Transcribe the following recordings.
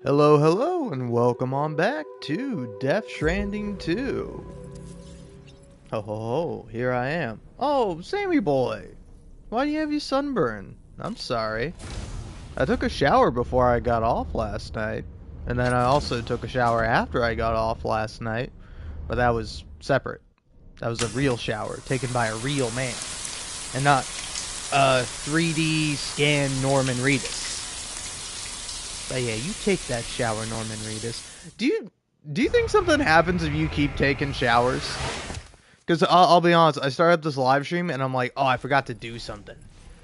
Hello, hello, and welcome on back to Stranding 2. Ho ho ho, here I am. Oh, Sammy boy! Why do you have your sunburn? I'm sorry. I took a shower before I got off last night. And then I also took a shower after I got off last night. But that was separate. That was a real shower, taken by a real man. And not a 3D scan Norman Reedus. But yeah, you take that shower, Norman Reedus. Do you think something happens if you keep taking showers? Because I'll be honest, I started this live stream and I'm like, oh, I forgot to do something.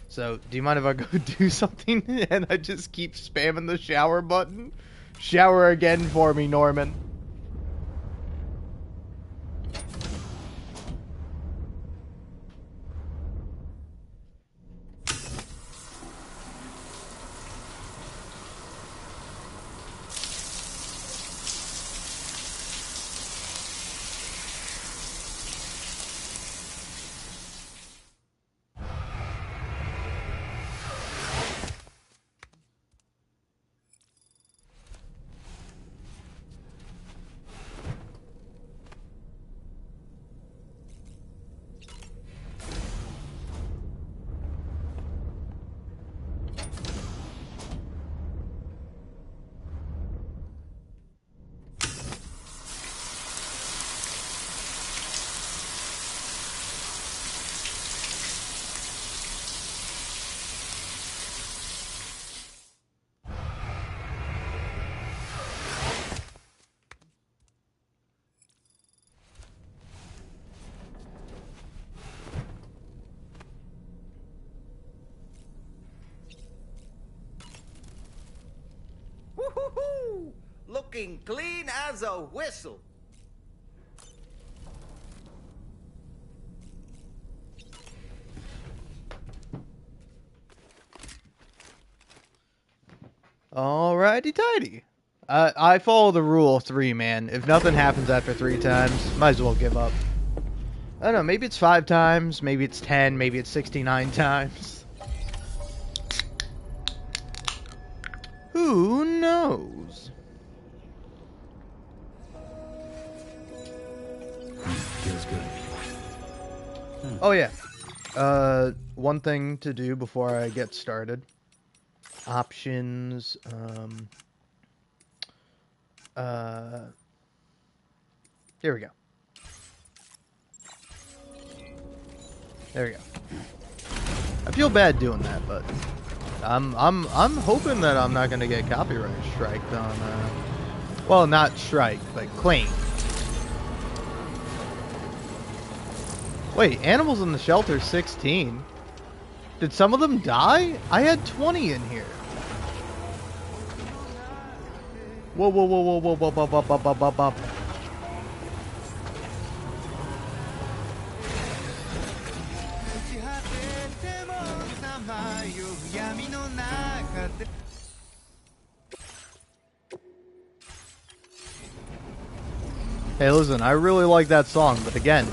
So, do you mind if I go do something and I just keep spamming the shower button? Shower again for me, Norman. Woo-hoo-hoo! Looking clean as a whistle. Alrighty tidy. I follow the rule of 3, man. If nothing happens after 3 times, might as well give up. I don't know, maybe it's 5 times, maybe it's 10, maybe it's 69 times. Who knows? Feels good. Oh yeah. One thing to do before I get started. Options, here we go. There we go. I feel bad doing that, but I'm hoping that I'm not gonna get copyright striked on well, not strike, but claim. Wait, animals in the shelter 16. Did some of them die? I had 20 in here. Whoa, whoa, whoa, whoa, whoa, whoa, whoa, whoa, whoa, whoa, whoa, whoa. Hey, listen, I really like that song, but again,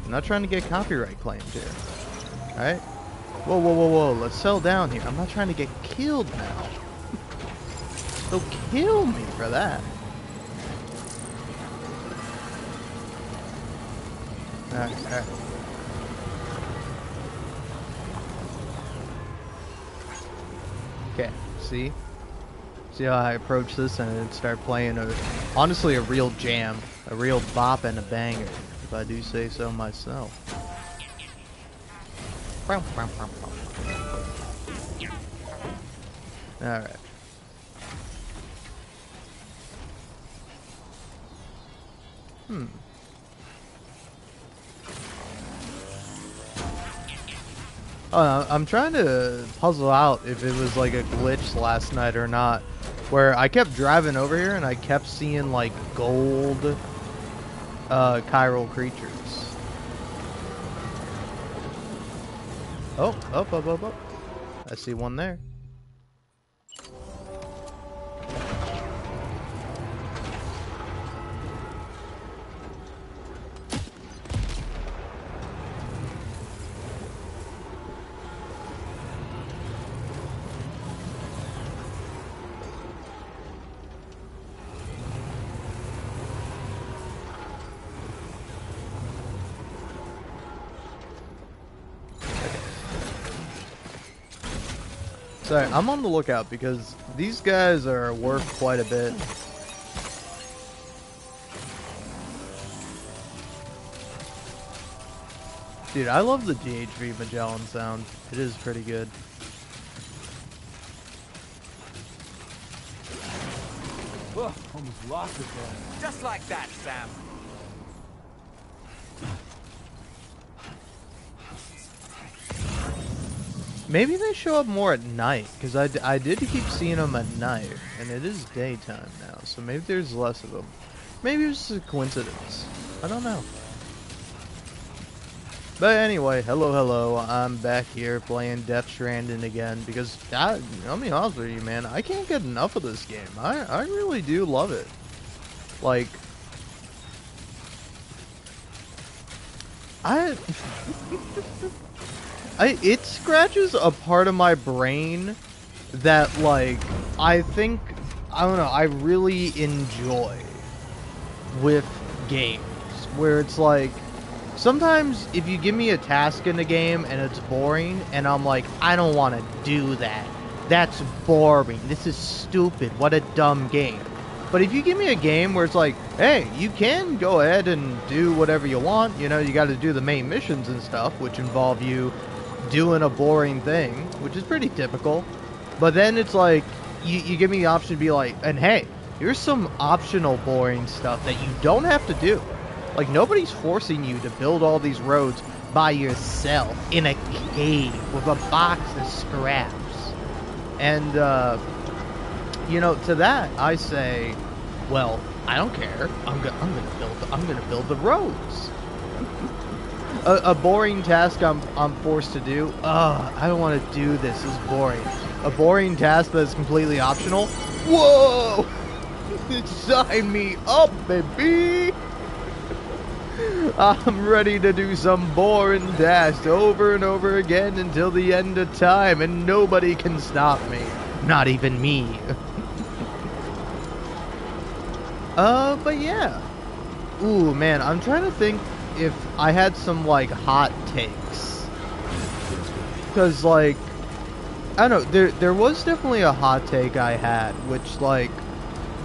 I'm not trying to get copyright claimed here. Alright? Whoa, whoa, whoa, whoa, let's settle down here. I'm not trying to get killed now. They'll kill me for that. Alright, alright. Okay, see? See how I approach this and then start playing honestly a real jam. A real bop and a banger, if I do say so myself. Alright. I'm trying to puzzle out if it was like a glitch last night or not. Where I kept driving over here and I kept seeing like gold chiral creatures. Oh, up, up, up, up. I see one there. Sorry, I'm on the lookout because these guys are worth quite a bit. Dude, I love the GHV Magellan sound. It is pretty good. Whoa, almost lost it there. Just like that, Sam. Maybe they show up more at night, because I did keep seeing them at night, and it is daytime now, so maybe there's less of them. Maybe it's just a coincidence. I don't know. But anyway, hello, I'm back here playing Death Stranding again, because, I'll be honest with you, man, I can't get enough of this game. I really do love it. Like, it scratches a part of my brain that, like, I think, I don't know, I really enjoy with games, where it's like, sometimes if you give me a task in the game and it's boring, and I'm like, I don't want to do that. That's boring. This is stupid. What a dumb game. But if you give me a game where it's like, hey, you can go ahead and do whatever you want, you know, you got to do the main missions and stuff, which involve you doing a boring thing, which is pretty typical. But then it's like, you give me the option to be like, and hey, here's some optional boring stuff that you don't have to do. Like, nobody's forcing you to build all these roads by yourself in a cave with a box of scraps. And, you know, to that, I say, well, I don't care. I'm gonna build the roads. A boring task I'm forced to do. I don't want to do this. This is boring. A boring task that's completely optional. Whoa! Sign me up, baby! I'm ready to do some boring tasks over and over again until the end of time, and nobody can stop me. Not even me. But yeah. Ooh, man, I'm trying to think if I had some, like, hot takes. Because, like, I don't know, there was definitely a hot take I had, which, like,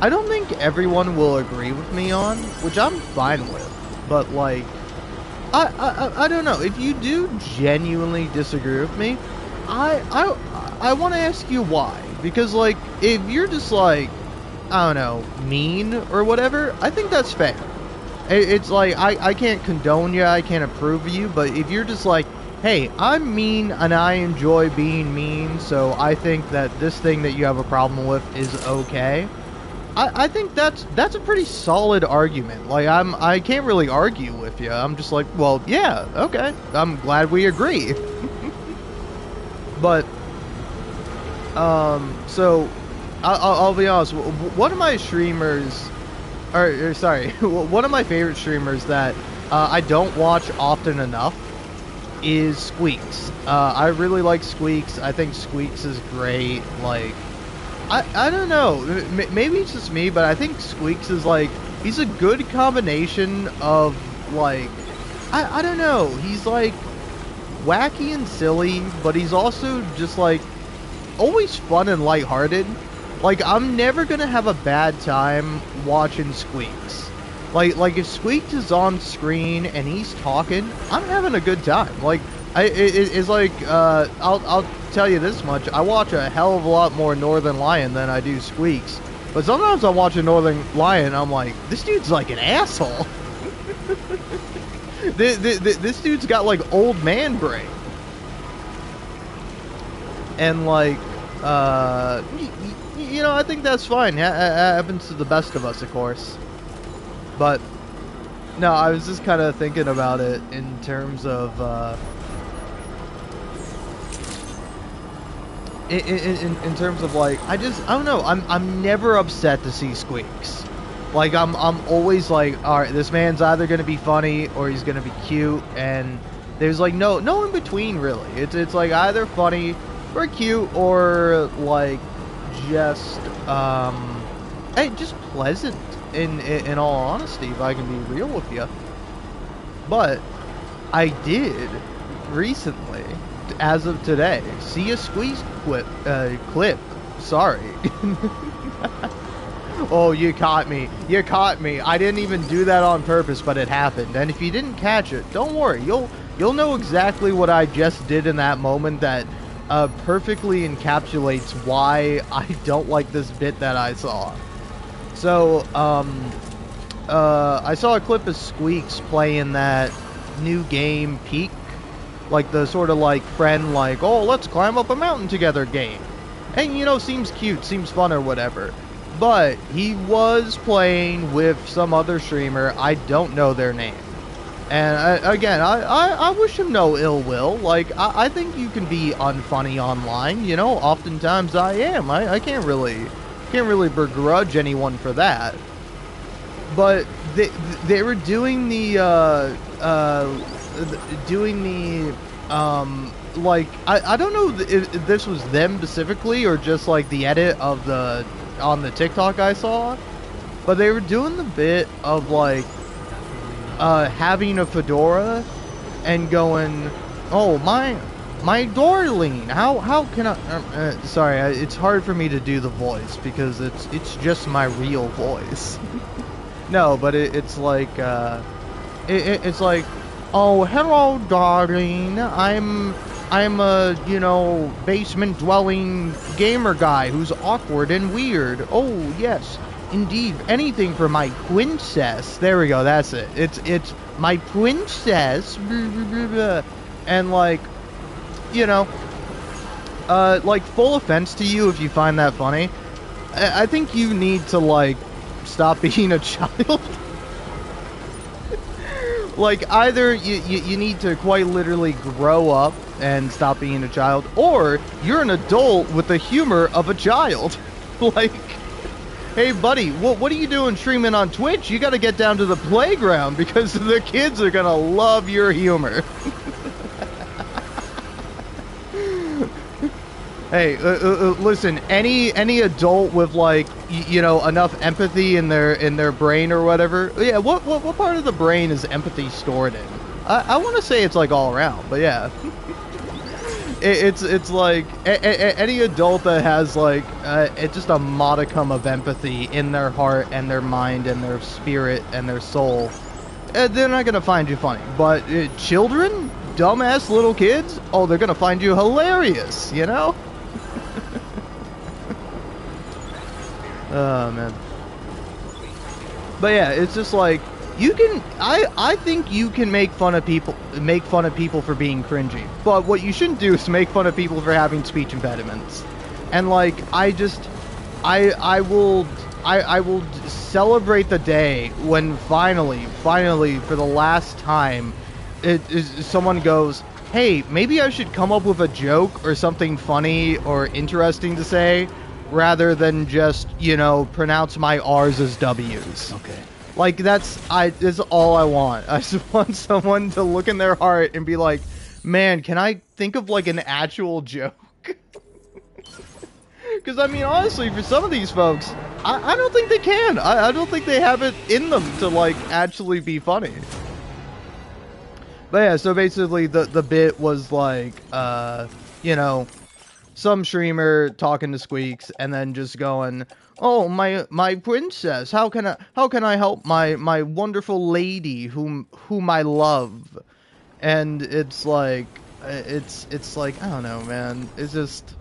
I don't think everyone will agree with me on, which I'm fine with. But, like, I don't know. If you do genuinely disagree with me, I want to ask you why. Because, like, if you're just, like, I don't know, mean or whatever, I think that's fair. It's like, I can't condone you, I can't approve of you, but if you're just like, hey, I'm mean and I enjoy being mean, so I think that this thing that you have a problem with is okay, I think that's a pretty solid argument. Like, I can't really argue with you. I'm just like, well, yeah, okay. I'm glad we agree. But, so, I'll be honest. One of my streamers, or sorry, one of my favorite streamers that I don't watch often enough is Squeaks. I really like Squeaks. I think Squeaks is great. Like, I don't know, maybe it's just me, but I think Squeaks is, like, he's a good combination of, like, I don't know, he's, like, wacky and silly, but he's also just, like, always fun and lighthearted. Like, I'm never gonna have a bad time watching Squeaks. Like if Squeaks is on screen and he's talking, I'm having a good time. Like, it's like, I'll tell you this much, I watch a hell of a lot more Northern Lion than I do Squeaks. But sometimes I watch a Northern Lion and I'm like, this dude's like an asshole. This dude's got, like, old man brain. And, like, you know, I think that's fine. It happens to the best of us, of course. But, no, I was just kind of thinking about it in terms of, in terms of, like, I don't know, I'm never upset to see Squeaks. Like, I'm always like, alright, this man's either gonna be funny or he's gonna be cute, and there's, like, no in between, really. It's like either funny or cute or, like, just, hey, just pleasant, in all honesty, if I can be real with you. But I did recently as of today. See a Squeaks clip. Sorry. Oh, you caught me. You caught me. I didn't even do that on purpose, but it happened. And if you didn't catch it, don't worry. You'll know exactly what I just did in that moment that perfectly encapsulates why I don't like this bit that I saw. So, I saw a clip of Squeaks playing that new game, Peak. Like the sort of like friend, like, oh, let's climb up a mountain together game. And, you know, seems cute, seems fun or whatever. But he was playing with some other streamer. I don't know their name. And I wish him no ill will. Like, I think you can be unfunny online. You know, oftentimes I am. I can't really begrudge anyone for that. But they were doing the like, I don't know if this was them specifically or just like the edit of on the TikTok I saw, but they were doing the bit of like having a fedora and going, oh my darling, how can I sorry, it's hard for me to do the voice because it's just my real voice. No, but it's like it's like, oh, hello darling, I'm a, you know, basement dwelling gamer guy who's awkward and weird. Oh, yes, indeed. Anything for my princess. There we go, that's it. It's my princess. And like, you know, like, full offense to you if you find that funny. I think you need to, like, stop being a child. Like, either you need to quite literally grow up and stop being a child, or you're an adult with the humor of a child. Like, hey buddy, what are you doing streaming on Twitch? You gotta get down to the playground because the kids are gonna love your humor. Hey, listen, any adult with, like, you know, enough empathy in their brain or whatever. Yeah, what part of the brain is empathy stored in? I want to say it's like all around, but yeah. It's like any adult that has like it's just a modicum of empathy in their heart and their mind and their spirit and their soul. They're not gonna find you funny, but children, dumbass little kids, oh, they're gonna find you hilarious, you know? Oh man. But yeah, it's just like, you can, I think you can make fun of people for being cringy. But what you shouldn't do is make fun of people for having speech impediments. And like, I will celebrate the day when finally for the last time someone goes, hey, maybe I should come up with a joke or something funny or interesting to say rather than just, you know, pronounce my R's as W's. Okay. Like, that's all I want. I just want someone to look in their heart and be like, man, can I think of, like, an actual joke? Because, I mean, honestly, for some of these folks, I don't think they can. I don't think they have it in them to, like, actually be funny. But yeah, so basically the bit was, like, you know, some streamer talking to Squeaks and then just going, oh, my princess, how can I help my wonderful lady whom I love? And it's like it's like, I don't know, man. It's just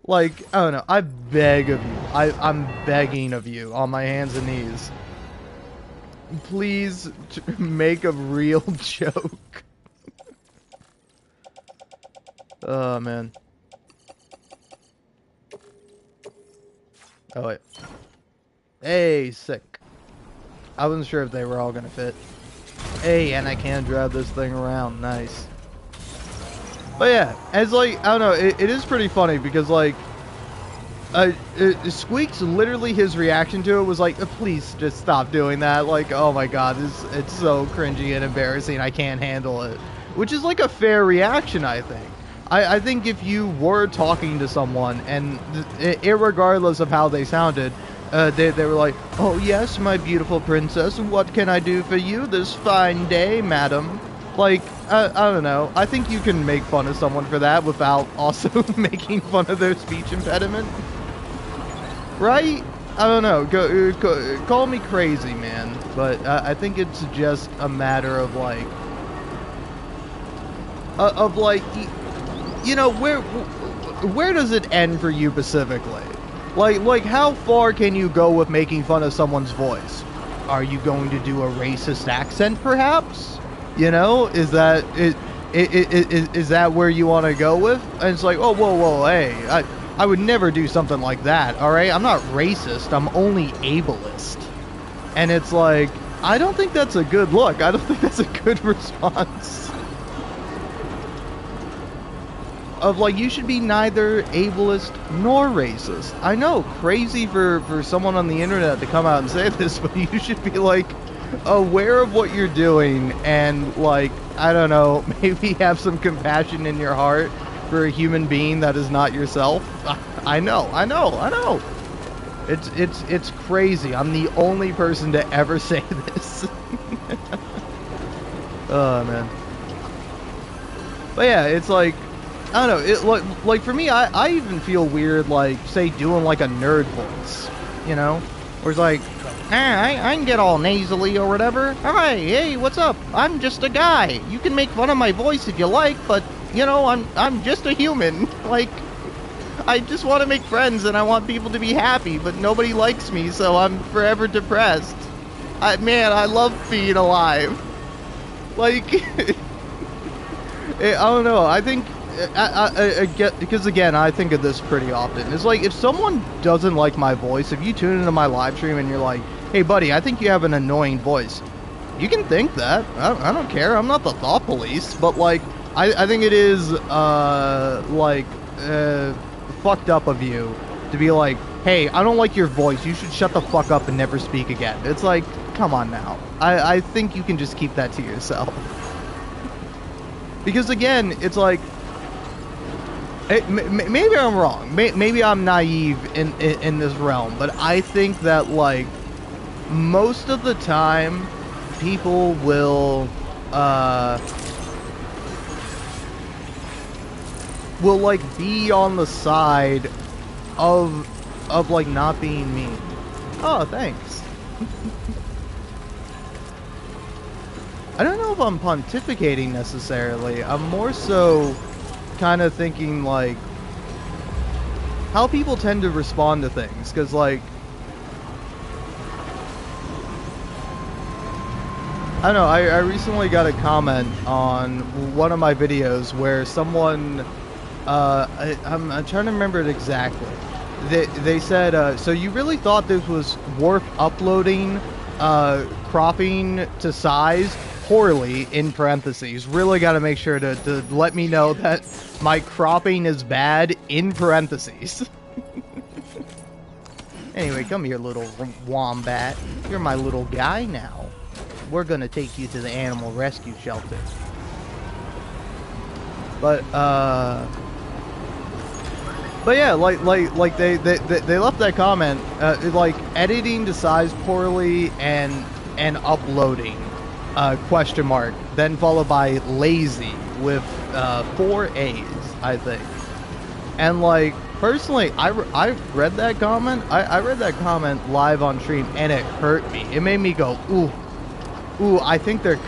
like, I don't know. I beg of you. I'm begging of you on my hands and knees. Please make a real joke. Oh man. Oh wait. Hey, sick. I wasn't sure if they were all gonna fit. Hey, and I can drive this thing around. Nice. But yeah, it's like, I don't know, it is pretty funny because, like, Squeaks, literally his reaction to it was like, please just stop doing that. Like, oh my god, it's so cringy and embarrassing, I can't handle it. Which is like a fair reaction, I think. I think if you were talking to someone, and irregardless of how they sounded, they were like, oh yes, my beautiful princess, what can I do for you this fine day, madam? Like, I don't know. I think you can make fun of someone for that without also making fun of their speech impediment. Right? I don't know. Call me crazy, man. But I think it's just a matter of like, you know, where does it end for you specifically? Like how far can you go with making fun of someone's voice? Are you going to do a racist accent, perhaps? You know, is that is that where you want to go with? And it's like, oh, whoa, hey, I would never do something like that. All right, I'm not racist. I'm only ableist. And it's like, I don't think that's a good look. I don't think that's a good response. Of like, you should be neither ableist nor racist. I know, crazy for someone on the internet to come out and say this, but you should be like aware of what you're doing and like, I don't know, maybe have some compassion in your heart for a human being that is not yourself. I know. It's crazy. I'm the only person to ever say this. Oh man. But yeah, it's like, I don't know, it like for me, I even feel weird, like, say, doing like a nerd voice, you know? Where it's like, I can get all nasally or whatever. Hi, hey, what's up? I'm just a guy. You can make fun of my voice if you like, but, you know, I'm just a human. Like, I just want to make friends and I want people to be happy, but nobody likes me, so I'm forever depressed. Man, I love being alive. Like, I don't know, I think, I get, because again, I think of this pretty often. It's like, if someone doesn't like my voice, if you tune into my live stream and you're like, hey buddy, I think you have an annoying voice, you can think that. I don't care. I'm not the thought police, but like, I think it is, fucked up of you to be like, hey, I don't like your voice, you should shut the fuck up and never speak again. It's like, come on now. I think you can just keep that to yourself. Because again, it's like, maybe I'm wrong. Maybe I'm naive in this realm, but I think that like most of the time, people will like be on the side of like not being mean. Oh, thanks. I don't know if I'm pontificating necessarily. I'm more so kind of thinking like how people tend to respond to things, because like, I don't know, I recently got a comment on one of my videos where someone I'm trying to remember it exactly. They said, so you really thought this was worth uploading, cropping to size poorly, in parentheses. Really got to make sure to let me know that my cropping is bad, in parentheses. Anyway, come here, little wombat. You're my little guy now. We're gonna take you to the animal rescue shelter. But yeah, like they left that comment, like editing to size poorly and uploading, question mark, then followed by lazy with 4 A's, I think. And like, personally, I read that comment. I read that comment live on stream, and it hurt me. It made me go, ooh, I think they're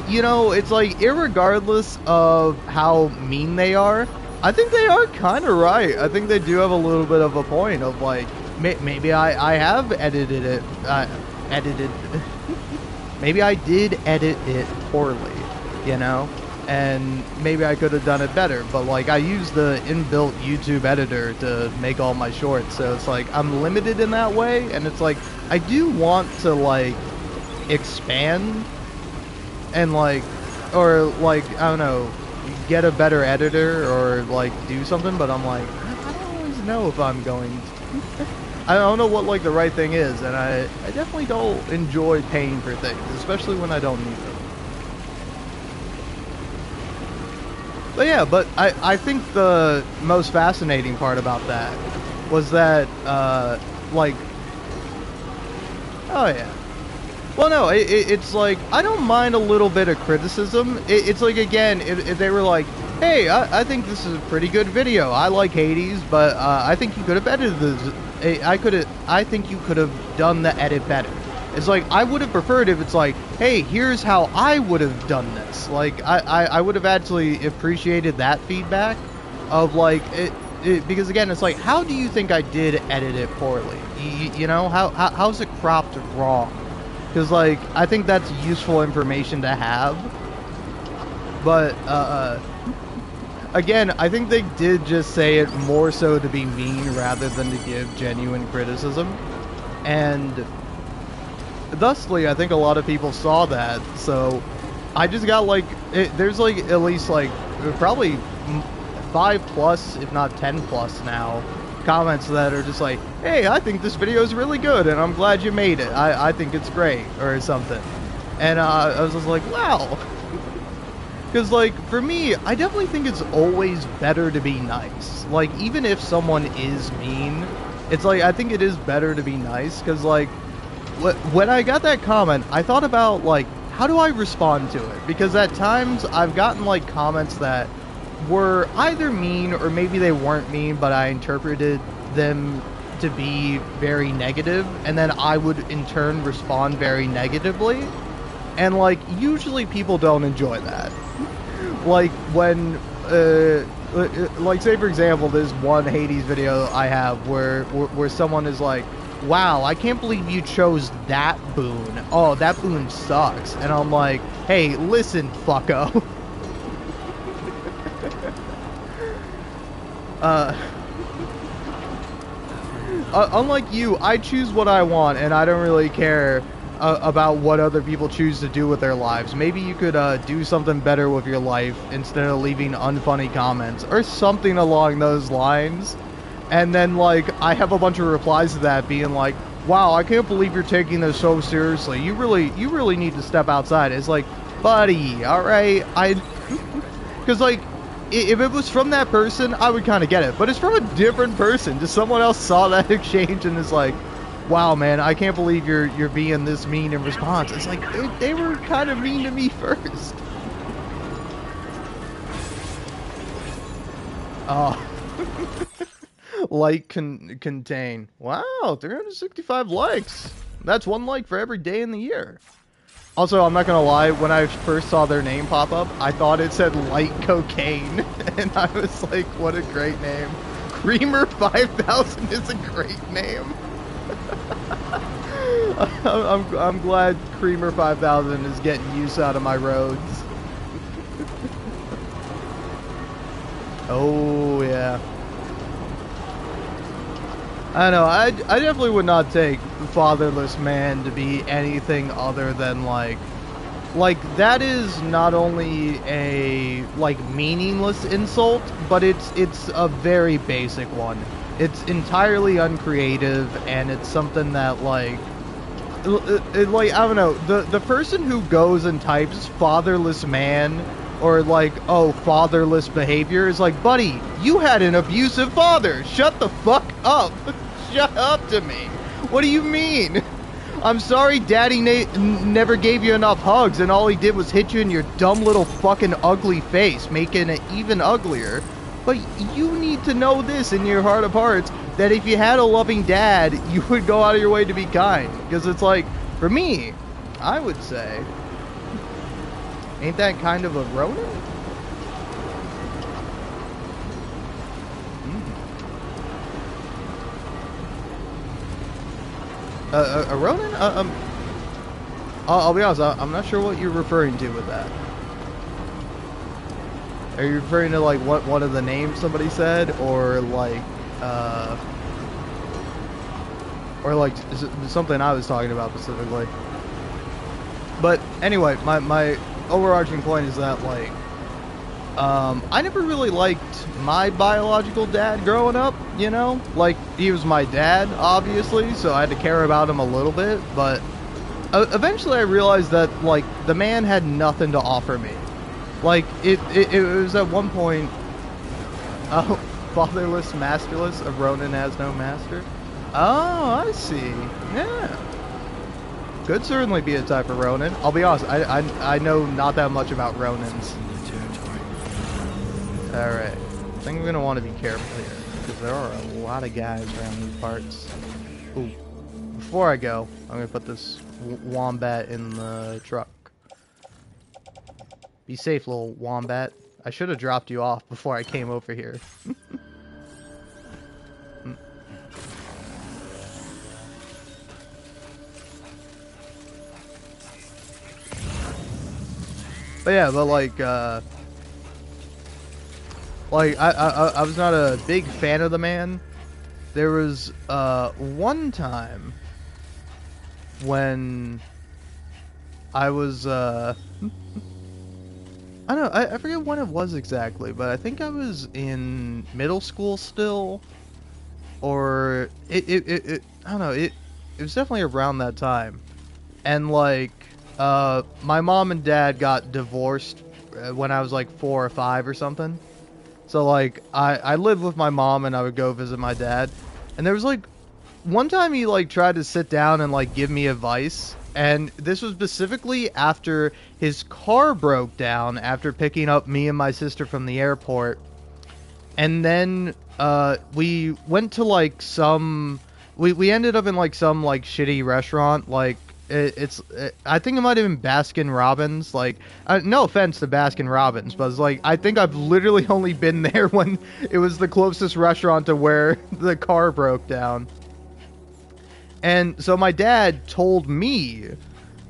you know, it's like, irregardless of how mean they are, I think they are kind of right. I think they do have a little bit of a point of like, maybe I have edited it, maybe I did edit it poorly, you know, and maybe I could have done it better, but like, I use the inbuilt YouTube editor to make all my shorts, so it's like, I'm limited in that way, and it's like, I do want to like expand and like, or like, I don't know, get a better editor or like do something, but I'm like, I don't always know if I'm going to. I don't know what like the right thing is, and I definitely don't enjoy paying for things, especially when I don't need them. But yeah, but I think the most fascinating part about that was that like, oh yeah, Well, no, it's like, I don't mind a little bit of criticism. It's like, again, if they were like, hey, I think this is a pretty good video. I like Hades, but I think you could have edited this. I think you could have done the edit better. It's like, I would have preferred if it's like, hey, here's how I would have done this. Like, I would have actually appreciated that feedback of, like, because, again, it's like, how do you think I did edit it poorly? You know, how's it cropped wrong? Because, like, I think that's useful information to have. But, again, I think they did just say it more so to be mean rather than to give genuine criticism. And thusly, I think a lot of people saw that. So, I just got, like, there's, like, at least, like, probably 5+, if not 10+ now, comments that are just like, hey, I think this video is really good and I'm glad you made it. I think it's great, or something. And I was just like, wow. Because, like, for me, I definitely think it's always better to be nice. Like, even if someone is mean, it's like, I think it is better to be nice. Because, like, when I got that comment, I thought about, like, how do I respond to it? Because at times I've gotten, like, comments that were either mean or maybe they weren't mean, but I interpreted them to be very negative, and then I would in turn respond very negatively. And, like, usually people don't enjoy that. Like, when like, say for example, this one Hades video I have where someone is like, wow, I can't believe you chose that boon. Oh, that boon sucks. And I'm like, hey, listen, fucko. Unlike you, I choose what I want, and I don't really care about what other people choose to do with their lives. Maybe you could do something better with your life instead of leaving unfunny comments, or something along those lines. And then, like, I have a bunch of replies to that being like, wow, I can't believe you're taking this so seriously. You really need to step outside. It's like, buddy, alright, because, like, if it was from that person, I would kind of get it. But it's from a different person. Just someone else saw that exchange and is like, wow, man, I can't believe you're being this mean in response. It's like, they were kind of mean to me first. Oh. Like contain. Wow, 365 likes. That's 1 like for every day in the year. Also, I'm not gonna lie, when I first saw their name pop up, I thought it said light cocaine, and I was like, what a great name. Creamer 5000 is a great name. I'm glad Creamer 5000 is getting use out of my roads. Oh, yeah. I know, I definitely would not take fatherless man to be anything other than, like, that is not only a, like, meaningless insult, but it's a very basic one. It's entirely uncreative, and it's something that, like, I don't know, the person who goes and types fatherless man, or like, oh, fatherless behavior, is like, buddy, you had an abusive father. Shut the fuck up. Shut up to me. What do you mean? I'm sorry daddy never gave you enough hugs and all he did was hit you in your dumb little fucking ugly face, making it even uglier. But you need to know this in your heart of hearts, that if you had a loving dad, you would go out of your way to be kind. Because it's like, for me, I would say, ain't that kind of a Ronin? A Ronin? I'll be honest, I'm not sure what you're referring to with that. Are you referring to, like, what one of the names somebody said, or like something I was talking about specifically? But anyway, my overarching point is that, like, I never really liked my biological dad growing up, you know? Like, he was my dad, obviously, so I had to care about him a little bit, but eventually I realized that, like, the man had nothing to offer me. Like, it was at one point, oh, fatherless, masterless, a Ronin has no master. Oh, I see. Yeah. Could certainly be a type of Ronin. I'll be honest, I know not that much about Ronins. Alright. I think we're going to want to be careful here, because there are a lot of guys around these parts. Ooh. Before I go, I'm going to put this wombat in the truck. Be safe, little wombat. I should have dropped you off before I came over here. But yeah, but like I was not a big fan of the man. There was one time when I was I don't know, I forget when it was exactly, but I think I was in middle school still, or it I don't know, it was definitely around that time. And like my mom and dad got divorced when I was like 4 or 5 or something. So like I lived with my mom and I would go visit my dad. And there was like one time he like tried to sit down and like give me advice. And this was specifically after his car broke down after picking up me and my sister from the airport. And then we went to like we ended up in like some like shitty restaurant, like I think it might have been Baskin Robbins. Like, no offense to Baskin Robbins, but it's like I think I've literally only been there when it was the closest restaurant to where the car broke down. And so my dad told me,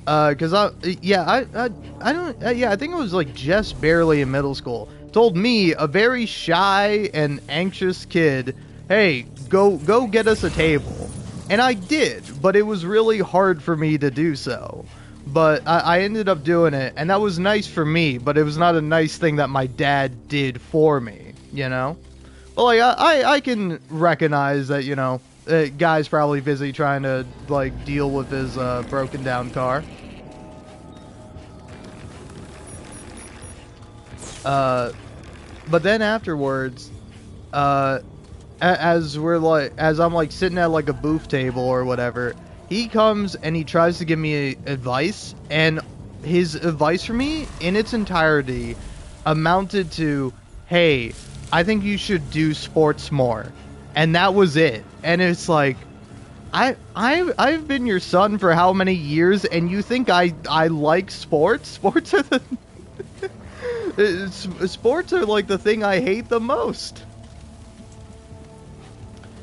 because I think it was like just barely in middle school. Told me, a very shy and anxious kid, hey, go get us a table. And I did, but it was really hard for me to do so. But I ended up doing it, and that was nice for me, but it was not a nice thing that my dad did for me, you know? But, like, I can recognize that, you know, guy's probably busy trying to, like, deal with his broken down car. But then afterwards, as I'm like sitting at like a booth table or whatever, he comes and he tries to give me advice, and his advice for me in its entirety amounted to, hey, I think you should do sports more. And that was it. And it's like, I've been your son for how many years, and you think I like sports? Sports are the sports are like the thing I hate the most.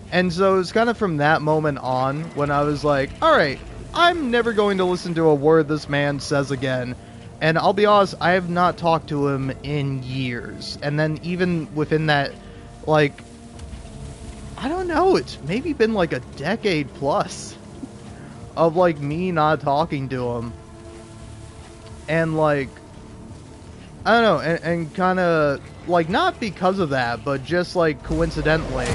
And so it's kind of from that moment on when I was like, alright, I'm never going to listen to a word this man says again. And I'll be honest, I have not talked to him in years. And then even within that, like, I don't know, it's maybe been like a decade plus of like me not talking to him. And like, I don't know, and kind of, like, not because of that, but just like coincidentally,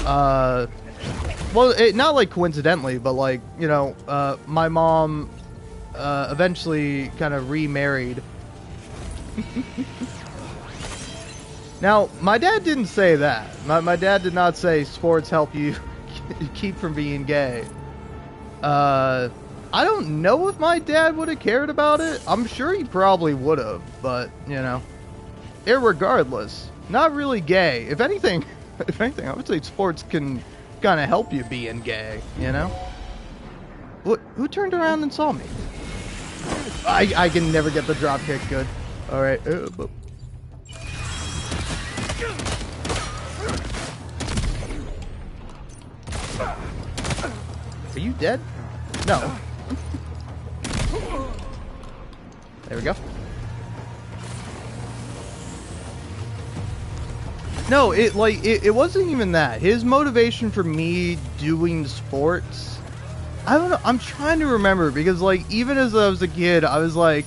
well, not like coincidentally, but like, you know, my mom eventually kind of remarried. Now, my dad didn't say that. My dad did not say sports help you keep from being gay. I don't know if my dad would have cared about it. I'm sure he probably would have, but, you know, irregardless, not really gay. If anything, I would say sports can kind of help you being gay, you know? What? Who turned around and saw me? I can never get the drop kick good. Alright. Are you dead? No. There we go. No, it wasn't even that. His motivation for me doing sports, I don't know, I'm trying to remember, because like even as I was a kid, I was like,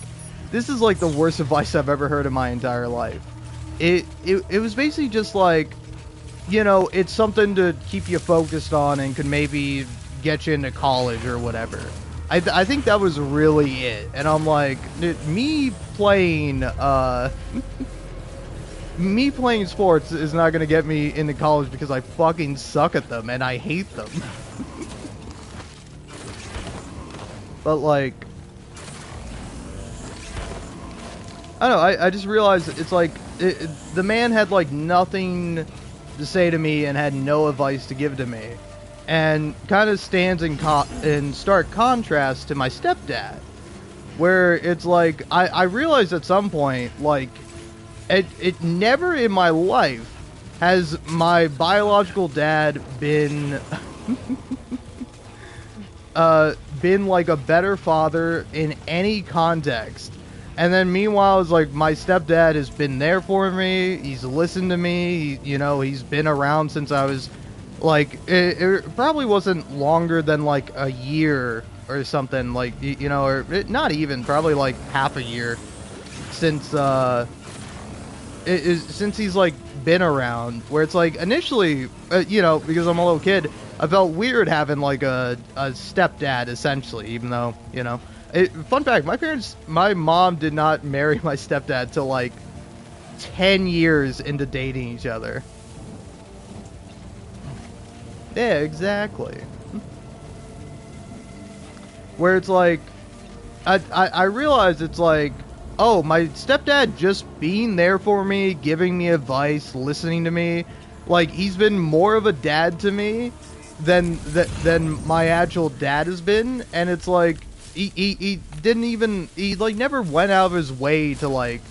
this is like the worst advice I've ever heard in my entire life. It was basically just like, you know, it's something to keep you focused on and could maybe get you into college or whatever. I think that was really it. And I'm like, me playing sports is not going to get me into college because I fucking suck at them and I hate them. But like, I don't know, I just realized it's like, the man had like nothing to say to me and had no advice to give to me. And kind of stands in stark contrast to my stepdad. Where it's like, I realized at some point, like, it never in my life has my biological dad been been like a better father in any context. And then meanwhile, it's like my stepdad has been there for me. He's listened to me. You know, he's been around since I was like, it probably wasn't longer than like a year or something, like, you know, or not even, probably like half a year since since he's like been around, where it's like initially, you know, because I'm a little kid, I felt weird having like a stepdad essentially, even though, you know, fun fact, my mom did not marry my stepdad till like 10 years into dating each other. Yeah, exactly. Where it's like, I realize it's like, oh, my stepdad just being there for me, giving me advice, listening to me, like, he's been more of a dad to me than my actual dad has been. And it's like, he didn't even, he like never went out of his way to like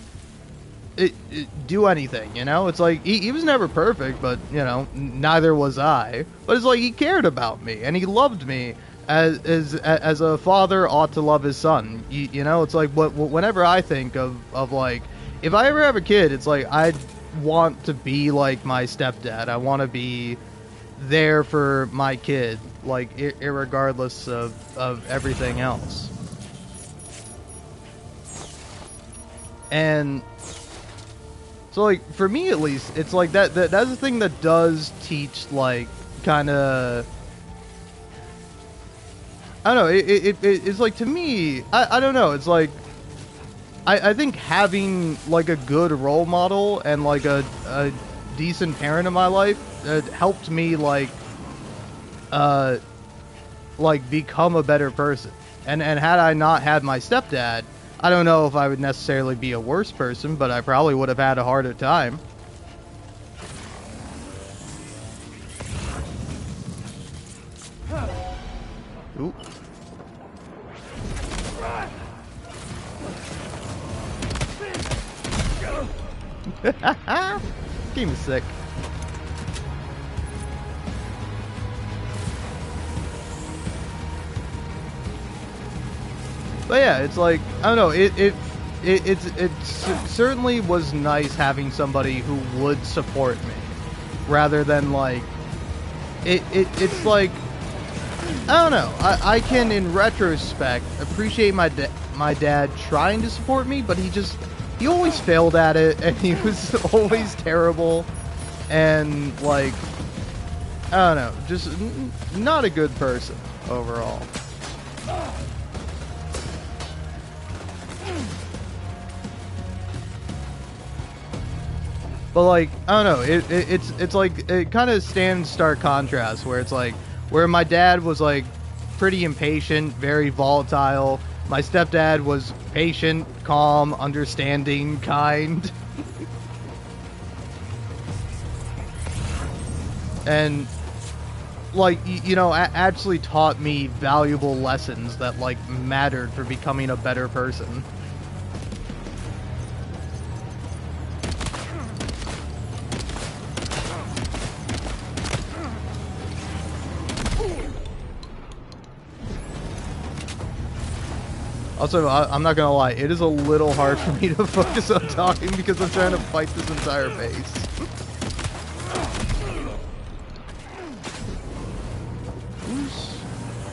do anything, you know? It's like, he was never perfect, but, you know, neither was I. But it's like, he cared about me, and he loved me as a father ought to love his son. You know, it's like, whenever I think of like, if I ever have a kid, it's like, I'd want to be like my stepdad. I want to be there for my kid, like, irregardless of everything else. And so, like, for me at least, it's like that's the thing that does teach, like, kind of, I don't know, it's like, to me, I don't know, it's like, I think having, like, a good role model and, like, a decent parent in my life helped me, like, become a better person. And had I not had my stepdad, I don't know if I would necessarily be a worse person, but I probably would have had a harder time. Ooh. Game is sick. But yeah, it's like, I don't know, it certainly was nice having somebody who would support me, rather than like, it's like, I don't know, I can in retrospect appreciate my dad trying to support me, but he always failed at it, and he was always terrible, and like, I don't know, just not a good person overall. But like, I don't know, it's like, it kind of stands stark contrast, where it's like, where my dad was like pretty impatient, very volatile. My stepdad was patient, calm, understanding, kind. And like, you know, actually taught me valuable lessons that like mattered for becoming a better person. Also, I'm not gonna lie, it is a little hard for me to focus on talking because I'm trying to fight this entire base.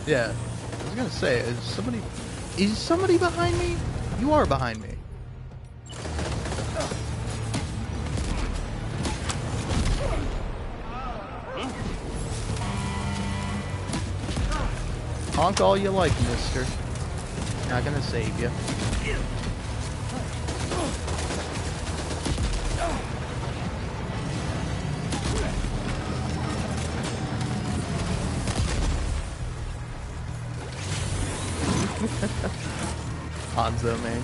Yeah, I was gonna say, is somebody behind me? You are behind me. Honk all you like, mister. Not gonna save you. Hanzo, man.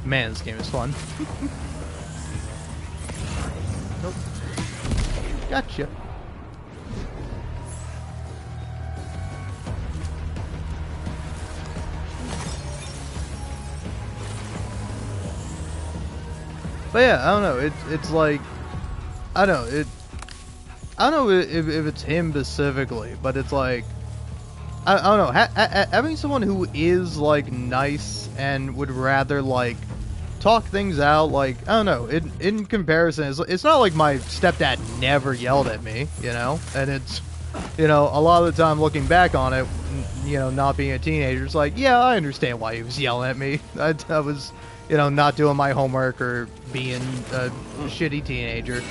Man, this game is fun. Nope. Gotcha. But yeah, I don't know. It's like, I don't know. I don't know if it's him specifically, but it's like, I don't know. Having someone who is like nice and would rather like talk things out, like, I don't know. In comparison, it's not like my stepdad never yelled at me, you know. And it's, you know, a lot of the time looking back on it, you know, not being a teenager, it's like, yeah, I understand why he was yelling at me. I was, you know, not doing my homework or being a shitty teenager.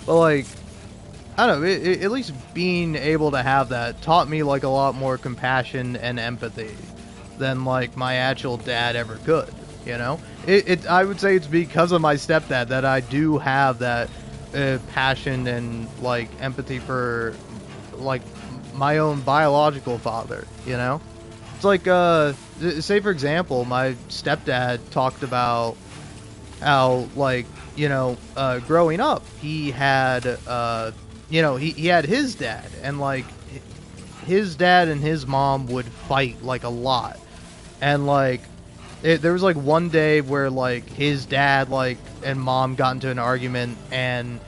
But like, I don't know, at least being able to have that taught me like a lot more compassion and empathy than like my actual dad ever could, you know? I would say it's because of my stepdad that I do have that passion and like empathy for like my own biological father, you know? It's like, say for example, my stepdad talked about how, like, you know, growing up, he had, you know, he had his dad, and like his dad and his mom would fight like a lot, and like there was like one day where like his dad like and mom got into an argument, and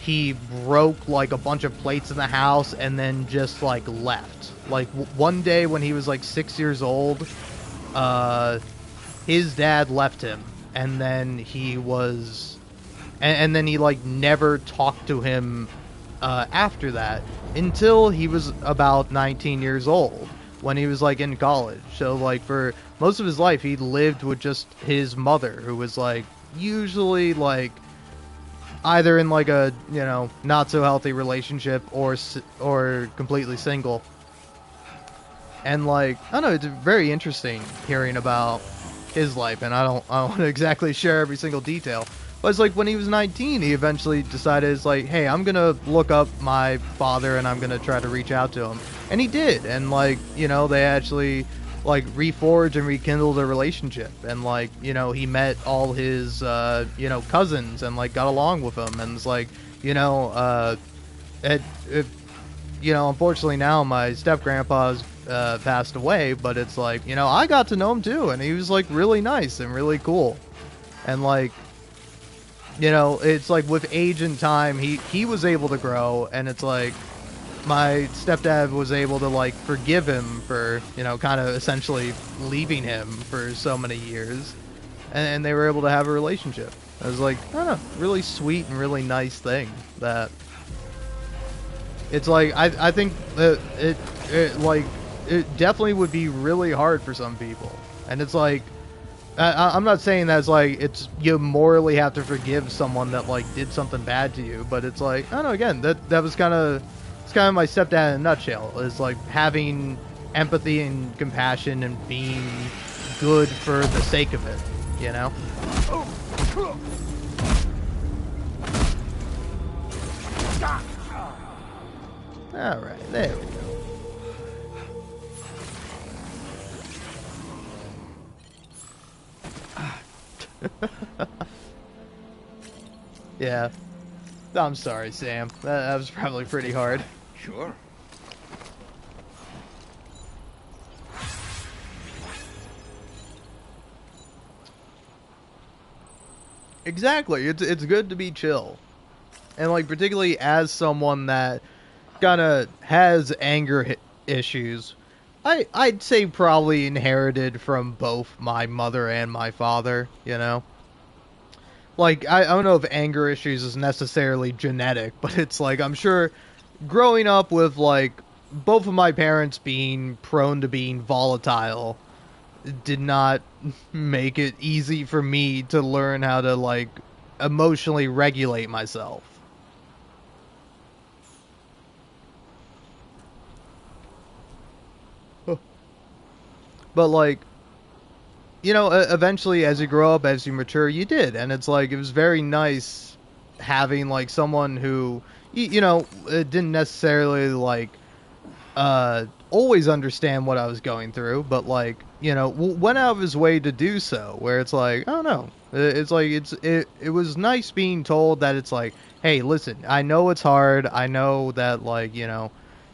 he broke like a bunch of plates in the house and then just like left. Like one day when he was like 6 years old, his dad left him, and then he was, and then he like never talked to him after that until he was about 19 years old, when he was like in college. So like for most of his life he lived with just his mother, who was like usually like either in like a, you know, not so healthy relationship or completely single. And like, I don't know, it's very interesting hearing about his life, and I don't want to exactly share every single detail. But it's like when he was 19, he eventually decided, it's like, hey, I'm gonna look up my father and I'm gonna try to reach out to him. And he did, and like, you know, they actually like reforged and rekindled a relationship, and like, you know, he met all his you know, cousins and like got along with them, and it's like, you know, you know, unfortunately now my step grandpa's passed away, but it's like, you know, I got to know him too, and he was like really nice and really cool. And like, you know, it's like with age and time, he was able to grow, and it's like my stepdad was able to like forgive him for, you know, kind of essentially leaving him for so many years, and they were able to have a relationship. It was like, I don't know, really sweet and really nice thing. That it's like, I think that it definitely would be really hard for some people, and it's like, I'm not saying that it's like it's you morally have to forgive someone that like did something bad to you, but it's like, I don't know, again, that was kind of, it's kind of my stepdad in a nutshell, is like having empathy and compassion and being good for the sake of it, you know? Alright, there we go. Yeah. I'm sorry, Sam. That was probably pretty hard. Sure. Exactly. It's good to be chill. And like, particularly as someone that kind of has anger issues, I'd say probably inherited from both my mother and my father, you know? Like, I don't know if anger issues is necessarily genetic, but it's like, I'm sure growing up with like both of my parents being prone to being volatile, did not make it easy for me to learn how to, like, emotionally regulate myself. But, like, you know, eventually as you grow up, as you mature, you did. And it's like, it was very nice having, like, someone who, you know, didn't necessarily, like, always understand what I was going through, but, like, you know, went out of his way to do so, where it's like, I don't know. It's like, it was nice being told that it's like, hey, listen, I know it's hard. I know that, like, you know,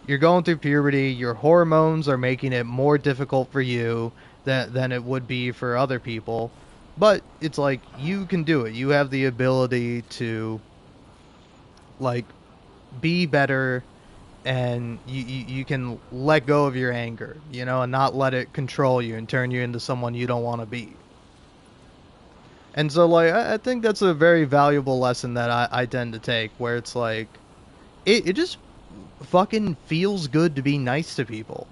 you're going through puberty, your hormones are making it more difficult for you than it would be for other people. But it's like, you can do it. You have the ability to, like, be better, and you can let go of your anger, you know, and not let it control you and turn you into someone you don't want to be. And so, like, I think that's a very valuable lesson that I tend to take, where it's like, it just fucking feels good to be nice to people.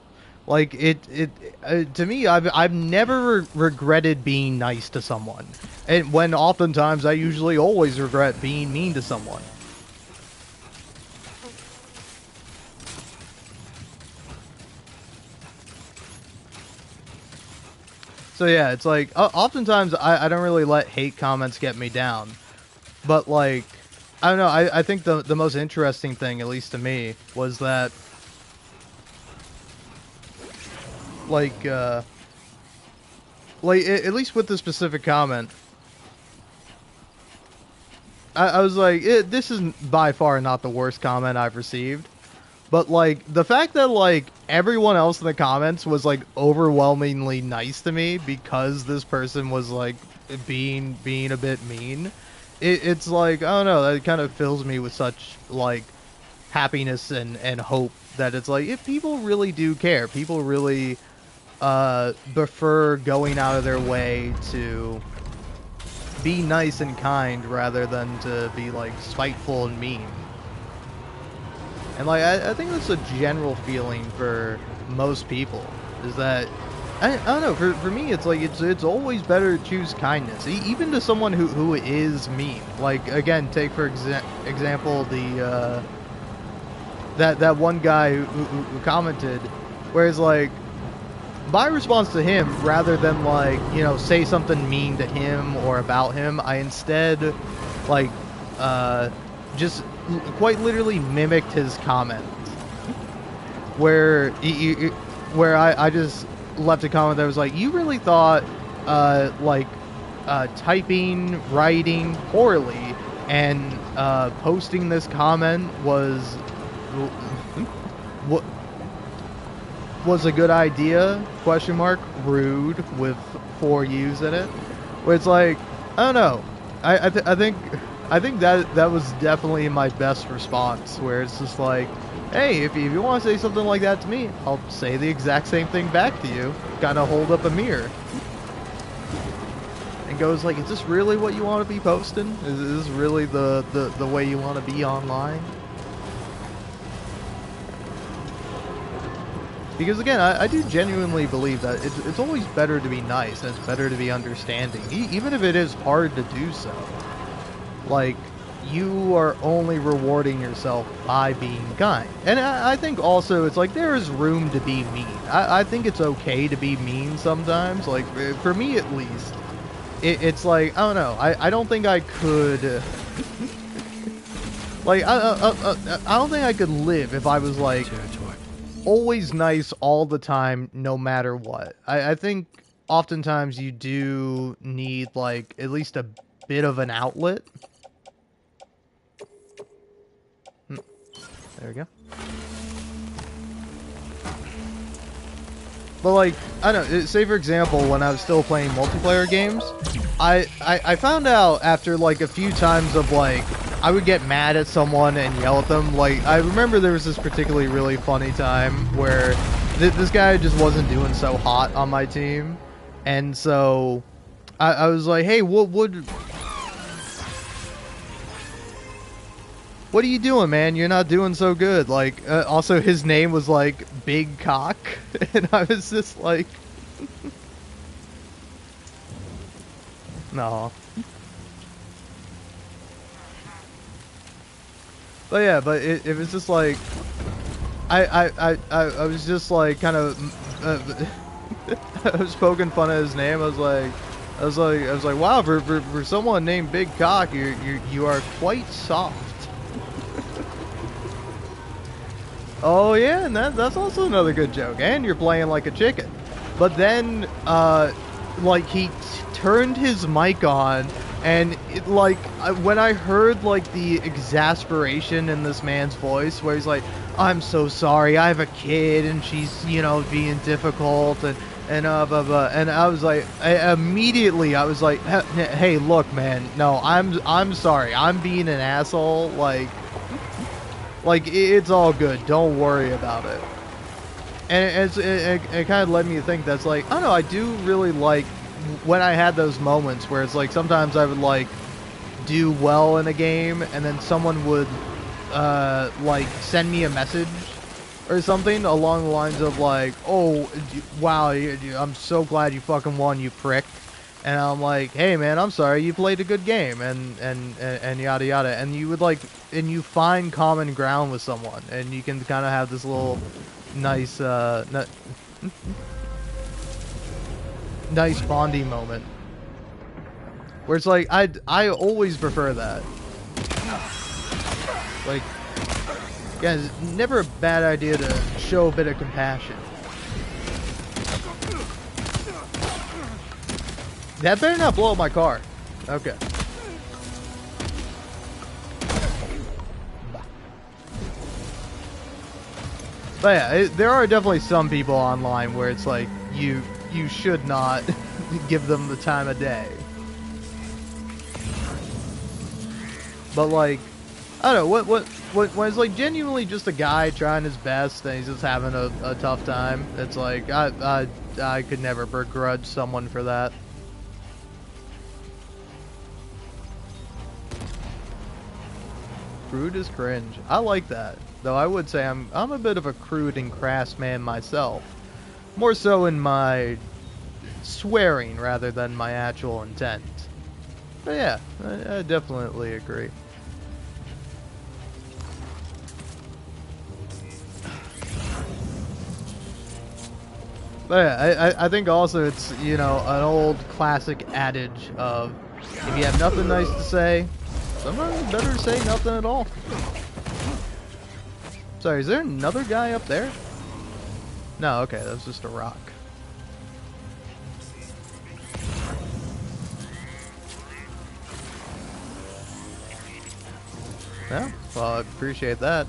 Like, to me, I've never regretted being nice to someone, and when oftentimes I usually always regret being mean to someone. So yeah, it's like, oftentimes I don't really let hate comments get me down, but, like, I don't know. I think the most interesting thing, at least to me, was that, like, at least with the specific comment, I was like, this is by far not the worst comment I've received. But, like, the fact that, like, everyone else in the comments was, like, overwhelmingly nice to me because this person was, like, being a bit mean, it's like, I don't know, that kind of fills me with such, like, happiness and hope that it's like, if people really do care, people really prefer going out of their way to be nice and kind rather than to be, like, spiteful and mean. And, like, I think that's a general feeling for most people, is that, I don't know, for me, it's like, it's always better to choose kindness, even to someone who is mean. Like, again, take for example the, that one guy who commented, where it's like, my response to him, rather than, like, you know, say something mean to him or about him, I instead, like, just quite literally mimicked his comment, where where I just left a comment that was like, you really thought, like, typing, writing poorly, and posting this comment was a good idea? Question mark. Rude, with 4 U's in it. Where it's like, I don't know. I think that was definitely my best response. Where it's just like, hey, if you want to say something like that to me, I'll say the exact same thing back to you. Kind of hold up a mirror. And goes like, is this really what you want to be posting? Is this really the way you want to be online? Because, again, I do genuinely believe that it's always better to be nice, and it's better to be understanding, even if it is hard to do so. Like, you are only rewarding yourself by being kind. And I think also, it's like, there is room to be mean. I think it's okay to be mean sometimes. Like, for me at least, it's like, I don't know, I don't think I could... like, I don't think I could live if I was, like, always nice all the time, no matter what. I think oftentimes you do need, like, at least a bit of an outlet. There we go. But, like, I don't know, say for example, when I was still playing multiplayer games, I found out after, like, a few times of, like, I would get mad at someone and yell at them. Like, I remember there was this particularly really funny time where this guy just wasn't doing so hot on my team. And so I was like, hey, what are you doing, man? You're not doing so good. Like, also his name was, like, Big Cock. And I was just like... No. But yeah, but it was just like I was just like kind of I was poking fun at his name. I was like, wow, for someone named Big Cock, you are quite soft. Oh yeah, and that's also another good joke. And you're playing like a chicken. But then, like he turned his mic on, and when I heard like the exasperation in this man's voice, where he's like, "I'm so sorry, I have a kid, and she's being difficult, and blah blah," and I was like, immediately I was like, "Hey, look, man, no, I'm sorry, I'm being an asshole, like it's all good, don't worry about it." And it kind of led me to think that's like, I don't know, I do really like when I had those moments where it's like sometimes I would like do well in a game and then someone would like send me a message or something along the lines of like, "Oh, wow, I'm so glad you fucking won, you prick." And I'm like, "Hey man, I'm sorry, you played a good game," and yada yada, and you would like, and you find common ground with someone, and you can kind of have this little nice nice bonding moment where it's like I always prefer that. Like, yeah, it's never a bad idea to show a bit of compassion. That better not blow up my car. Okay. But yeah, there are definitely some people online where it's like you should not give them the time of day. But like, I don't know, when it's like genuinely just a guy trying his best and he's just having a tough time, it's like I could never begrudge someone for that. Crude is cringe. I like that. Though I would say I'm a bit of a crude and crass man myself. More so in my swearing rather than my actual intent. But yeah, I definitely agree. But yeah, I think also it's, an old classic adage of, if you have nothing nice to say, sometimes it's better to say nothing at all. Sorry, is there another guy up there? No, okay, that's just a rock. Yeah, well, I appreciate that.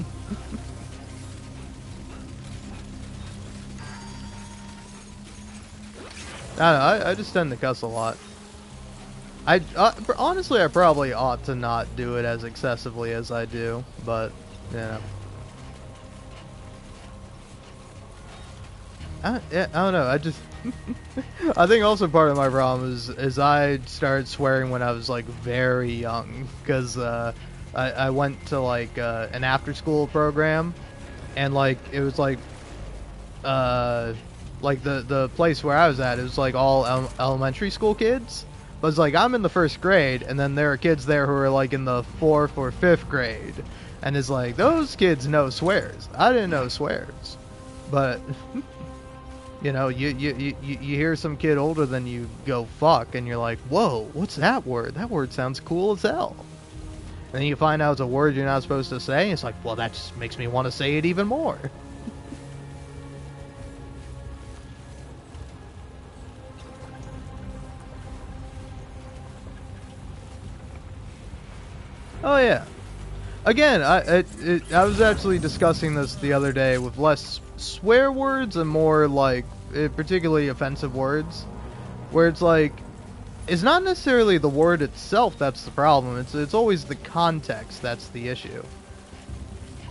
I just tend to cuss a lot. Honestly, I probably ought to not do it as excessively as I do, but, I don't know, I just... I think also part of my problem is I started swearing when I was, like, very young, because, I went to, like, an after-school program, and, like, it was, like, the place where I was at, it was, like, all elementary school kids. But it's like, I'm in the first grade, and then there are kids there who are, like, in the 4th or 5th grade. And it's like, those kids know swears. I didn't know swears. But, you hear some kid older than you go, fuck, and you're like, whoa, what's that word? That word sounds cool as hell. And then you find out it's a word you're not supposed to say, and it's like, well, that just makes me want to say it even more. Oh yeah. Again, I was actually discussing this the other day with less swear words and more like particularly offensive words, where it's like, it's not necessarily the word itself that's the problem. It's always the context that's the issue.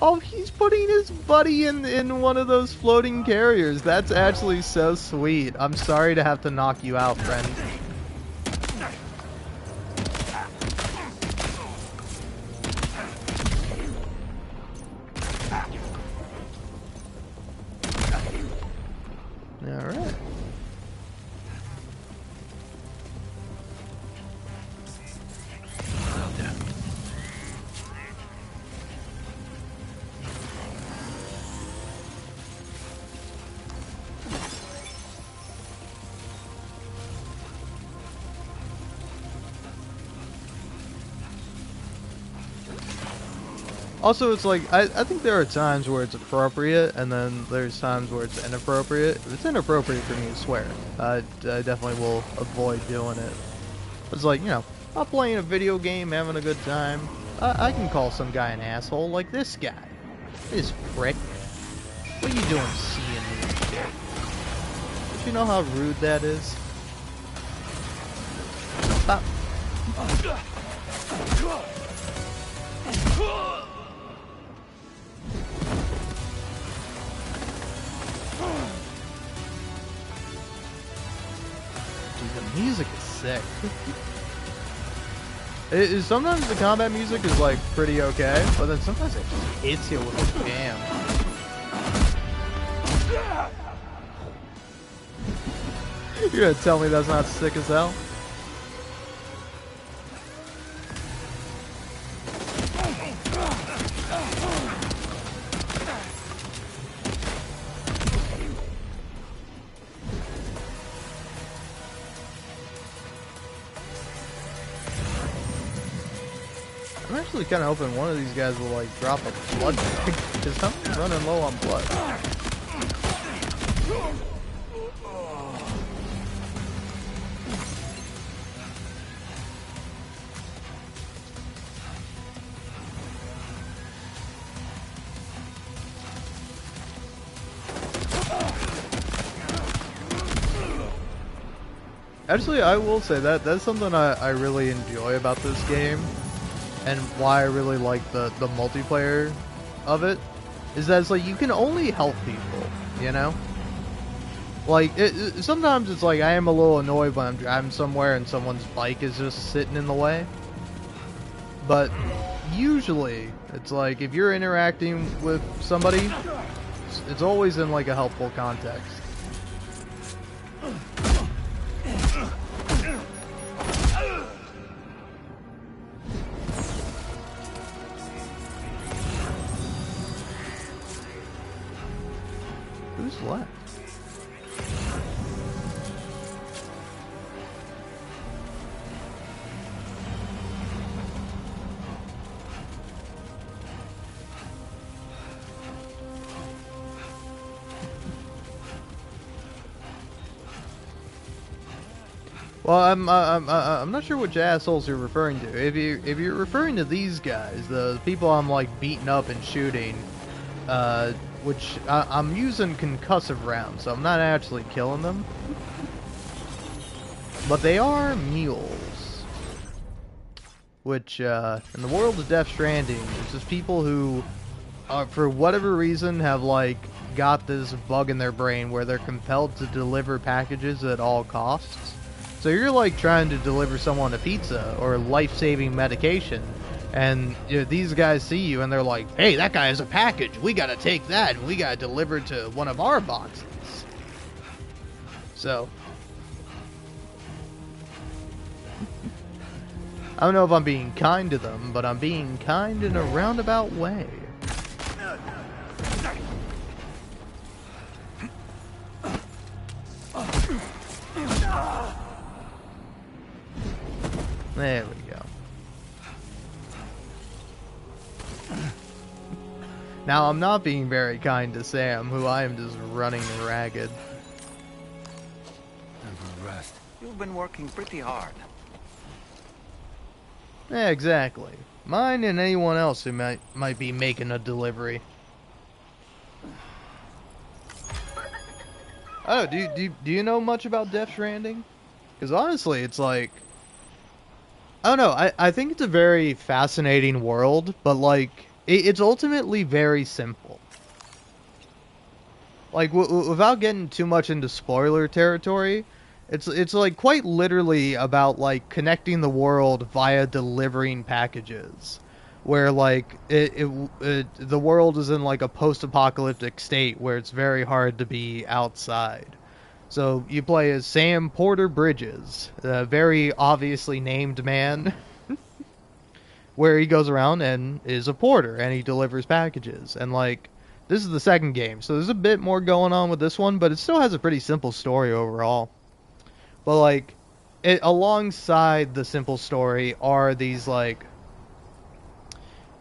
Oh, he's putting his buddy in one of those floating carriers. That's actually so sweet. I'm sorry to have to knock you out, friend. Alright. Also, it's like, I think there are times where it's appropriate, and then there's times where it's inappropriate. If it's inappropriate for me to swear, I definitely will avoid doing it. It's like, you know, I'm playing a video game, having a good time. I can call some guy an asshole like this guy. This prick. What are you doing seeing me and shit? Don't you know how rude that is? Stop. Dude, the music is sick. Sometimes the combat music is like pretty okay, but then sometimes it just hits you with a jam. You're gonna tell me that's not sick as hell? I'm actually kind of hoping one of these guys will like drop a blood bag, because I'm running low on blood. Actually, I will say that's something I really enjoy about this game, and why I really like the multiplayer of it, is that it's like you can only help people, you know? Like, sometimes it's like I am a little annoyed when I'm driving somewhere and someone's bike is just sitting in the way. But usually, it's like if you're interacting with somebody, it's always in like a helpful context. Who's left? Well, I'm not sure which assholes you're referring to. If you're referring to these guys, the people I'm like beating up and shooting, which I'm using concussive rounds, so I'm not actually killing them. But they are mules, which in the world of Death Stranding, there's just people who, for whatever reason, have like got this bug in their brain where they're compelled to deliver packages at all costs. So you're like trying to deliver someone a pizza or life-saving medication, and you know, these guys see you and they're like, hey, that guy has a package, we gotta take that and we gotta deliver it to one of our boxes. So I don't know if I'm being kind to them, but I'm being kind in a roundabout way. There we go. Now, I'm not being very kind to Sam, who I am just running ragged. Never rest. You've been working pretty hard. Yeah, exactly. Mine and anyone else who might be making a delivery. Oh, do you know much about Death Stranding? Because honestly, it's like, I don't know, I think it's a very fascinating world, but like, it's ultimately very simple. Like, without getting too much into spoiler territory, it's like quite literally about like connecting the world via delivering packages, where like the world is in like a post-apocalyptic state where it's very hard to be outside. So you play as Sam Porter Bridges, a very obviously named man, where he goes around and is a porter and he delivers packages. And like, this is the second game, so there's a bit more going on with this one, but it still has a pretty simple story overall. But like, alongside the simple story are these like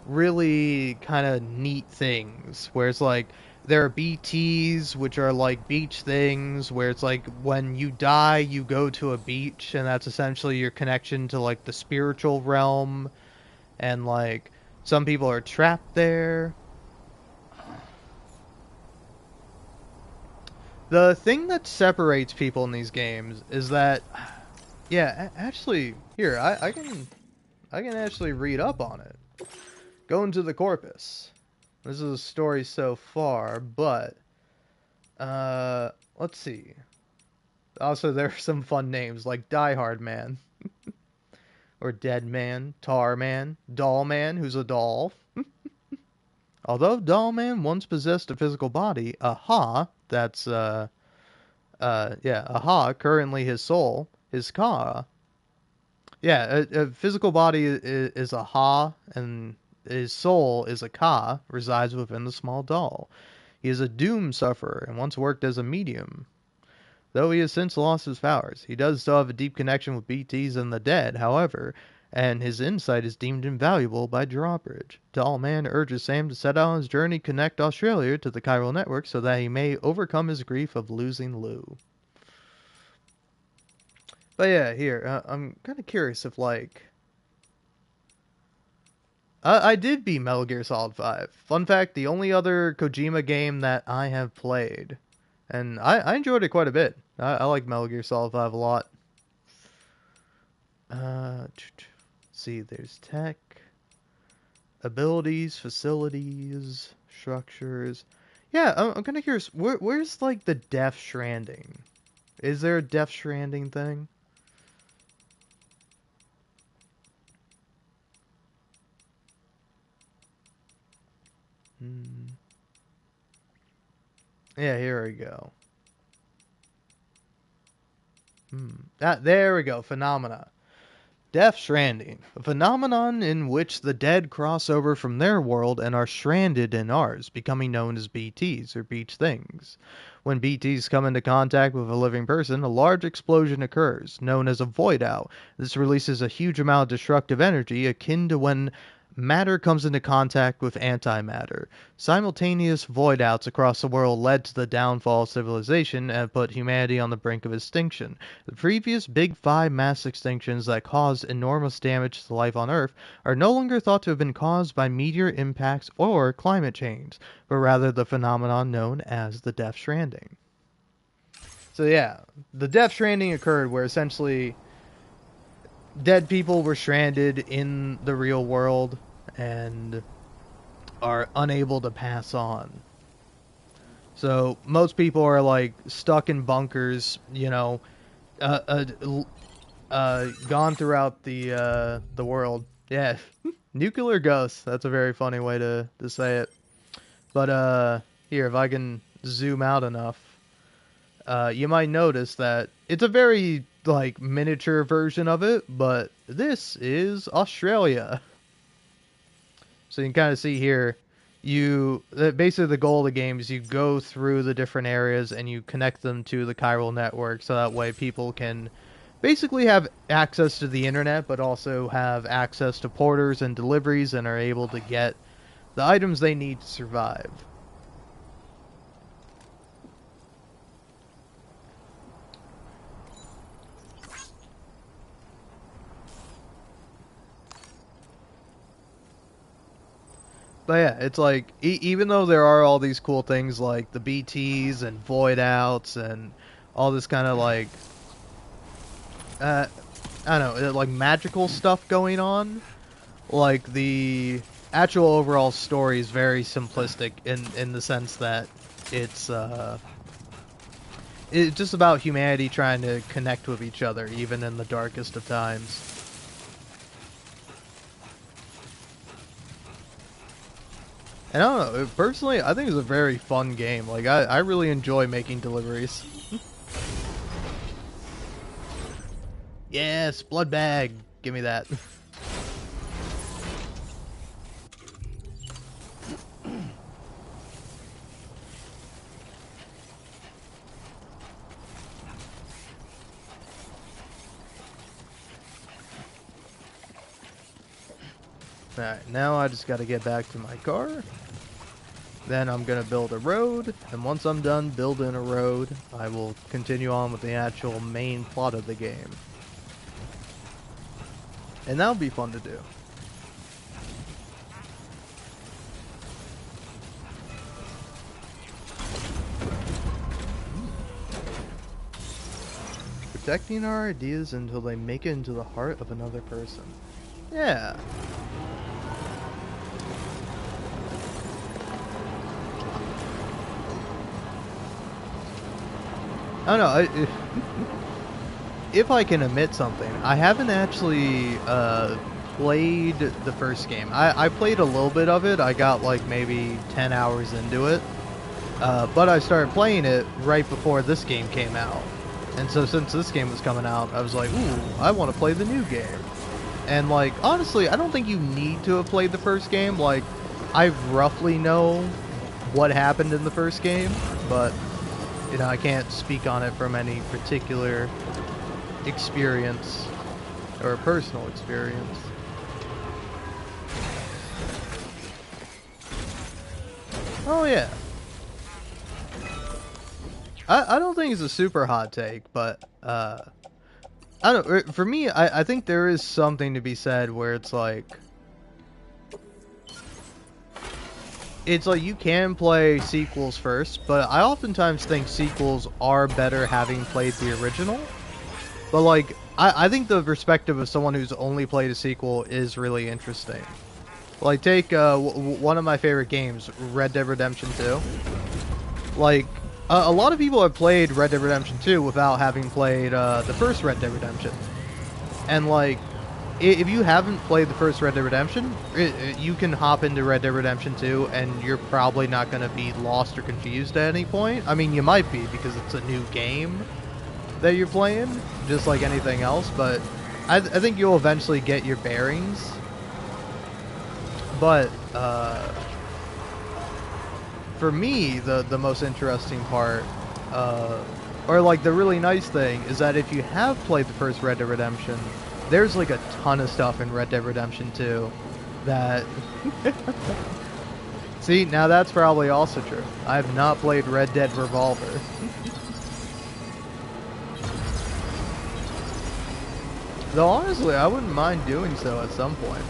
really kind of neat things where it's like there are BTs, which are like beach things, where it's like when you die, you go to a beach, and that's essentially your connection to like the spiritual realm, and like some people are trapped there. The thing that separates people in these games is that, yeah, actually, here I can actually read up on it. Go into the corpus. This is a story so far, but let's see. Also, there are some fun names like Die Hard Man or Dead Man, Tar Man, Doll Man, who's a doll. Although Doll Man once possessed a physical body, Aha, that's yeah, Aha, currently his soul, his Ka. Yeah, a physical body is a Ha, and his soul is a Ka, resides within the small doll. He is a doom sufferer and once worked as a medium. Though he has since lost his powers, he does still have a deep connection with BTs and the dead, however, and his insight is deemed invaluable by Drawbridge. Doll Man urges Sam to set out on his journey to connect Australia to the chiral network so that he may overcome his grief of losing Lou. But yeah, here, I'm kind of curious if, like... I did beat Metal Gear Solid 5. Fun fact, the only other Kojima game that I have played. And I enjoyed it quite a bit. I like Metal Gear Solid 5 a lot. See, there's tech, abilities, facilities, structures. Yeah, I'm kind of curious. Where's, like, the Death Stranding? Is there a Death Stranding thing? Yeah, here we go. There we go. Phenomena. Death Stranding, a phenomenon in which the dead cross over from their world and are stranded in ours, becoming known as BTs, or beach things. When BTs come into contact with a living person, a large explosion occurs, known as a void out. This releases a huge amount of destructive energy, akin to when matter comes into contact with antimatter. Simultaneous void outs across the world led to the downfall of civilization and put humanity on the brink of extinction. The previous Big Five mass extinctions that caused enormous damage to life on Earth are no longer thought to have been caused by meteor impacts or climate change, but rather the phenomenon known as the Death Stranding. So yeah, the Death Stranding occurred where essentially dead people were stranded in the real world and are unable to pass on. So most people are like stuck in bunkers, you know, uh, gone throughout the world. Yeah, nuclear ghosts. That's a very funny way to say it. But here, if I can zoom out enough, you might notice that it's a very like miniature version of it, but this is Australia. So you can kind of see here, basically the goal of the game is you go through the different areas and you connect them to the chiral network, so that way people can basically have access to the internet, but also have access to porters and deliveries and are able to get the items they need to survive. But yeah, it's like, even though there are all these cool things like the BTs and void outs and all this kind of like, I don't know, like magical stuff going on, like the actual overall story is very simplistic in the sense that it's it's just about humanity trying to connect with each other even in the darkest of times. And I don't know, personally, I think it's a very fun game. Like, I really enjoy making deliveries. Yes, blood bag. Give me that. Alright, now I just gotta get back to my car. Then I'm gonna build a road, and once I'm done building a road, I will continue on with the actual main plot of the game. And that'll be fun to do. Protecting our ideas until they make it into the heart of another person. Yeah. I don't know. If I can admit something, I haven't actually played the first game. I played a little bit of it. I got like maybe 10 hours into it. But I started playing it right before this game came out. And so since this game was coming out, I was like, ooh, I want to play the new game. And like, honestly, I don't think you need to have played the first game. Like, I roughly know what happened in the first game, but, you know, I can't speak on it from any particular experience or personal experience. Oh yeah. I don't think it's a super hot take, but I don't. For me, I think there is something to be said where it's like you can play sequels first, but I oftentimes think sequels are better having played the original. But like, I think the perspective of someone who's only played a sequel is really interesting. Like, take one of my favorite games, Red Dead Redemption 2. Like, a lot of people have played Red Dead Redemption 2 without having played the first Red Dead Redemption. And like, if you haven't played the first Red Dead Redemption, you can hop into Red Dead Redemption 2 and you're probably not going to be lost or confused at any point. I mean, you might be because it's a new game that you're playing, just like anything else, but I think you'll eventually get your bearings. But for me, the most interesting part, or like the really nice thing, is that if you have played the first Red Dead Redemption, there's like a ton of stuff in Red Dead Redemption 2 that... See, now that's probably also true. I have not played Red Dead Revolver. Though honestly, I wouldn't mind doing so at some point.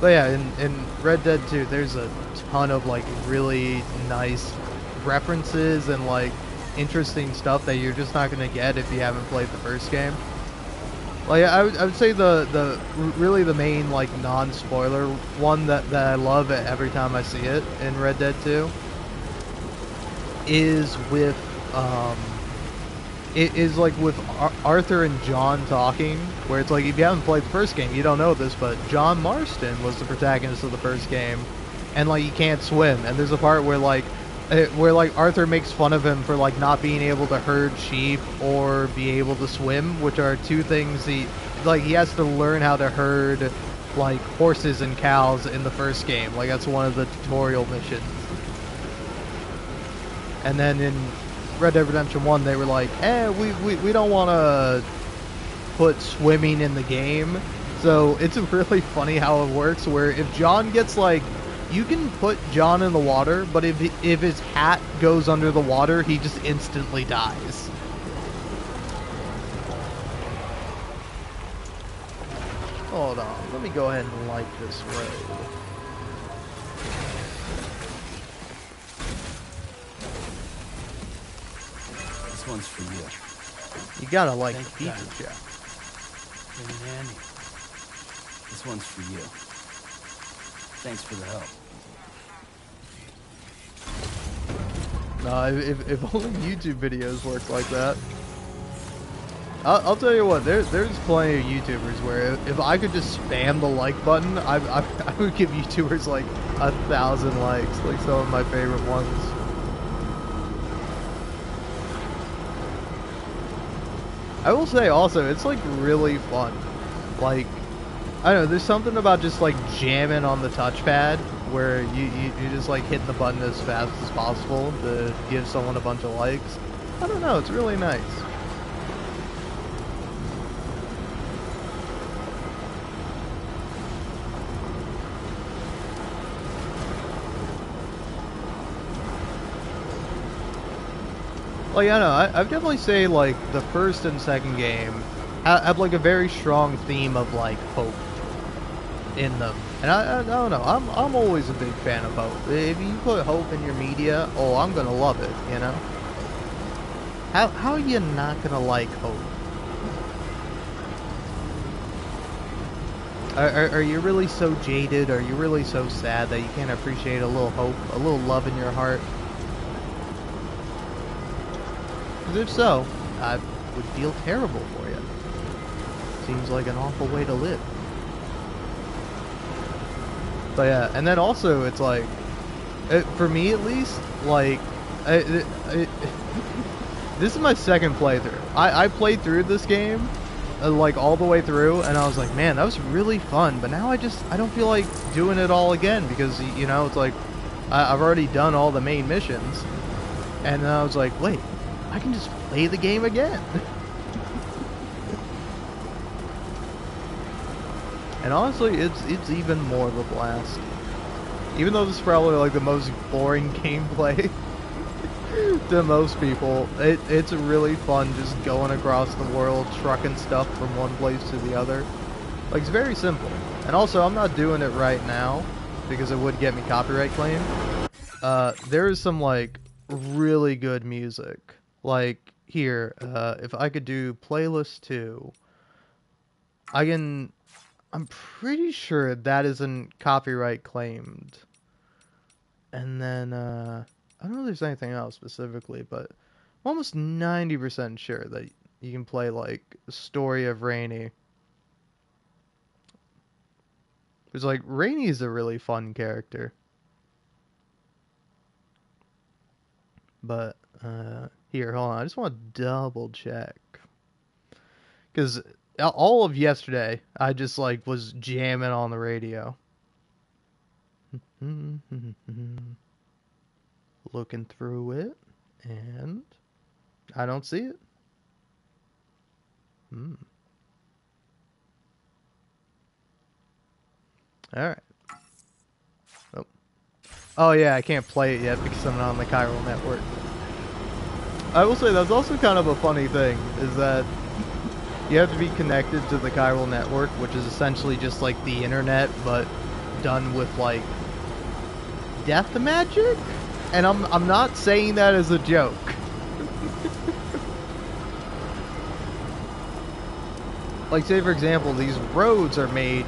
But yeah, in Red Dead 2, there's a ton of like really nice references and like interesting stuff that you're just not gonna get if you haven't played the first game. Like I would say the really the main like non-spoiler one that I love every time I see it in Red Dead 2 is with it is like with Arthur and John talking, where it's like, if you haven't played the first game, you don't know this, but John Marston was the protagonist of the first game, and like he can't swim, and there's a part where like Arthur makes fun of him for like not being able to herd sheep or be able to swim, which are two things he has to learn how to herd like horses and cows in the first game. Like that's one of the tutorial missions. And then in Red Dead Redemption 1, they were like, we don't want to put swimming in the game. So it's really funny how it works, where if John gets like, you can put John in the water, but if his hat goes under the water, he just instantly dies. Hold on, let me go ahead and light this road. This one's for you. You gotta like Thank the pizza God. chef. Came in handy. This one's for you. Thanks for the help. No, if only YouTube videos worked like that. I'll tell you what, there's plenty of YouTubers where if I could just spam the like button, I would give YouTubers like 1,000 likes, like some of my favorite ones. I will say also, it's like really fun. Like, I don't know, there's something about just like jamming on the touchpad where you just like hit the button as fast as possible to give someone a bunch of likes. I don't know, it's really nice. Like, I don't know, I've definitely say, like, the first and second game have, like, a very strong theme of, like, hope in them. And I don't know, I'm always a big fan of hope. If you put hope in your media, oh, I'm gonna love it, you know? How are you not gonna like hope? Are you really so jaded? Are you really so sad that you can't appreciate a little hope, a little love in your heart? Because if so, I would feel terrible for you. Seems like an awful way to live. But yeah, and then also it's like, for me at least, like, this is my second playthrough. I played through this game, like all the way through, and I was like, man, that was really fun. But now I don't feel like doing it all again because, you know, it's like I've already done all the main missions, and then I was like, wait, I can just play the game again. And honestly, it's even more of a blast. Even though this is probably like the most boring gameplay to most people, it's really fun just going across the world, trucking stuff from one place to the other. Like, it's very simple. And also, I'm not doing it right now because it would get me copyright claim. There is some, like, really good music. Like, here, if I could do playlist 2, I'm pretty sure that isn't copyright claimed. And then, I don't know if there's anything else specifically, but I'm almost 90% sure that you can play, like, Story of Rainy. It's like, Rainy's a really fun character. But, here, hold on, I just want to double check. Because all of yesterday, I just, like, was jamming on the radio. Looking through it, and I don't see it. Alright. Oh yeah, I can't play it yet because I'm not on the chiral network. I will say that's also kind of a funny thing, is that you have to be connected to the chiral network, which is essentially just like the internet, but done with like death magic? And I'm not saying that as a joke. Like, say for example, these roads are made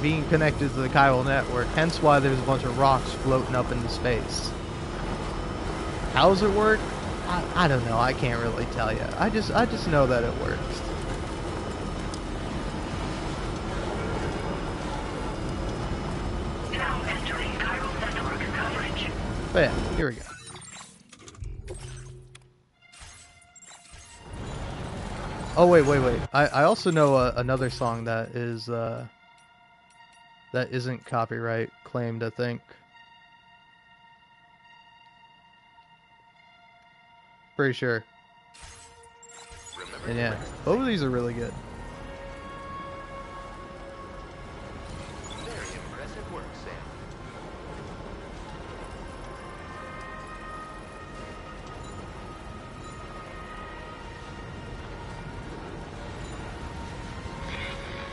being connected to the chiral network, hence why there's a bunch of rocks floating up into space. How does it work? I don't know. I can't really tell you. I just know that it works. Now entering chiral network coverage. But yeah, here we go. Oh wait. I also know another song that is that isn't copyright claimed, I think. Pretty sure. And yeah, both of these are really good. Very impressive work, Sam.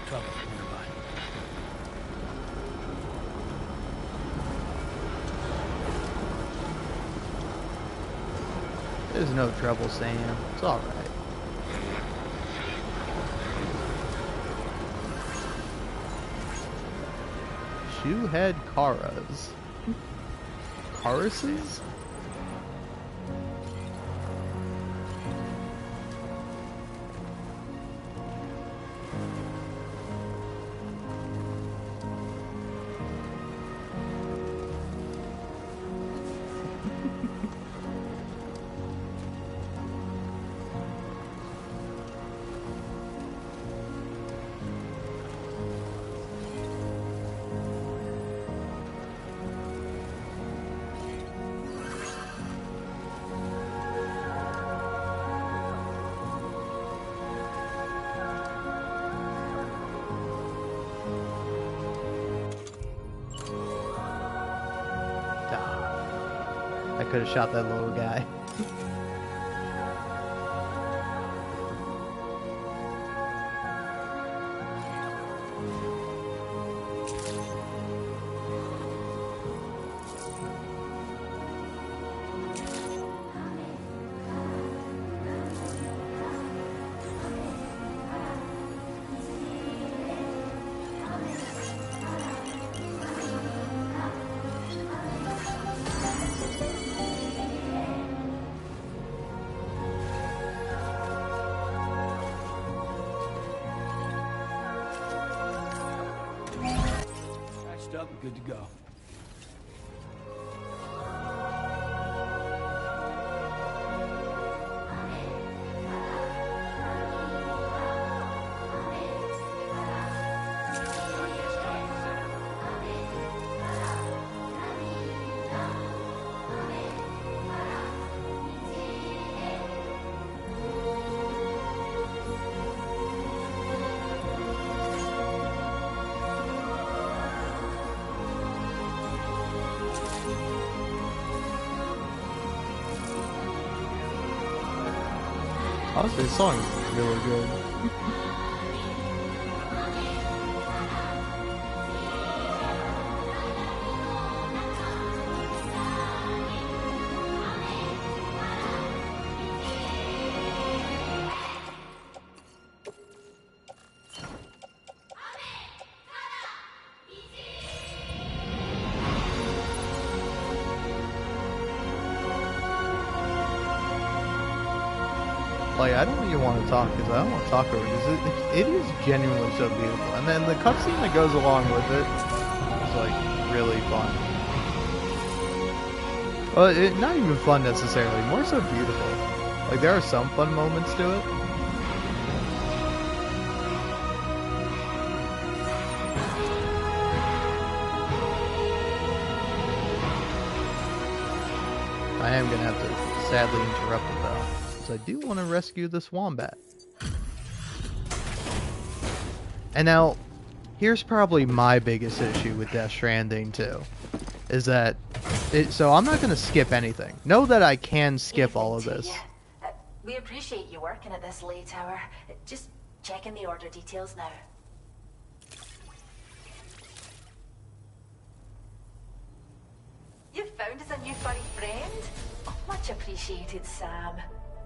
Trouble nearby. There's no trouble, Sam. It's alright. Shoehead Karas. Karases? I could have shot that little guy. Charged up and good to go. Honestly, this song is really good. Like, I don't even want to talk because I don't want to talk over it because it is genuinely so beautiful. And then the cutscene that goes along with it is like really fun. Well, not even fun necessarily, more so beautiful. Like, there are some fun moments to it. I am gonna have to sadly interrupt it though. I do want to rescue this wombat. And now, here's probably my biggest issue with Death Stranding 2. Is that, so I'm not going to skip anything. Know that I can skip all of this. We appreciate you working at this late hour. Just checking the order details now. You found us a new furry friend? Oh, much appreciated, Sam.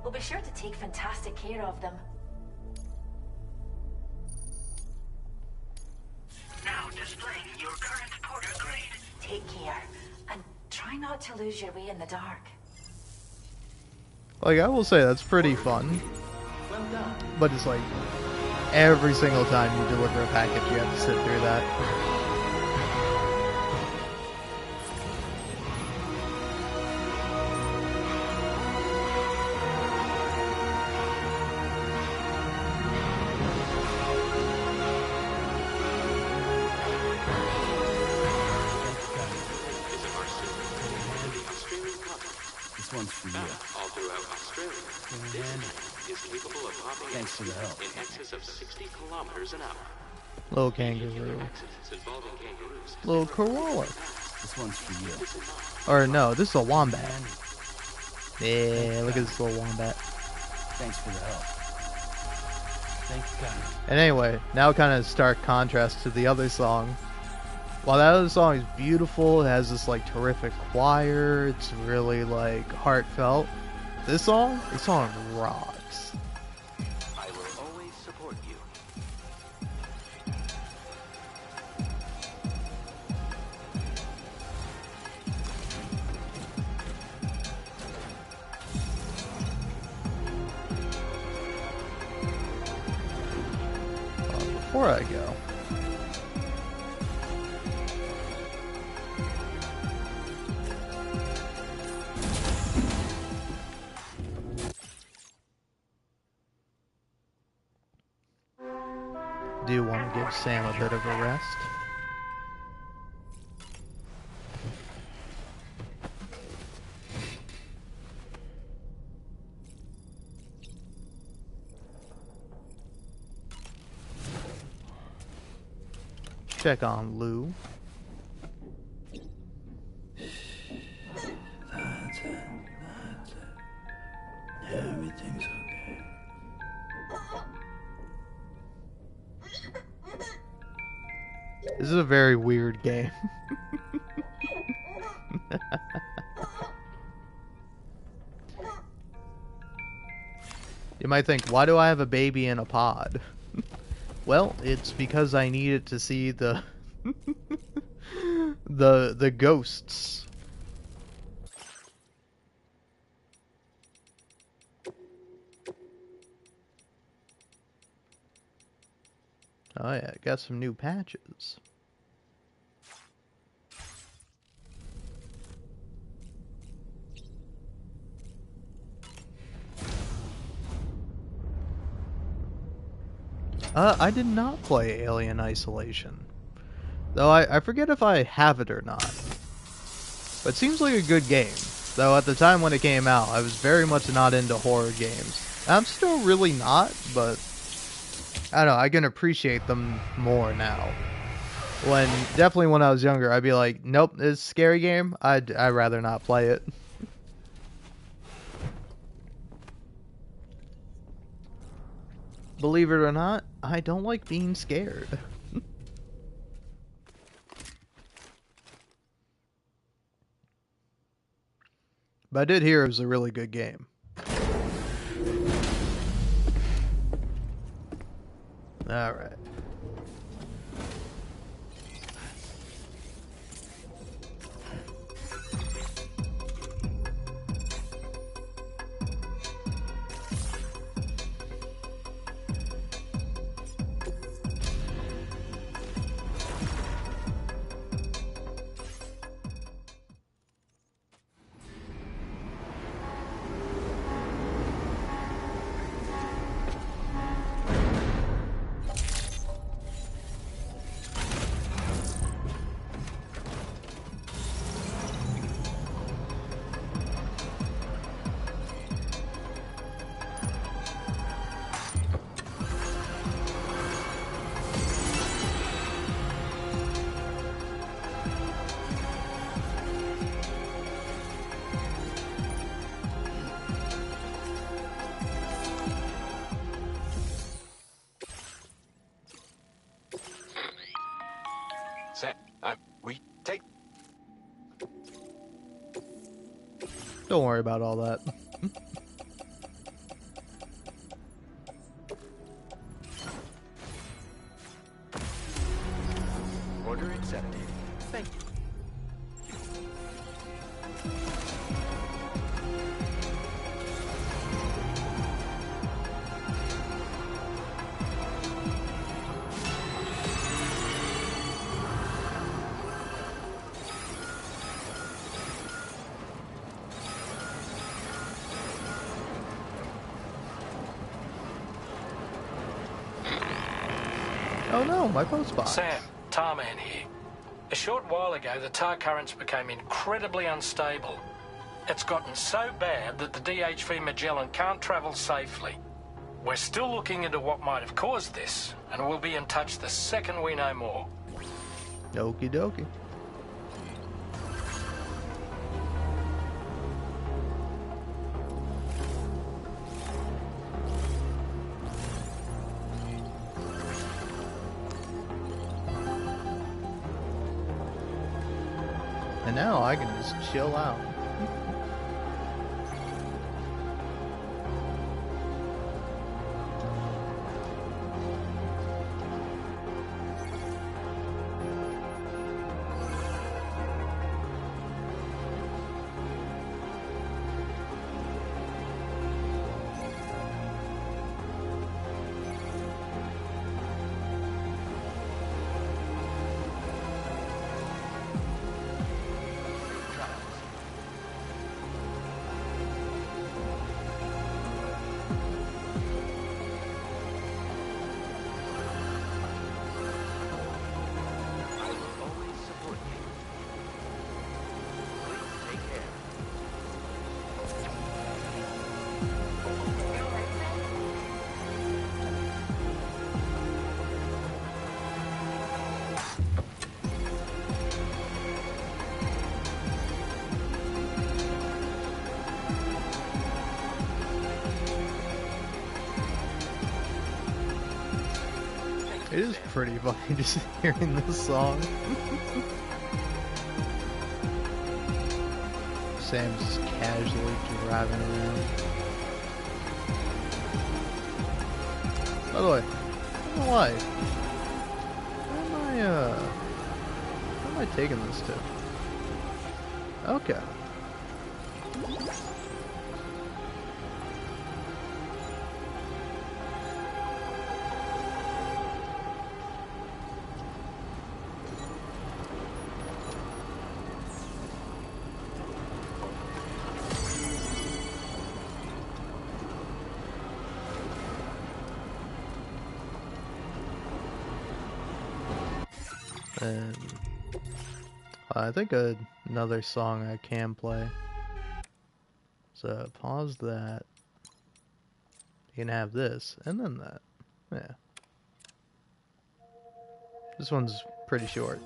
We'll be sure to take fantastic care of them. Now displaying your current porter grade. Take care, and try not to lose your way in the dark. Like, I will say that's pretty fun. Well done. But it's like, every single time you deliver a package, you have to sit through that. This one's for you. All throughout Australia, this tank is capable of hopping Thanks for the help. in excess of 60 kilometers an hour. Little kangaroo. Accidents involving kangaroos. Little koala. This one's for you. Or no, this is a wombat. Yeah, look at this little wombat. Thanks for the help. Thank you, God. And anyway, now kind of stark contrast to the other song. While that other song is beautiful, it has this like terrific choir, it's really like heartfelt. This song rocks. I will always support you. Before I go, do want to give Sam a bit of a rest. Check on Lou. That's it. Everything's okay. This is a very weird game. You might think, why do I have a baby in a pod? Well, it's because I needed to see the the ghosts. Oh yeah, got some new patches. I did not play Alien Isolation. Though I forget if I have it or not. But it seems like a good game. Though at the time when it came out, I was very much not into horror games. I'm still really not, but I don't know, I can appreciate them more now. Definitely when I was younger, I'd be like, nope, this is a scary game. I'd rather not play it. Believe it or not, I don't like being scared. But I did hear it was a really good game. Alright. Sam, we take. Don't worry about all that. Order accepted. Thank you. Oh no, my post box. Sam, Tarman here. A short while ago, the tar currents became incredibly unstable. It's gotten so bad that the DHV Magellan can't travel safely. We're still looking into what might have caused this, and we'll be in touch the second we know more. Okie dokie. And now I can just chill out. It is pretty funny just hearing this song. Sam's just casually driving around. By the way, I don't know why. Where am I taking this to? Okay. And I think another song I can play. So pause that. You can have this, and then that. Yeah. This one's pretty short.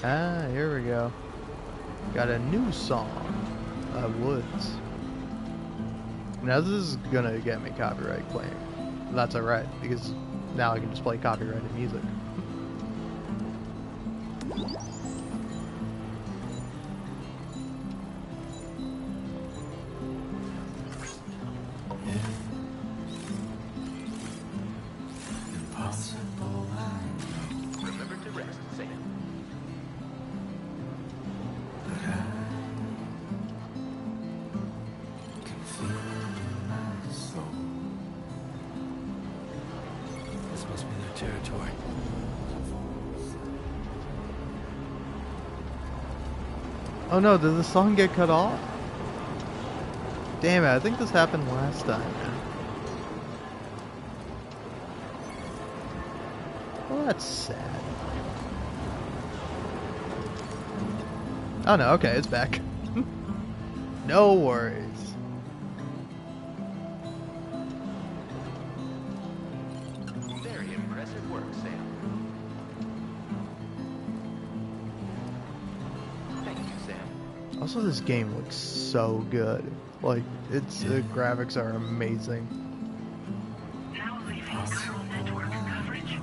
Ah, here we go. Got a new song. Woods. Now this is gonna get me copyright claim. That's alright, because now I can just play copyrighted music. Remember to rest, Sam. This must be their territory. Oh no, did the song get cut off? Damn it, I think this happened last time, man. Well, that's sad. Oh no, okay, it's back. No worries. Very impressive work, Sam. Thank you, Sam. Also, this game looks so good. Like, the graphics are amazing. Now leaving neural network coverage.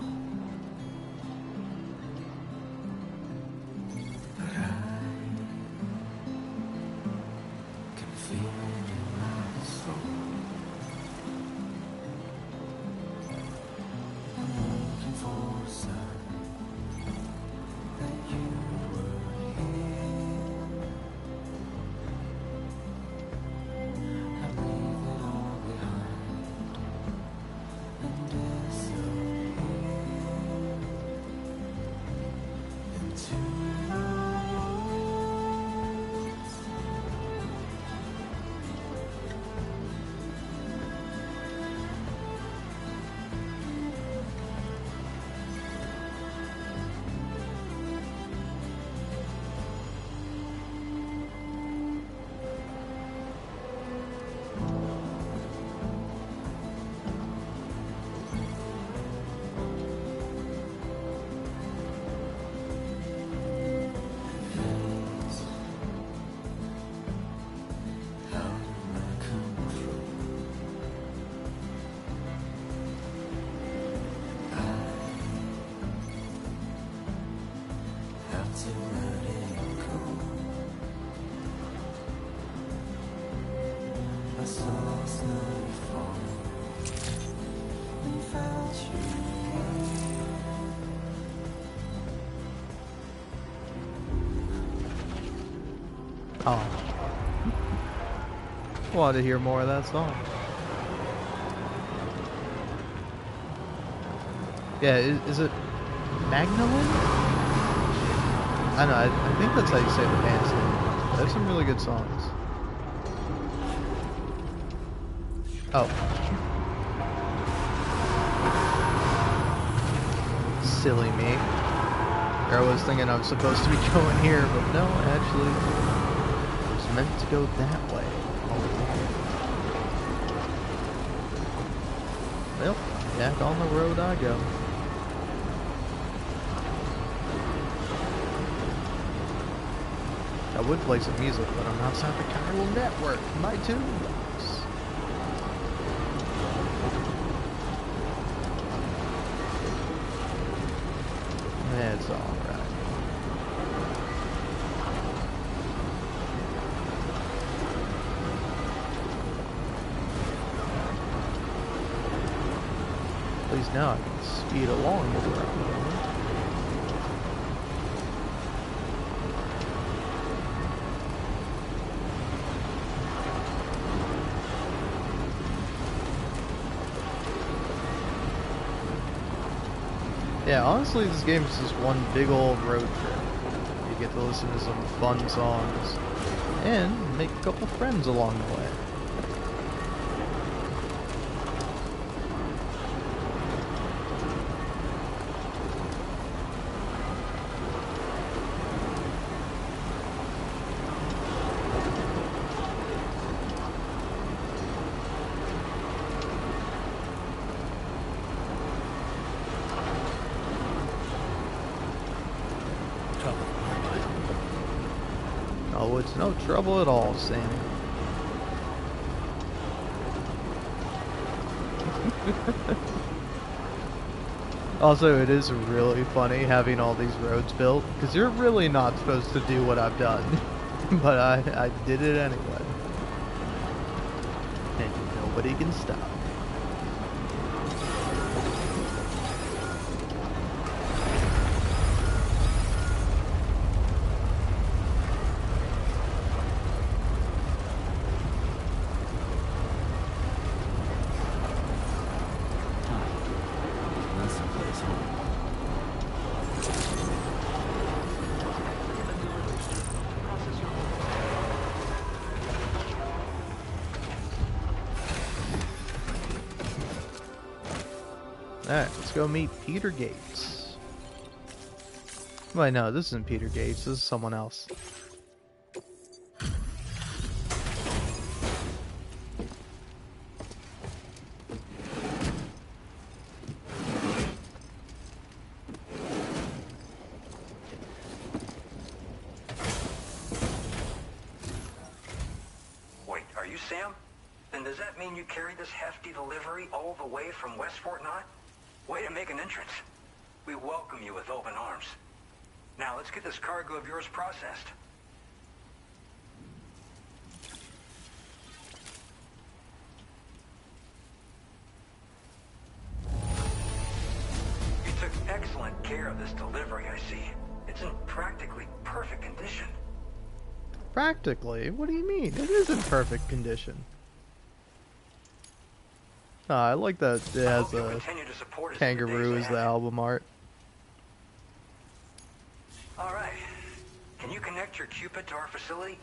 Oh. Want to hear more of that song. Yeah, is it Magdalene? I know, I think that's how you say the band's name. They have some really good songs. Oh. Silly me. I was thinking I was supposed to be going here, but no, actually, I was meant to go that way. Well, back on the road I go. I would play some music, but I'm outside the chiral network. My tunes. That's alright. At least now I can speed along with where I'm going. Yeah, honestly, this game is just one big old road trip. You get to listen to some fun songs and make a couple friends along the way. Oh, it's no trouble at all, Sammy. Also, it is really funny having all these roads built, because you're really not supposed to do what I've done. But I did it anyway. And nobody can stop. Alright, let's go meet Peter Gates. Wait, no, this isn't Peter Gates, this is someone else. Wait, are you Sam? Then does that mean you carried this hefty delivery all the way from West Fort Knott? Way to make an entrance. We welcome you with open arms. Now let's get this cargo of yours processed. You took excellent care of this delivery, I see. It's in practically perfect condition. Practically? What do you mean? It is in perfect condition. I like that it has a kangaroo as the album art. Alright. Can you connect your Cupid to our facility?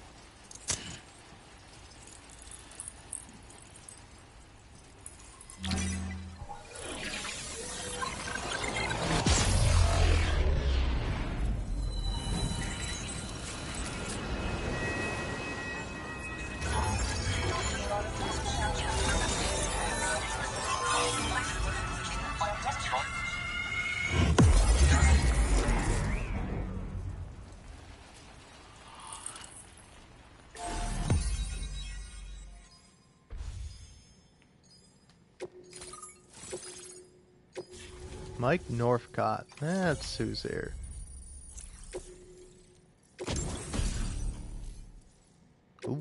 Mike Northcott. That's who's here. Ooh,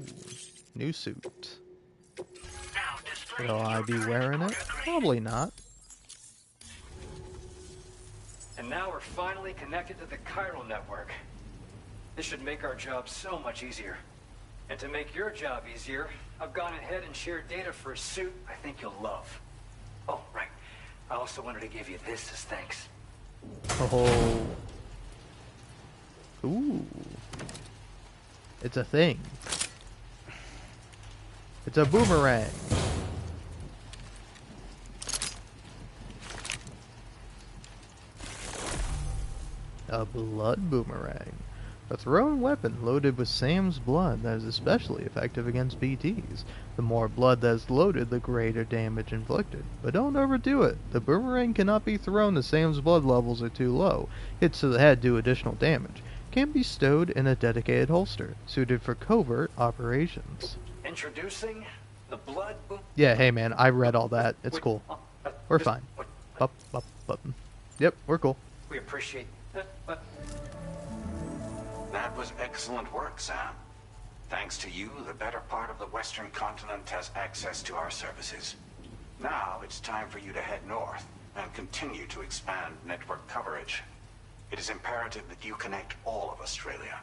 new suit. Will I be wearing it? Probably not. And now we're finally connected to the chiral network. This should make our job so much easier. And to make your job easier, I've gone ahead and shared data for a suit I think you'll love. Oh, right. I also wanted to give you this as thanks. Oh. Ooh. It's a thing. It's a boomerang. A blood boomerang. A thrown weapon loaded with Sam's blood that is especially effective against BTs. The more blood that is loaded, the greater damage inflicted. But don't overdo it. The boomerang cannot be thrown if Sam's blood levels are too low. Hits to the head do additional damage. Can be stowed in a dedicated holster, suited for covert operations. Introducing the blood boom. Yeah, hey man, I read all that. It's cool. We're fine. Up. Yep, we're cool. We appreciate that, but that was excellent work, Sam. Thanks to you, the better part of the Western continent has access to our services. Now it's time for you to head north and continue to expand network coverage, it is imperative that you connect all of Australia,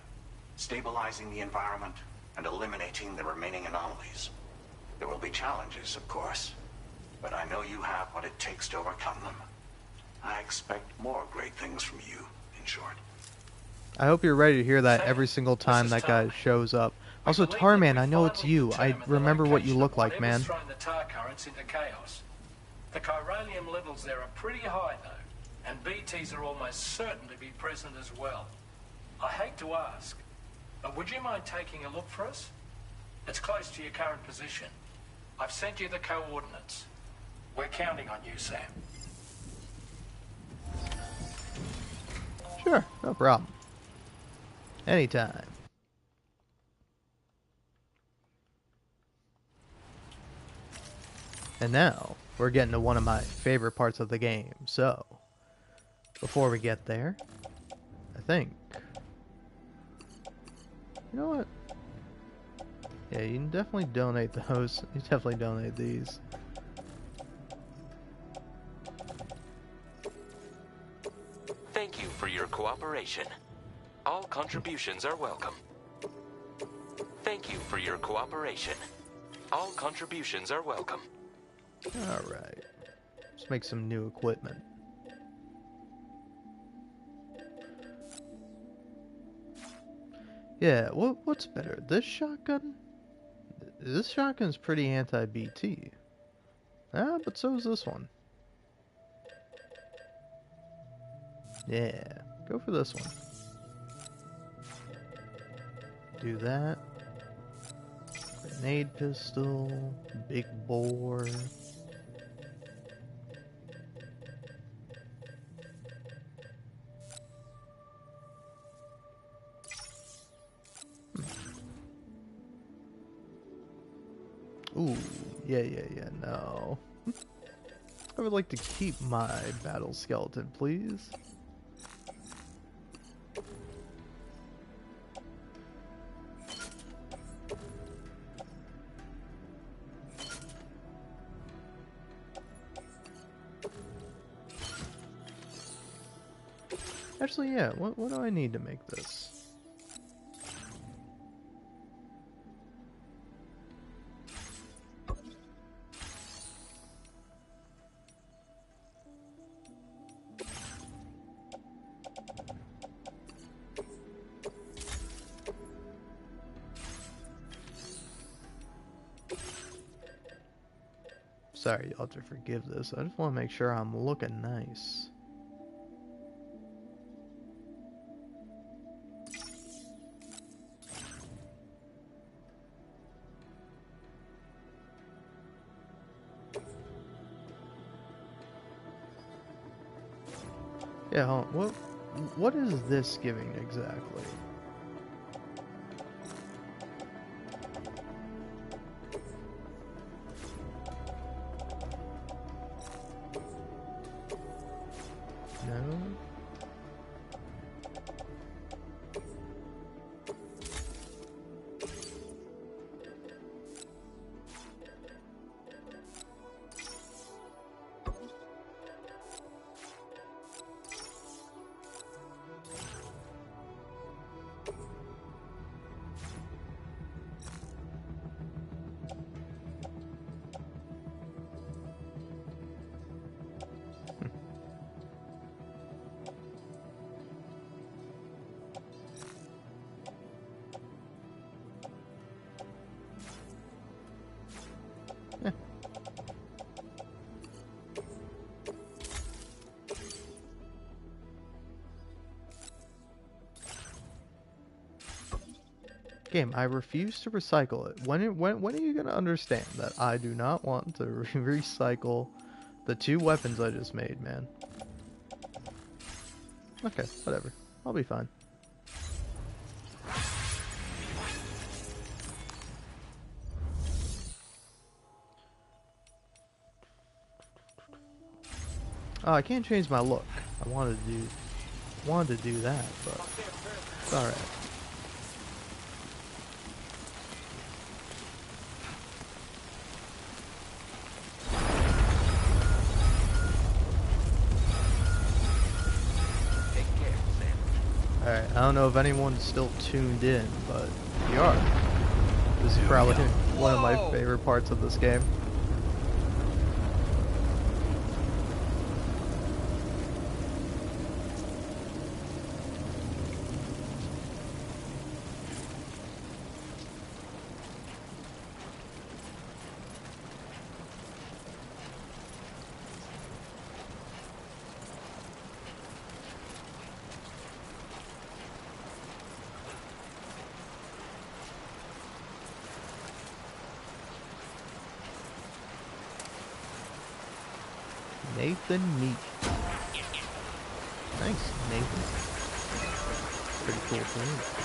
stabilizing the environment and eliminating the remaining anomalies. There will be challenges, of course, but I know you have what it takes to overcome them. I expect more great things from you, in short. I hope you're ready to hear that every single time that guy shows up. Also, Tarman, I know it's you. I remember what you look like, man. Throwing the tar currents into chaos. The chiralium levels there are pretty high, though, and BTs are almost certain to be present as well. I hate to ask, but would you mind taking a look for us? It's close to your current position. I've sent you the coordinates. We're counting on you, Sam. Sure, no problem. Anytime. And now, we're getting to one of my favorite parts of the game. So, before we get there, I think... You know what? Yeah, you can definitely donate those. You definitely donate these. Thank you for your cooperation. All contributions are welcome. Thank you for your cooperation. All contributions are welcome. Alright. Let's make some new equipment. Yeah, what's better? This shotgun? This shotgun's pretty anti-BT. Ah, but so is this one. Yeah, go for this one. Do that. Grenade pistol, big bore. Ooh, yeah, no. I would like to keep my battle skeleton, please. Actually, yeah, what do I need to make this? Sorry, you'll have to forgive this. I just want to make sure I'm looking nice. Yeah, hold on. What is this giving exactly? No. Game, I refuse to recycle it. When are you gonna understand that I do not want to recycle the 2 weapons I just made, man? Okay, whatever. I'll be fine. Oh, I can't change my look. I wanted to do that, but it's alright. Alright, I don't know if anyone's still tuned in, but if you are, this is probably one of my favorite parts of this game. Nathan Meek. Thanks, Nathan. Pretty cool thing.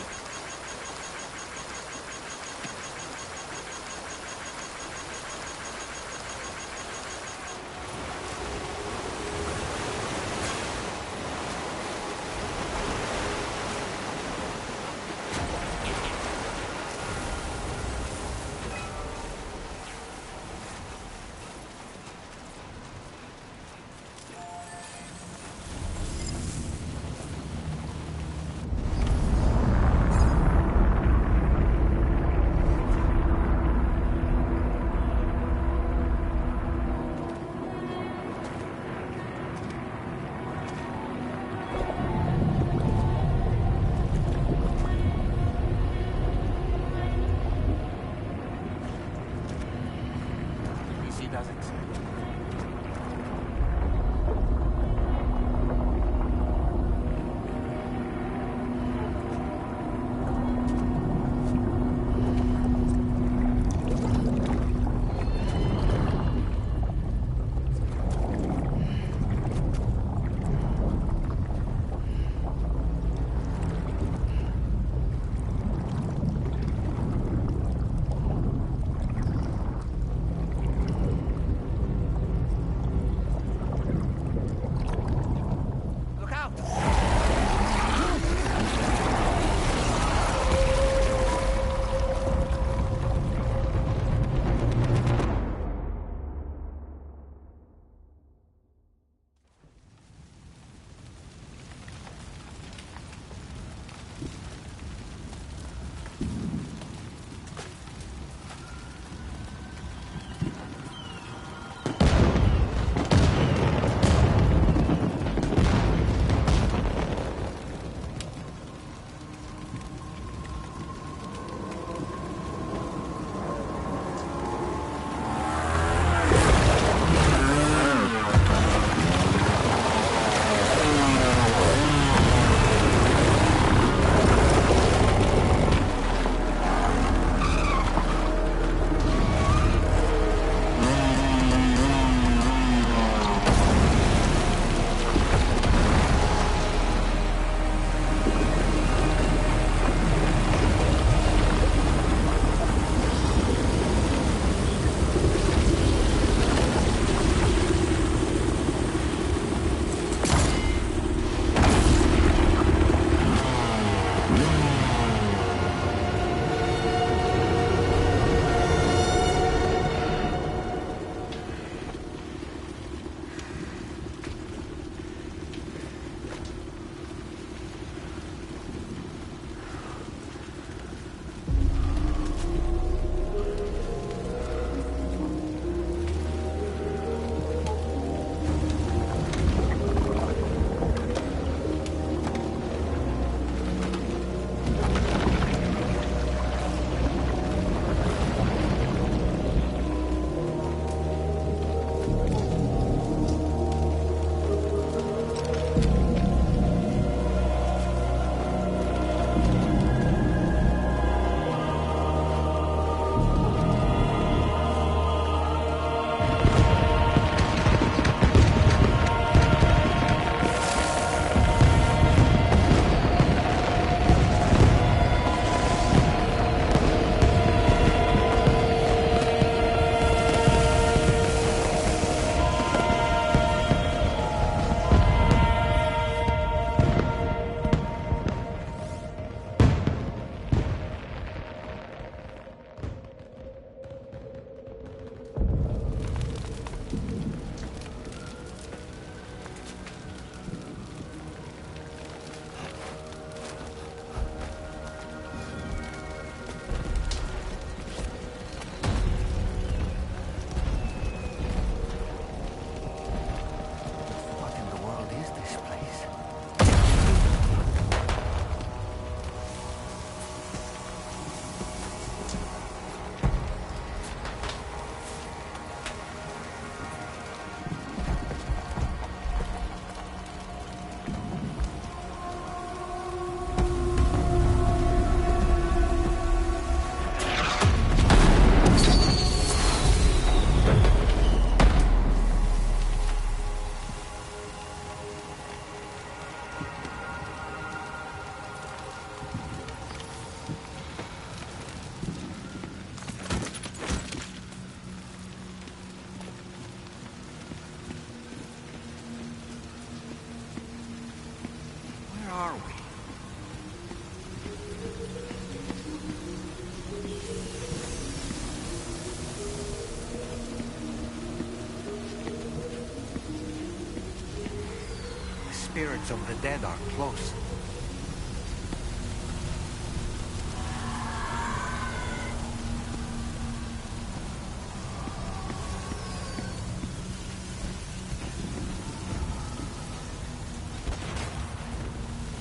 spirits of the dead are close.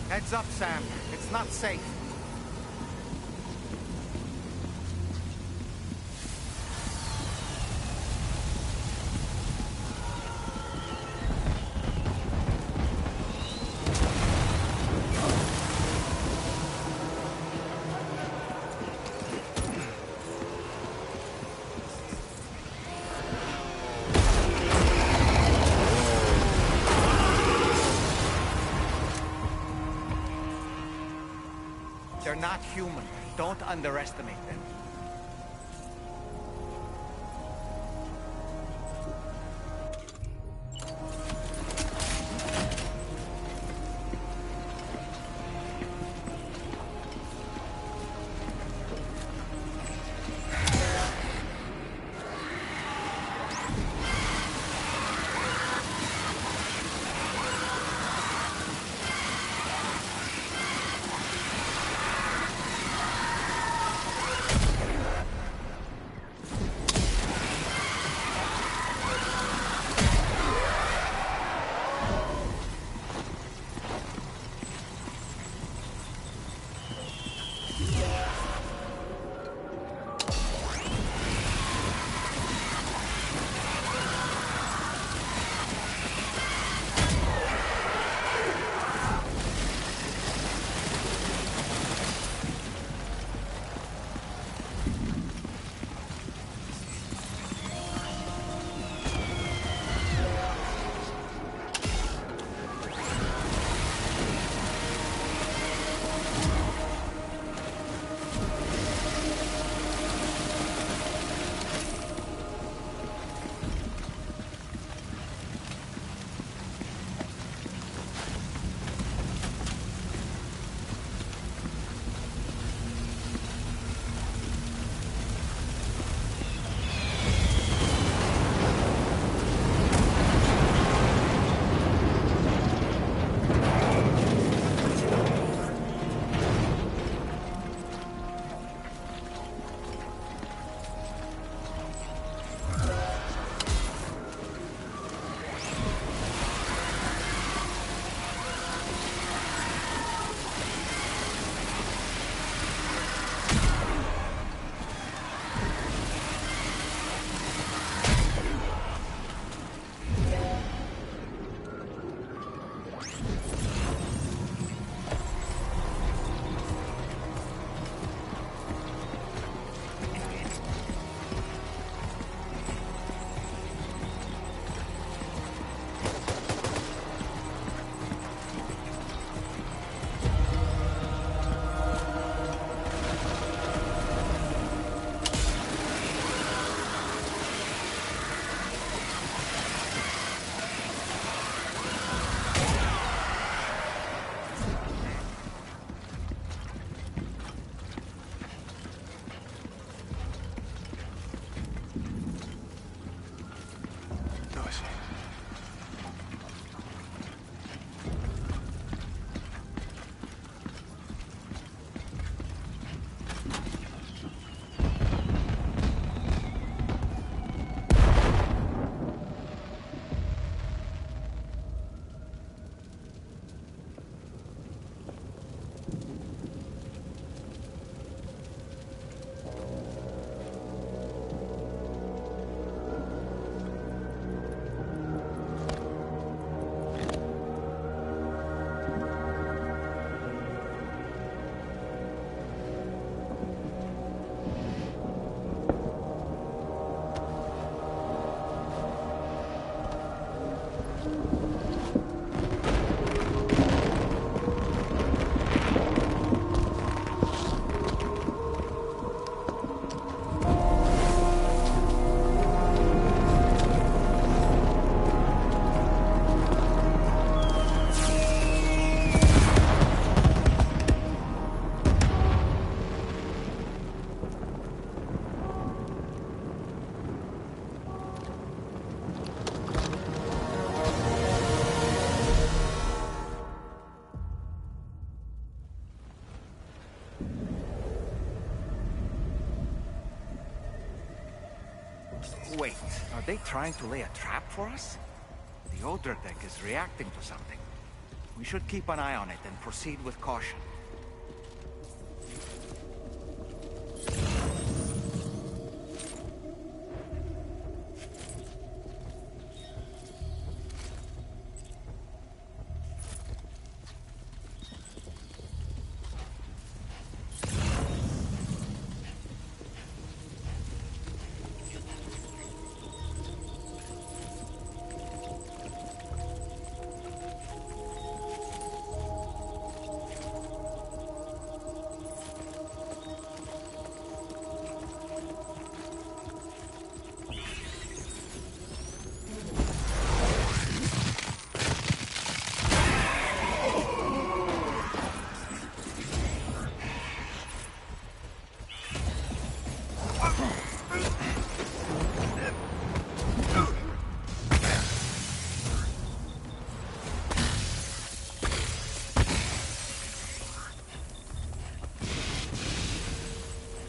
Heads up, Sam. It's not safe. They're not human. Don't underestimate them. Wait, are they trying to lay a trap for us? The Odra deck is reacting to something. We should keep an eye on it and proceed with caution.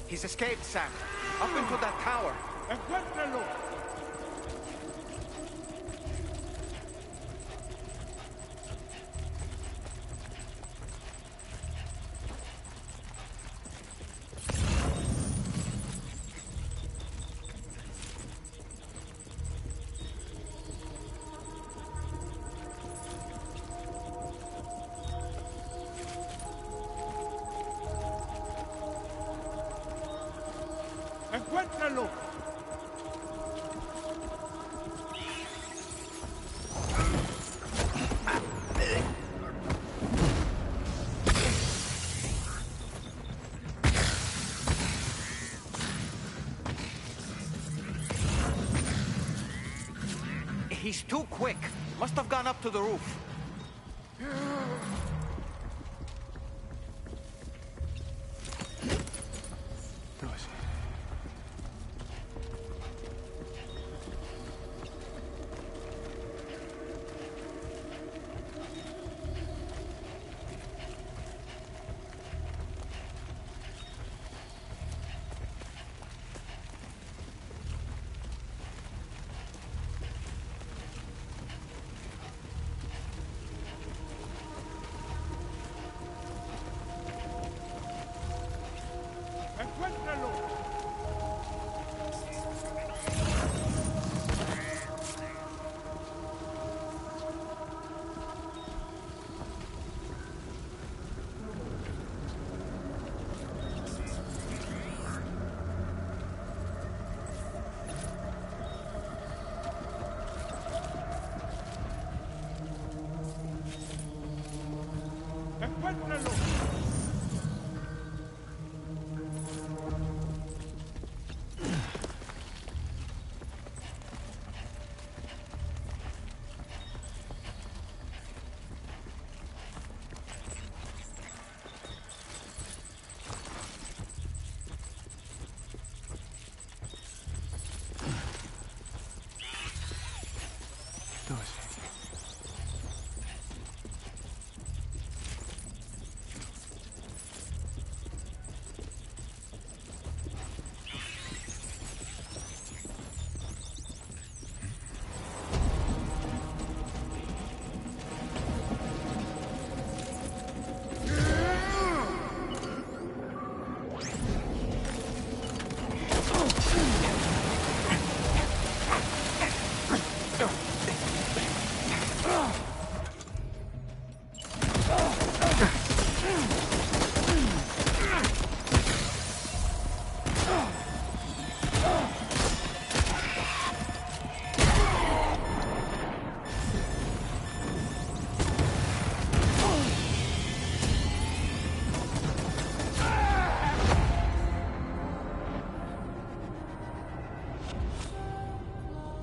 He's escaped, Sam. Up into that tower. Encuéntralo! ¡Encuéntralo! He's too quick. Must have gone up to the roof.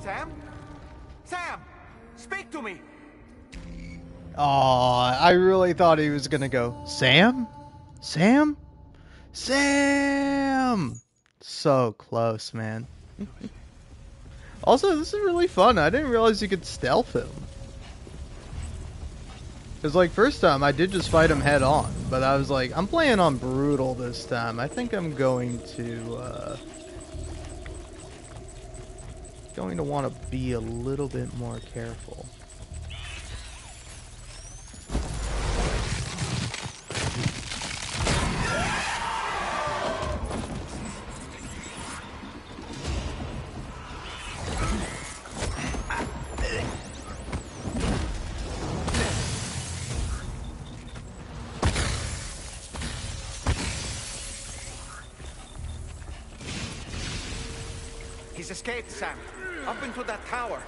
Sam? Sam! Speak to me! Aw, I really thought he was gonna go, Sam? Sam? Sam! So close, man. Also, this is really fun. I didn't realize you could stealth him. Because, like, first time, I did just fight him head on. But I was like, I'm playing on brutal this time. I think I'm going to, going to want to be a little bit more careful. He's escaped, Sam. Up into that tower.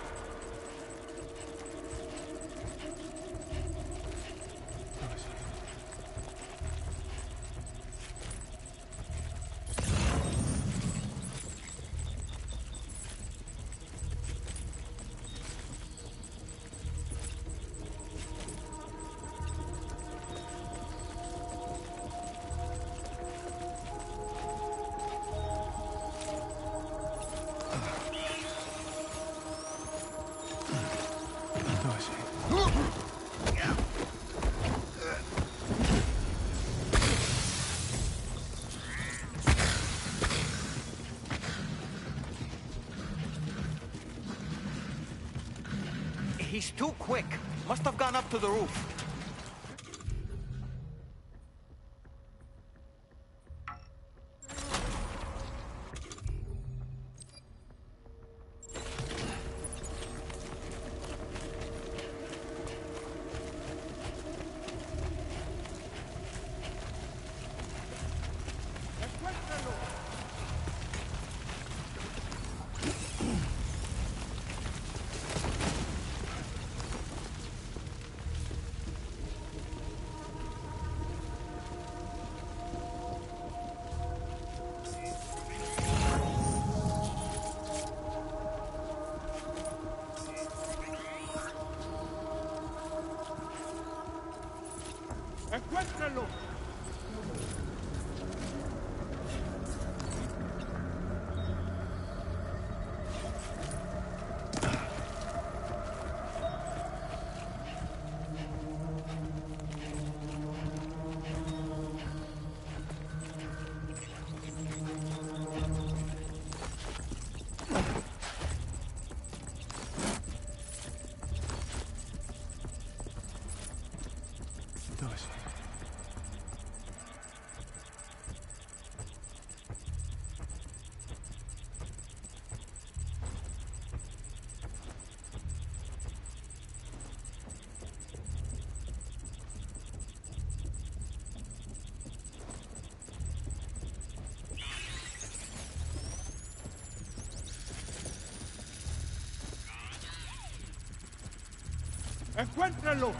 He's too quick. Must have gone up to the roof. ¡Encuéntralo! ¡Encuéntralo!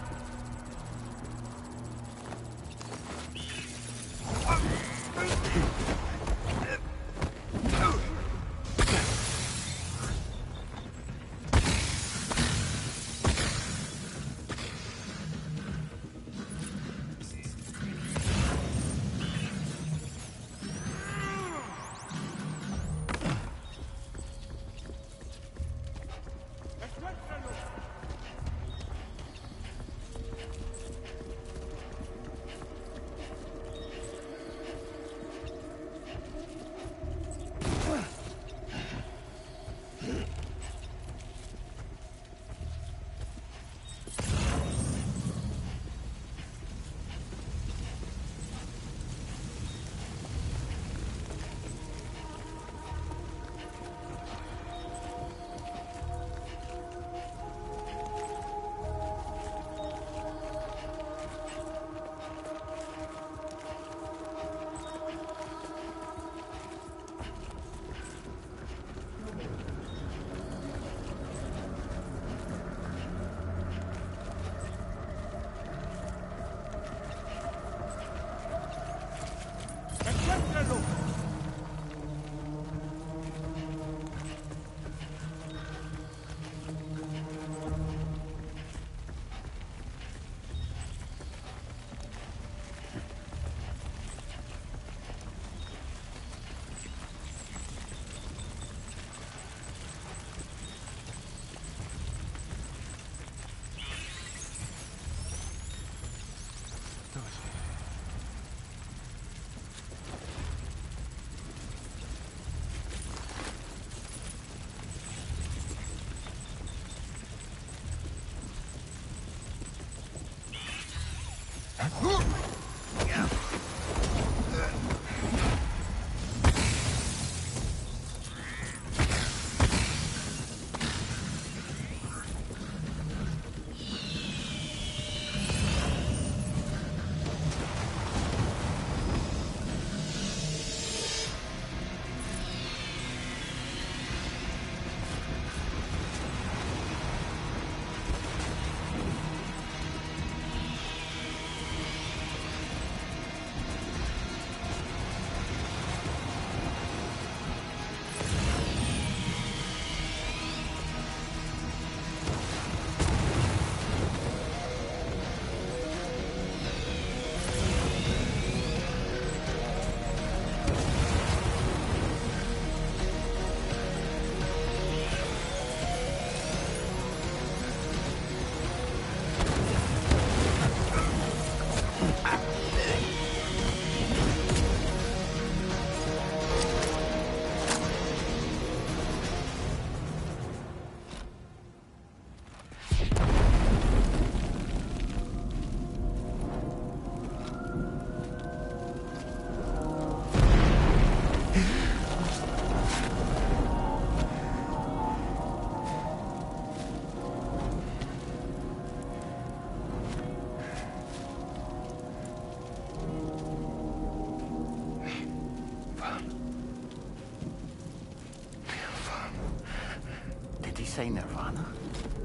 Did he say Nirvana?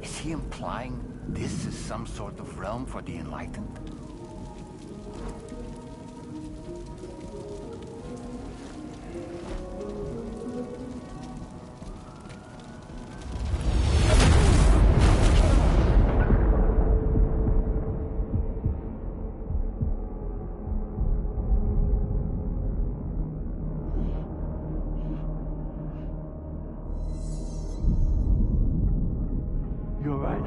Is he implying this is some sort of realm for the enlightened? You're right.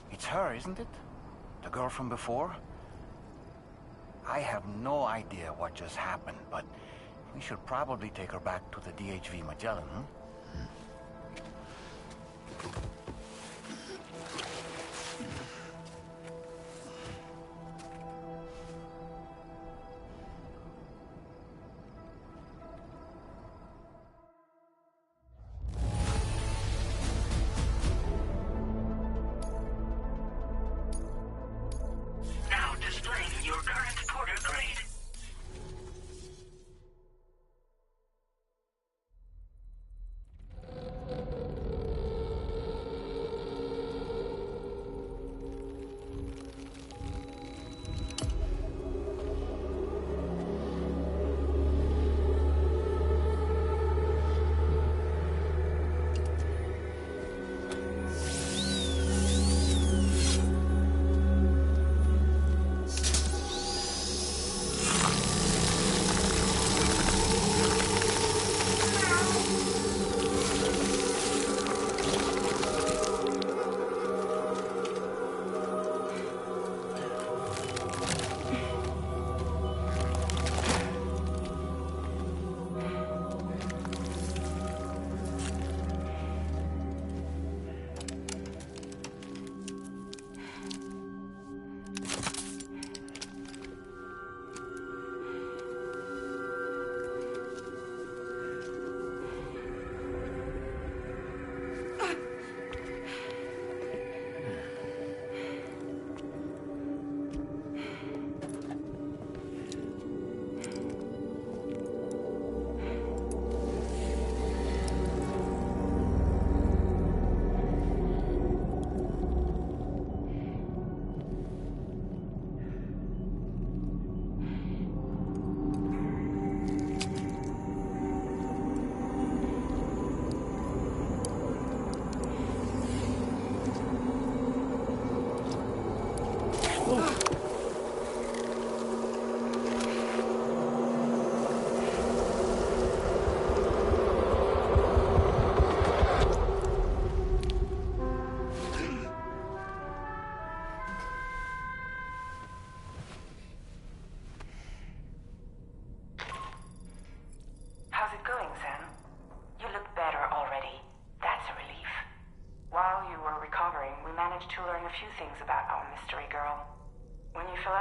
It's her, isn't it? The girl from before? I have no idea what just happened, but we should probably take her back to the DHV Magellan, huh? Now displaying your current porter grade.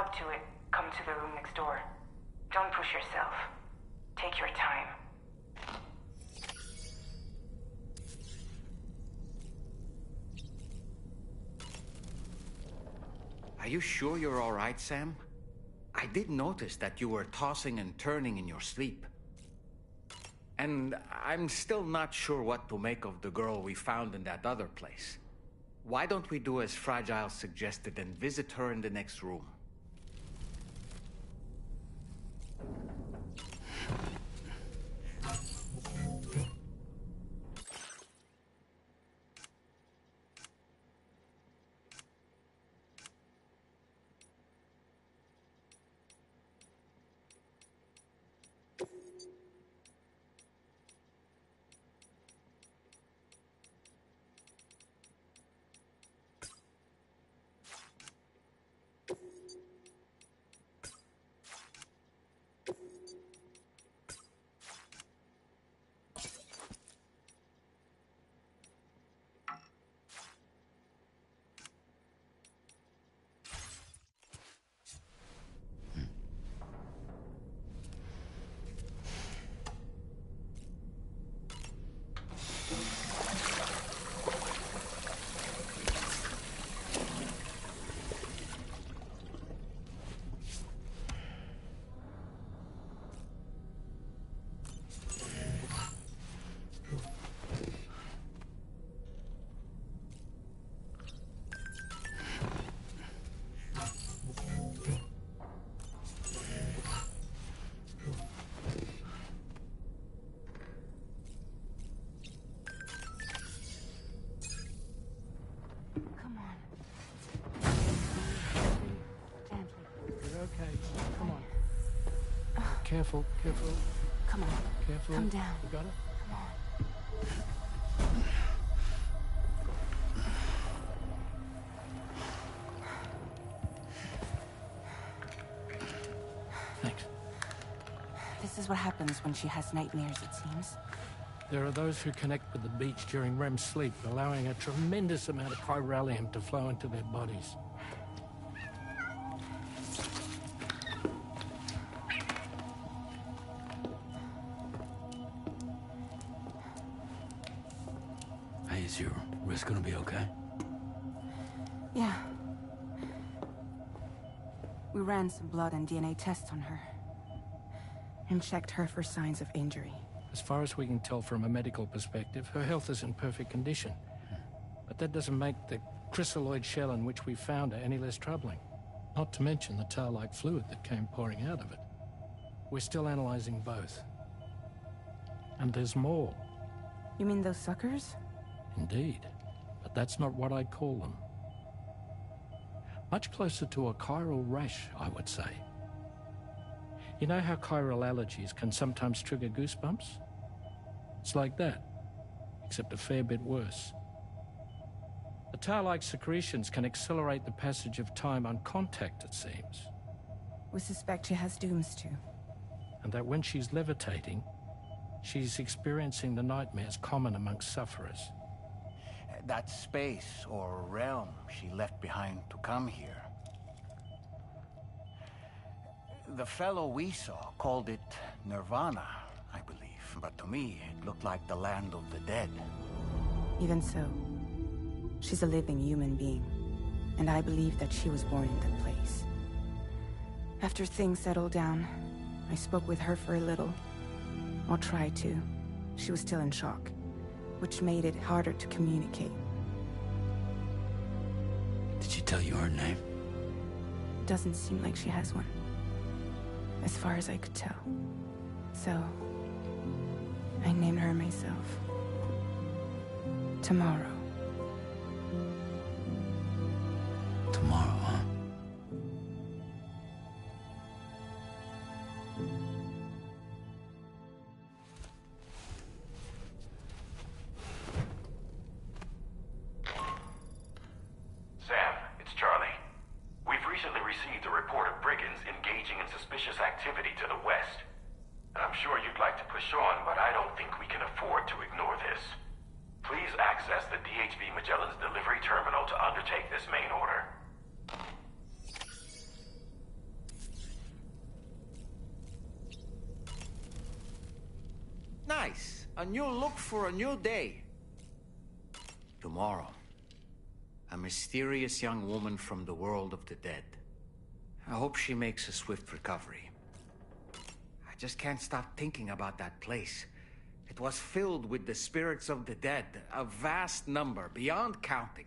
up to it, come to the room next door. Don't push yourself. Take your time. Are you sure you're all right, Sam? I did notice that you were tossing and turning in your sleep. And I'm still not sure what to make of the girl we found in that other place. Why don't we do as Fragile suggested and visit her in the next room? Careful, careful. Come on. Careful. Come down. You got it? Thanks. This is what happens when she has nightmares, it seems. There are those who connect with the beach during REM sleep, allowing a tremendous amount of chiralium to flow into their bodies. Is your wrist gonna be okay? Yeah. We ran some blood and DNA tests on her. And checked her for signs of injury. As far as we can tell from a medical perspective, her health is in perfect condition. But that doesn't make the chrysaloid shell in which we found her any less troubling. Not to mention the tar-like fluid that came pouring out of it. We're still analyzing both. And there's more. You mean those suckers? Indeed, but that's not what I'd call them. Much closer to a chiral rash, I would say. You know how chiral allergies can sometimes trigger goosebumps? It's like that, except a fair bit worse. The tar-like secretions can accelerate the passage of time on contact, it seems. We suspect she has dooms too. And that when she's levitating, she's experiencing the nightmares common amongst sufferers. That space or realm she left behind to come here. The fellow we saw called it Nirvana, I believe. But to me, it looked like the land of the dead. Even so, she's a living human being. And I believe that she was born in that place. After things settled down, I spoke with her for a little. Or tried to. She was still in shock, which made it harder to communicate. Did she tell you her name? Doesn't seem like she has one. As far as I could tell. So, I named her myself. Tomorrow. Tomorrow, huh? Sam, it's Charlie. We've recently received a report of brigands engaging in suspicious activity to the west. And I'm sure you'd like to push on, but I don't think we can afford to ignore this. Please access the DHV Magellan's delivery terminal to undertake this main order. nice. A new look for a new day. Tomorrow, a mysterious young woman from the world of the dead. I hope she makes a swift recovery. I just can't stop thinking about that place. It was filled with the spirits of the dead, a vast number, beyond counting.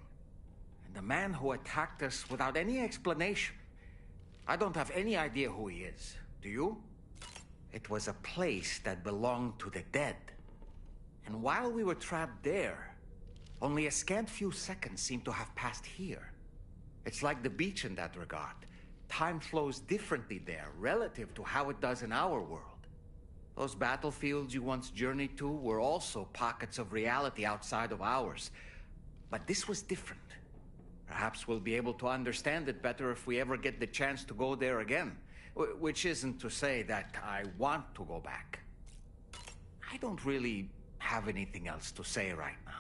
And the man who attacked us without any explanation. I don't have any idea who he is. Do you? It was a place that belonged to the dead. And while we were trapped there, only a scant few seconds seem to have passed here. It's like the beach in that regard. Time flows differently there, relative to how it does in our world. Those battlefields you once journeyed to were also pockets of reality outside of ours. But this was different. Perhaps we'll be able to understand it better if we ever get the chance to go there again. Which isn't to say that I want to go back. I don't really have anything else to say right now.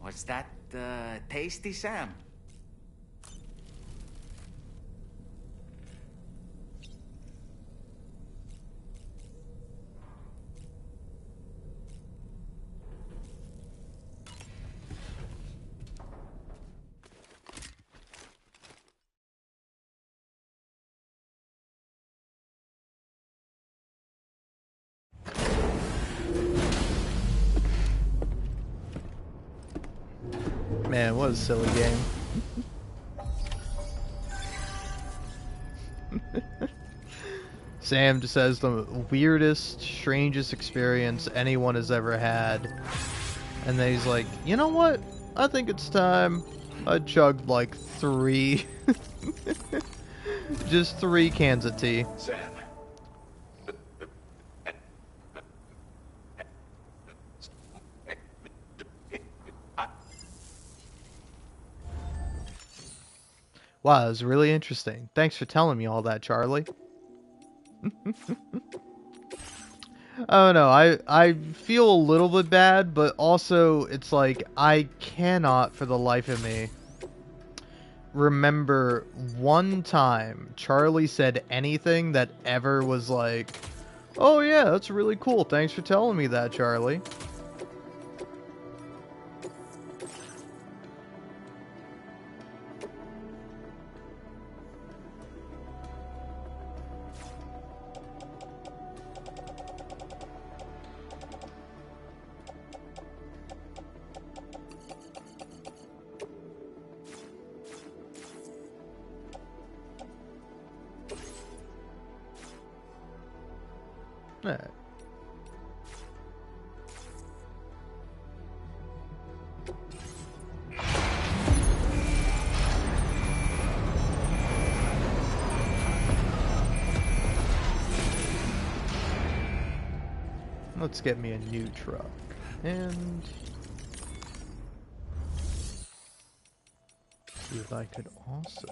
Was that, tasty, Sam? Man, what a silly game. Sam just has the weirdest, strangest experience anyone has ever had. And then he's like, you know what? I think it's time. I chugged like 3. Just 3 cans of tea. Sam. Wow, it was really interesting. Thanks for telling me all that, Charlie. Oh no, I feel a little bit bad, but also it's like I cannot for the life of me remember one time Charlie said anything that ever was like, oh yeah, that's really cool. Thanks for telling me that, Charlie. Alright. Let's get me a new truck. And see if I could also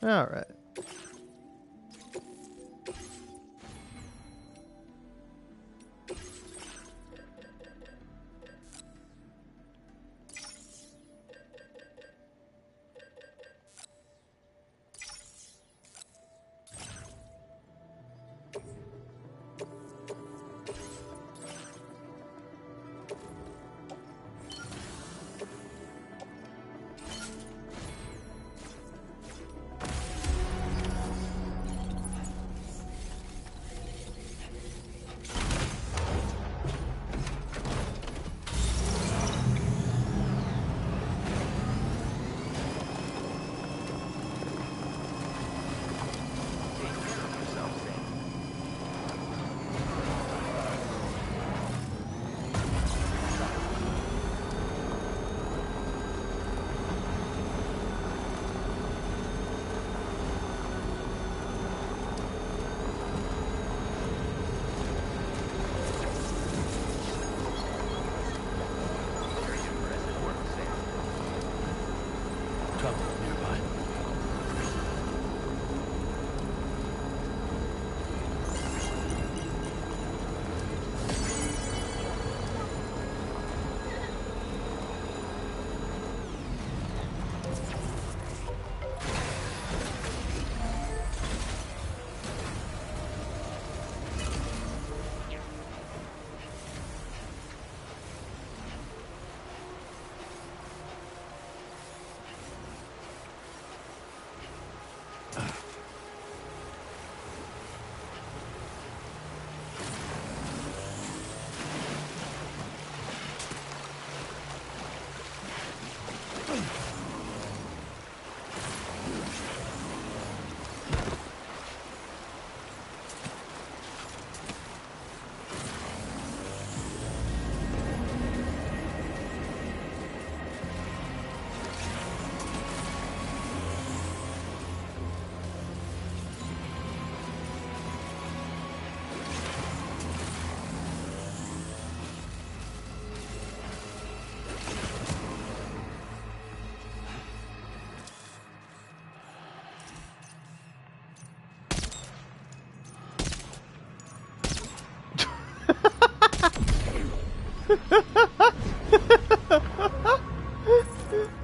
Alright.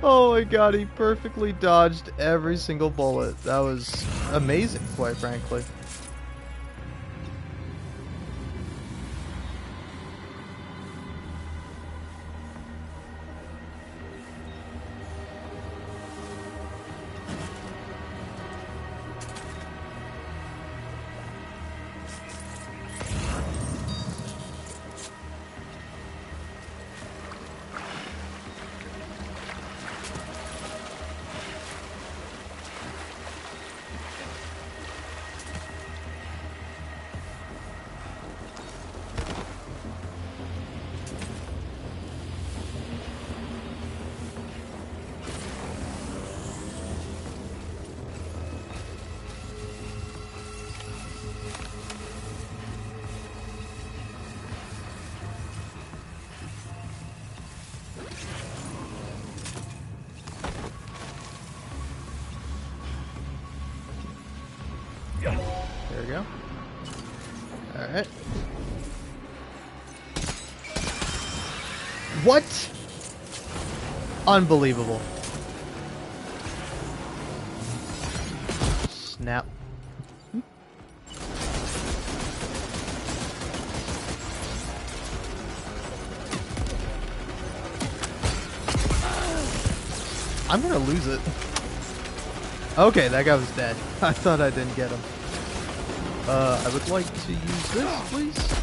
Oh my god, he perfectly dodged every single bullet. That was amazing, quite frankly. There we go. Alright. What? Unbelievable. Snap. I'm gonna lose it. Okay, that guy was dead. I thought I didn't get him. I would like to use this, please.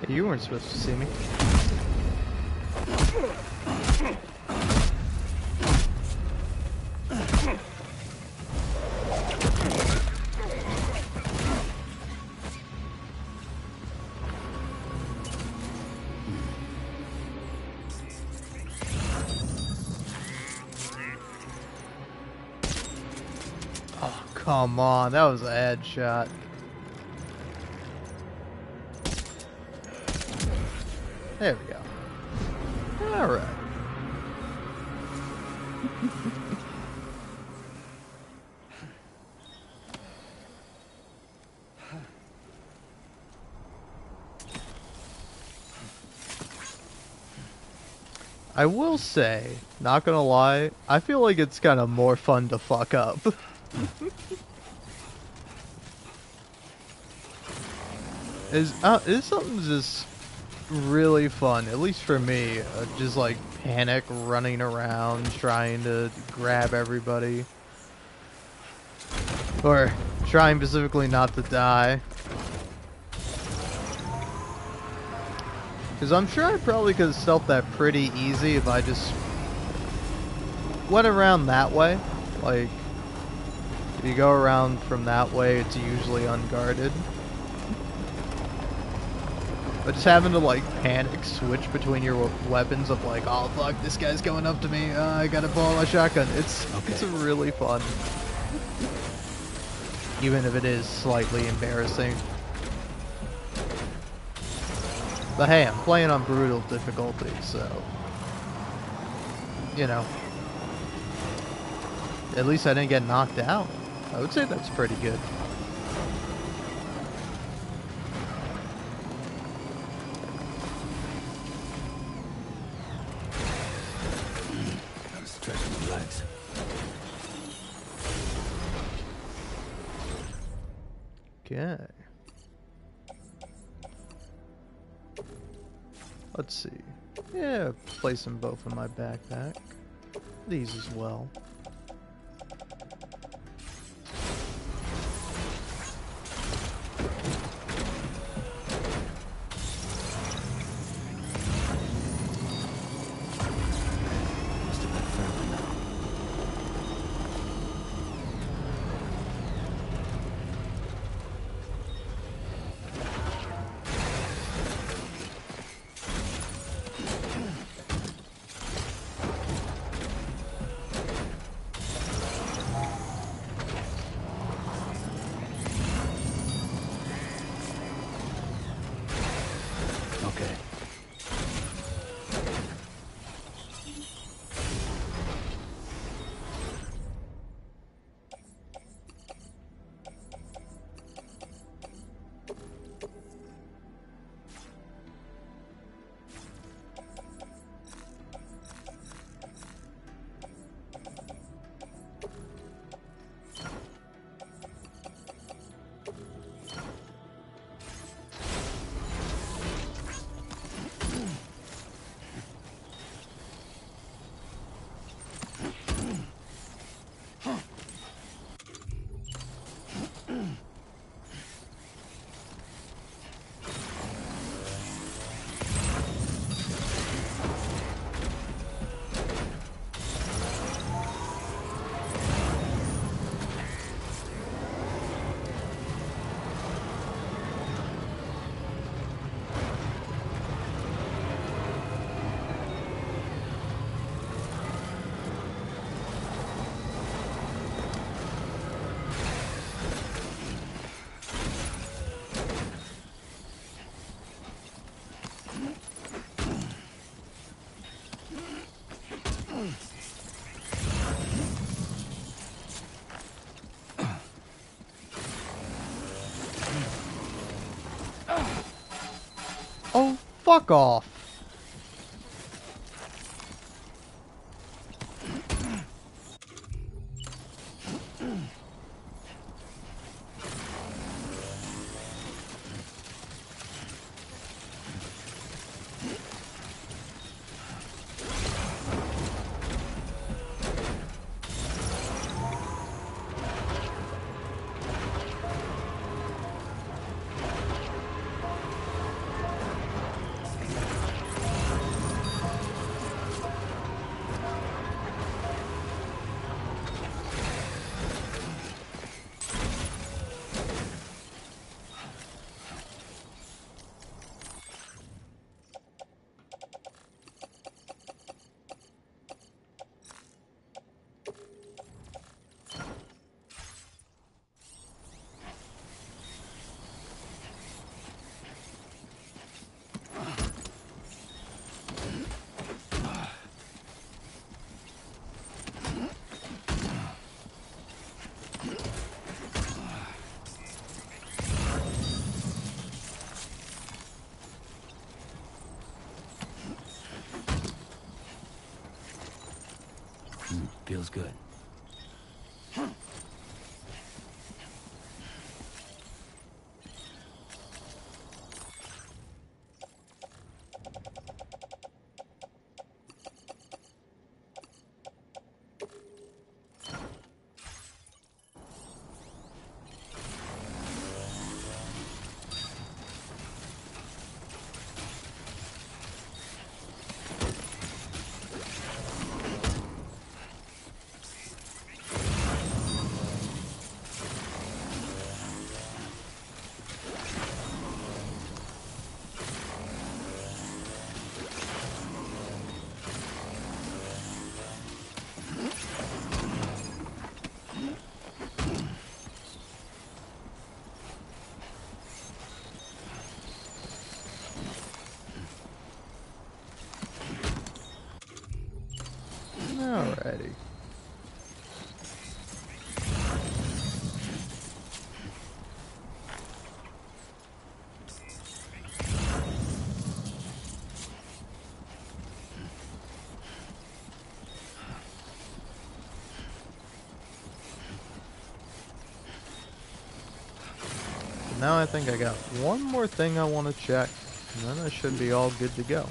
You weren't supposed to see me. Oh, come on. That was a headshot. There we go. Alright. I will say, not gonna lie, I feel like it's kind of more fun to fuck up. Is something just really fun, at least for me, just like panic running around trying to grab everybody, or trying specifically not to die, because I'm sure I probably could have stealthed that pretty easy if I just went around that way. Like, if you go around from that way, it's usually unguarded. But just having to, like, panic switch between your weapons of, like, oh, fuck, this guy's going up to me, I gotta pull out my shotgun. It's really fun. Even if it is slightly embarrassing. But hey, I'm playing on brutal difficulty, so... You know. At least I didn't get knocked out. I would say that's pretty good. Okay. Let's see. Yeah, place them both in my backpack. These as well. fuck off. Feels good. Alrighty. Now I think I got one more thing I want to check, and then I should be all good to go.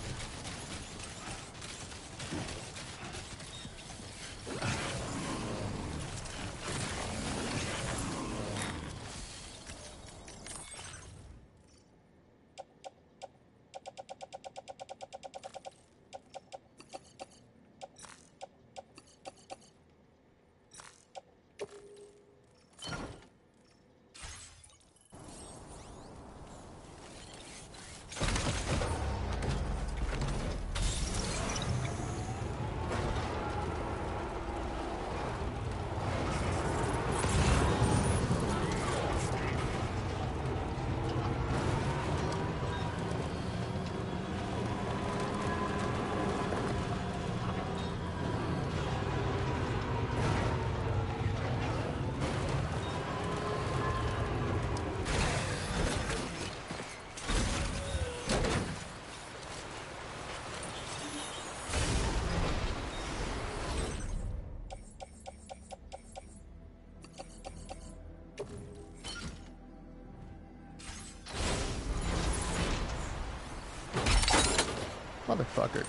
Motherfucker.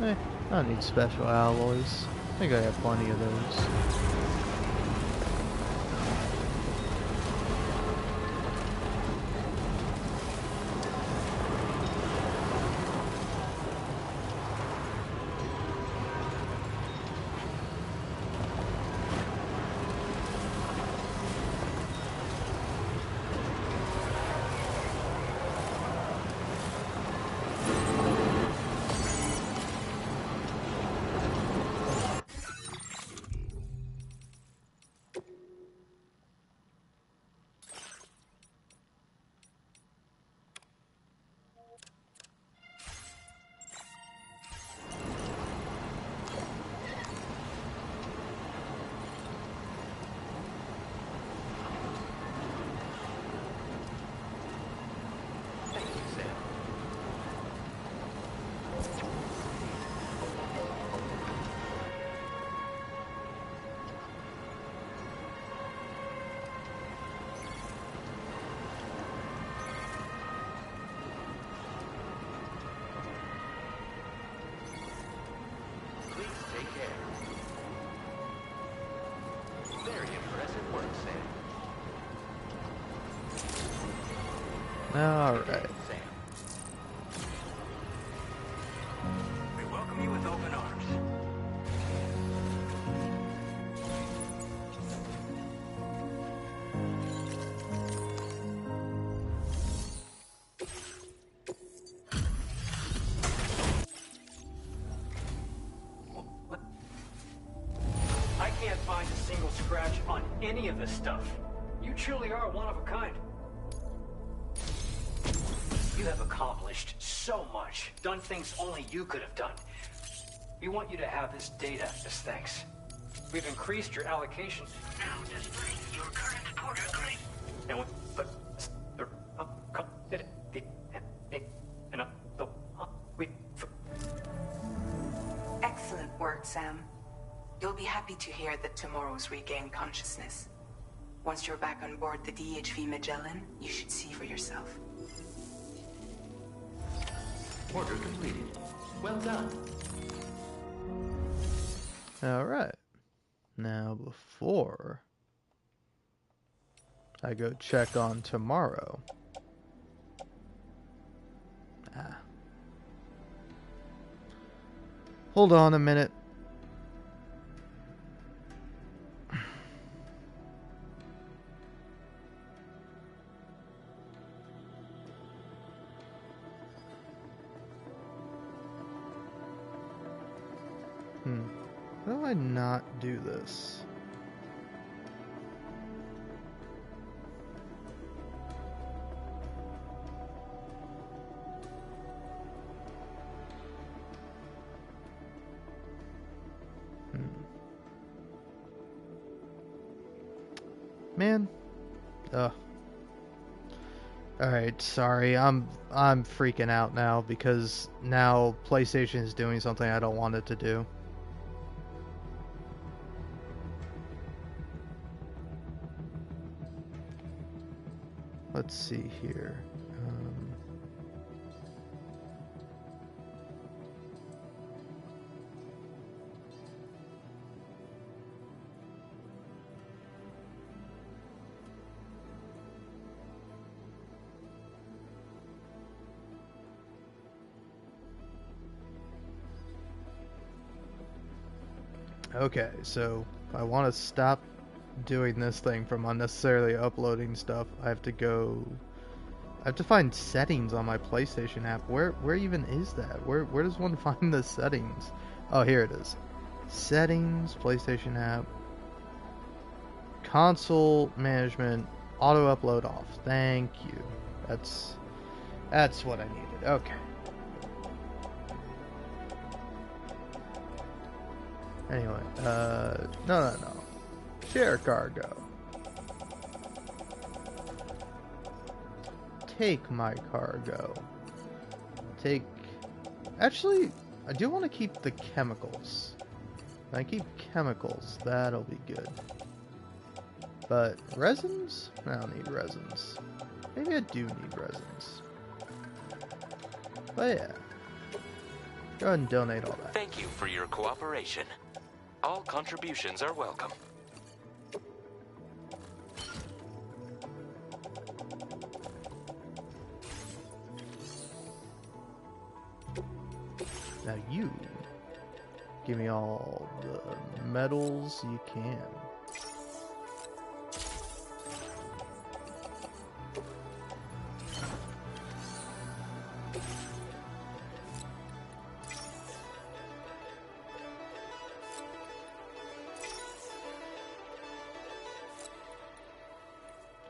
I don't need special alloys. I think I have plenty of those. Alright. We welcome you with open arms. I can't find a single scratch on any of this stuff. You truly are one of a kind. You have accomplished so much, done things only you could have done. We want you to have this data as thanks. We've increased your allocation. Now displaying your current quarter grade. And Excellent work, Sam. You'll be happy to hear that tomorrow's regained consciousness. Once you're back on board the DHV Magellan, you should see for yourself. Order completed. Well done. Alright. Now before I go check on tomorrow. Hold on a minute. How do I not do this? Man. Ugh. Alright, sorry. I'm freaking out now because now PlayStation is doing something I don't want it to do. Let's see here. Okay, so I want to stop doing this thing from unnecessarily uploading stuff. I have to find settings on my PlayStation app. Where even is that? Where does one find the settings? Oh, here it is. Settings, PlayStation app, console management, auto upload off. Thank you. That's what I needed. Okay. Anyway, no. Share cargo. Take my cargo. Actually, I do want to keep the chemicals. If I keep chemicals, that'll be good. But resins? I don't need resins. Maybe I do need resins. But yeah. Go ahead and donate all that. Thank you for your cooperation. All contributions are welcome. Now you give me all the metals you can.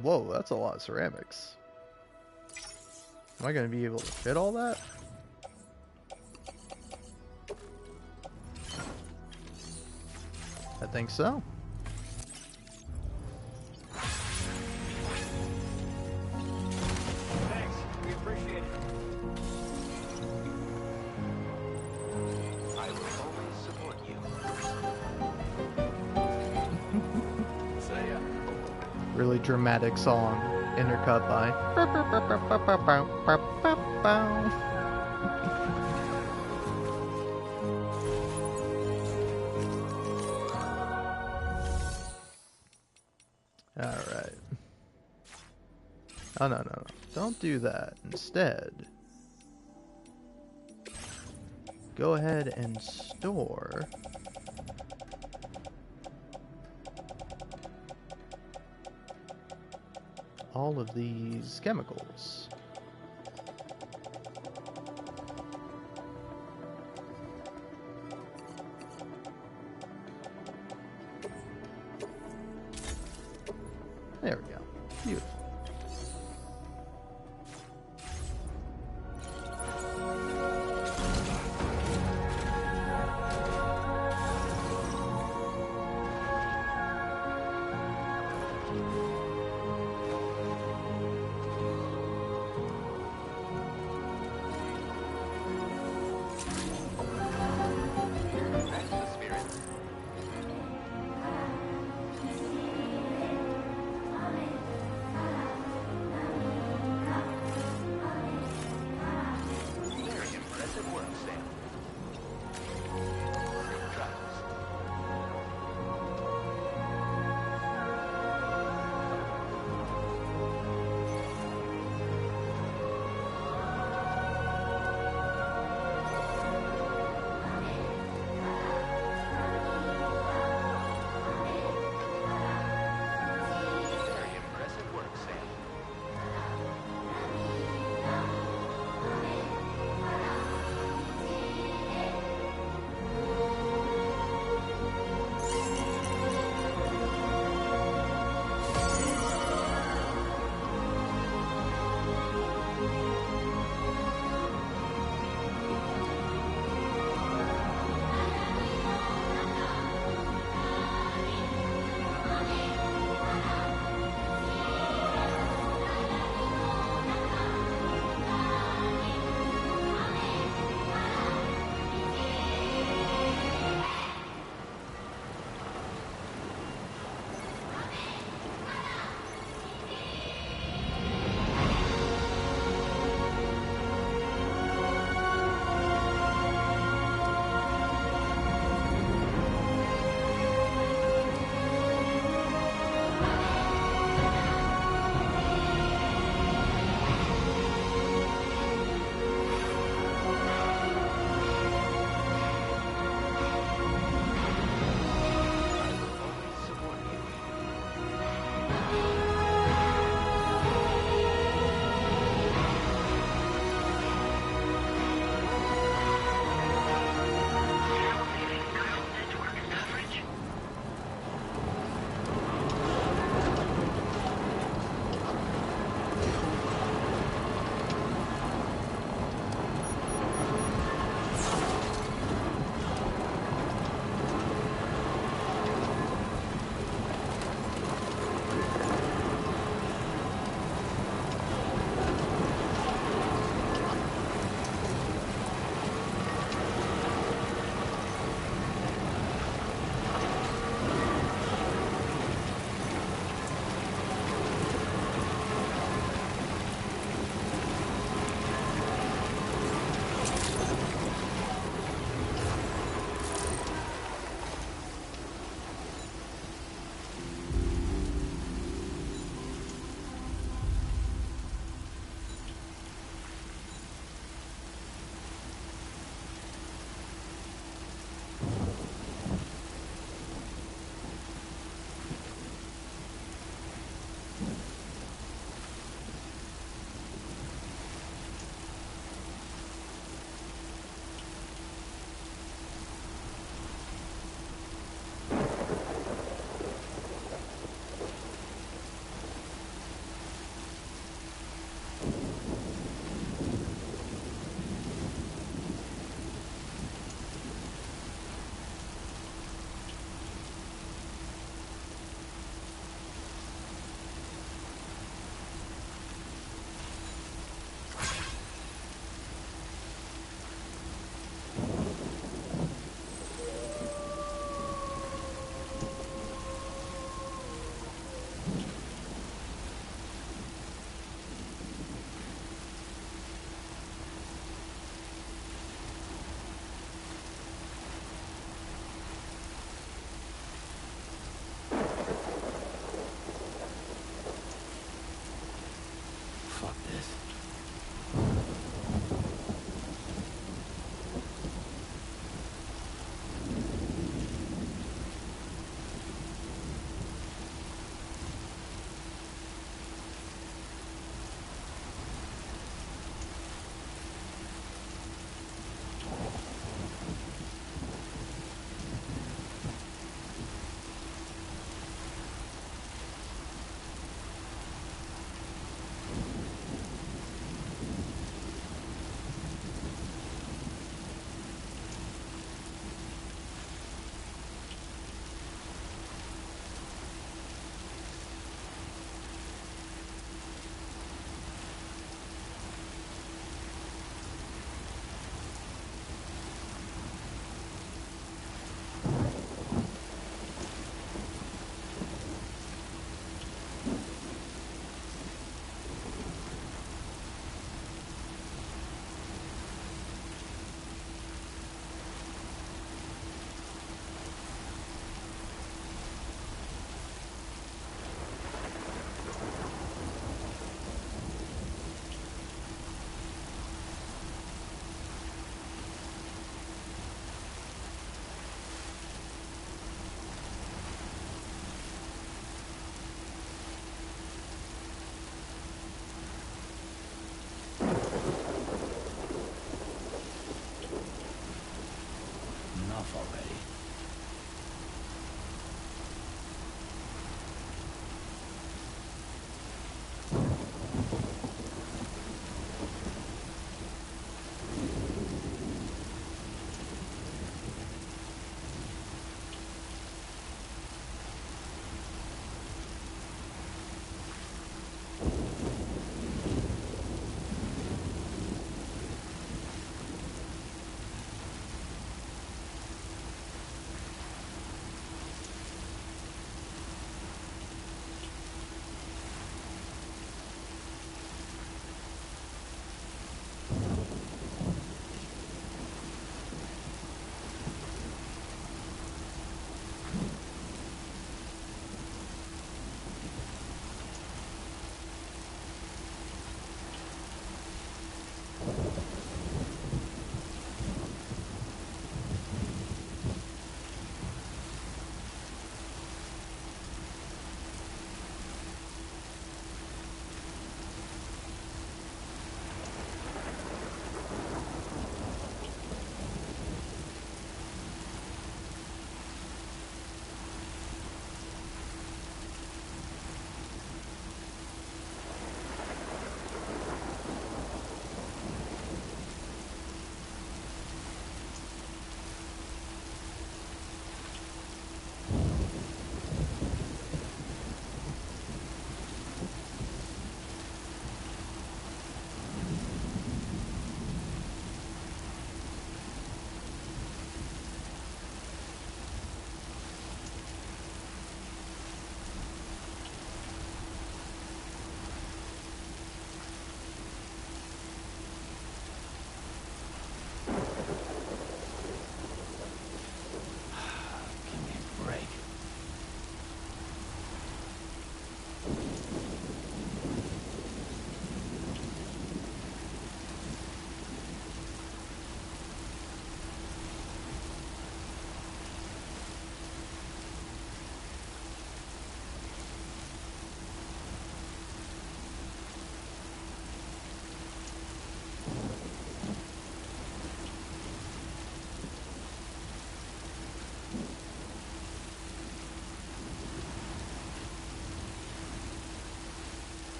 Whoa, that's a lot of ceramics. Am I going to be able to fit all that? I think so. Thanks. We appreciate it. I will always support you. So yeah. Really dramatic song, intercut by. Alright. Oh, no. don't do that. Instead, go ahead and store all of these chemicals. There we go. Beautiful.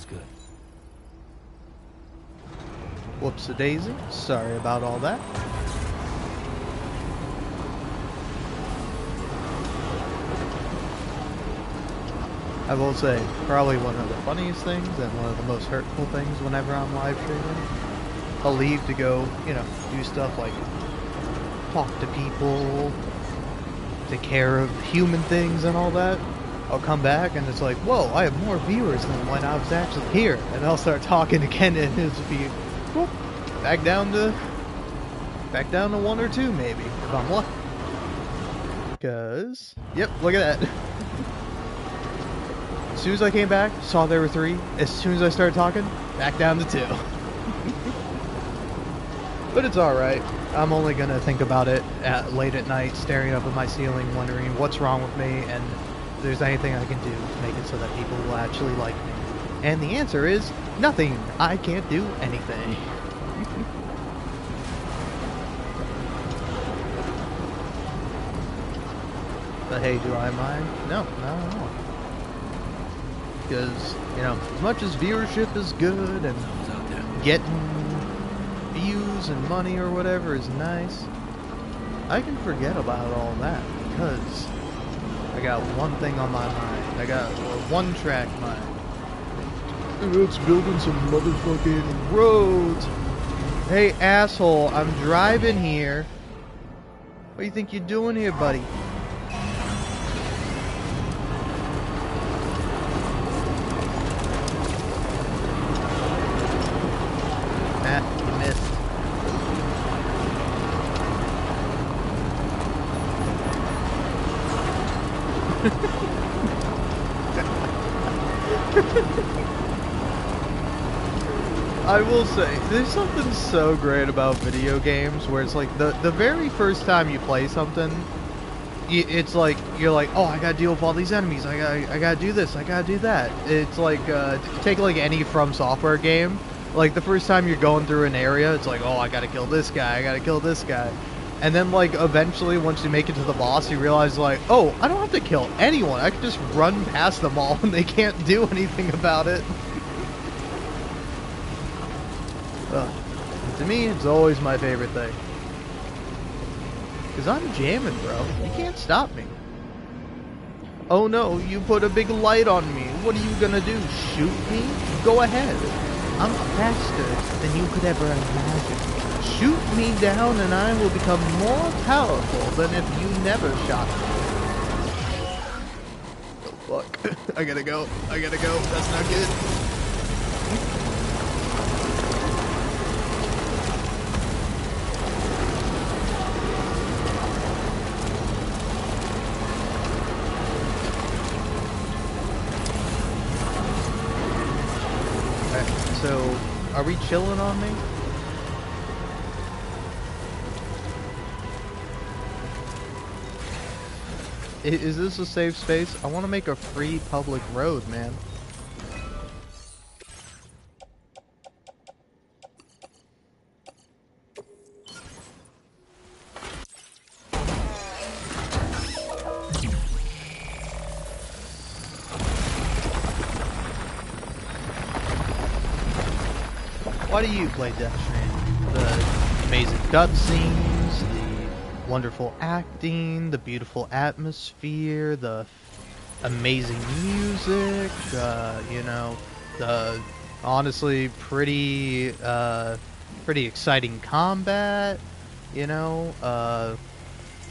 good. Whoops-a-daisy. Sorry about all that. I will say, probably one of the funniest things and one of the most hurtful things whenever I'm live streaming, I'll leave to go, you know, do stuff like talk to people, take care of human things and all that. I'll come back and it's like, whoa, I have more viewers than when I was actually here. And I'll start talking again and it'll be whoop, back down to 1 or 2 maybe, if I'm lucky. Because, yep, look at that. As soon as I came back, saw there were 3. As soon as I started talking, back down to 2. But it's alright. I'm only going to think about it late at night, staring up at my ceiling, wondering what's wrong with me, and if there's anything I can do to make it so that people will actually like me. And the answer is, nothing. I can't do anything. But hey, do I mind? No, not at all. Because, you know, as much as viewership is good and getting views and money or whatever is nice, I can forget about all that because I got one thing on my mind. I got a one-track mind. It's building some motherfucking roads. Hey, asshole, I'm driving here. What do you think you're doing here, buddy? I will say, there's something so great about video games where it's like the very first time you play something, it's like you're like, oh, I gotta deal with all these enemies. I gotta do this. I gotta do that. It's like take like any From Software game. Like the first time you're going through an area, it's like, oh, I gotta kill this guy. I gotta kill this guy. And then like eventually, once you make it to the boss, you realize like, oh, I don't have to kill anyone. I can just run past them all, and they can't do anything about it. To me, it's always my favorite thing. Because I'm jamming, bro. You can't stop me. Oh no, you put a big light on me. What are you gonna do? Shoot me? Go ahead. I'm faster than you could ever imagine. Shoot me down and I will become more powerful than if you never shot me. Oh fuck. I gotta go. I gotta go. That's not good. So, are we chilling on me? Is this a safe space? I want to make a free public road, man. Why do you play Death Stranding? The amazing cutscenes, the wonderful acting, the beautiful atmosphere, the amazing music, you know, the honestly pretty exciting combat, you know,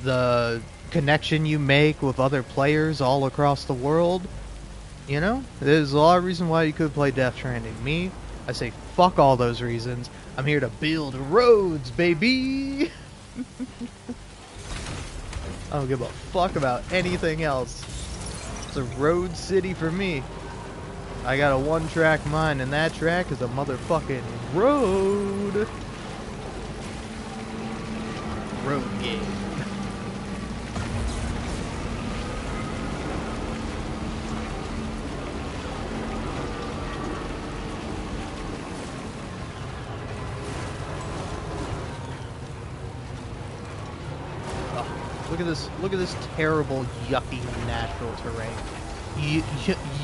the connection you make with other players all across the world, you know? There's a lot of reason why you could play Death Stranding. Me, I say fuck all those reasons. I'm here to build roads, baby! I don't give a fuck about anything else. It's a road city for me. I got a one-track mind, and that track is a motherfucking road. Road game. Look at this terrible, yucky, natural terrain.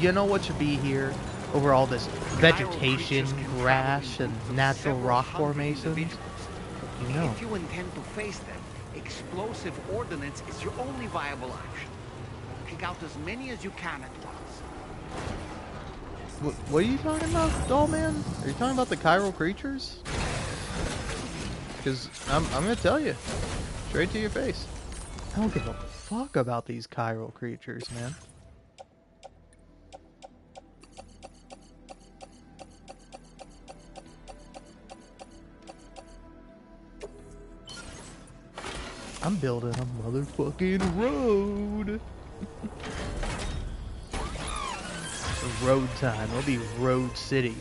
You know what should be here? over all this vegetation, grass, and natural rock formations. You know. If you intend to face them, explosive ordnance is your only viable option. Pick out as many as you can at once. What are you talking about, doll man? Are you talking about the chiral creatures? Because I'm gonna tell you, straight to your face. I don't give a fuck about these chiral creatures, man. I'm building a motherfucking road. Road time. It'll be Road City.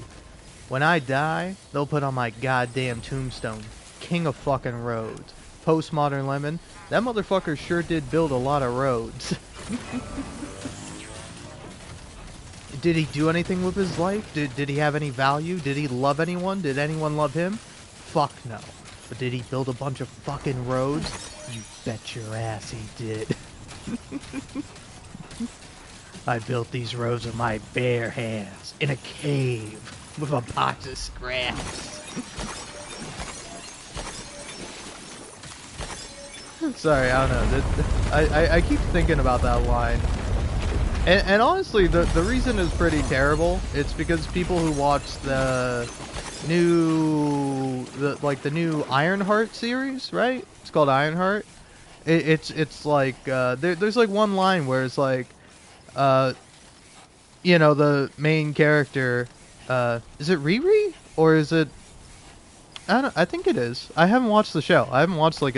When I die, they'll put on my goddamn tombstone, King of fucking roads. PostModernLemon. That motherfucker sure did build a lot of roads. Did he do anything with his life? Did he have any value? Did he love anyone? Did anyone love him? Fuck no. But did he build a bunch of fucking roads? You bet your ass he did. I built these roads with my bare hands, in a cave, with a box of scraps. Sorry, I don't know. I keep thinking about that line. And honestly, the reason is pretty terrible. It's because people who watch the new Ironheart series, right? It's called Ironheart. It's like there's like one line where it's like, you know, the main character, is it Riri or is it? I think it is. I haven't watched the show. I haven't watched like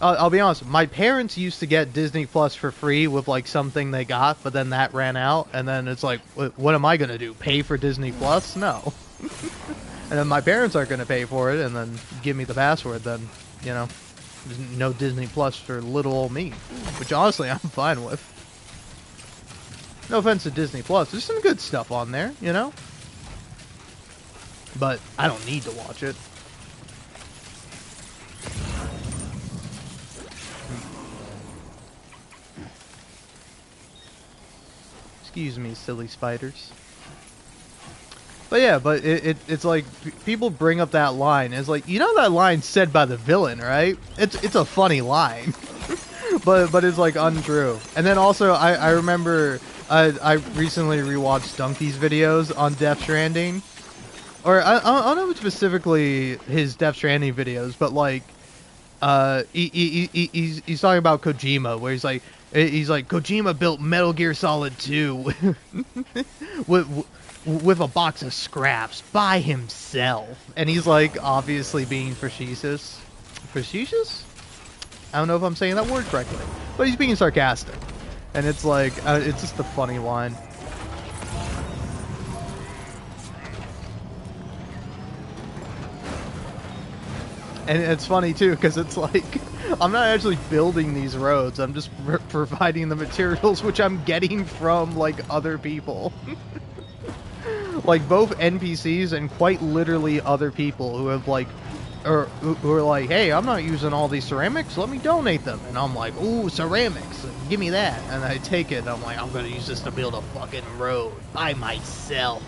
I'll be honest. My parents used to get Disney Plus for free with like something they got, but then that ran out, and then it's like, what am I gonna do? Pay for Disney Plus? No. And then my parents aren't gonna pay for it, and then give me the password. Then, you know, there's no Disney Plus for little old me, which honestly I'm fine with. No offense to Disney Plus, there's some good stuff on there, you know, but I don't need to watch it. Excuse me, silly spiders. But yeah, but it's like people bring up that line. It's like, you know, that line said by the villain, right? It's a funny line, but it's like untrue. And then also I remember I recently rewatched Donkey's videos on Death Stranding, or I don't know specifically his Death Stranding videos, but like he's talking about Kojima, where he's like Kojima built Metal Gear Solid 2 with a box of scraps by himself, and he's like obviously being facetious. Facetious? I don't know if I'm saying that word correctly, but he's being sarcastic, and it's like it's just a funny line. And it's funny too, because it's like, I'm not actually building these roads, I'm just providing the materials, which I'm getting from like other people. Like both NPCs and quite literally other people who have like, or who are like, hey, I'm not using all these ceramics, let me donate them. And I'm like, ooh, ceramics, give me that. And I take it, and I'm like, I'm gonna use this to build a fucking road by myself.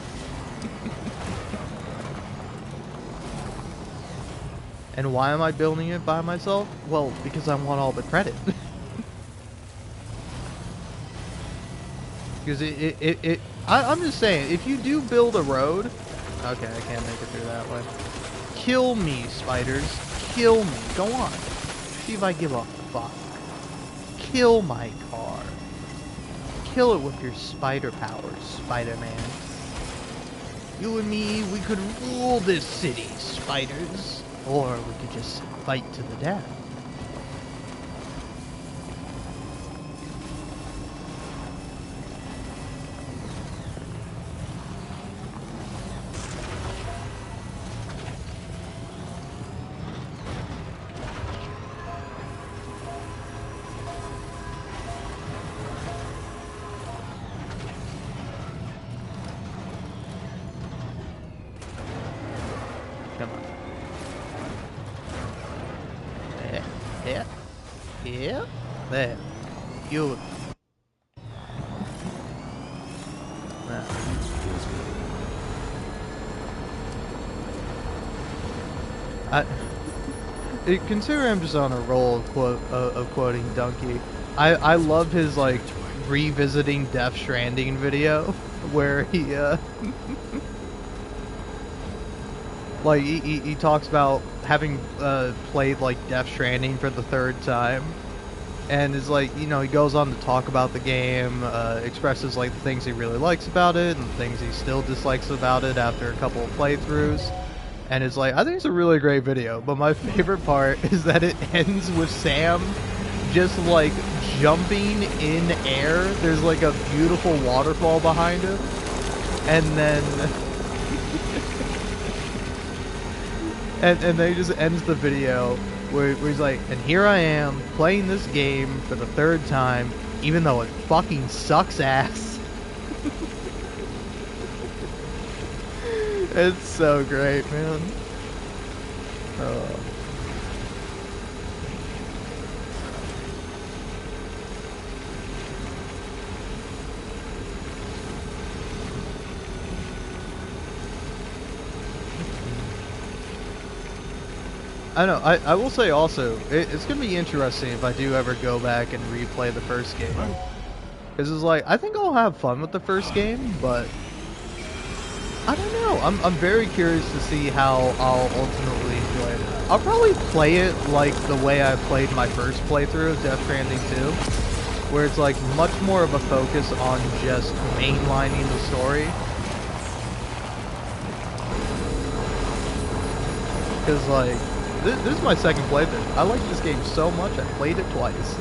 And why am I building it by myself? Well, because I want all the credit. Because I'm just saying, if you do build a road... Okay, I can't make it through that way. Kill me, spiders. Kill me. Go on. See if I give a fuck. Kill my car. Kill it with your spider powers, Spider-Man. You and me, we could rule this city, spiders. Or we could just fight to the death. Come on. Yeah. There. You. Considering I'm just on a roll of quoting Donkey, I love his like revisiting Death Stranding video where he like he talks about having played like Death Stranding for the 3rd time, and is like, you know, he goes on to talk about the game, expresses like the things he really likes about it and the things he still dislikes about it after a couple of playthroughs. And it's like, I think it's a really great video, but my favorite part is that it ends with Sam just like jumping in air. There's like a beautiful waterfall behind him, and then and then he just ends the video where he's like, and here I am playing this game for the 3rd time, even though it fucking sucks ass. It's so great, man. I know, I will say also, it's going to be interesting if I do ever go back and replay the first game. Because it's like, I think I'll have fun with the first game, but I don't know. I'm very curious to see how I'll ultimately enjoy it. I'll probably play it like the way I played my first playthrough of Death Stranding 2, where it's like much more of a focus on just mainlining the story. Because like, this is my 2nd playthrough. I like this game so much I played it twice.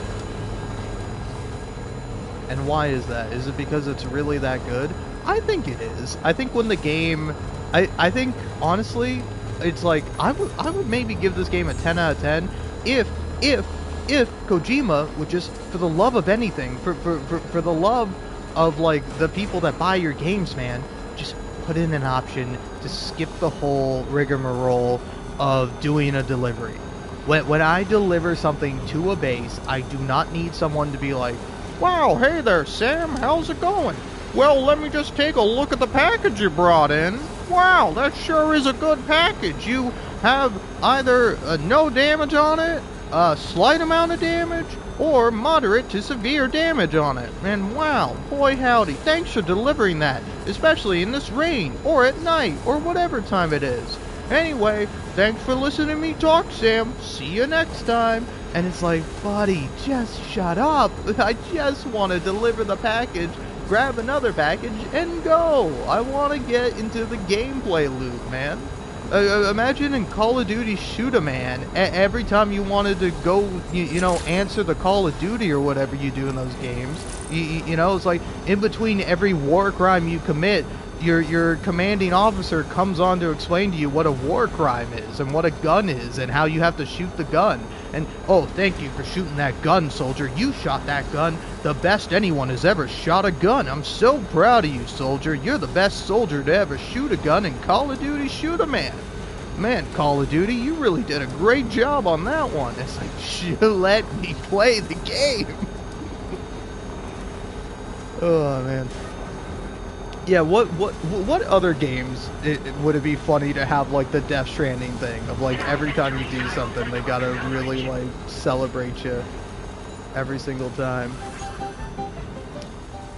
And why is that? Is it because it's really that good? I think it is. I think when the game, I think honestly, it's like I would maybe give this game a 10 out of 10 if Kojima would just, for the love of anything, for the love of like the people that buy your games, man, just put in an option to skip the whole rigmarole of doing a delivery. When I deliver something to a base, I do not need someone to be like, "Wow, hey there, Sam, how's it going? Well, let me just take a look at the package you brought in. Wow, that sure is a good package. You have either no damage on it, a slight amount of damage, or moderate to severe damage on it. And wow, boy howdy, thanks for delivering that, especially in this rain, or at night, or whatever time it is. Anyway, thanks for listening to me talk, Sam. See you next time." And it's like, buddy, just shut up. I just want to deliver the package, grab another package, and go. I want to get into the gameplay loop, man. Imagine in Call of Duty Shoot-A-Man, every time you wanted to go, you know, answer the Call of Duty or whatever you do in those games, you know, it's like in between every war crime you commit, your commanding officer comes on to explain to you what a war crime is and what a gun is and how you have to shoot the gun. And, oh, thank you for shooting that gun, soldier. You shot that gun the best anyone has ever shot a gun. I'm so proud of you, soldier. You're the best soldier to ever shoot a gun in Call of Duty Shoot-A-Man. Man, Call of Duty, you really did a great job on that one. It's like, let me play the game. Oh, man. Yeah, what other games would it be funny to have like the Death Stranding thing of like every time you do something they gotta really like celebrate you every single time?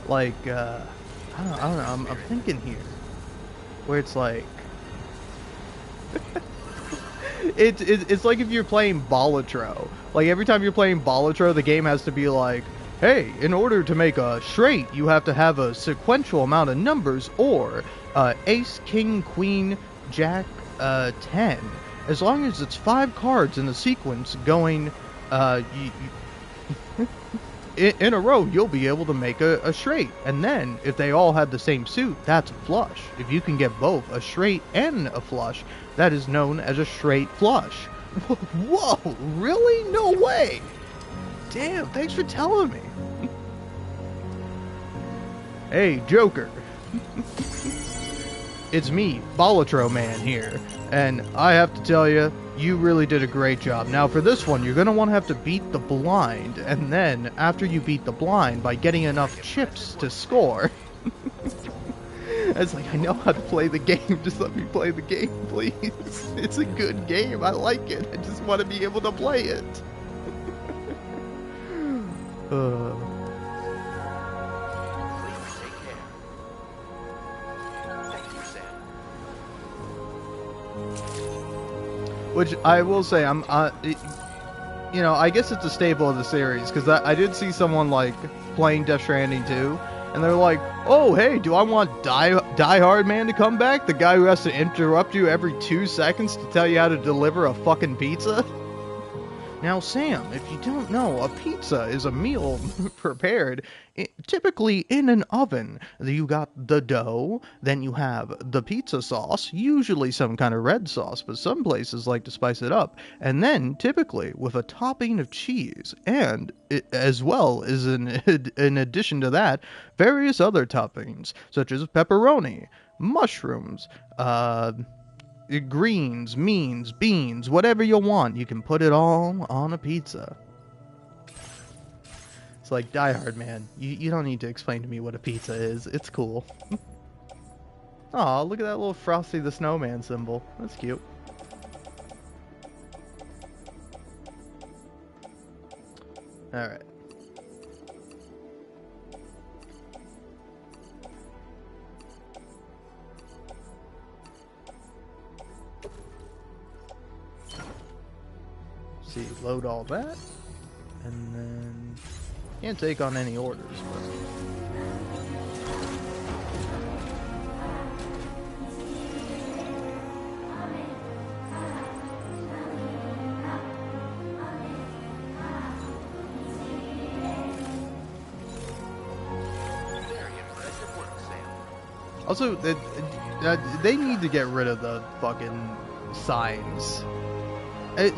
Like I don't know. I'm thinking here where it's like it's like if you're playing Balatro. Like every time you're playing Balatro, the game has to be like, hey, in order to make a straight, you have to have a sequential amount of numbers, or ace, king, queen, jack, 10. As long as it's 5 cards in the sequence going in a row, you'll be able to make a straight. And then, if they all have the same suit, that's a flush. If you can get both a straight and a flush, that is known as a straight flush. Whoa, really? No way! Damn, thanks for telling me. Hey, Joker. It's me, Balatro Man here, and I have to tell you, you really did a great job. Now for this one, you're going to have to beat the blind, and then, after you beat the blind, by getting enough chips to score, It's like, I know how to play the game. Just let me play the game, please. It's a good game. I like it. I just want to be able to play it. Which I will say, you know, I guess it's a staple of the series, because I did see someone, like, playing Death Stranding 2, and they're like, oh, hey, do I want Die Hard Man to come back? The guy who has to interrupt you every 2 seconds to tell you how to deliver a fucking pizza? Now, Sam, if you don't know, a pizza is a meal prepared typically in an oven. You got the dough, then you have the pizza sauce, usually some kind of red sauce, but some places like to spice it up, and then typically with a topping of cheese, and as well as in addition to that, various other toppings, such as pepperoni, mushrooms, greens, means, beans, whatever you want, you can put it all on a pizza. It's like, Die Hard, man. You don't need to explain to me what a pizza is. It's cool. Aw, look at that little Frosty the Snowman symbol. That's cute. Alright. See, load all that, and then can't take on any orders, but also they need to get rid of the fucking signs.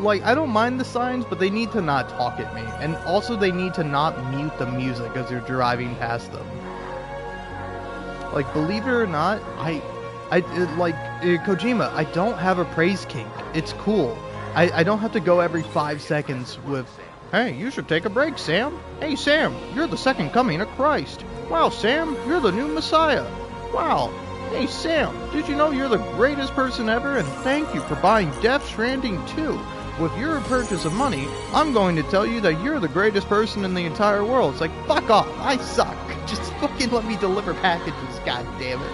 Like, I don't mind the signs, but they need to not talk at me. And also, they need to not mute the music as you're driving past them. Like, believe it or not, Kojima, I don't have a praise kink. It's cool. I don't have to go every 5 seconds with, hey, you should take a break, Sam. Hey, Sam, you're the second coming of Christ. Wow, Sam, you're the new Messiah. Wow. Hey, Sam, did you know you're the greatest person ever? And thank you for buying Death Stranding 2. With your purchase of money, I'm going to tell you that you're the greatest person in the entire world. It's like, fuck off, I suck. Just fucking let me deliver packages, god damn it.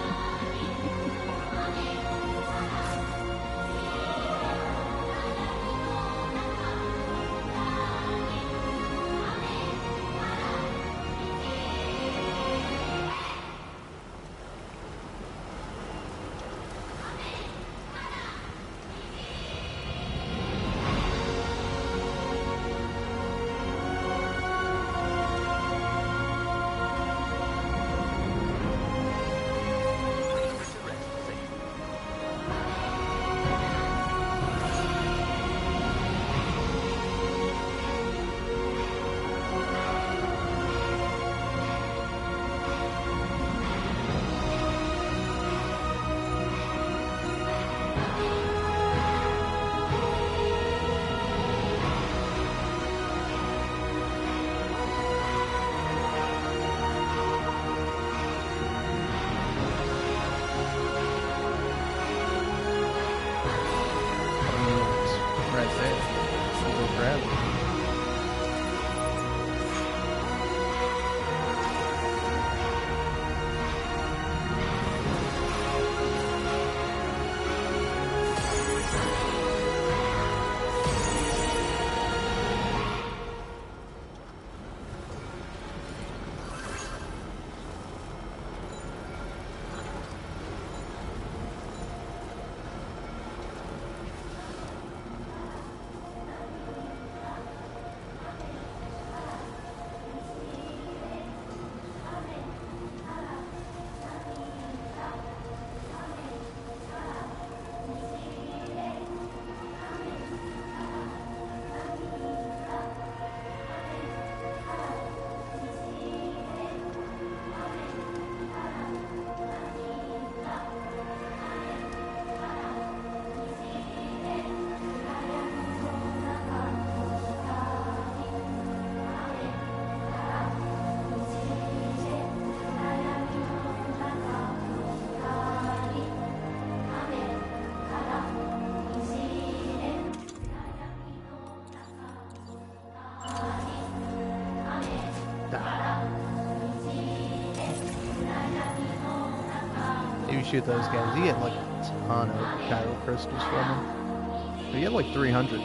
shoot those guys, you get like a ton of Kylo crystals from them. You get like 300.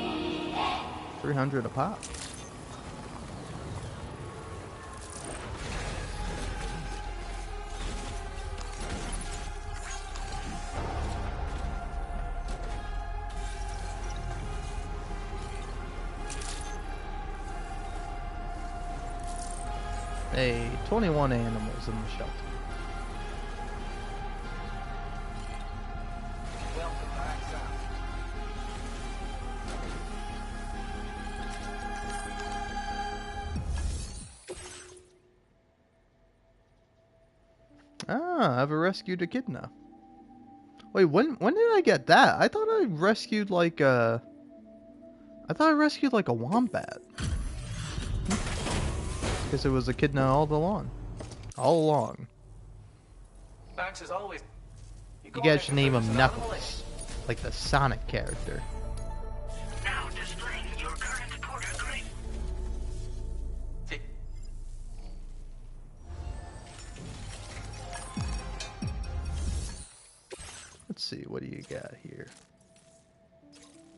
300 a pop. Hey, 21 animals in the shelter. Ah, I've rescued echidna. Wait, when did I get that? I thought I rescued like a wombat. Because it was echidna all along. All along. Max is always. You guys should name him Knuckles, like the Sonic character. Now displaying your current porter grade. Let's see, what do you got here?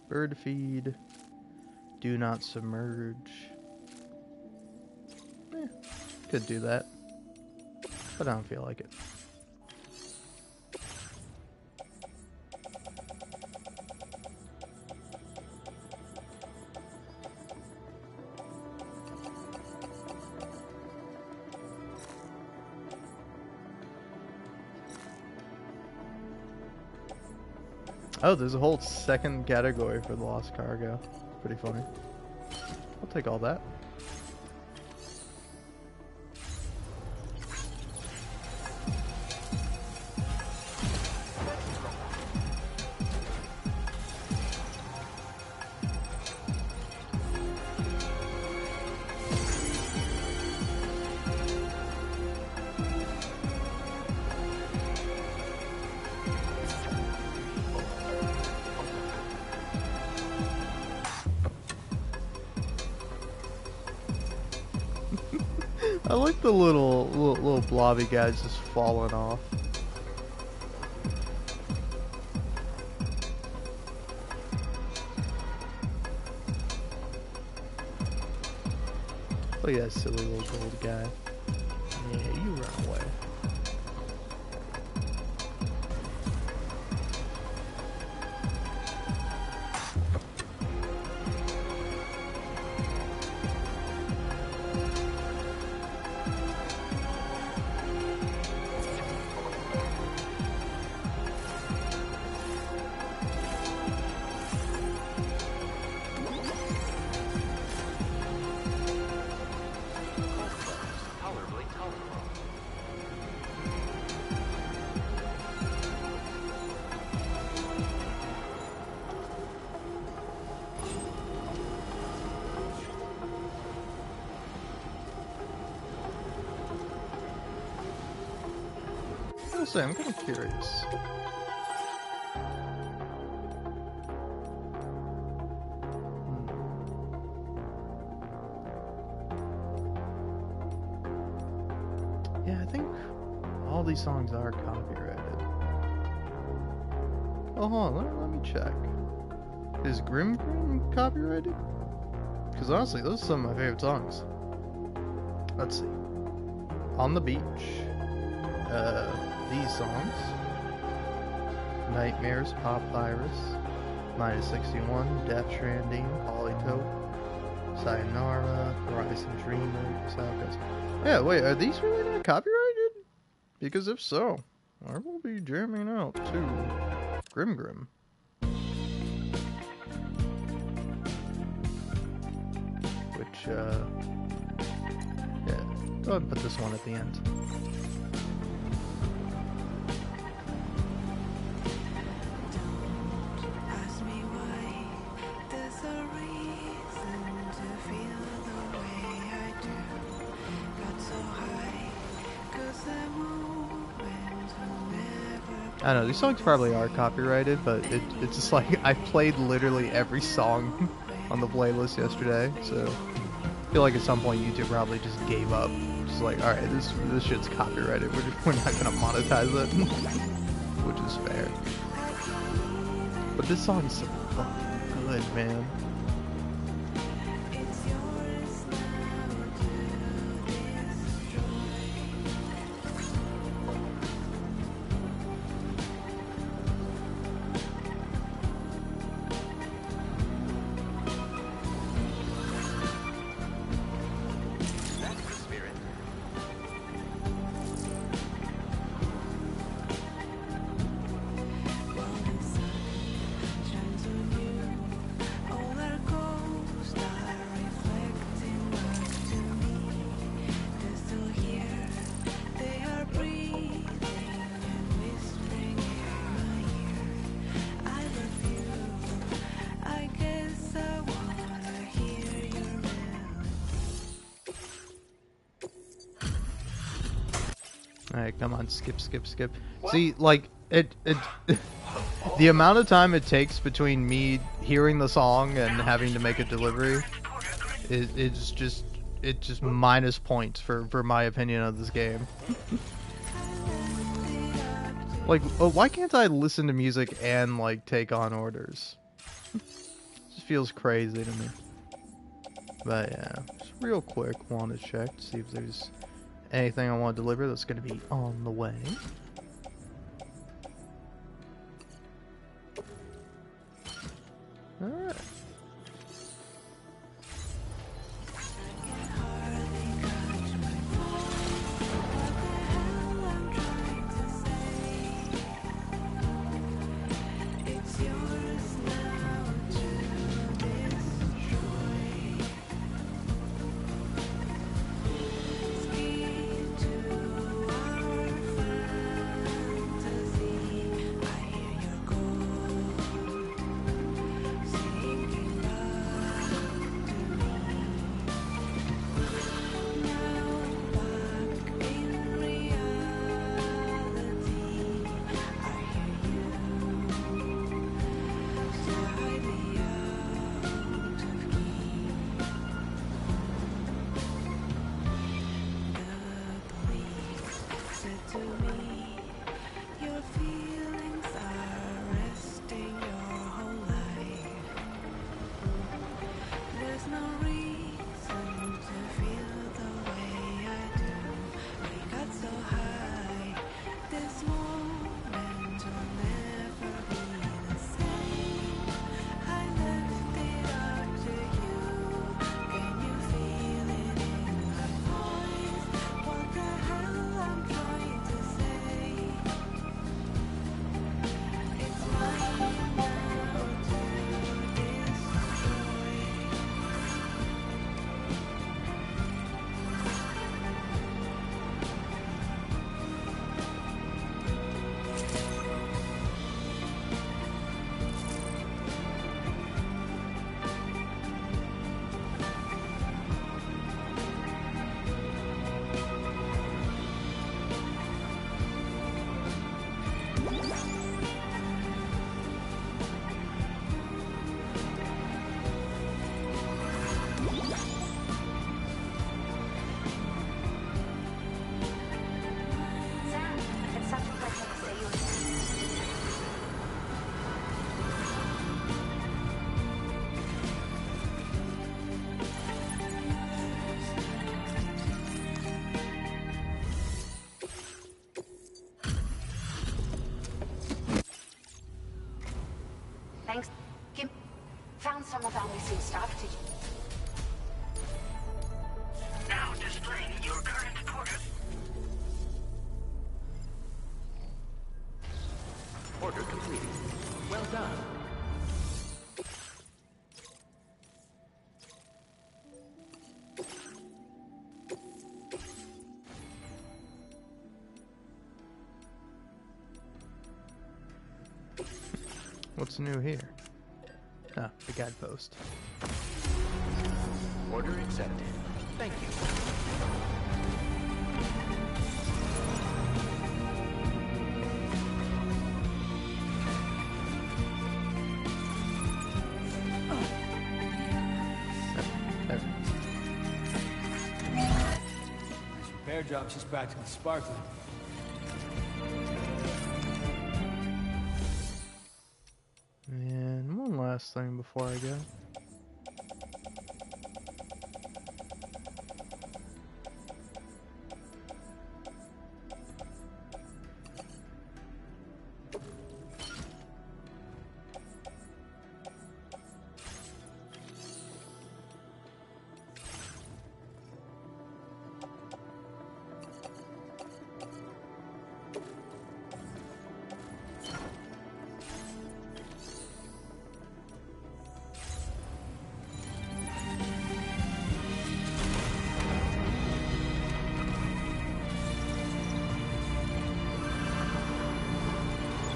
Bird feed. Do not submerge. Could do that. But I don't feel like it. Oh, there's a whole second category for the lost cargo. Pretty funny. I'll take all that. I like the little blobby guys just falling off. Look at that silly little gold guy. Yeah, you run away. I'm kind of curious. Yeah, I think all these songs are copyrighted. Oh, hold on, let me check. Is Grim copyrighted? Because honestly, those are some of my favorite songs. Let's see. On the Beach. These songs: Nightmares, Papyrus, -61, Death Stranding, Polytope, Sayonara, Horizon Dreamer, Southwest. Yeah, wait, are these really not copyrighted? Because if so, I will be jamming out to Grim. Which, yeah, go ahead and put this one at the end. I don't know, these songs probably are copyrighted, but it's just like, I played literally every song on the playlist yesterday, so I feel like at some point YouTube probably just gave up. Just like, alright, this shit's copyrighted, we're not gonna monetize it. which is fair. But this song is so fucking good, man. Alright, come on, skip. See, like, it the amount of time it takes between me hearing the song and having to make a delivery it's just minus points for my opinion of this game. Like, why can't I listen to music and, like, take on orders? It just feels crazy to me. But yeah, just real quick, want to check to see if there's anything I want to deliver that's going to be on the way. Alright. Thanks. Kim found some of our missing stuff. Did you? Now displaying your current order. Order complete. Well done. What's new here? Ah, the guidepost. Order accepted. Thank you. Nice repair job. She's practically sparkling. last thing before I go.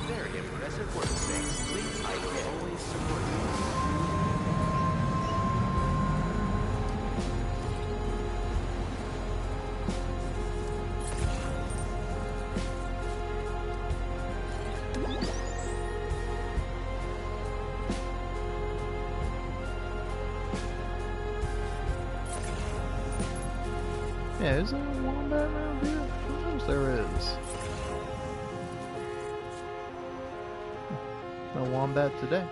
Very impressive work, Sam. Please, I will always support you. Yeah, is there a wombat around here? Who knows there is? No wombat today.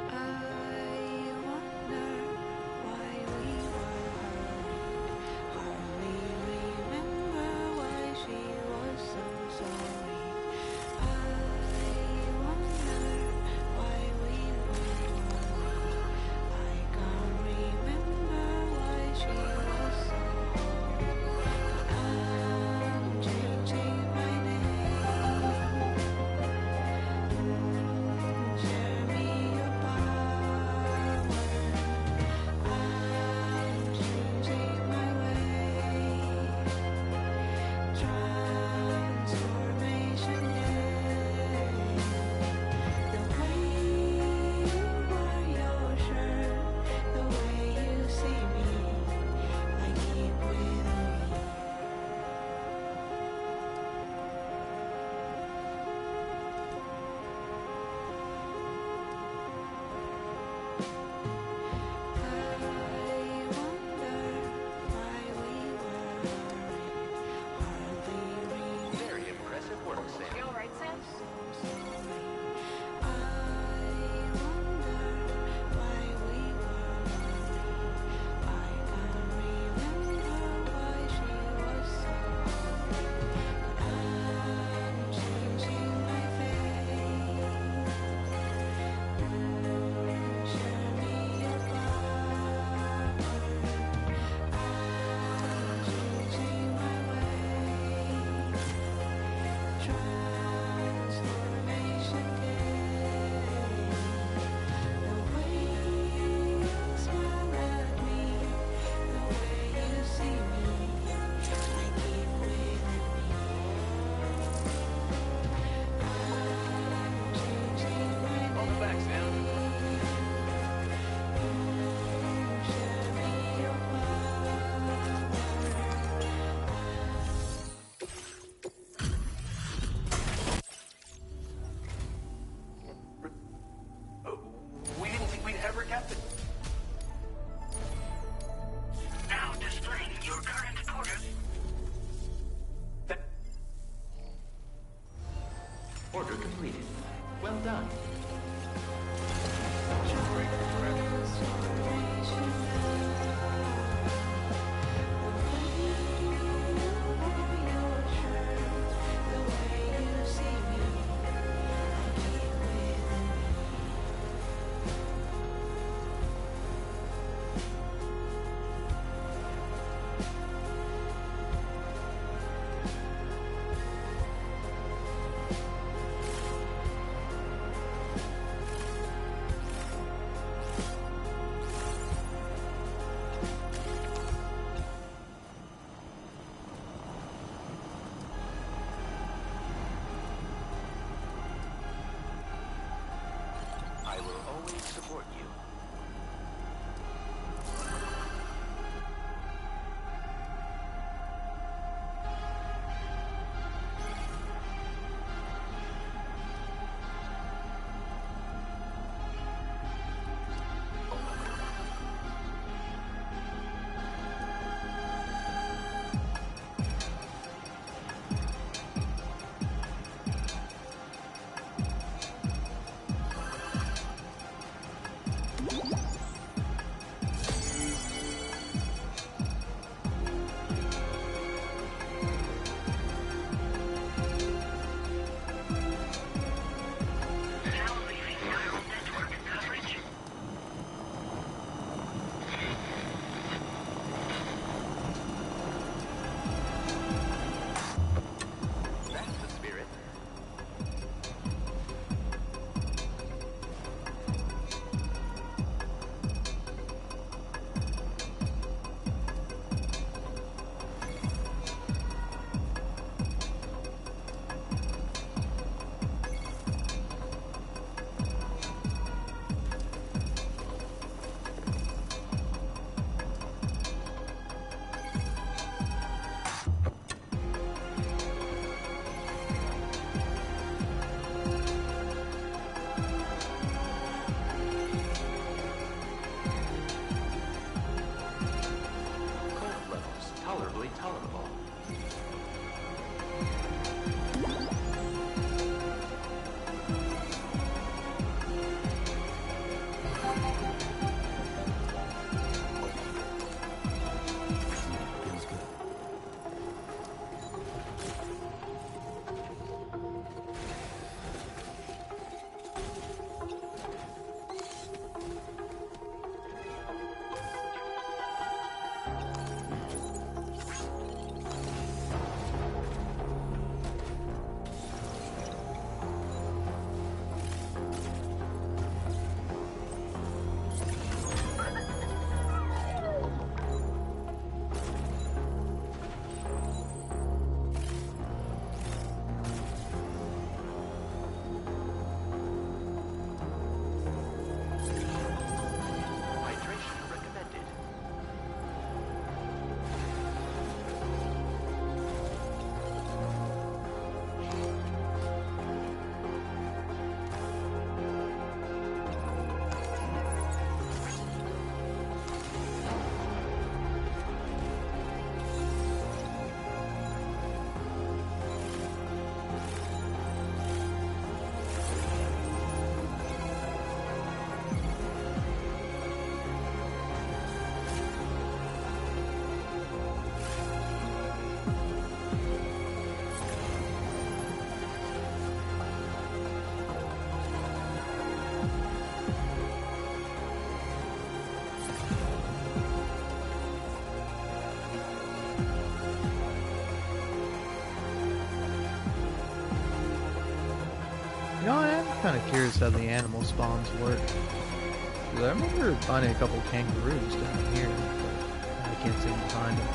kind of curious how the animal spawns work. 'Cause I remember finding a couple kangaroos down here, but I can't seem to find them.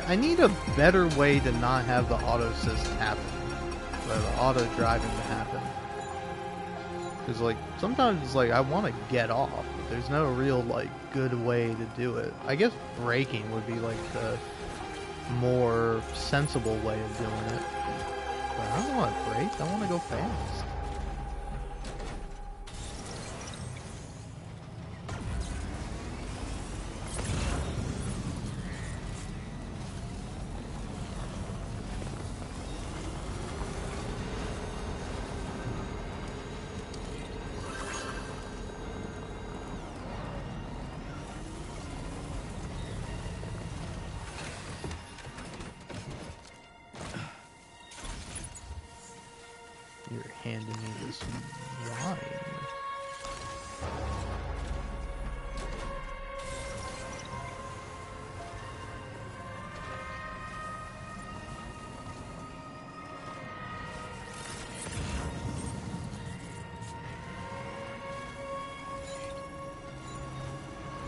I need a better way to not have the auto assist happen, or the auto driving to happen. Because like sometimes it's like I want to get off, but there's no real like good way to do it. I guess braking would be like the more sensible way of doing it. But I don't want to brake. I want to go fast. You're handing me this wine.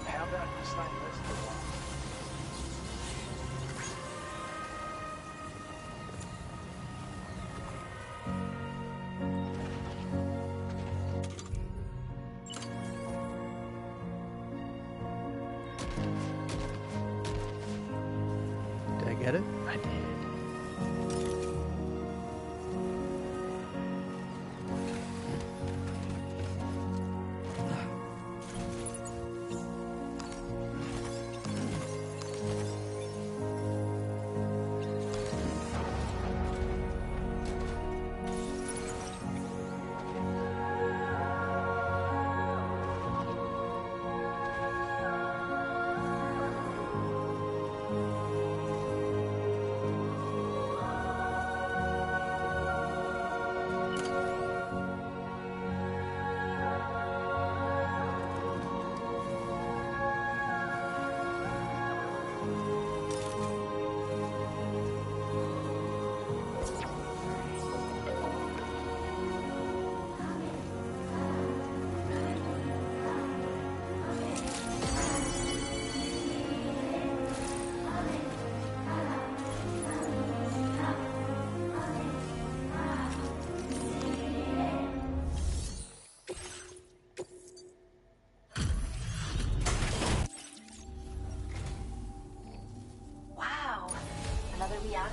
How about you stay less than one? Did I get it? I did. Wow, another wee act.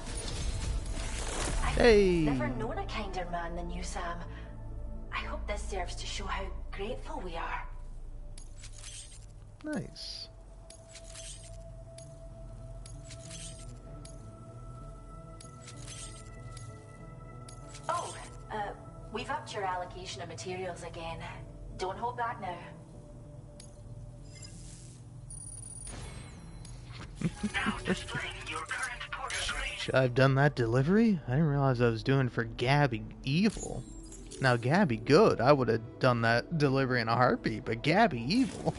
I've Hey. never known a kinder man than you, Sam. I hope this serves to show how grateful we are. Nice. Oh, we've upped your allocation of materials again. Don't hold back now. Now displaying your current portal screen. Should I have done that delivery? I didn't realize I was doing for Gabby evil. Now Gabby good, I would have done that delivery in a heartbeat, but Gabby evil.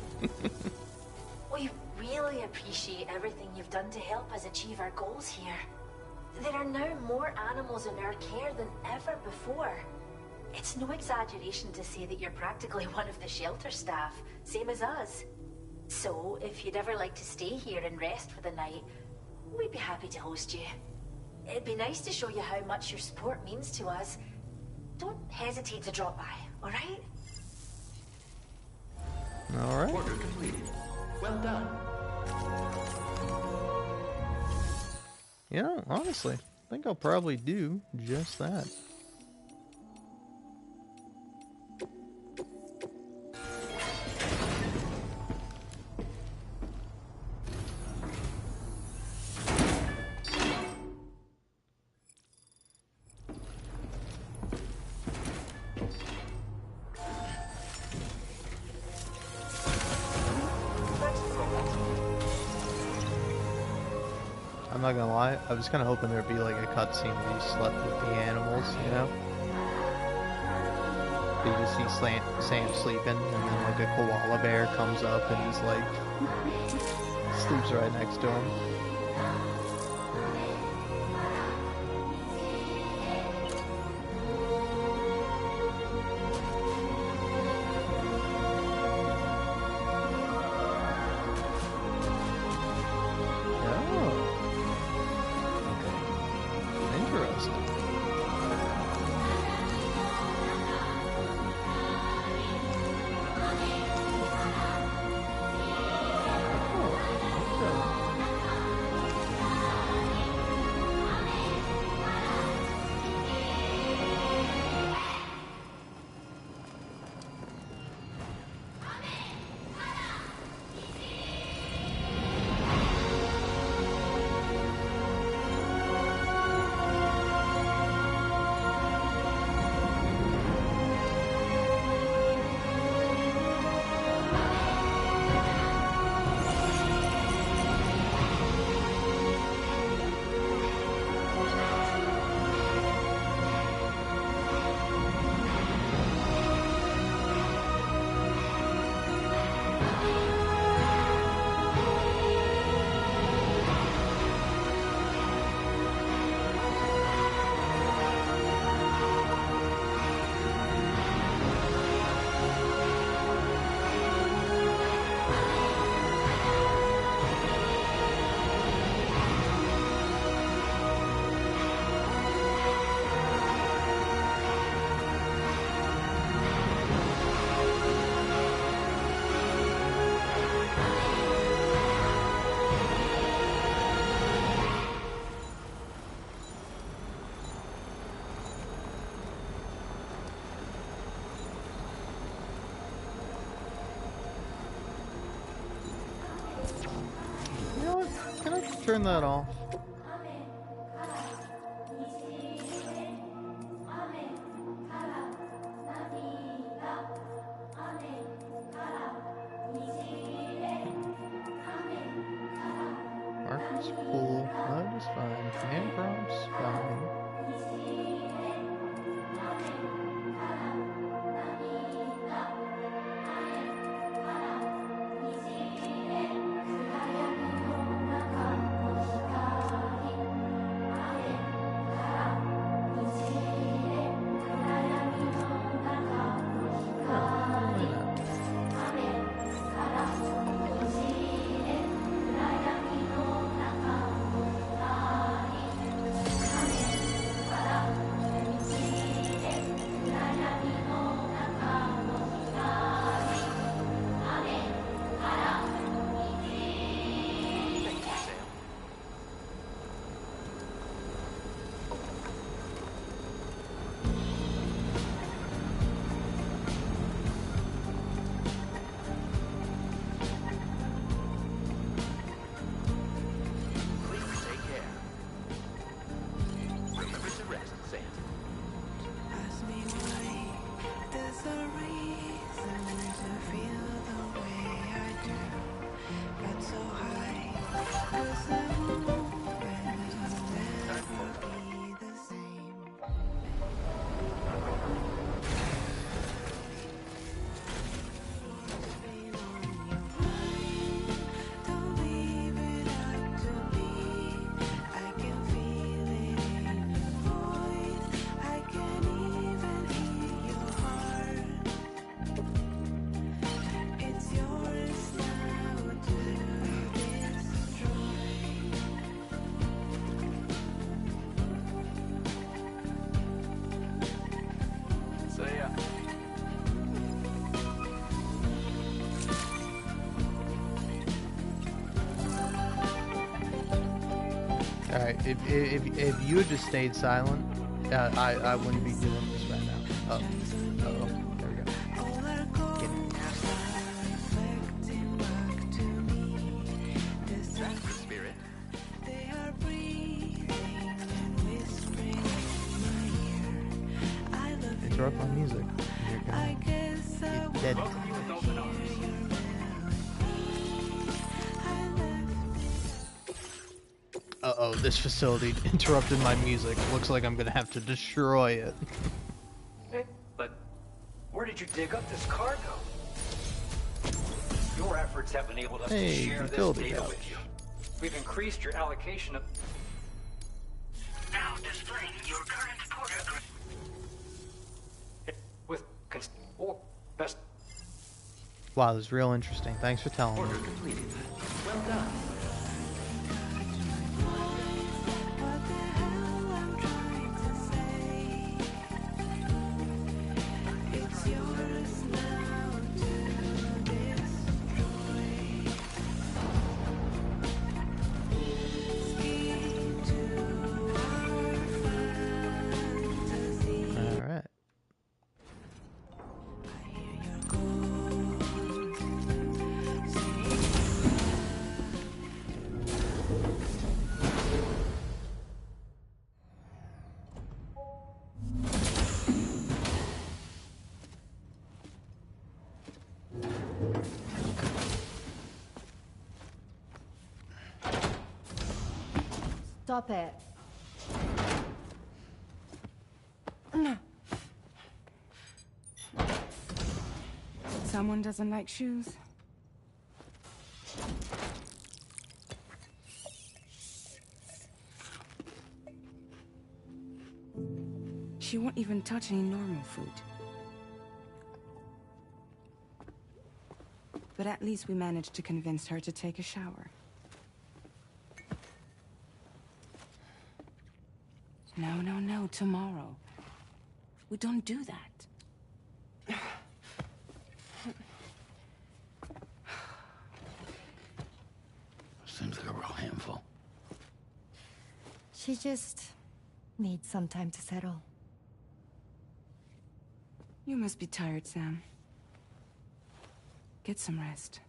We really appreciate everything you've done to help us achieve our goals here. There are now more animals in our care than ever before. It's no exaggeration to say that you're practically one of the shelter staff, same as us. So, if you'd ever like to stay here and rest for the night, we'd be happy to host you. It'd be nice to show you how much your support means to us. Don't hesitate to drop by, alright? Alright. Order completed. Well done. You know, honestly, I think I'll probably do just that. I'm not gonna lie, I was kind of hoping there'd be like a cutscene where you slept with the animals, you know? You just see Sam sleeping, and then like a koala bear comes up and just like sleeps right next to him. Turn that off. Marker's cool. Mode is fine. Command prompts fine. Alright, if you had just stayed silent, I wouldn't be doing this right now. Oh. Uh-oh. There we go. Get it. That's the spirit. Interrupt my music. You're gonna get dead. Uh-oh, this facility interrupted my music. Looks like I'm gonna have to destroy it. But we're did you dig up this cargo? Your efforts have enabled us to share this utility data couch. with you. We've increased your allocation of... Now displaying your current porter. With... or best... Wow, this is real interesting. Thanks for telling me. Order completed. Well done. All right. Stop it. Someone doesn't like shoes? She won't even touch any normal food. But at least we managed to convince her to take a shower. No, tomorrow. We don't do that. Seems like a real handful. She just needs some time to settle. You must be tired, Sam. Get some rest.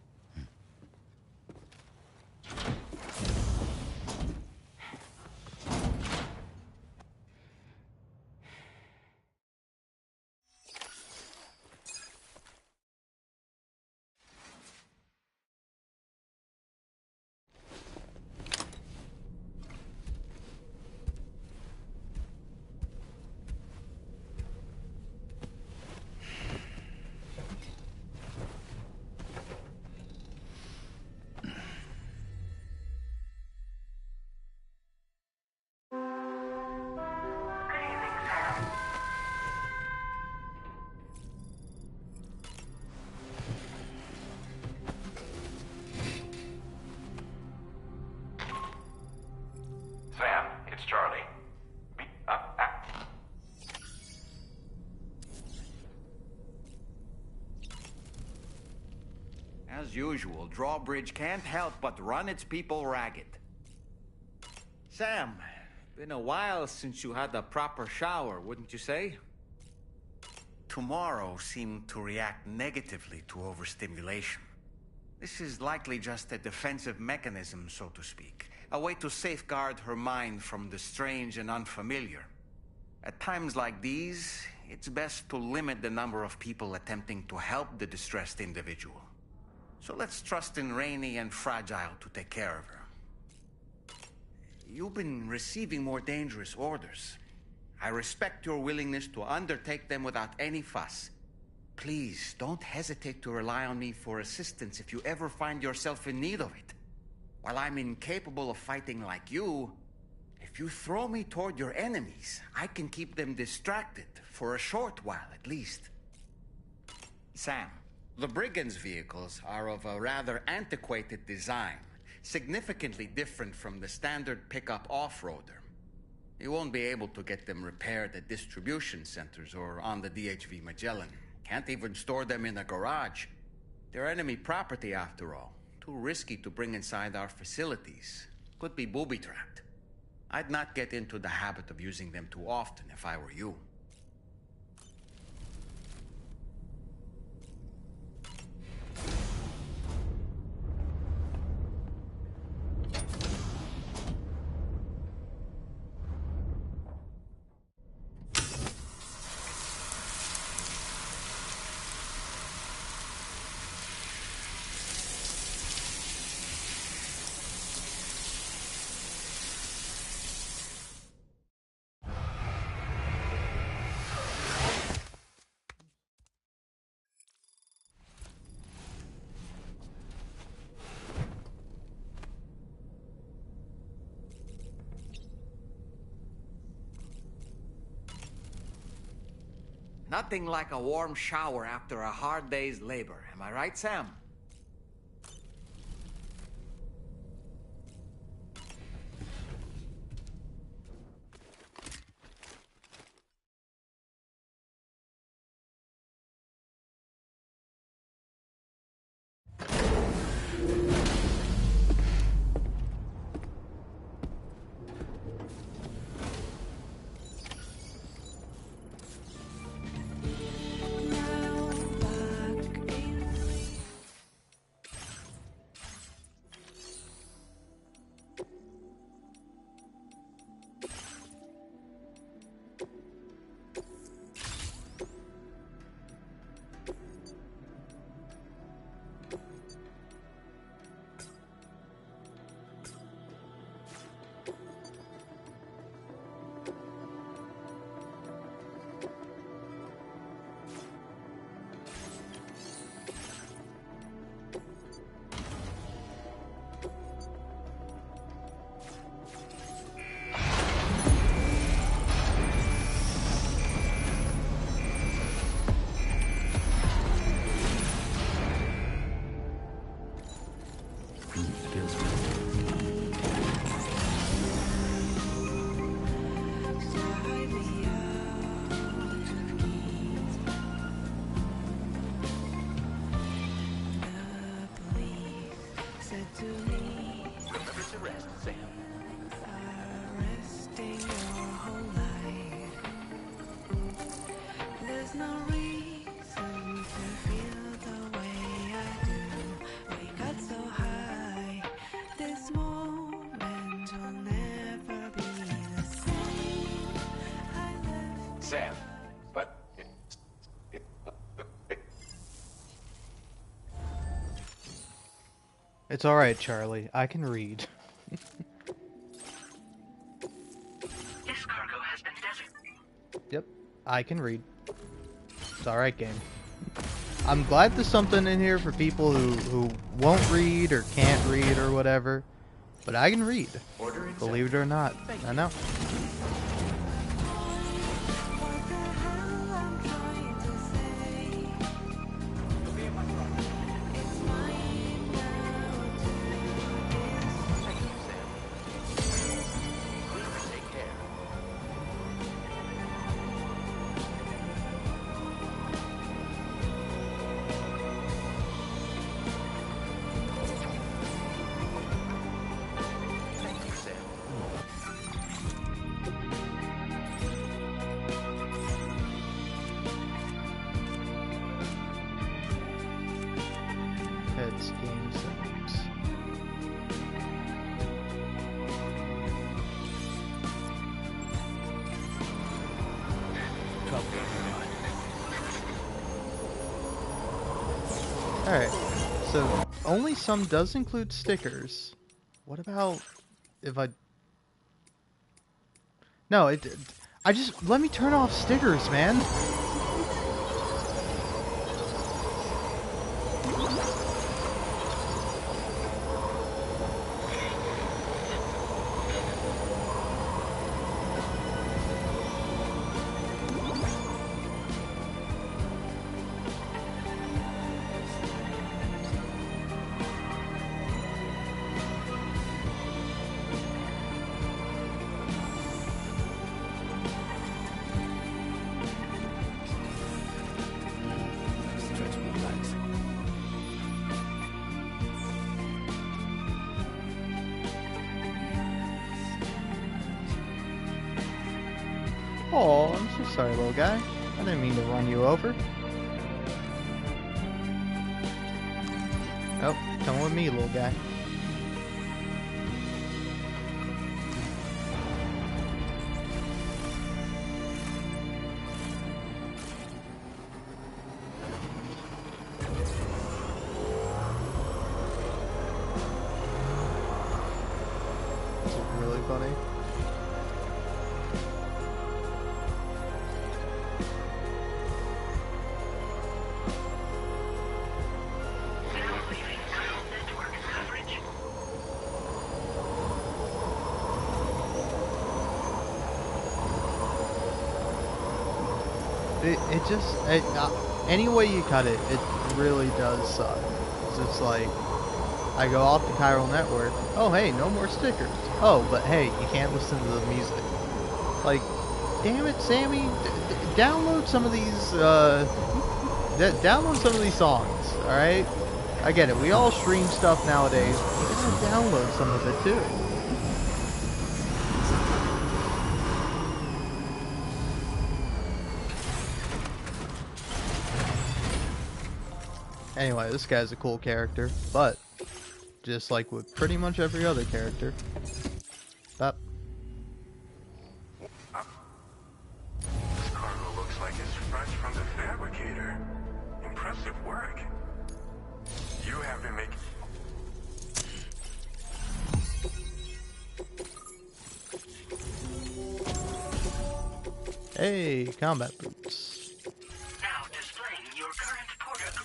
Sam, it's Charlie. As usual, Drawbridge can't help but run its people ragged. Sam, been a while since you had a proper shower, wouldn't you say? Tomorrow seemed to react negatively to overstimulation. This is likely just a defensive mechanism, so to speak. A way to safeguard her mind from the strange and unfamiliar. At times like these, it's best to limit the number of people attempting to help the distressed individual. So let's trust in Rainy and Fragile to take care of her. You've been receiving more dangerous orders. I respect your willingness to undertake them without any fuss. Please, don't hesitate to rely on me for assistance if you ever find yourself in need of it. While I'm incapable of fighting like you, if you throw me toward your enemies, I can keep them distracted, for a short while at least. Sam, the Brigands' vehicles are of a rather antiquated design, significantly different from the standard pickup off-roader. You won't be able to get them repaired at distribution centers or on the DHV Magellan. Can't even store them in a garage. They're enemy property after all. Too risky to bring inside our facilities. Could be booby-trapped. I'd not get into the habit of using them too often if I were you. Nothing like a warm shower after a hard day's labor. Am I right, Sam? Remember to rest, Sam. There's no reason to feel the way I do. We got so high. This moment will never be the same. Sam, but... It's alright, Charlie. I can read. This cargo has been designated. Yep, I can read. It's alright, game. I'm glad there's something in here for people who won't read or can't read or whatever. But I can read. Believe it or not. I know. Pets, games, and... Alright, so only some does include stickers. What about if I... No, I just... Let me turn off stickers, man! Oh, I'm so sorry, little guy. I didn't mean to run you over. Oh, come with me, little guy. This is really funny. it just any way you cut it, it really does suck. 'Cause it's like I go off the chiral network. Oh hey, no more stickers. Oh, but hey, you can't listen to the music. Like, damn it, Sammy, download some of these. Download some of these songs. All right, I get it. We all stream stuff nowadays. You gotta download some of it too. Anyway, this guy's a cool character, but just like with pretty much every other character. Up. This cargo looks like it's fresh from the fabricator. Impressive work. You have been making... Hey, combat boots. Now displaying your current portal.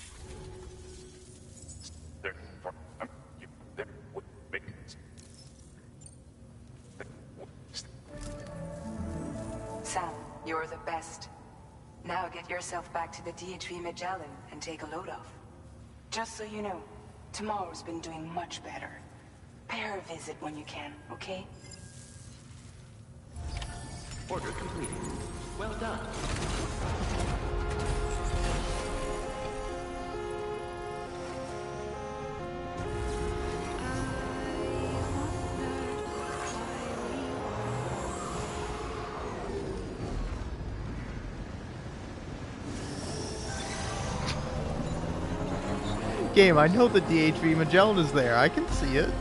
Sam, you're the best. Now get yourself back to the DHV Magellan and take a load off. Just so you know, tomorrow's been doing much better. Pay her a visit when you can, okay? Order completed. Well done. Game, I know the DHV Magellan is there. I can see it.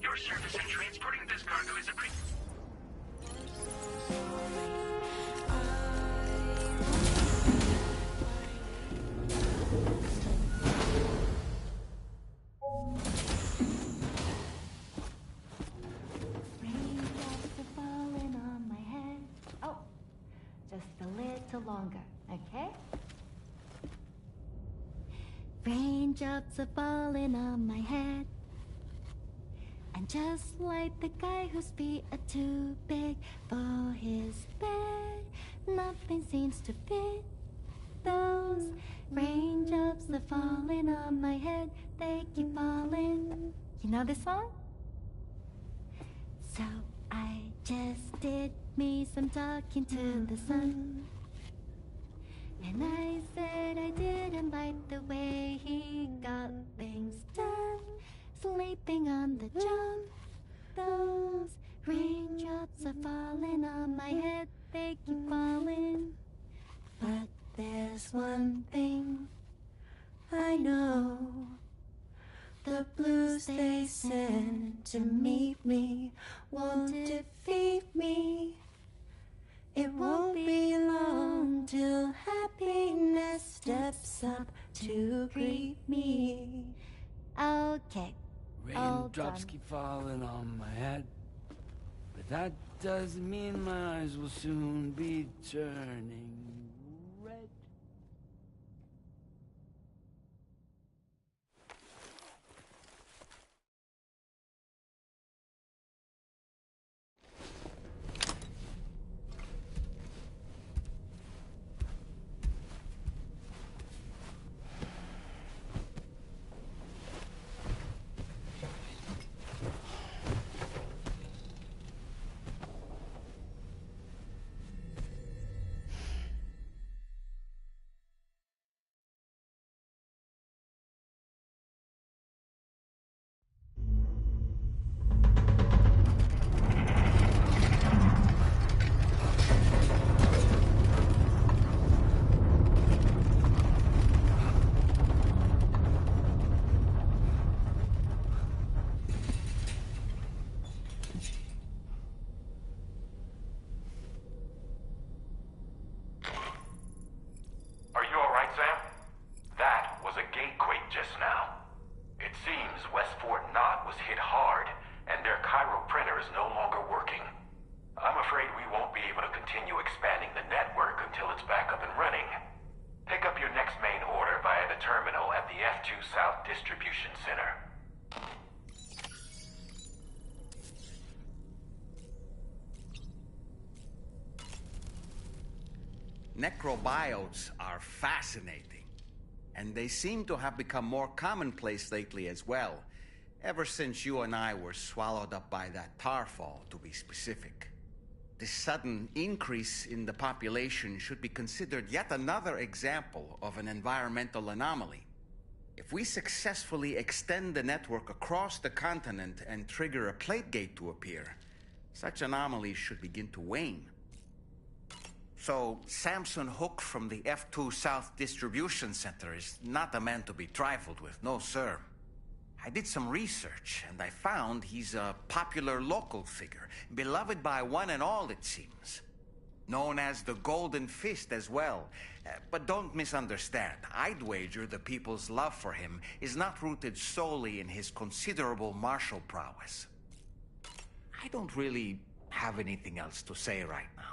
Your service in transporting this cargo is appreciated. Raindrops are falling on my head. Oh, just a little longer, okay? Raindrops are falling on my head. And just like the guy whose feet are too big for his bed, nothing seems to fit. Those raindrops are falling on my head, they keep falling. You know this song? So I just did me some talking to the sun. And I said I didn't like the way he got things done. Sleeping on the job. Those raindrops are falling on my head, they keep falling. But there's one thing I know. The blues they send to meet me won't defeat me. It won't be long till happiness steps up to greet me. Okay. Raindrops keep falling on my head, but that doesn't mean my eyes will soon be turning red. It seems Westport Knot was hit hard, and their Cairo printer is no longer working. I'm afraid we won't be able to continue expanding the network until it's back up and running. Pick up your next main order via the terminal at the F2 South Distribution Center. Necrobiotes are fascinating, and they seem to have become more commonplace lately as well, ever since you and I were swallowed up by that tar fall, to be specific. This sudden increase in the population should be considered yet another example of an environmental anomaly. If we successfully extend the network across the continent and trigger a plate gate to appear, such anomalies should begin to wane. So, Samson Hook from the F2 South Distribution Center is not a man to be trifled with, no sir. I did some research, and I found he's a popular local figure, beloved by one and all, it seems. Known as the Golden Fist as well. But don't misunderstand. I'd wager the people's love for him is not rooted solely in his considerable martial prowess. I don't really have anything else to say right now.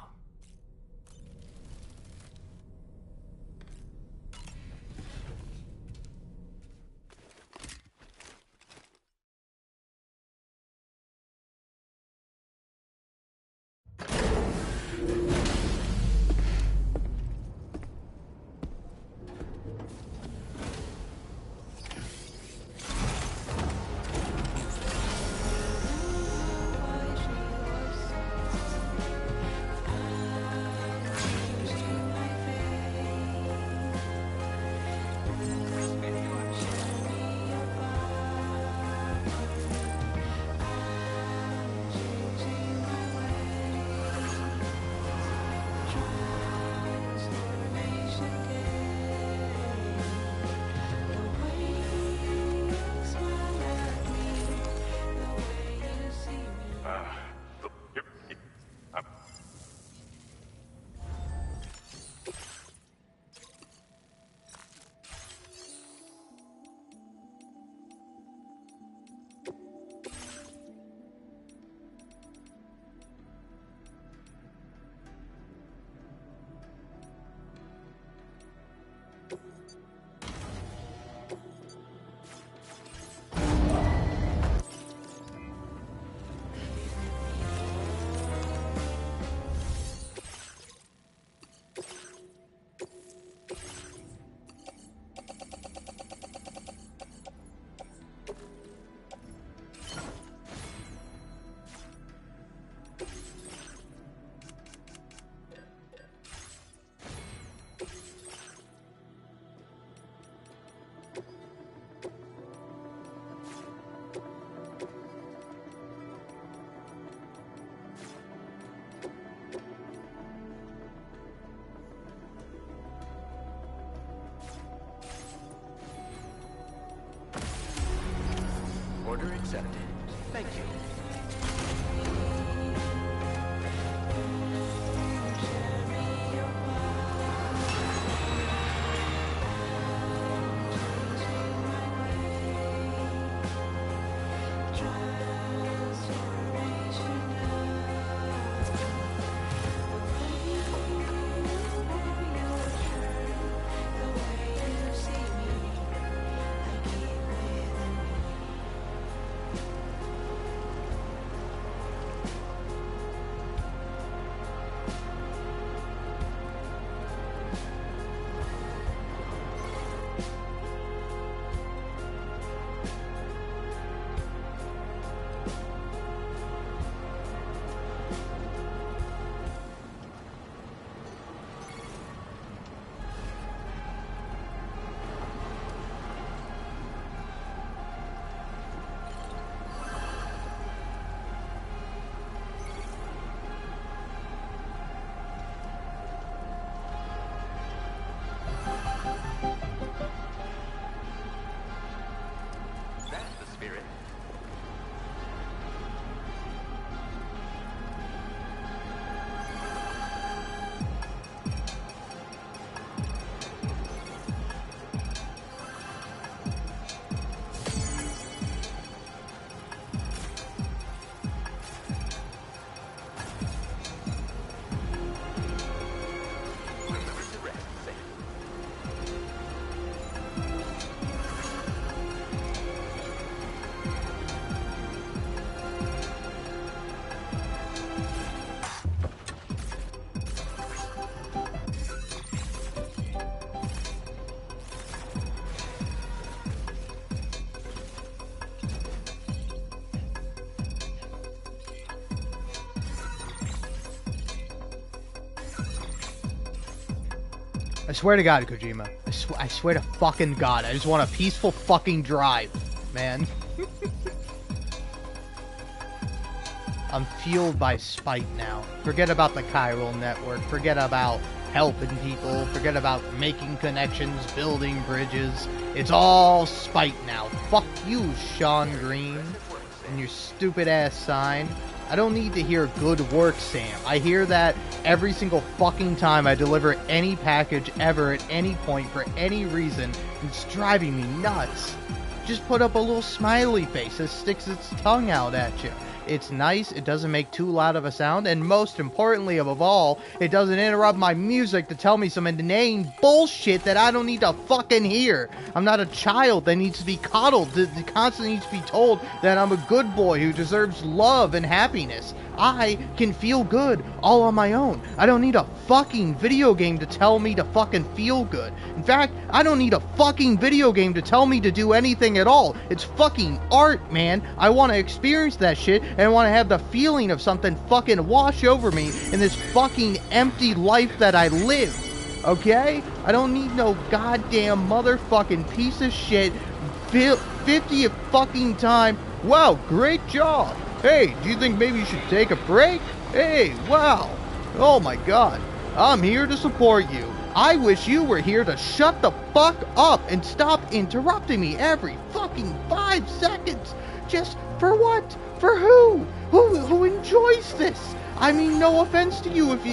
Order accepted. Thank you. I swear to God, Kojima. I swear to fucking God. I just want a peaceful fucking drive, man. I'm fueled by spite now. Forget about the chiral network. Forget about helping people. Forget about making connections, building bridges. It's all spite now. Fuck you, Sean Green, and your stupid ass sign. I don't need to hear good work, Sam. I hear that every single fucking time I deliver any package ever at any point for any reason. It's driving me nuts. Just put up a little smiley face that sticks its tongue out at you. It's nice, it doesn't make too loud of a sound, and most importantly above all, it doesn't interrupt my music to tell me some inane bullshit that I don't need to fucking hear. I'm not a child that needs to be coddled, that constantly needs to be told that I'm a good boy who deserves love and happiness. I can feel good all on my own. I don't need a fucking video game to tell me to fucking feel good. In fact, I don't need a fucking video game to tell me to do anything at all. It's fucking art, man. I want to experience that shit, and I want to have the feeling of something fucking wash over me in this fucking empty life that I live. Okay? I don't need no goddamn motherfucking piece of shit 50th fucking time. Wow, great job. Hey, do you think maybe you should take a break? Hey, wow. Oh my God. I'm here to support you. I wish you were here to shut the fuck up and stop interrupting me every fucking 5 seconds. Just for what? For who? Who enjoys this? I mean, no offense to you if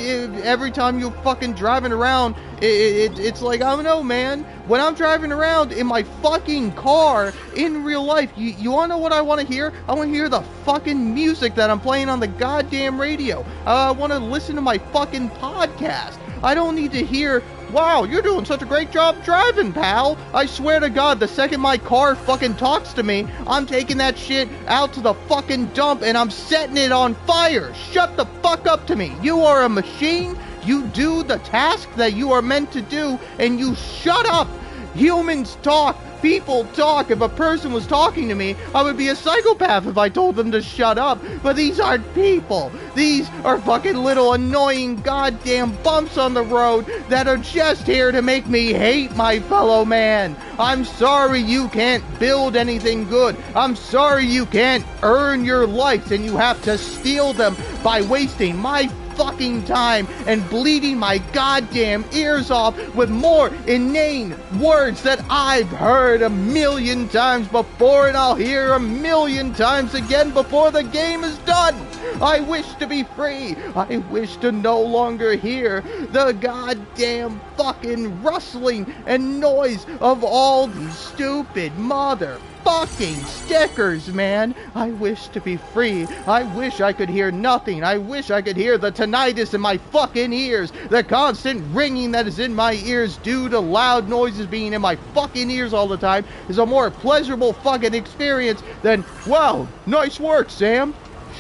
every time you're fucking driving around, it's like, I don't know, man. When I'm driving around in my fucking car in real life, you want to know what I want to hear? I want to hear the fucking music that I'm playing on the goddamn radio. I want to listen to my fucking podcast. I don't need to hear, wow, you're doing such a great job driving, pal. I swear to God, the second my car fucking talks to me, I'm taking that shit out to the fucking dump and I'm setting it on fire. Shut the fuck up to me. You are a machine. You do the task that you are meant to do, and you shut up. Humans talk. People talk. If a person was talking to me, I would be a psychopath if I told them to shut up. But these aren't people. These are fucking little annoying goddamn bumps on the road that are just here to make me hate my fellow man. I'm sorry you can't build anything good. I'm sorry you can't earn your likes and you have to steal them by wasting my fucking time and bleeding my goddamn ears off with more inane words that I've heard a million times before and I'll hear a million times again before the game is done. I wish to be free. I wish to no longer hear the goddamn fucking rustling and noise of all these stupid motherfucking stickers, man. I wish to be free. I wish I could hear nothing. I wish I could hear the tinnitus in my fucking ears, the constant ringing that is in my ears due to loud noises being in my fucking ears all the time is a more pleasurable fucking experience than, wow, nice work, Sam.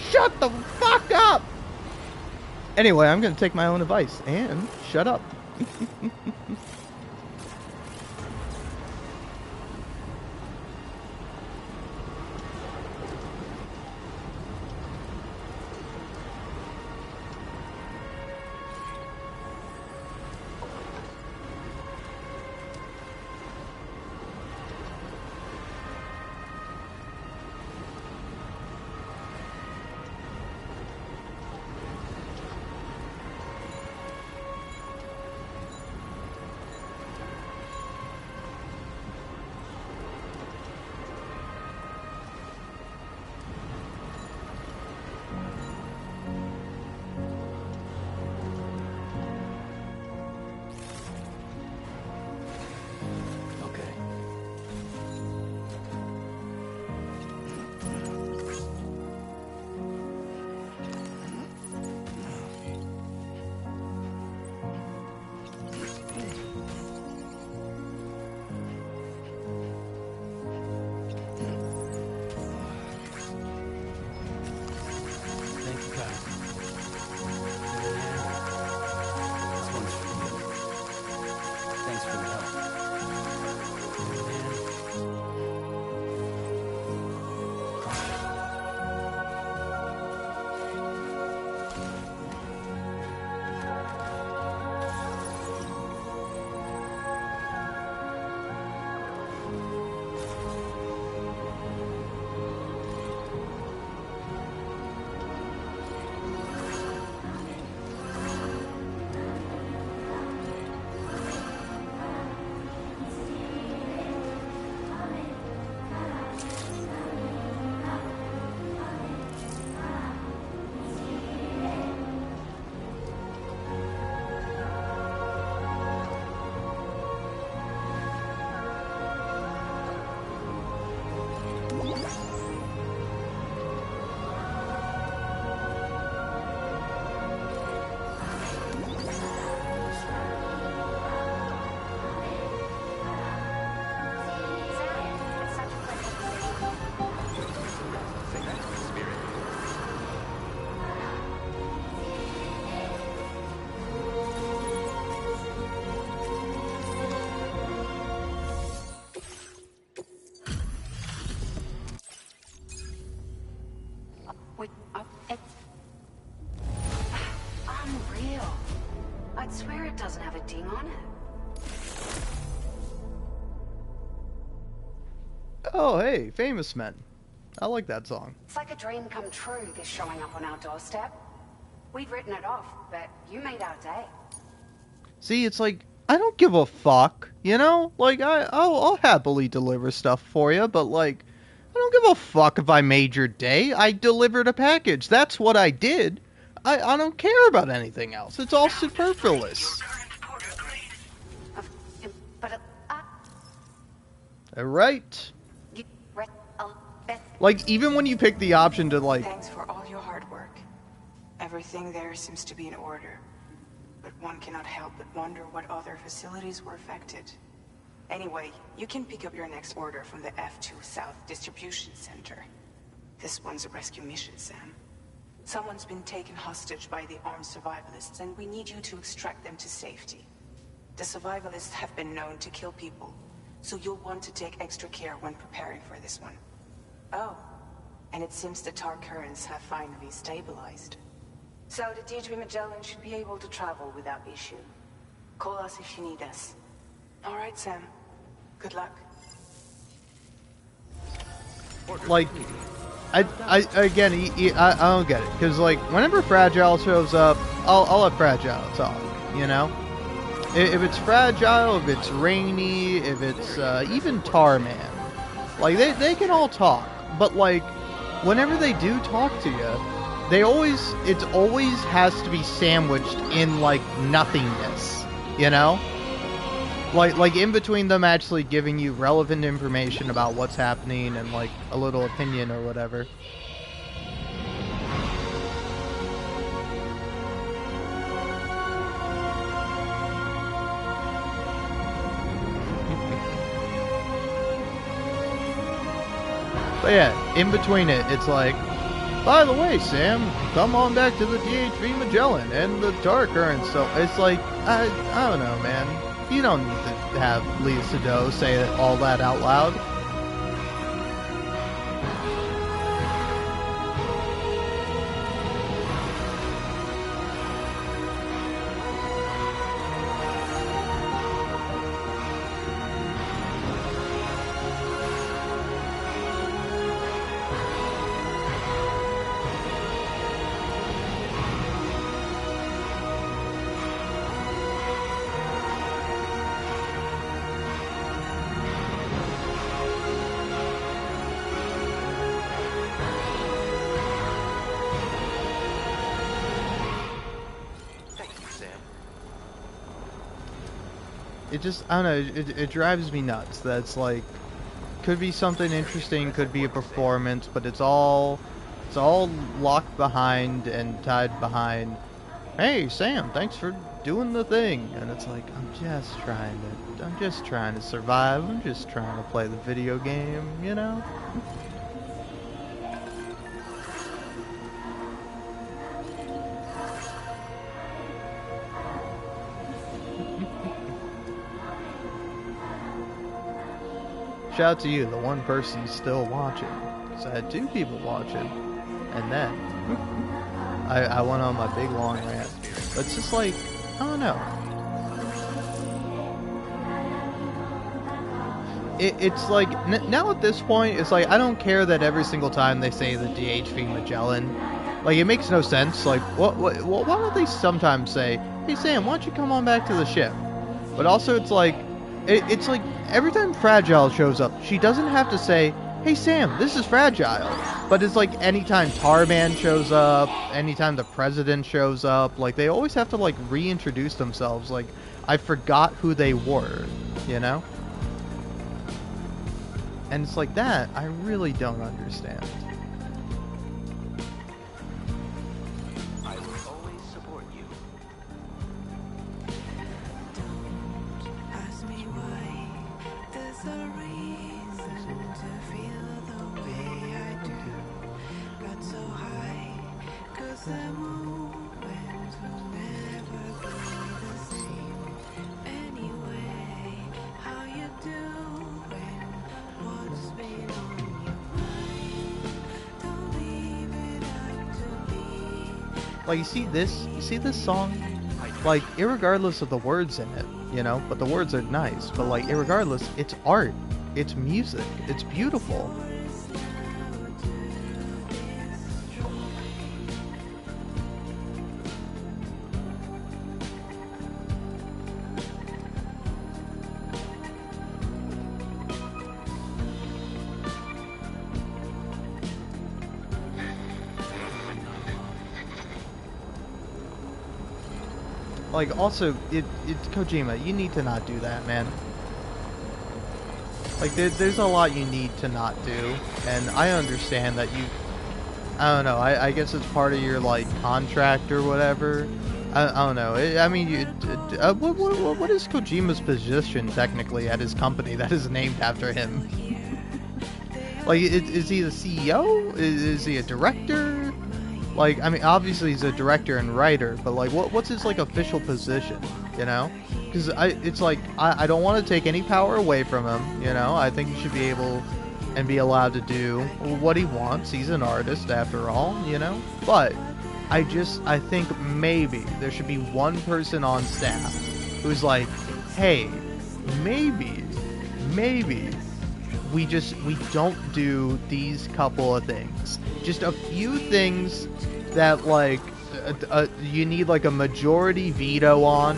Shut the fuck up. Anyway, I'm gonna take my own advice and shut up. waiting on it. Oh, hey, Famous Men. I like that song. It's like a dream come true, this showing up on our doorstep. We'd written it off, but you made our day. See, it's like, I don't give a fuck, you know? Like, I'll happily deliver stuff for you, but like, I don't give a fuck if I made your day. I delivered a package. That's what I did. I don't care about anything else. It's all superfluous. Right? Like, even when you pick the option to, like... Thanks for all your hard work. Everything there seems to be in order. But one cannot help but wonder what other facilities were affected. Anyway, you can pick up your next order from the F2 South Distribution Center. This one's a rescue mission, Sam. Someone's been taken hostage by the armed survivalists, and we need you to extract them to safety. The survivalists have been known to kill people, so you'll want to take extra care when preparing for this one. Oh, and it seems the tar currents have finally stabilized. So the Deirdre Magellan should be able to travel without issue. Call us if you need us. All right, Sam. Good luck. Like, I don't get it. Because, like, whenever Fragile shows up, I'll let Fragile talk, you know? If it's Fragile, if it's Rainy, if it's even Tarman, like, they can all talk. But, like, whenever they do talk to you, it always has to be sandwiched in, like, nothingness, you know? Like in between them actually giving you relevant information about what's happening and, like, a little opinion or whatever. But yeah, in between it's like, by the way, Sam, come on back to the DHV Magellan and the tar currents. So it's like, I don't know, man. You don't need to have Lea Seydoux say all that out loud. It just, I don't know, it drives me nuts. That's like, could be something interesting, could be a performance, but it's all locked behind and tied behind, hey, Sam, thanks for doing the thing. And it's like, I'm just trying to survive. I'm just trying to play the video game, you know? Shout out to you, the one person still watching. Because I had 2 people watching, and then I went on my big long rant. But it's just like, I don't know. It's like, now at this point, it's like, I don't care that every single time they say the DHV Magellan. Like, it makes no sense. Like, why don't they sometimes say, hey Sam, why don't you come on back to the ship? But also, it's like, it's like, every time Fragile shows up, she doesn't have to say, hey Sam, this is Fragile. But it's like, anytime Tarman shows up, anytime the President shows up, like, they always have to, like, reintroduce themselves. Like, I forgot who they were, you know? And it's like that, I really don't understand. I will always support you. Ask me why. There's a reason to feel the way I do. Got so high, 'cause the moment will never be the same. Anyway, how you doing? What's been on your mind? Don't leave it up to me. Like, you see this song? like, irregardless of the words in it, you know, but the words are nice, but like, irregardless, it's art, it's music, it's beautiful. Like, also, it's Kojima, you need to not do that, man. Like, there's a lot you need to not do, and I understand that you... I don't know, I guess it's part of your, like, contract or whatever. I don't know. I mean, what is Kojima's position, technically, at his company that is named after him? Like, is he the CEO? Is he a director? Like, I mean, obviously he's a director and writer, but like, what's his like official position? You know, because it's like I don't want to take any power away from him. You know, I think he should be able and be allowed to do what he wants. He's an artist after all. You know, but I think maybe there should be one person on staff who's like, hey, maybe we don't do these couple of things. Just a few things that, like, you need, like, a majority veto on,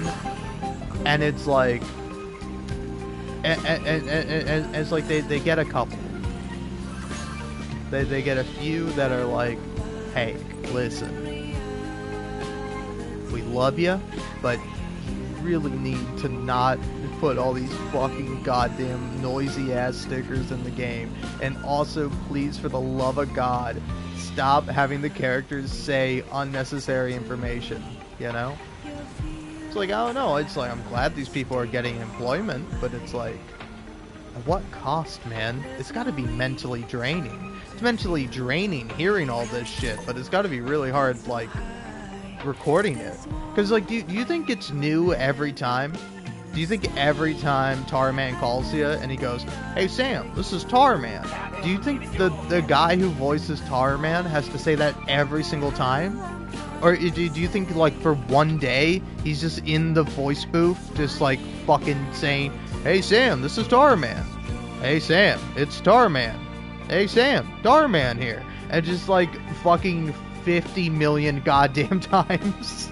and it's like, and it's like they get a couple. They get a few that are like, hey, listen, we love you, but you really need to not put all these fucking goddamn noisy ass stickers in the game, and also please, for the love of God, stop having the characters say unnecessary information, you know? It's like, I don't know, it's like, I'm glad these people are getting employment, but it's like, at what cost, man? It's gotta be mentally draining. It's mentally draining hearing all this shit, but it's gotta be really hard, like, recording it. Because, like, do you think it's new every time? Do you think every time Tarman calls you and he goes, hey Sam, this is Tarman, do you think the guy who voices Tarman has to say that every single time? Or do you think, like, for one day he's just in the voice booth just like fucking saying, hey Sam, this is Tarman, hey Sam, it's Tarman, hey Sam, Tarman here, and just like fucking 50 million goddamn times?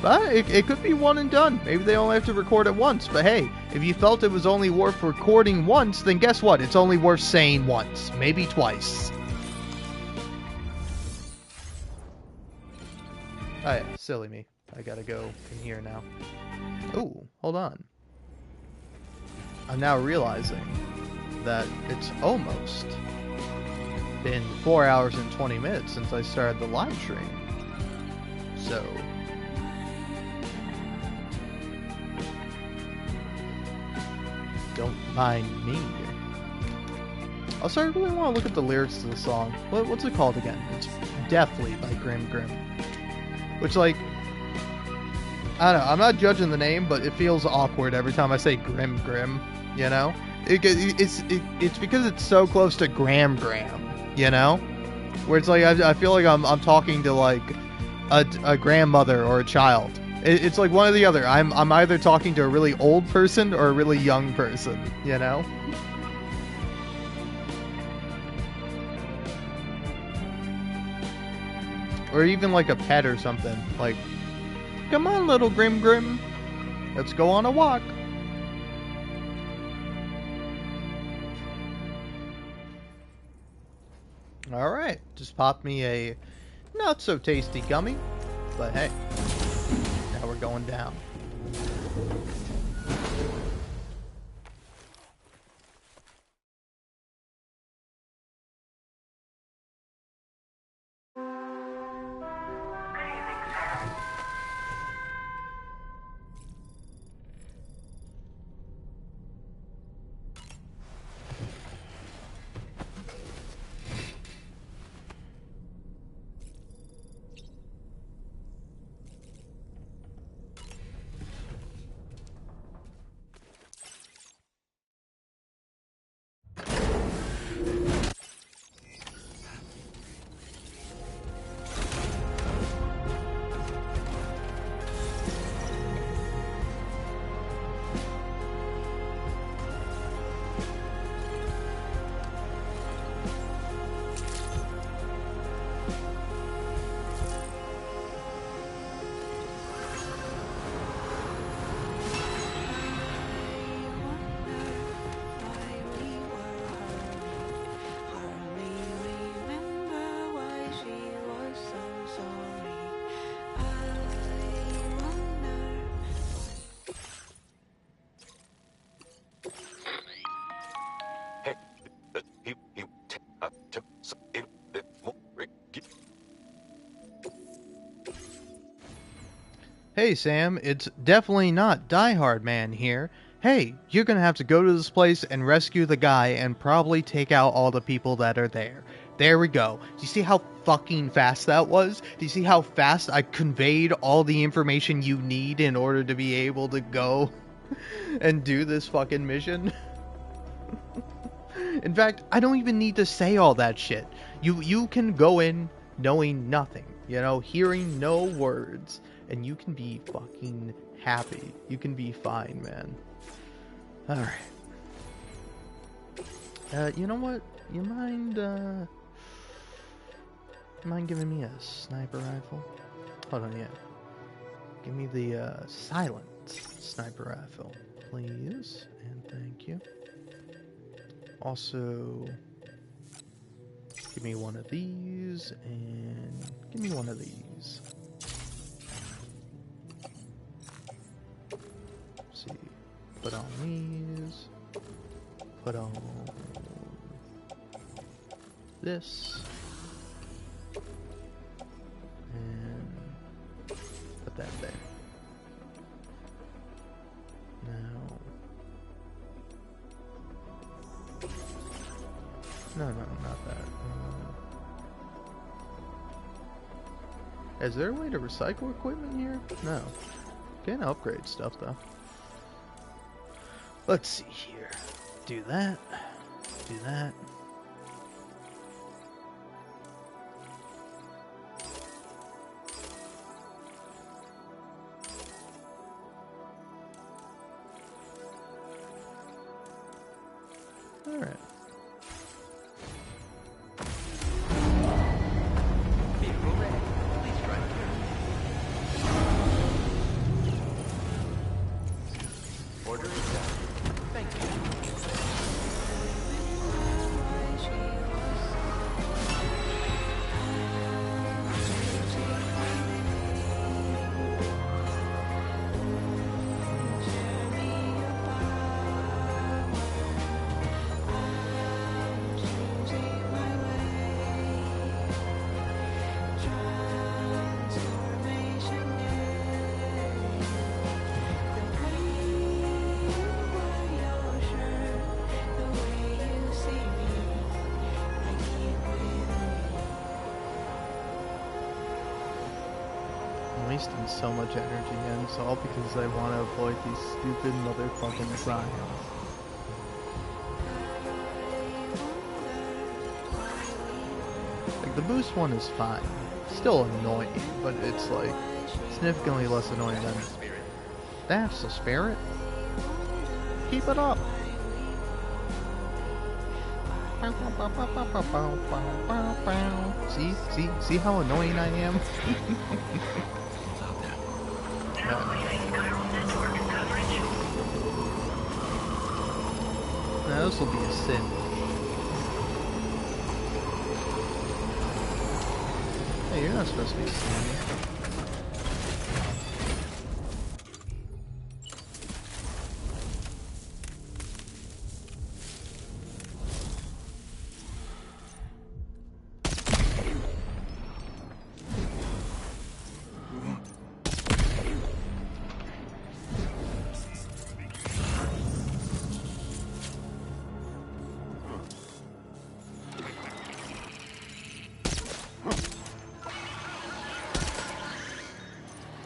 But it could be one and done. Maybe they only have to record it once. But hey, if you felt it was only worth recording once, then guess what? It's only worth saying once. Maybe twice. Oh yeah, silly me. I gotta go in here now. Ooh, hold on. I'm now realizing that it's almost been 4 hours and 20 minutes since I started the live stream. So... don't mind me. Also, I really want to look at the lyrics to the song. What's it called again? It's Deathly by Grim Grim. Which, like, I don't know, I'm not judging the name, but it feels awkward every time I say Grim Grim, you know? It's because it's so close to Gram Gram, you know? Where it's like, I feel like I'm talking to, like, a grandmother or a child. It's like one or the other. I'm either talking to a really old person or a really young person, you know? Or even like a pet or something. Like, come on, little Grim Grim, let's go on a walk. Alright, just popped me a not so tasty gummy, but hey. Now we're going down. Hey Sam, it's definitely not Die Hard Man here. Hey, you're gonna have to go to this place and rescue the guy and probably take out all the people that are there. There we go. Do you see how fucking fast that was? Do you see how fast I conveyed all the information you need in order to be able to go and do this fucking mission? In fact, I don't even need to say all that shit. You can go in knowing nothing, you know, hearing no words, and you can be fucking happy. You can be fine, man. Alright. You know what? You mind giving me a sniper rifle? Hold on, yeah. Give me the silent sniper rifle, please, and thank you. Also, give me one of these, and give me one of these. Let's see, put on these, put on this, and put that there. Now, no, not that. Is there a way to recycle equipment here? No. Can't upgrade stuff though. Let's see here. Do that. Do that. Alright. Vehicle ready. Please drive carefully. Order accepted. Thank you. I'm wasting so much energy, and it's all because I want to avoid these stupid motherfucking signs. Like, the boost one is fine. Still annoying, but it's like significantly less annoying than... That's the spirit. Keep it up. See how annoying I am? Now this will be a sin. Hey, you're not supposed to be standing.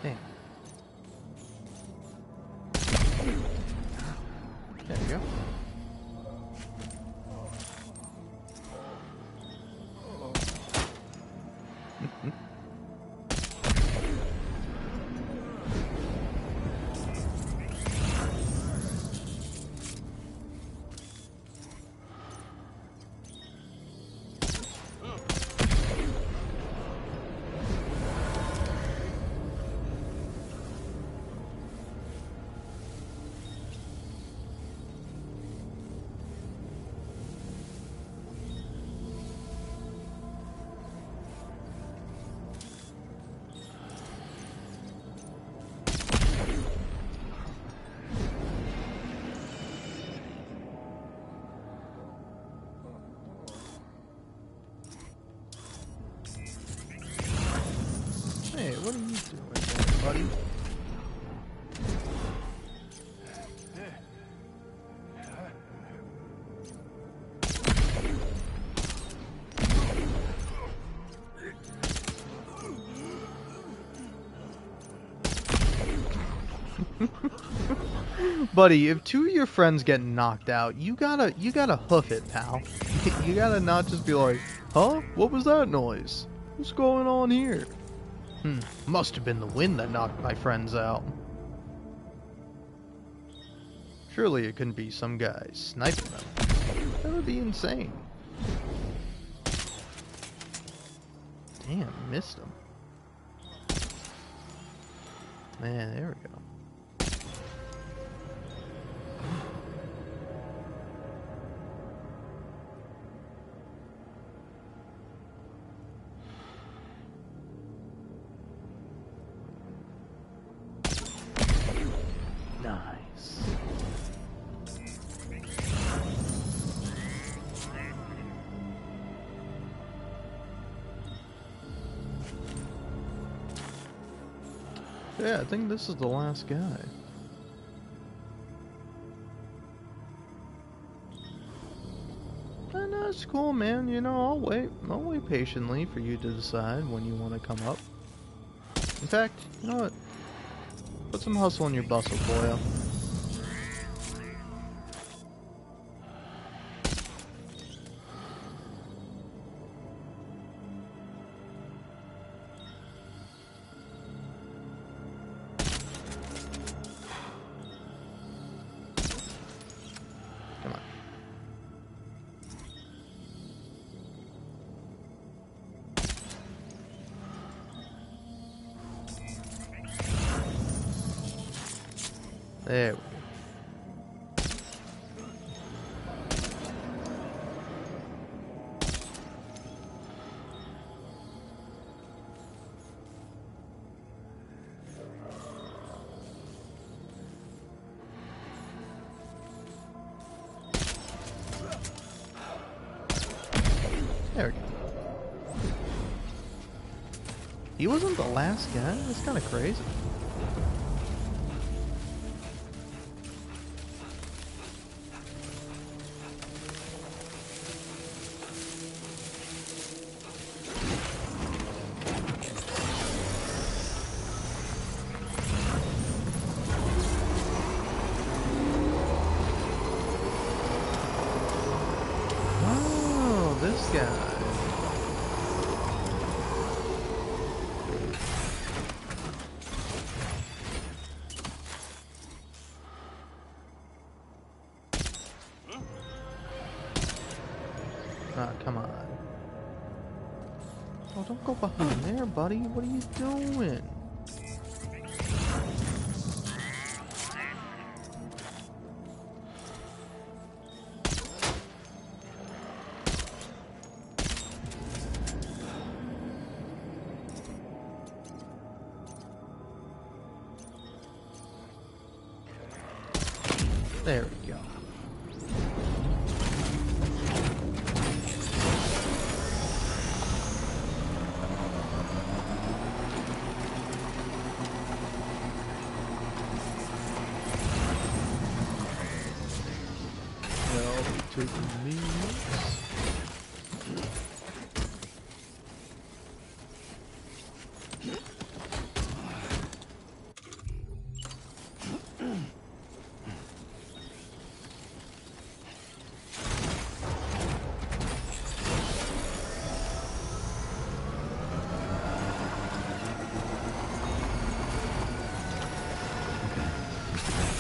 Damn. There we go. Hey, what are you doing there, buddy? Buddy, if two of your friends get knocked out, you gotta hoof it, pal. You gotta not just be like, huh? What was that noise? What's going on here? Must have been the wind that knocked my friends out. Surely it couldn't be some guy sniping them. That would be insane. Damn, missed him. Man, there we go. Nice. Yeah, I think this is the last guy. And that's cool, man. You know, I'll wait patiently for you to decide when you want to come up. In fact, you know what? Put some hustle in your bustle, boyo. Come on. There we go. There we go. He wasn't the last guy? That's kind of crazy. Oh, this guy. Ah, come on. Oh, don't go behind there, buddy. What are you doing? There we go. Well, taking these.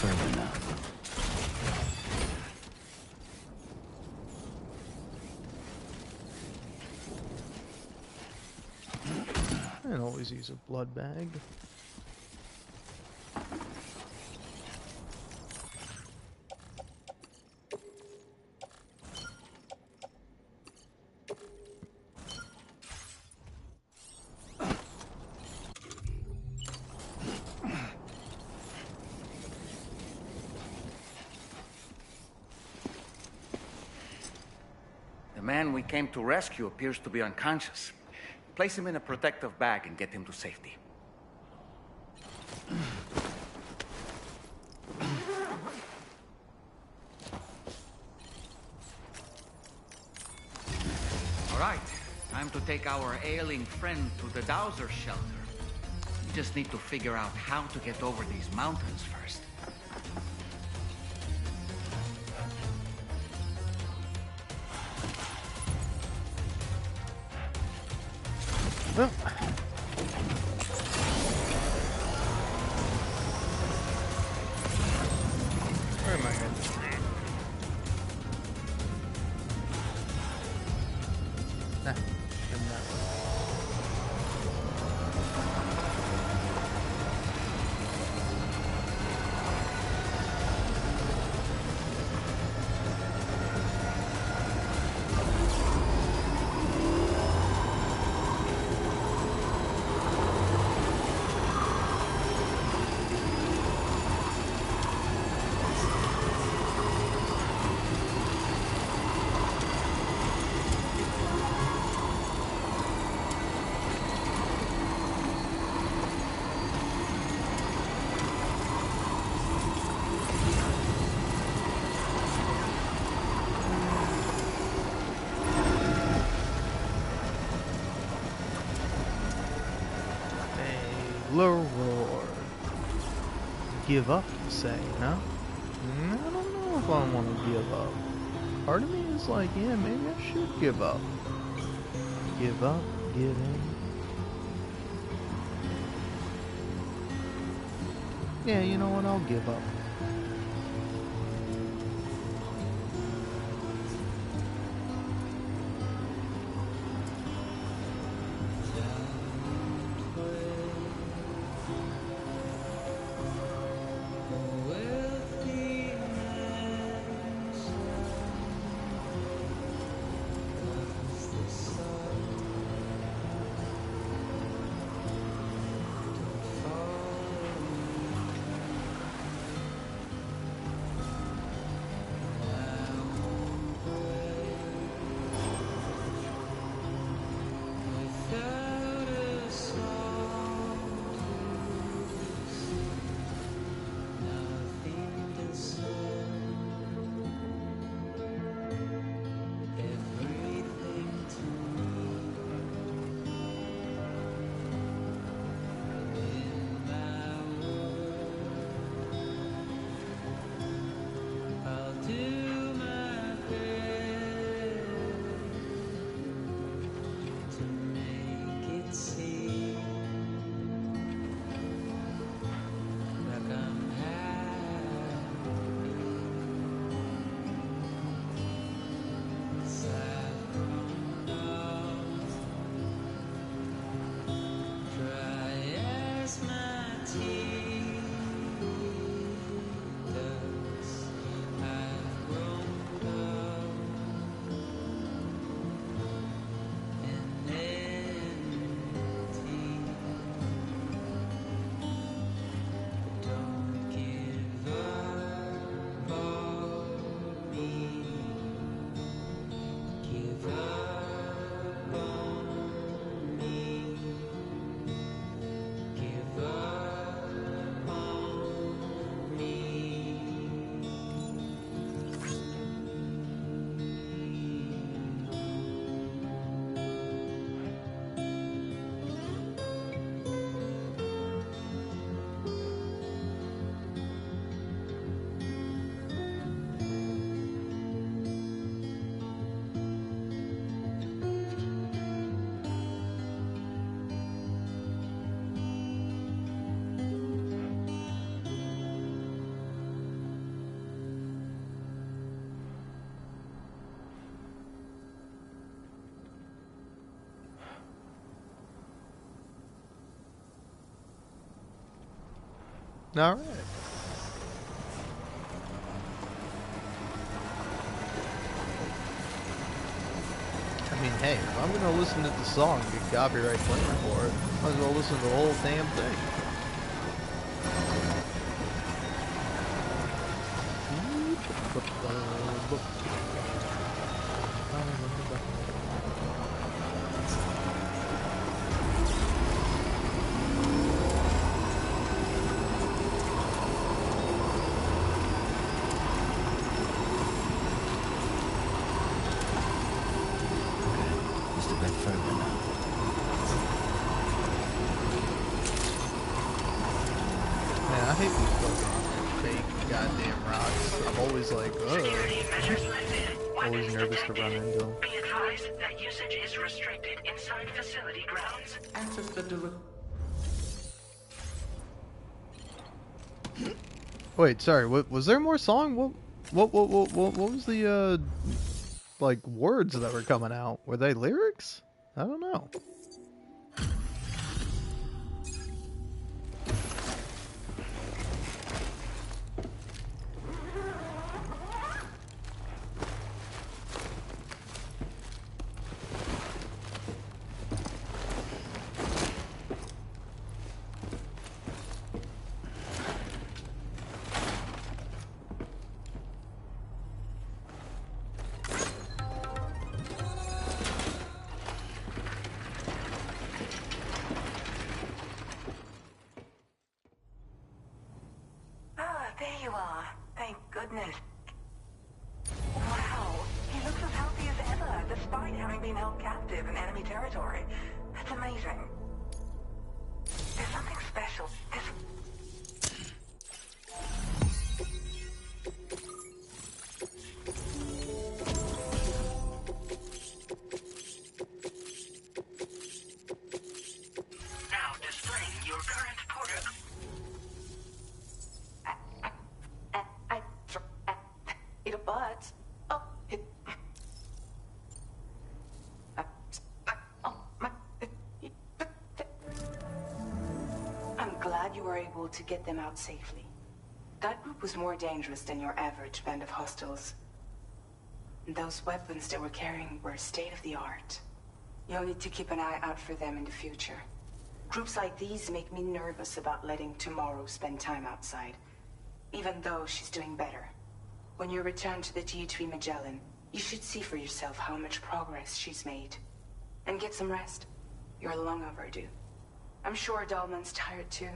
Further now. I can always use a blood bag. The man we came to rescue appears to be unconscious. Place him in a protective bag and get him to safety. All right, time to take our ailing friend to the Dowser shelter. Just need to figure out how to get over these mountains first. Well. Where am I headed? Nah, heading that way. Roar. Give up, you say, huh? I don't know if I want to give up. Part of me is like, yeah, maybe I should give up. Give up, give in. Yeah, you know what? I'll give up. All right. I mean, hey, if I'm gonna listen to the song and get copyright claim for it, might as well listen to the whole damn thing. I hate these fucking fake goddamn rocks. I'm always like, always nervous to run into them. Be advised that usage is restricted inside facility grounds. Access the Wait, sorry. What was there more song? What was the like words that were coming out? Were they lyrics? I don't know. Ah, there you are. Thank goodness. Wow, he looks as healthy as ever, despite having been held captive in enemy territory. That's amazing. There's something special. Now displaying your current portal. But oh, I'm glad you were able to get them out safely. That group was more dangerous than your average band of hostiles. Those weapons they were carrying were state-of-the-art. You'll need to keep an eye out for them in the future. Groups like these make me nervous about letting Tomorrow spend time outside, even though she's doing better. When you return to the GHV Magellan, you should see for yourself how much progress she's made. And get some rest. You're long overdue. I'm sure Dahlman's tired too.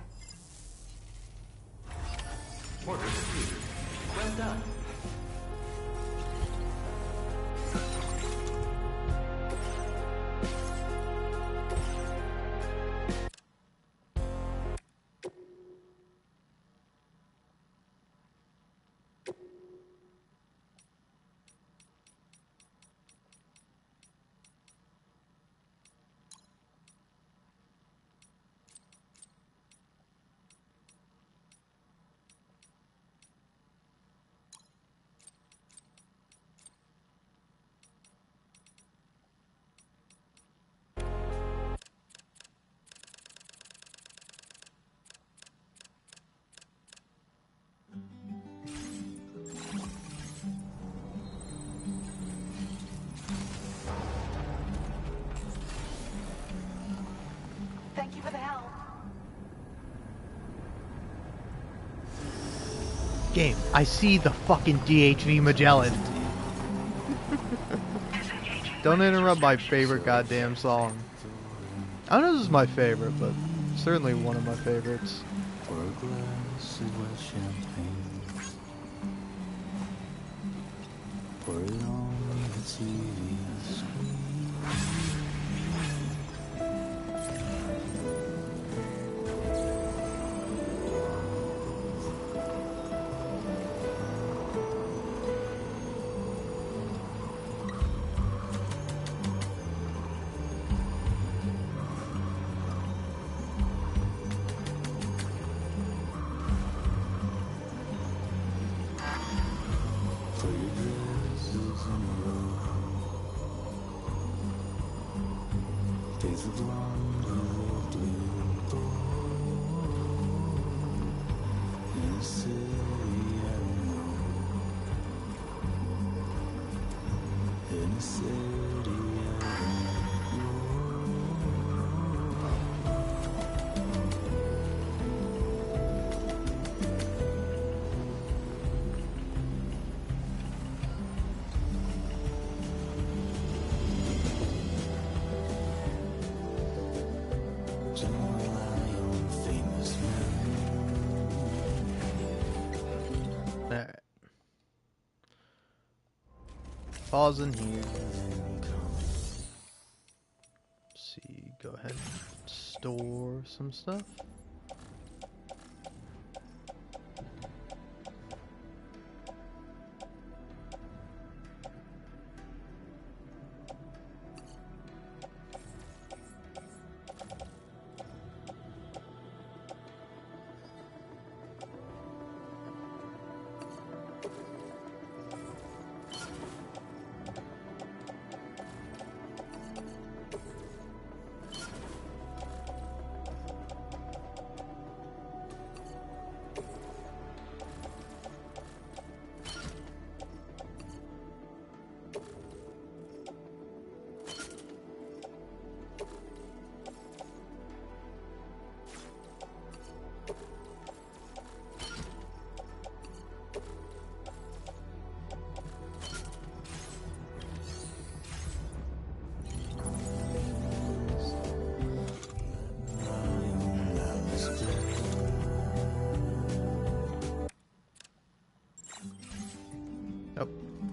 Order completed. Well done. Thank you for the help. Game, I see the fucking DHV Magellan. Don't interrupt my favorite goddamn song. I don't know if this is my favorite, but certainly one of my favorites. For a glass of wet champagne, pour it on the TV screen. For your dresses in a row, days of blonde and blue bow. In a city I don't know, in a city I don't know. Don't rely on famous men. Alright. Pausing here. See, go ahead and store some stuff.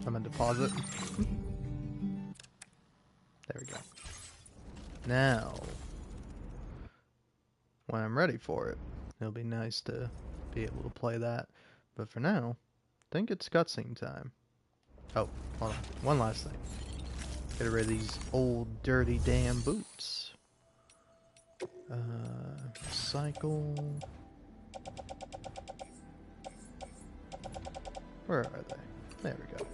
I meant to pause it. There we go. Now, when I'm ready for it, it'll be nice to be able to play that. But for now, I think it's cutscene time. Oh, hold on. One last thing. Get rid of these old, dirty, damn boots. Cycle. Where are they? There we go.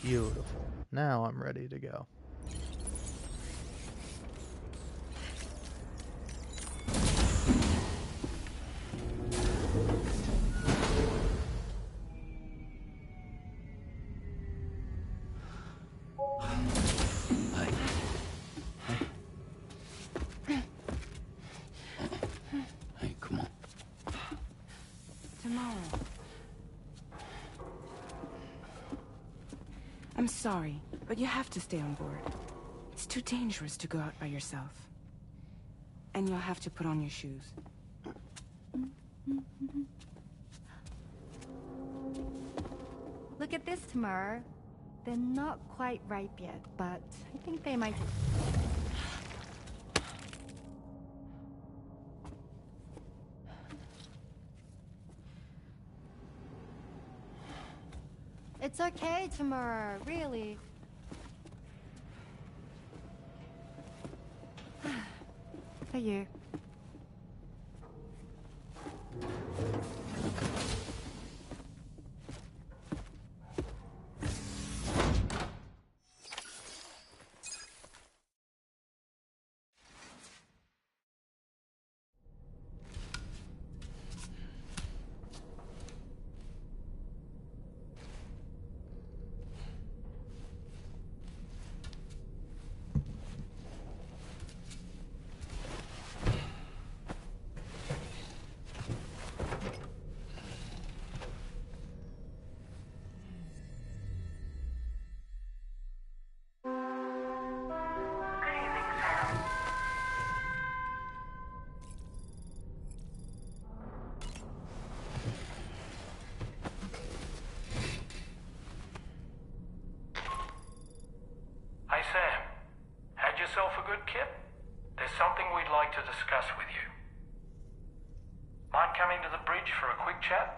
Beautiful. Now I'm ready to go. Hey, come on. Tomorrow. I'm sorry, but you have to stay on board. It's too dangerous to go out by yourself. And you'll have to put on your shoes. Look at this, Tamara. They're not quite ripe yet, but I think they might... It's okay, Tamara, really. For you. Hey Sam, had yourself a good kip? There's something we'd like to discuss with you. Mind coming to the bridge for a quick chat?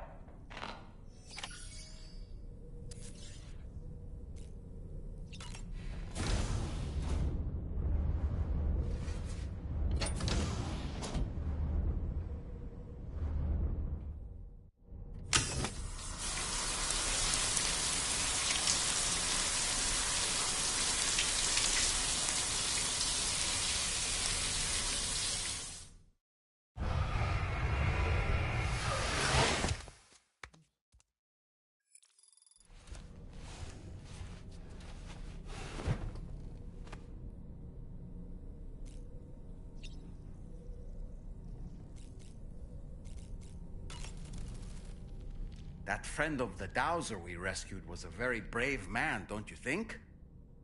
That friend of the dowser we rescued was a very brave man, don't you think?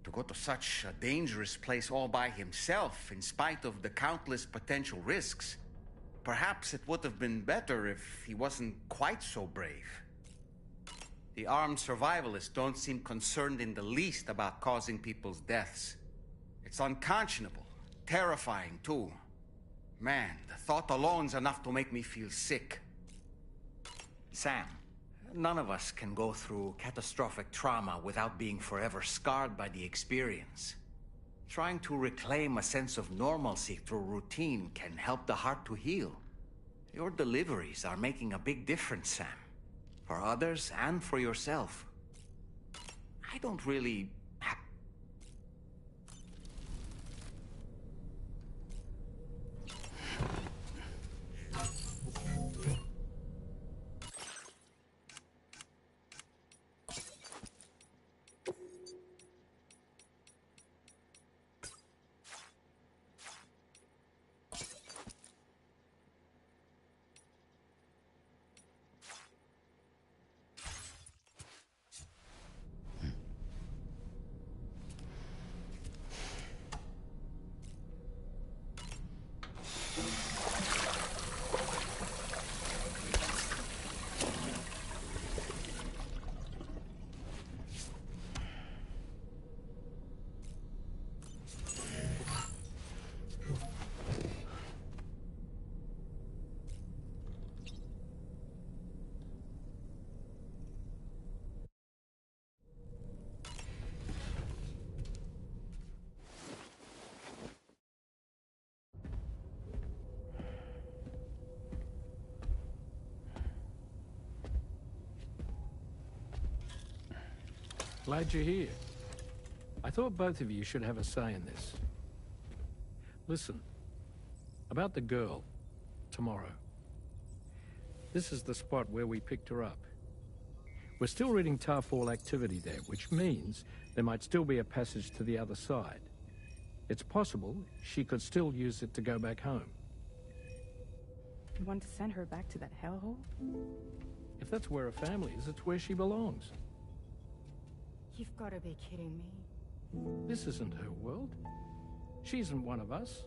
To go to such a dangerous place all by himself, in spite of the countless potential risks. Perhaps it would have been better if he wasn't quite so brave. The armed survivalists don't seem concerned in the least about causing people's deaths. It's unconscionable, terrifying too. Man, the thought alone's enough to make me feel sick. Sam, none of us can go through catastrophic trauma without being forever scarred by the experience. Trying to reclaim a sense of normalcy through routine can help the heart to heal. Your deliveries are making a big difference, Sam. For others and for yourself. I don't really... Glad you're here. I thought both of you should have a say in this. Listen, about the girl, tomorrow. This is the spot where we picked her up. We're still reading Tarfall activity there, which means there might still be a passage to the other side. It's possible she could still use it to go back home. You want to send her back to that hellhole? If that's where her family is, it's where she belongs. You've got to be kidding me. This isn't her world. She isn't one of us.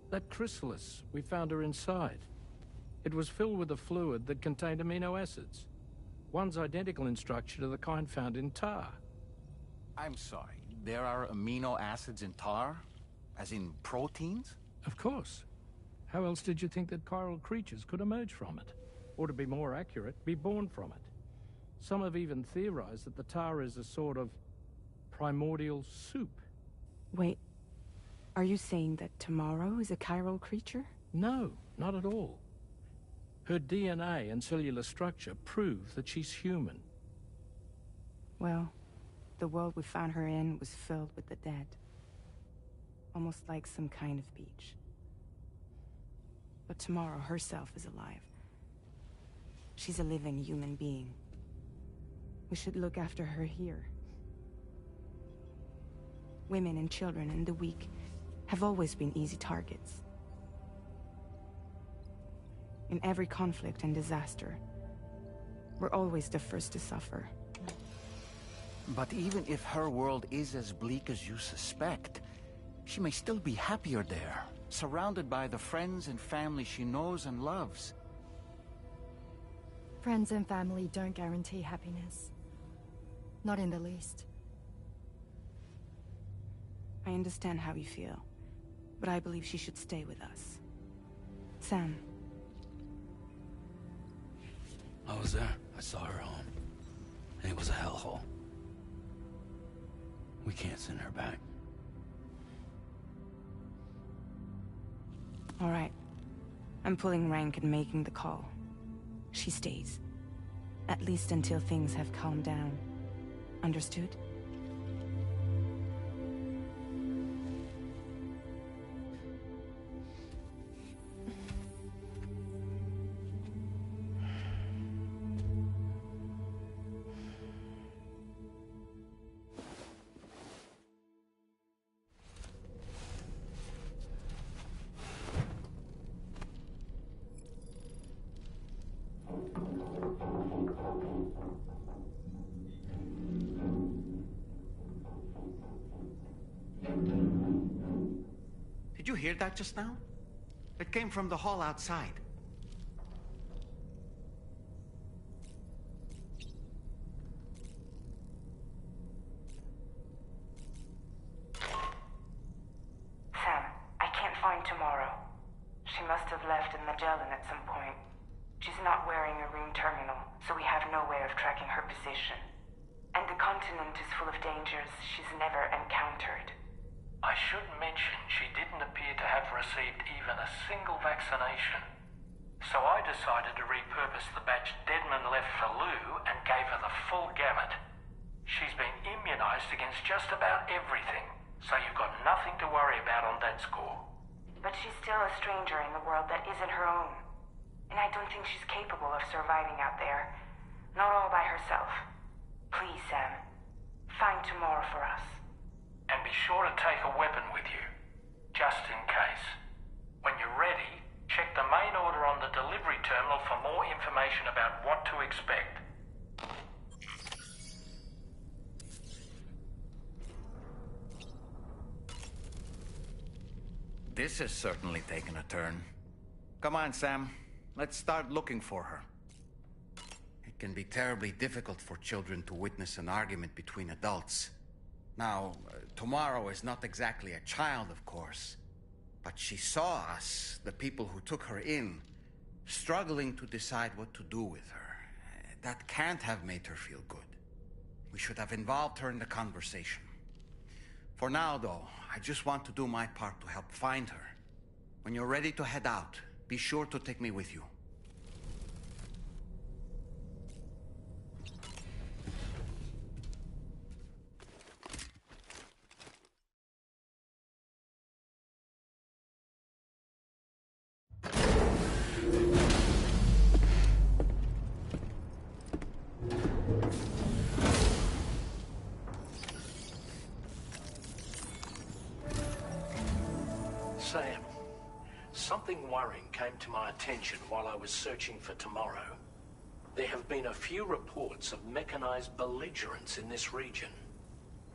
That chrysalis, we found her inside. It was filled with a fluid that contained amino acids. One's identical in structure to the kind found in tar. I'm sorry, there are amino acids in tar? As in proteins? Of course. How else did you think that chiral creatures could emerge from it? Or to be more accurate, be born from it? Some have even theorized that the tar is a sort of primordial soup. Wait, are you saying that tomorrow is a chiral creature? No, not at all. Her DNA and cellular structure prove that she's human. Well, the world we found her in was filled with the dead. Almost like some kind of beach. But tomorrow herself is alive. She's a living human being. We should look after her here. Women and children and the weak have always been easy targets. In every conflict and disaster, we're always the first to suffer. But even if her world is as bleak as you suspect, she may still be happier there, surrounded by the friends and family she knows and loves. Friends and family don't guarantee happiness. Not in the least. I understand how you feel, but I believe she should stay with us. Sam. I was there. I saw her home. And it was a hellhole. We can't send her back. All right. I'm pulling rank and making the call. She stays. At least until things have calmed down. Understood? Did you hear that just now? It came from the hall outside. Sam, I can't find Tomorrow. She must have left in Magellan at some point. She's not wearing a room terminal, so we have no way of tracking her position. And the continent is full of dangers she's never encountered. I should mention she didn't appear to have received even a single vaccination. So I decided to repurpose the batch Deadman left for Lou and gave her the full gamut. She's been immunized against just about everything, so you've got nothing to worry about on that score. But she's still a stranger in the world that isn't her own. And I don't think she's capable of surviving out there. Not all by herself. Please, Sam. Find Tomorrow for us. And be sure to take a weapon with you, just in case. When you're ready, check the main order on the delivery terminal for more information about what to expect. This has certainly taken a turn. Come on, Sam. Let's start looking for her. It can be terribly difficult for children to witness an argument between adults. Now, Tomorrow is not exactly a child, of course, but she saw us, the people who took her in, struggling to decide what to do with her. That can't have made her feel good. We should have involved her in the conversation. For now, though, I just want to do my part to help find her. When you're ready to head out, be sure to take me with you. Sam, something worrying came to my attention while I was searching for tomorrow. There have been a few reports of mechanized belligerents in this region.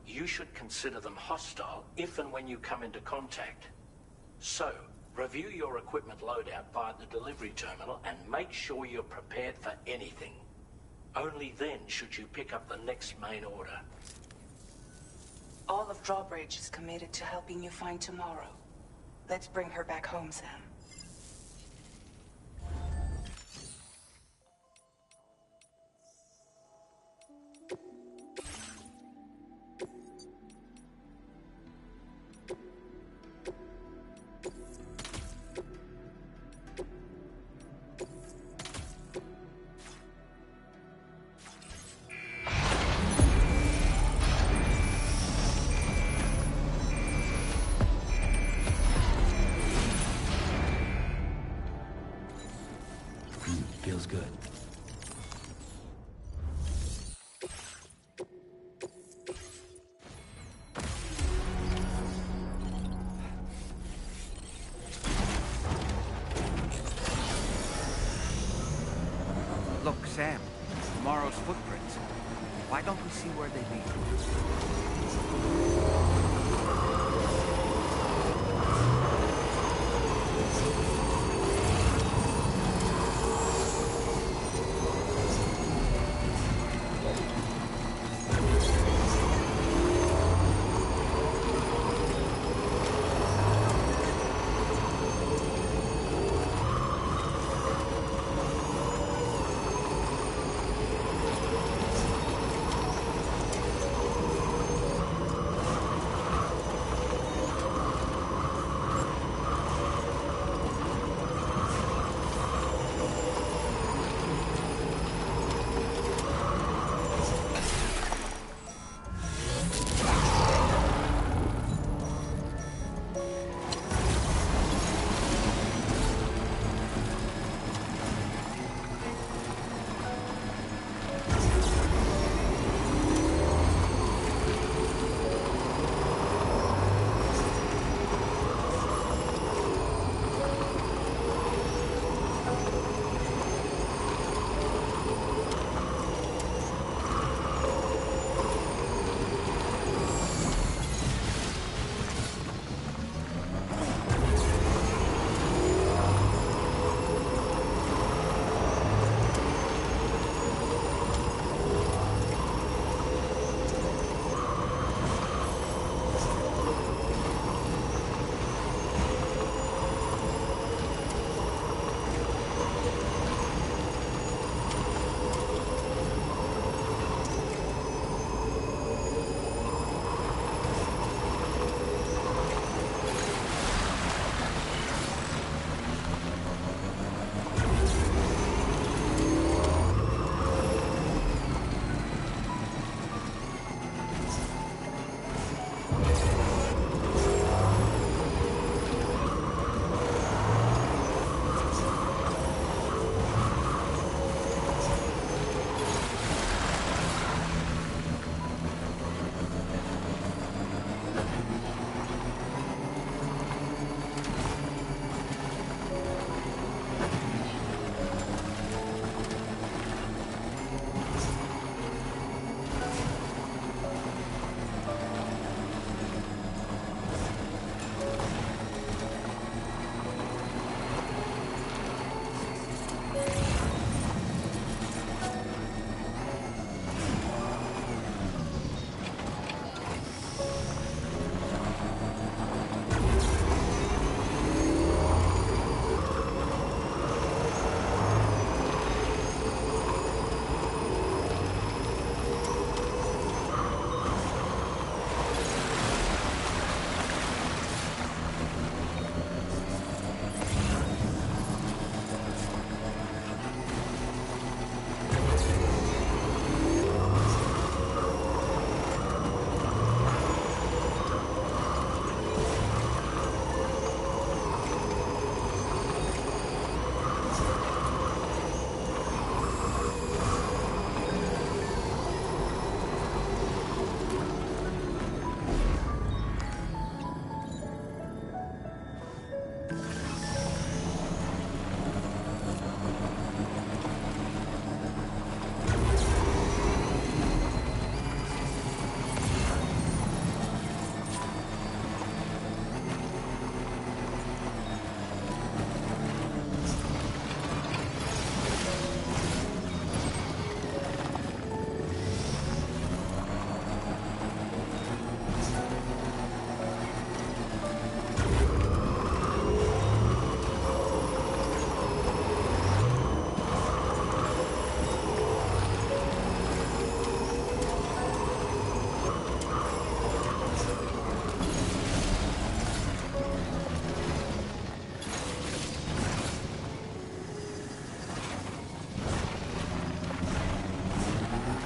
You should consider them hostile if and when you come into contact. So, review your equipment loadout via the delivery terminal and make sure you're prepared for anything. Only then should you pick up the next main order. All of Drawbridge is committed to helping you find tomorrow. Let's bring her back home, Sam. Feels good. Look, Sam, tomorrow's footprints. Why don't we see where they lead?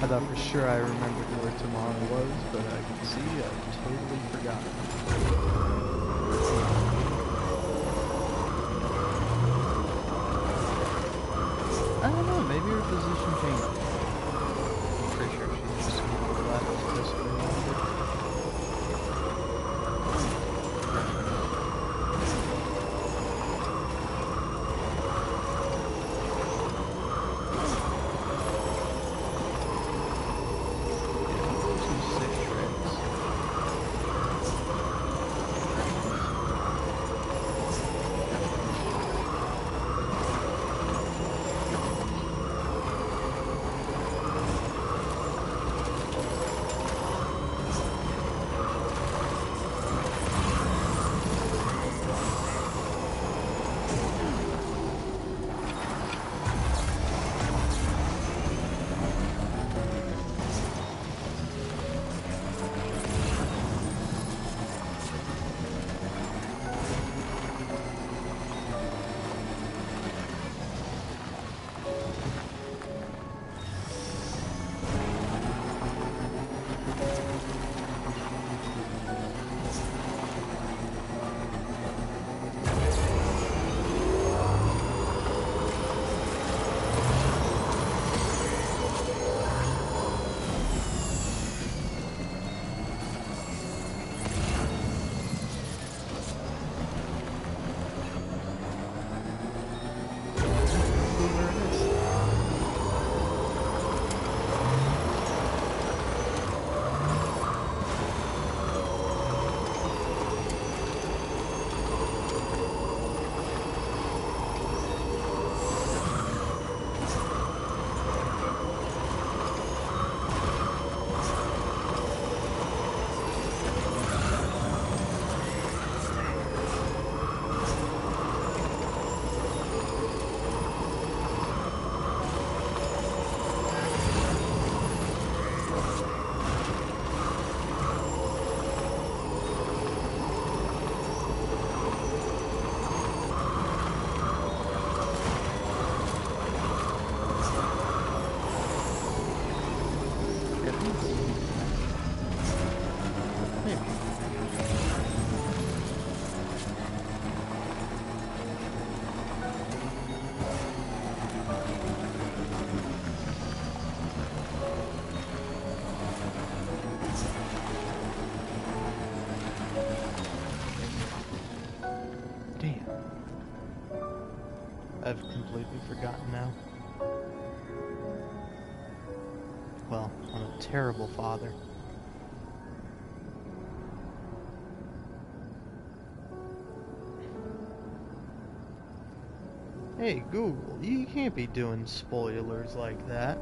I thought for sure I remembered where tomorrow was, but I can see I totally forgot. I don't know, maybe her position changed. I'm pretty sure she's just left this way longer. I've completely forgotten now. Well, I'm a terrible father. Hey, Google, you can't be doing spoilers like that.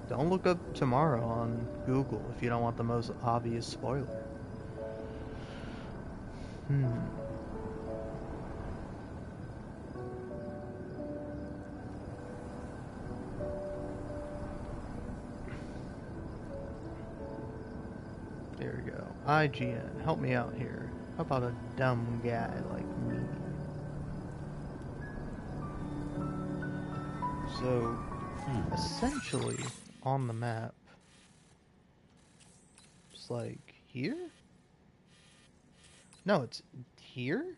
Don't look up tomorrow on Google if you don't want the most obvious spoiler. There we go. IGN, help me out here. How about a dumb guy like me? So, essentially, on the map, just like here? No, it's here?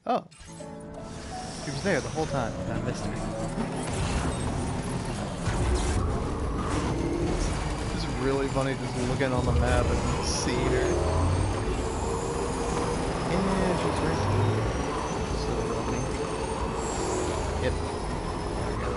Oh. She was there the whole time, and I missed her. It's really funny just looking on the map and seeing her. And she's right here. So funny. Yep. There we go.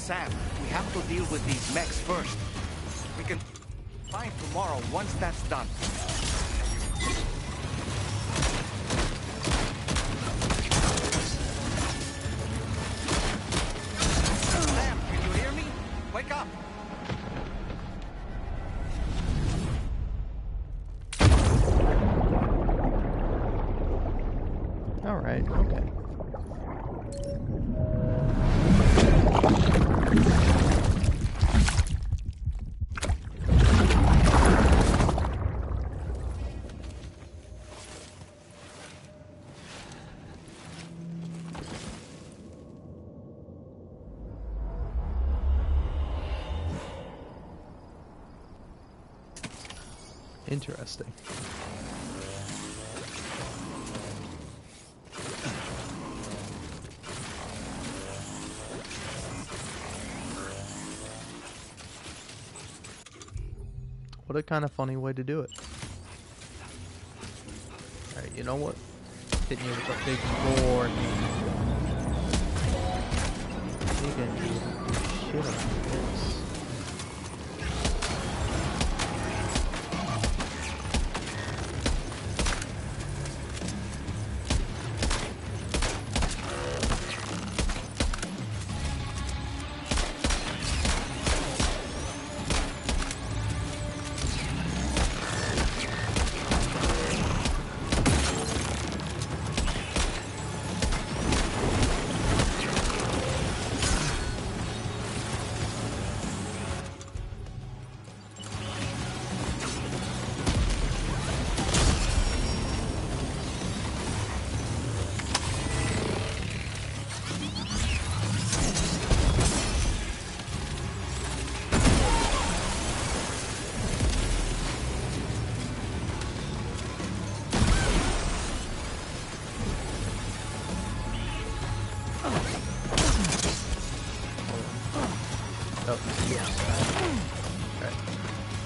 Sam, we have to deal with these mechs first. We can find tomorrow once that's done. Sam, can you hear me? Wake up! Alright, okay. Interesting. What a kind of funny way to do it. Alright, you know what? Hitting you with a big roar. You can do shit on this.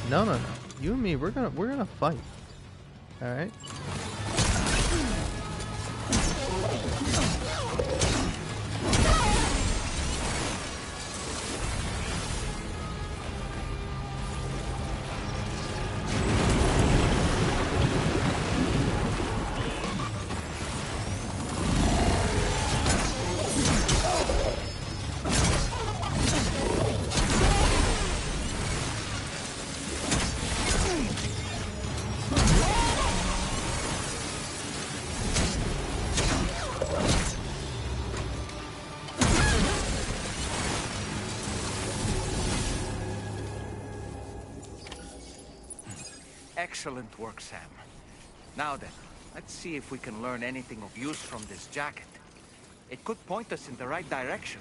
No, no, no. You and me, we're gonna fight. All right. Excellent work, Sam. Now then, let's see if we can learn anything of use from this jacket. It could point us in the right direction.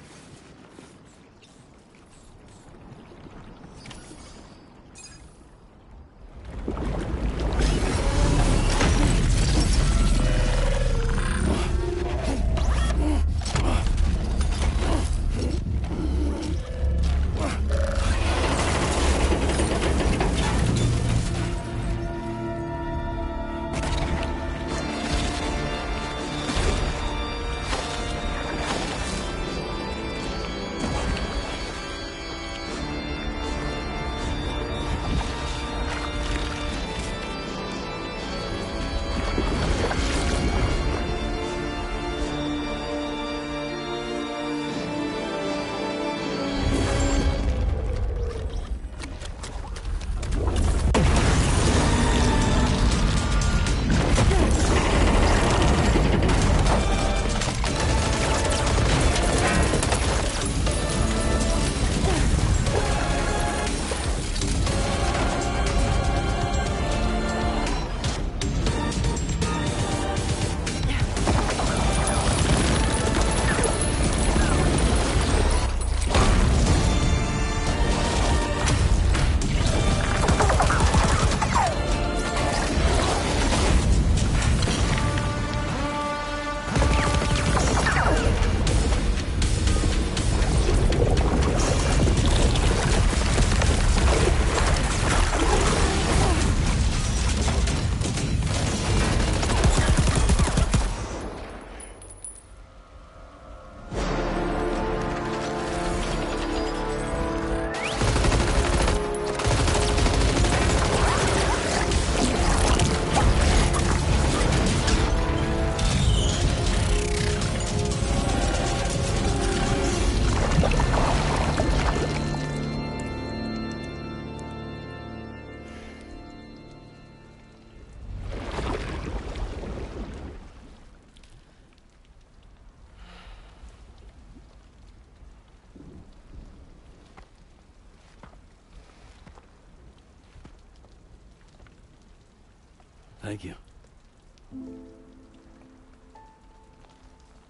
Thank you.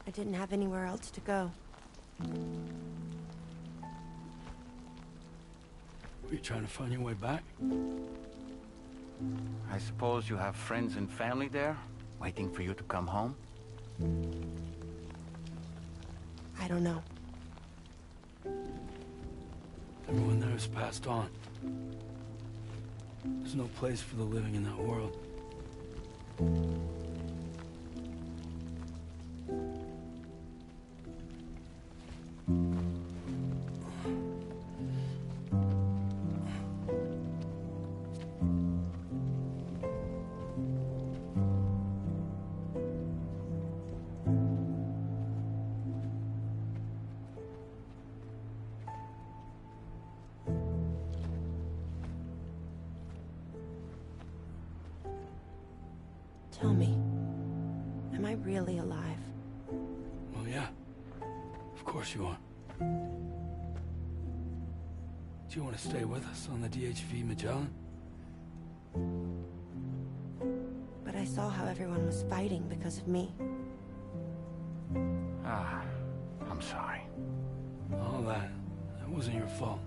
I didn't have anywhere else to go. Were you trying to find your way back? I suppose you have friends and family there, waiting for you to come home? I don't know. Everyone there has passed on. There's no place for the living in that world. Tell me, am I really alive? Well, yeah. Of course you are. Do you want to stay with us on the DHV Magellan? But I saw how everyone was fighting because of me. Ah, I'm sorry. All that wasn't your fault.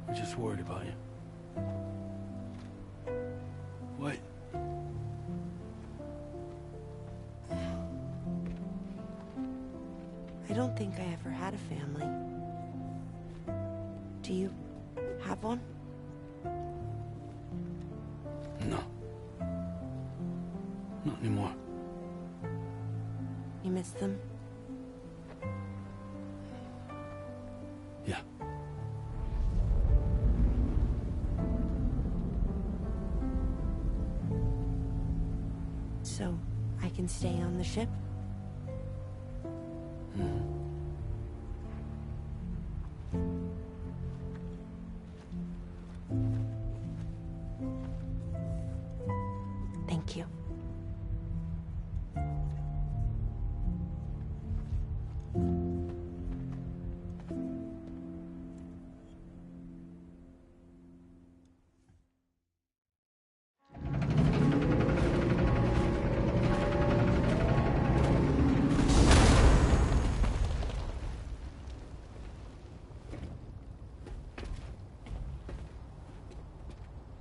We're just worried about you. Wait. I don't think I ever had a family. Do you have one? No. Not anymore. You miss them? Yeah. So, I can stay on the ship? Thank you.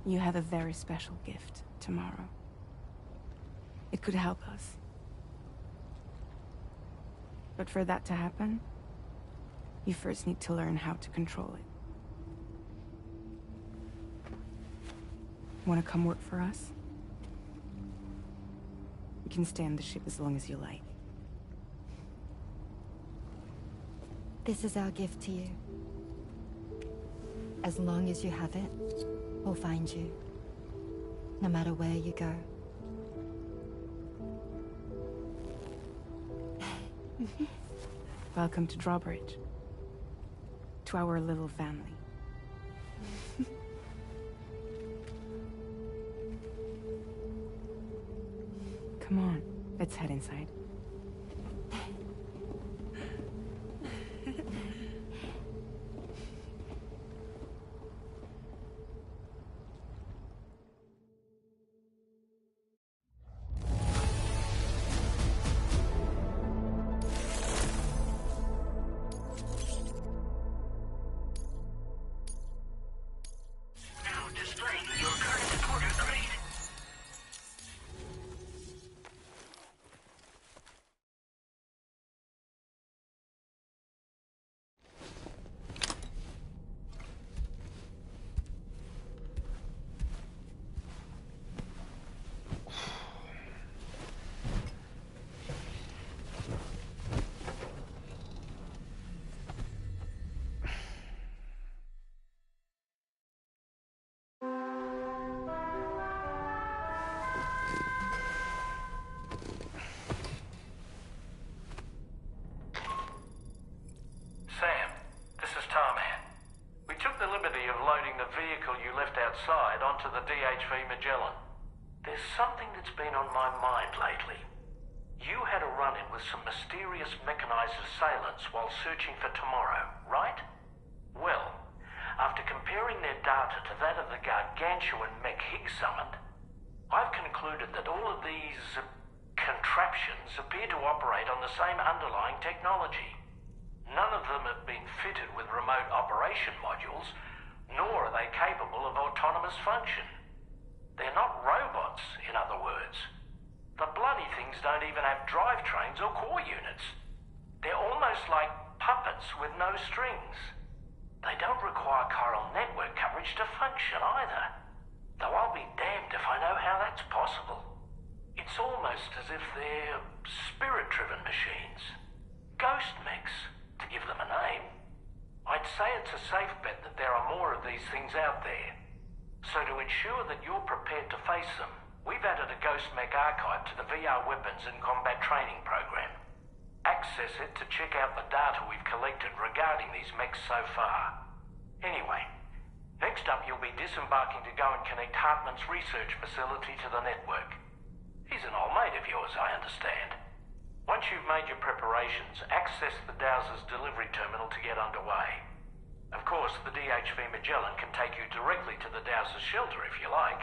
You have a very special gift tomorrow. It could help us. But for that to happen, you first need to learn how to control it. Want to come work for us? You can stay on the ship as long as you like. This is our gift to you. As long as you have it, we'll find you. No matter where you go. Welcome to Drawbridge. To our little family. Come on, let's head inside. Now displaying your current reporter grade. Sam, this is Tarman. We took the liberty of loading the vehicle you left outside onto the DHV Magellan. There's something that's been on my mind lately. You had a run-in with some mysterious mechanized assailants while searching for tomorrow, right? Well, After comparing their data to that of the gargantuan mech Higgs summoned, I've concluded that all of these contraptions appear to operate on the same underlying technology. None of them have been fitted with remote operation modules, nor are they capable of autonomous function. They're not robots, in other words. The bloody things don't even have drivetrains or core units. They're almost like puppets with no strings. They don't require chiral network coverage to function either. Though I'll be damned if I know how that's possible. It's almost as if they're spirit-driven machines. Ghost mechs, to give them a name. I'd say it's a safe bet that there are more of these things out there. So to ensure that you're prepared to face them, we've added a Ghost Mech archive to the VR weapons and combat training program. Access it to check out the data we've collected regarding these mechs so far. Anyway, next up you'll be disembarking to go and connect Hartman's research facility to the network. He's an old mate of yours, I understand. Once you've made your preparations, access the Dowser's delivery terminal to get underway. Of course, the DHV Magellan can take you directly to the Dowser's shelter if you like.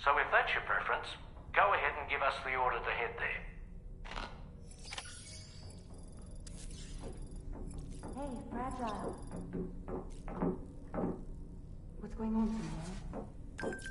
So if that's your preference, go ahead and give us the order to head there. Hey, Fragile. What's going on, Samuel?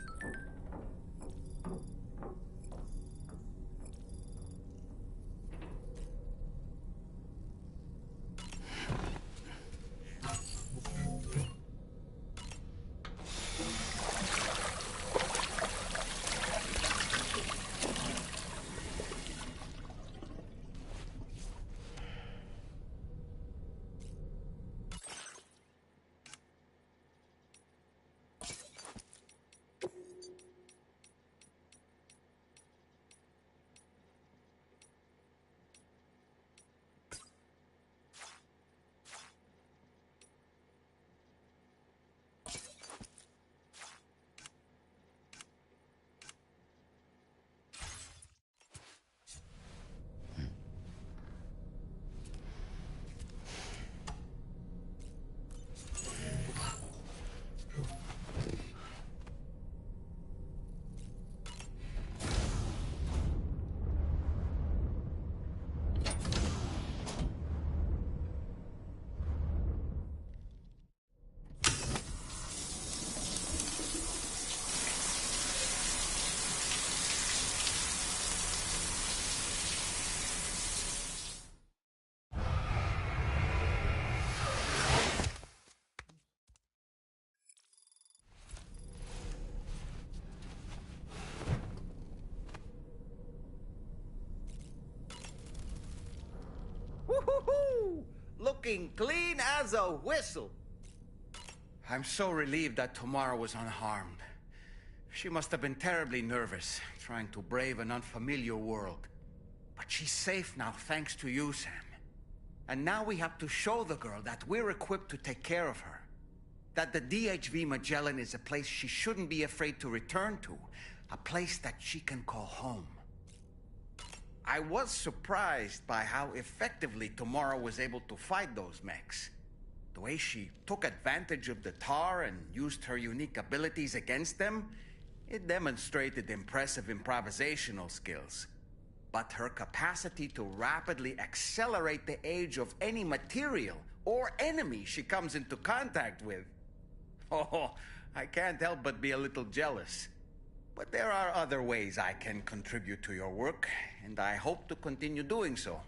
Woo-hoo-hoo! Looking clean as a whistle. I'm so relieved that Tamara was unharmed. She must have been terribly nervous, trying to brave an unfamiliar world. But she's safe now, thanks to you, Sam. And now we have to show the girl that we're equipped to take care of her. That the DHV Magellan is a place she shouldn't be afraid to return to. A place that she can call home. I was surprised by how effectively Tamara was able to fight those mechs. The way she took advantage of the tar and used her unique abilities against them, it demonstrated impressive improvisational skills. But her capacity to rapidly accelerate the age of any material or enemy she comes into contact with. Oh, I can't help but be a little jealous. But there are other ways I can contribute to your work, and I hope to continue doing so.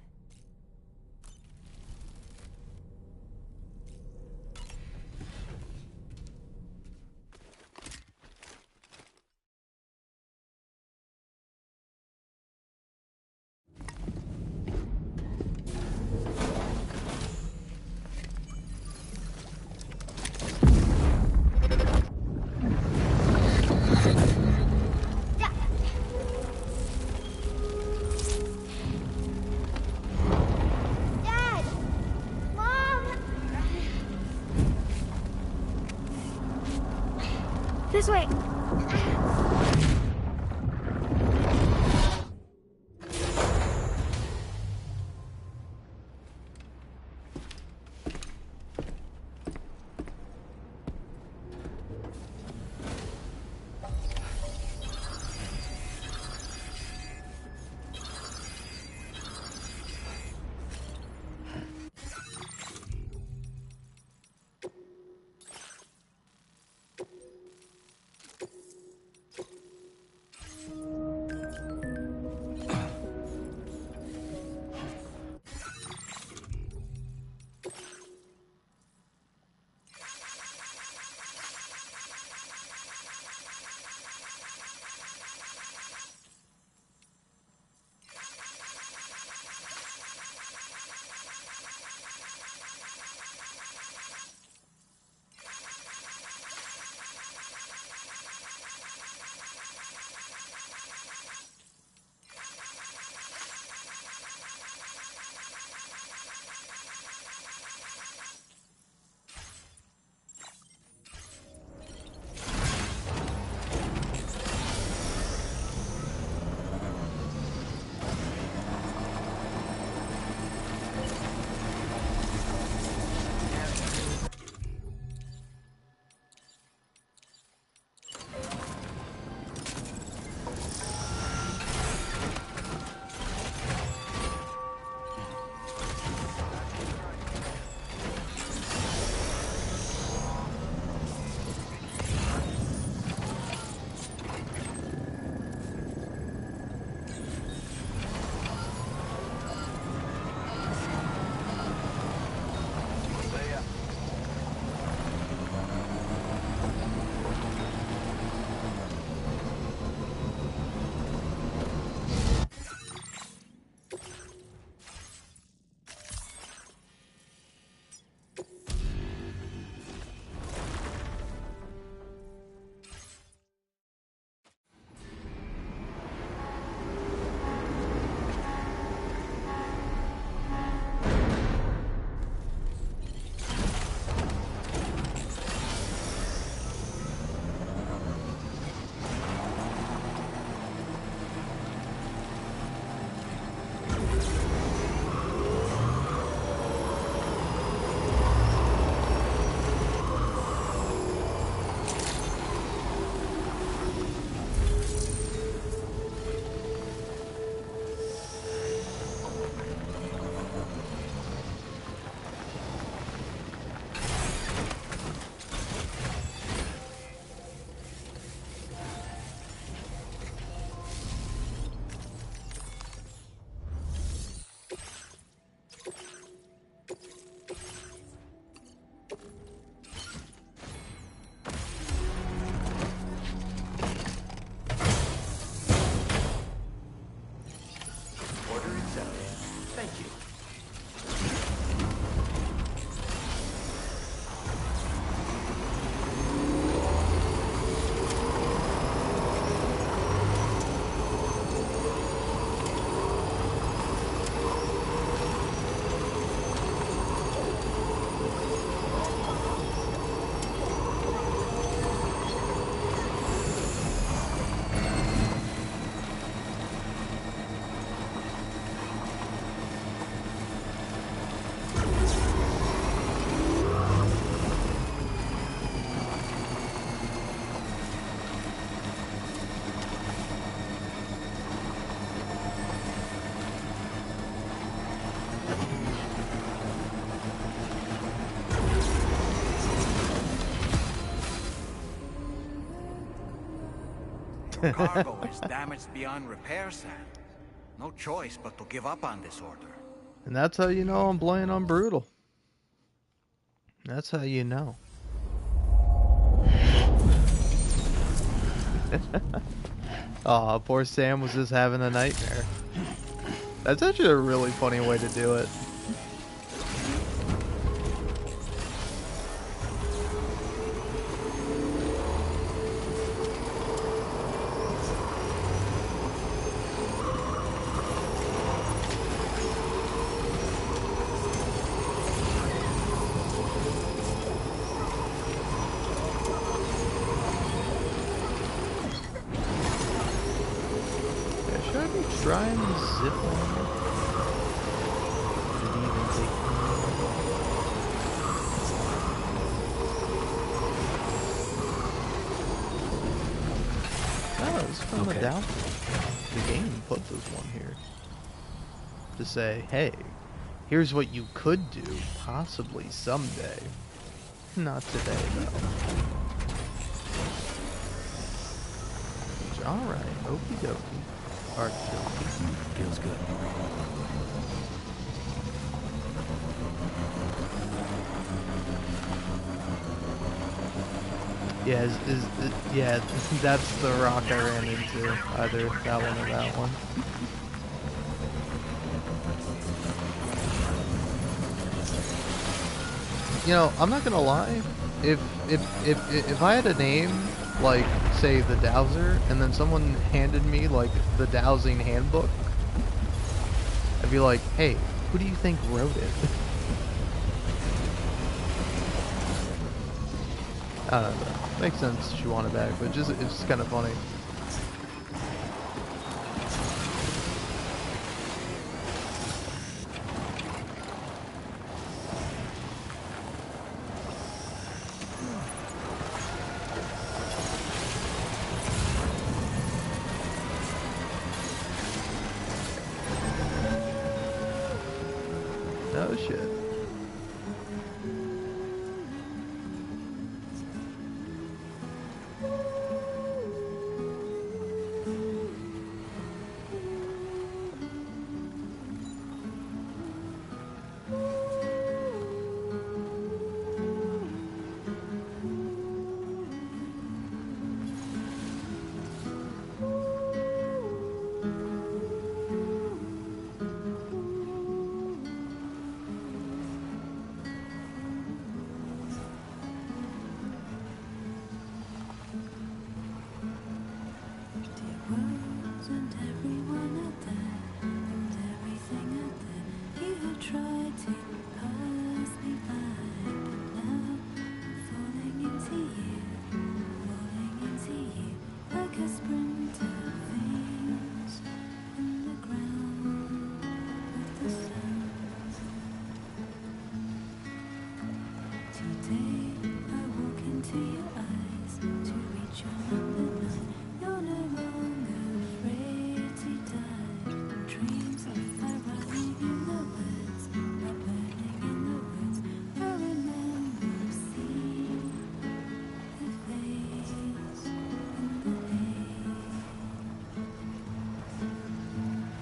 Dad! Mom! This way. Your cargo is damaged beyond repair, Sam. No choice but to give up on this order. And that's how you know I'm playing on brutal. That's how you know. Aw, poor Sam was just having a nightmare. That's actually a really funny way to do it. Should I be trying to zip line? Did he even take me? Oh, it's from the down. The game put this one here. To say, hey, here's what you could do, possibly someday. Not today, though. Alright, okie dokie. Feels good. Yeah, yeah, that's the rock I ran into. Either that one or that one. You know, I'm not gonna lie. If I had a name like, say, the Dowser, and then someone handed me like the dowsing handbook, I'd be like, hey, who do you think wrote it? I don't know. Makes sense she wanted back, but just it's just kind of funny. Oh shit. Wasn't everyone out there, and everything out there, you have tried to pass me by, but now I'm falling into you, like a sprinter veins in the ground with the sun. Today I walk into your eyes to reach your number 9. You're no longer afraid to die. Dreams of fire running in the woods, or burning in the woods. I remember seeing the face in the hay.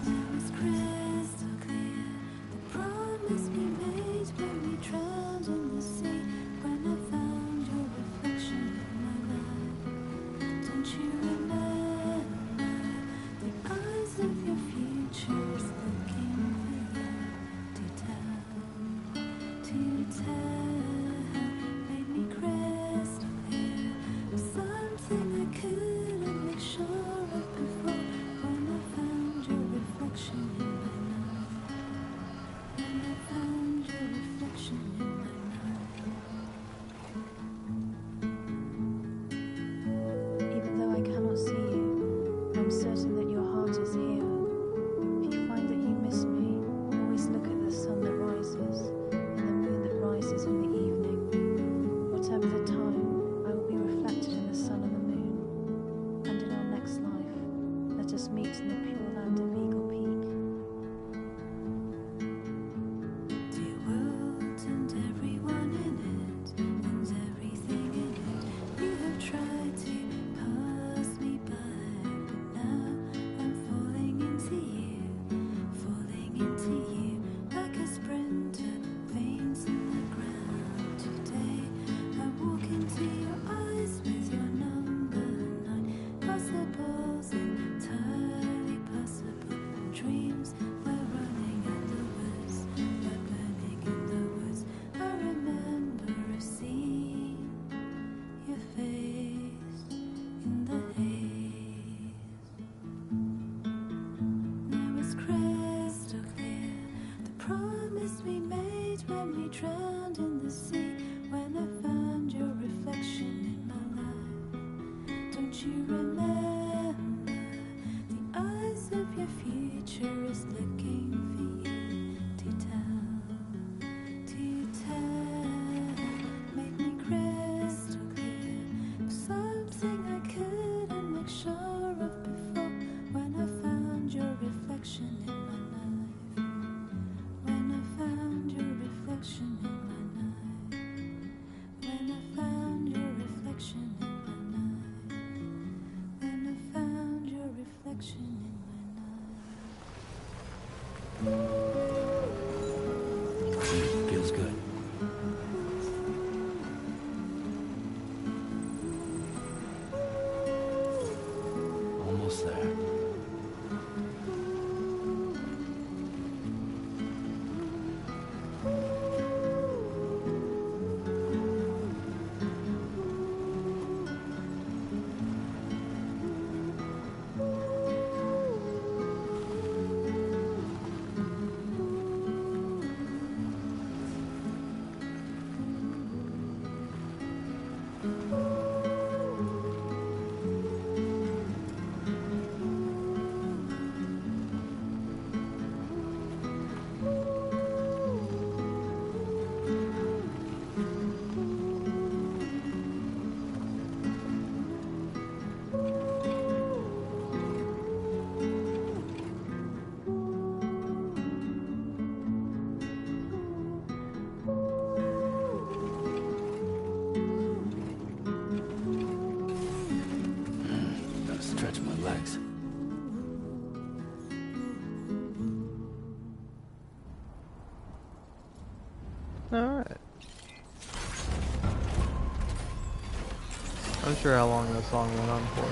Now it's crystal clear, the promise we made when we drowned in the sea. When I found your reflection in my life, don't you remember the eyes of your futures looking for you to tell, made me crystal clear of something I couldn't make sure of before. When I found your reflection in my night, when I found your reflection in my night. Even though I cannot see you, I'm certain that your heart is here. If you find that you miss me, always look at the sun that rises and the moon that rises in promise we made when we drowned in the sea. When I found your reflection in my life. Don't you remember? The eyes of your future is looking for you to tell. To tell. Make me crystal clear. Something I couldn't make sure of before. When I found your reflection in my life. When I found your reflection in my life. When I found your reflection in my life. When I found your reflection in my life. Feels good. Almost there. Gotta stretch my legs. Alright. I'm sure how long that song went on for.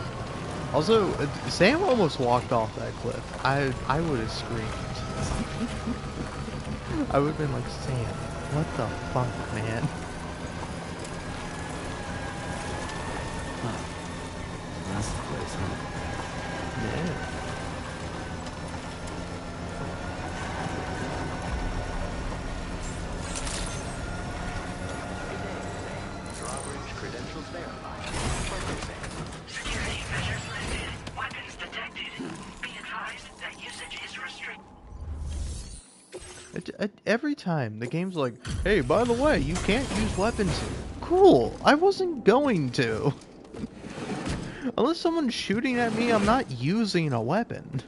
Also, Sam almost walked off that cliff. I would have screamed. I would have been like, Sam, what the fuck, man? That's the place, huh? Yeah. Drawbridge credentials verified. Security measures lifted. Weapons detected. Be advised that usage is restricted. Every time the game's like, hey, by the way, you can't use weapons here. Cool, I wasn't going to. Unless someone's shooting at me, I'm not using a weapon.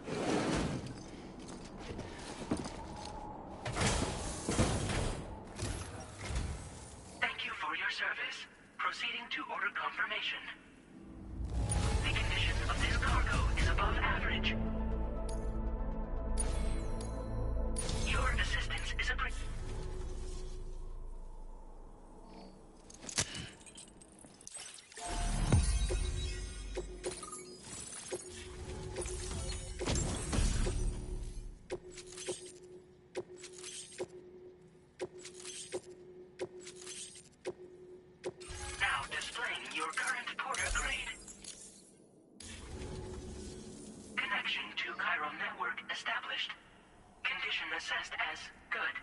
Thank you for your service. Proceeding to order confirmation. The condition of this cargo is above average. Your assistance is appreciated. Now displaying your current porter grade. Connection to chiral network established. Condition assessed as good.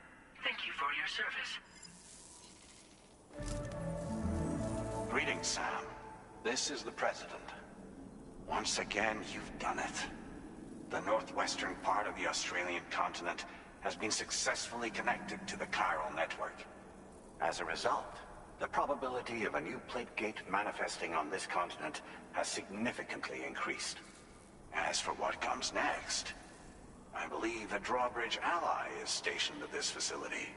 Thank you for your service. Greetings, Sam. This is the President. Once again, you've done it. The northwestern part of the Australian continent has been successfully connected to the chiral network. As a result, the probability of a new plate gate manifesting on this continent has significantly increased. As for what comes next, I believe a drawbridge ally is stationed at this facility.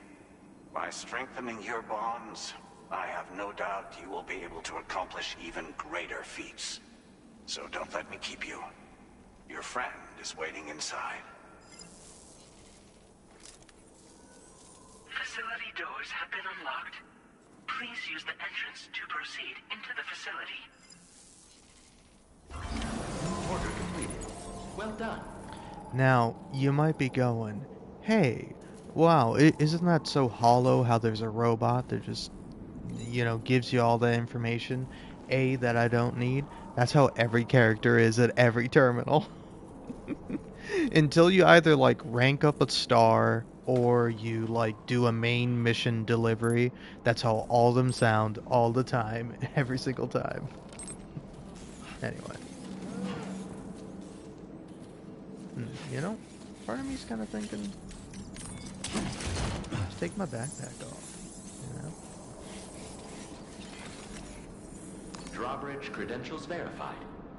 By strengthening your bonds, I have no doubt you will be able to accomplish even greater feats. So don't let me keep you. Your friend is waiting inside. Facility doors have been unlocked. Please use the entrance to proceed into the facility. Order completed. Well done. Now, you might be going, hey, wow, isn't that so hollow how there's a robot that just, gives you all the information, that I don't need? That's how every character is at every terminal. Until you either, rank up a star, or you like do a main mission delivery. That's how all of them sound all the time, every single time. Anyway. You know, part of me's kind of thinking, just take my backpack off, you know? Drawbridge credentials verified.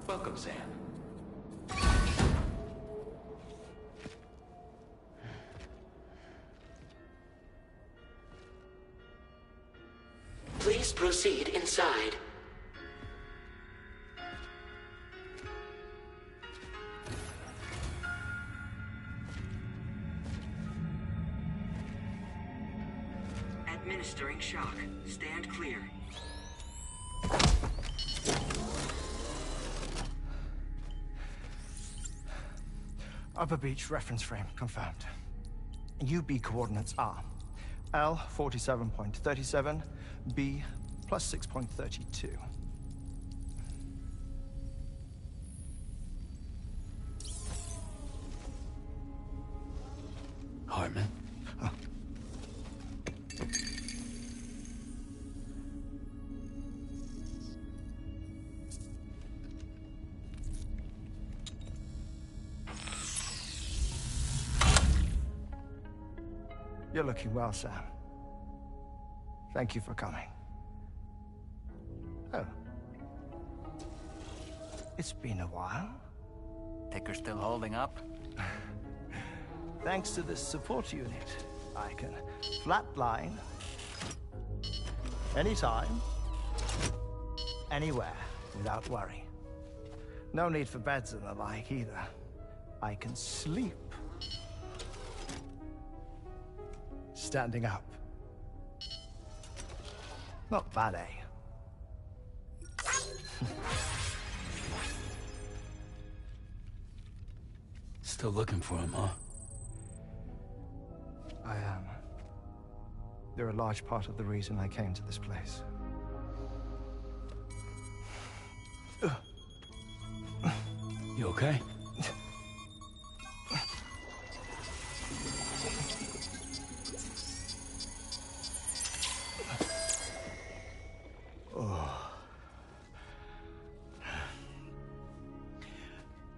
Welcome, Sam. Please proceed inside. Administering shock. Stand clear. Upper Beach reference frame confirmed. UB coordinates are L 47.37, B plus 6.32. Hartman? You're looking well, Sam. Thank you for coming. Oh. It's been a while. Ticker's still holding up? Thanks to this support unit, I can flatline anytime, anywhere, without worry. No need for beds and the like either. I can sleep standing up. Not bad, eh? Still looking for him, huh? I am. They're a large part of the reason I came to this place. You okay?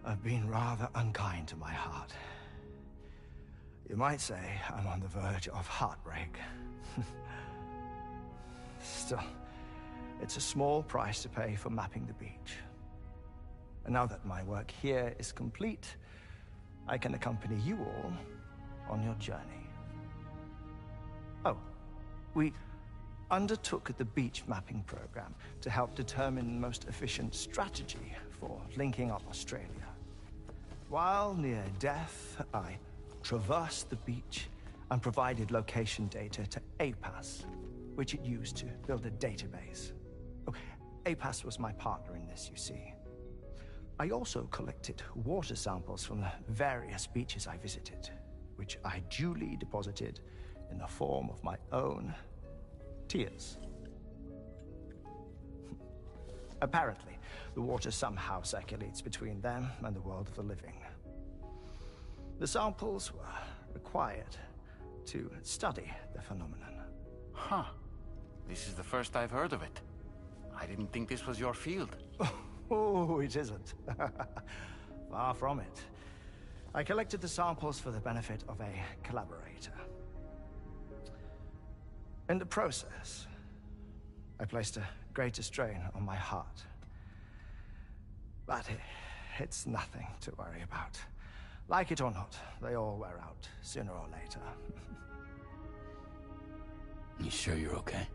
I've been rather unkind to my heart. You might say I'm on the verge of heartbreak. Still, it's a small price to pay for mapping the beach. And now that my work here is complete, I can accompany you all on your journey. Oh, we undertook the beach mapping program to help determine the most efficient strategy for linking up Australia. While near death, I traversed the beach and provided location data to APAS, which it used to build a database. Oh, APAS was my partner in this, you see. I also collected water samples from the various beaches I visited, which I duly deposited in the form of my own tears. Apparently, the water somehow circulates between them and the world of the living. The samples were required to study the phenomenon. Huh. This is the first I've heard of it. I didn't think this was your field. Oh, it isn't. Far from it. I collected the samples for the benefit of a collaborator. In the process, I placed a greater strain on my heart. But it's nothing to worry about. Like it or not, they all wear out sooner or later. You sure you're okay?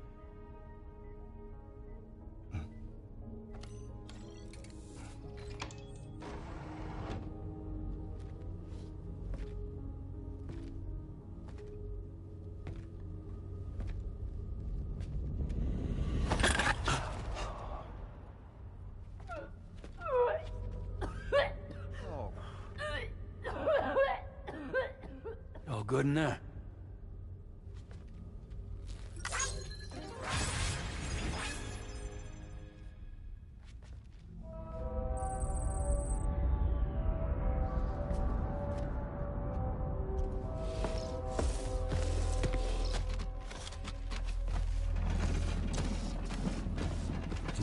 All good in there?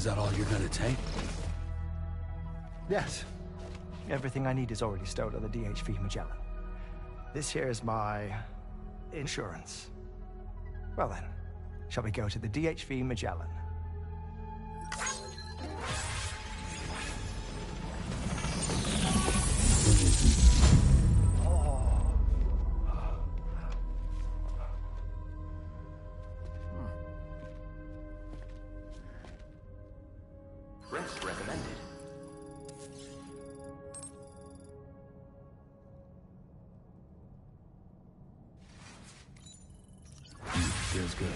that all you're gonna take? Yes. Everything I need is already stored on the DHV Magellan. This here is my insurance. Well then, shall we go to the DHV Magellan? Rest recommended. Feels good.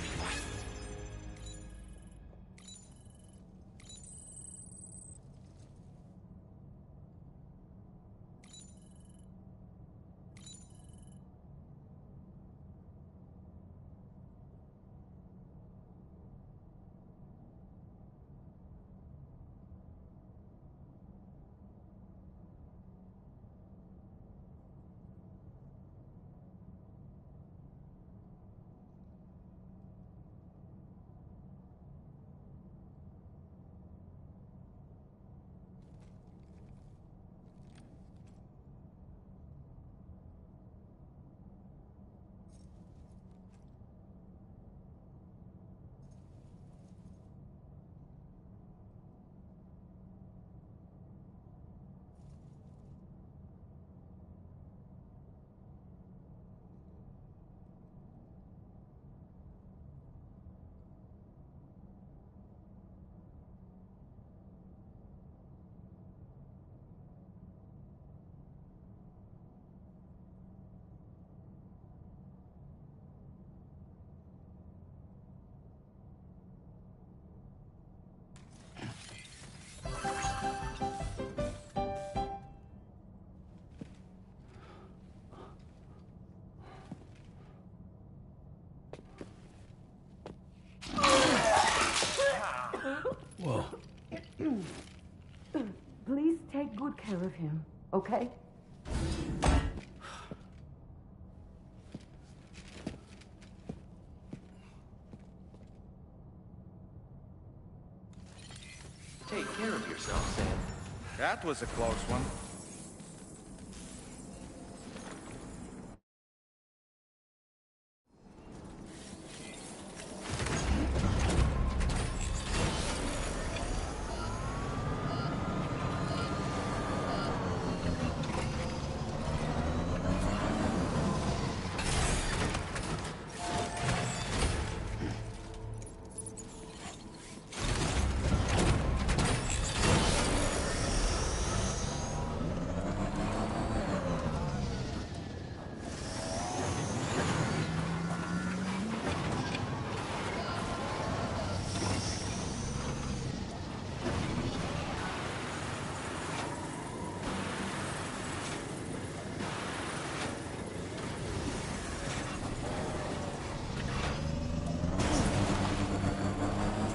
Whoa. Please take good care of him, okay? Take care of yourself, Sam. That was a close one.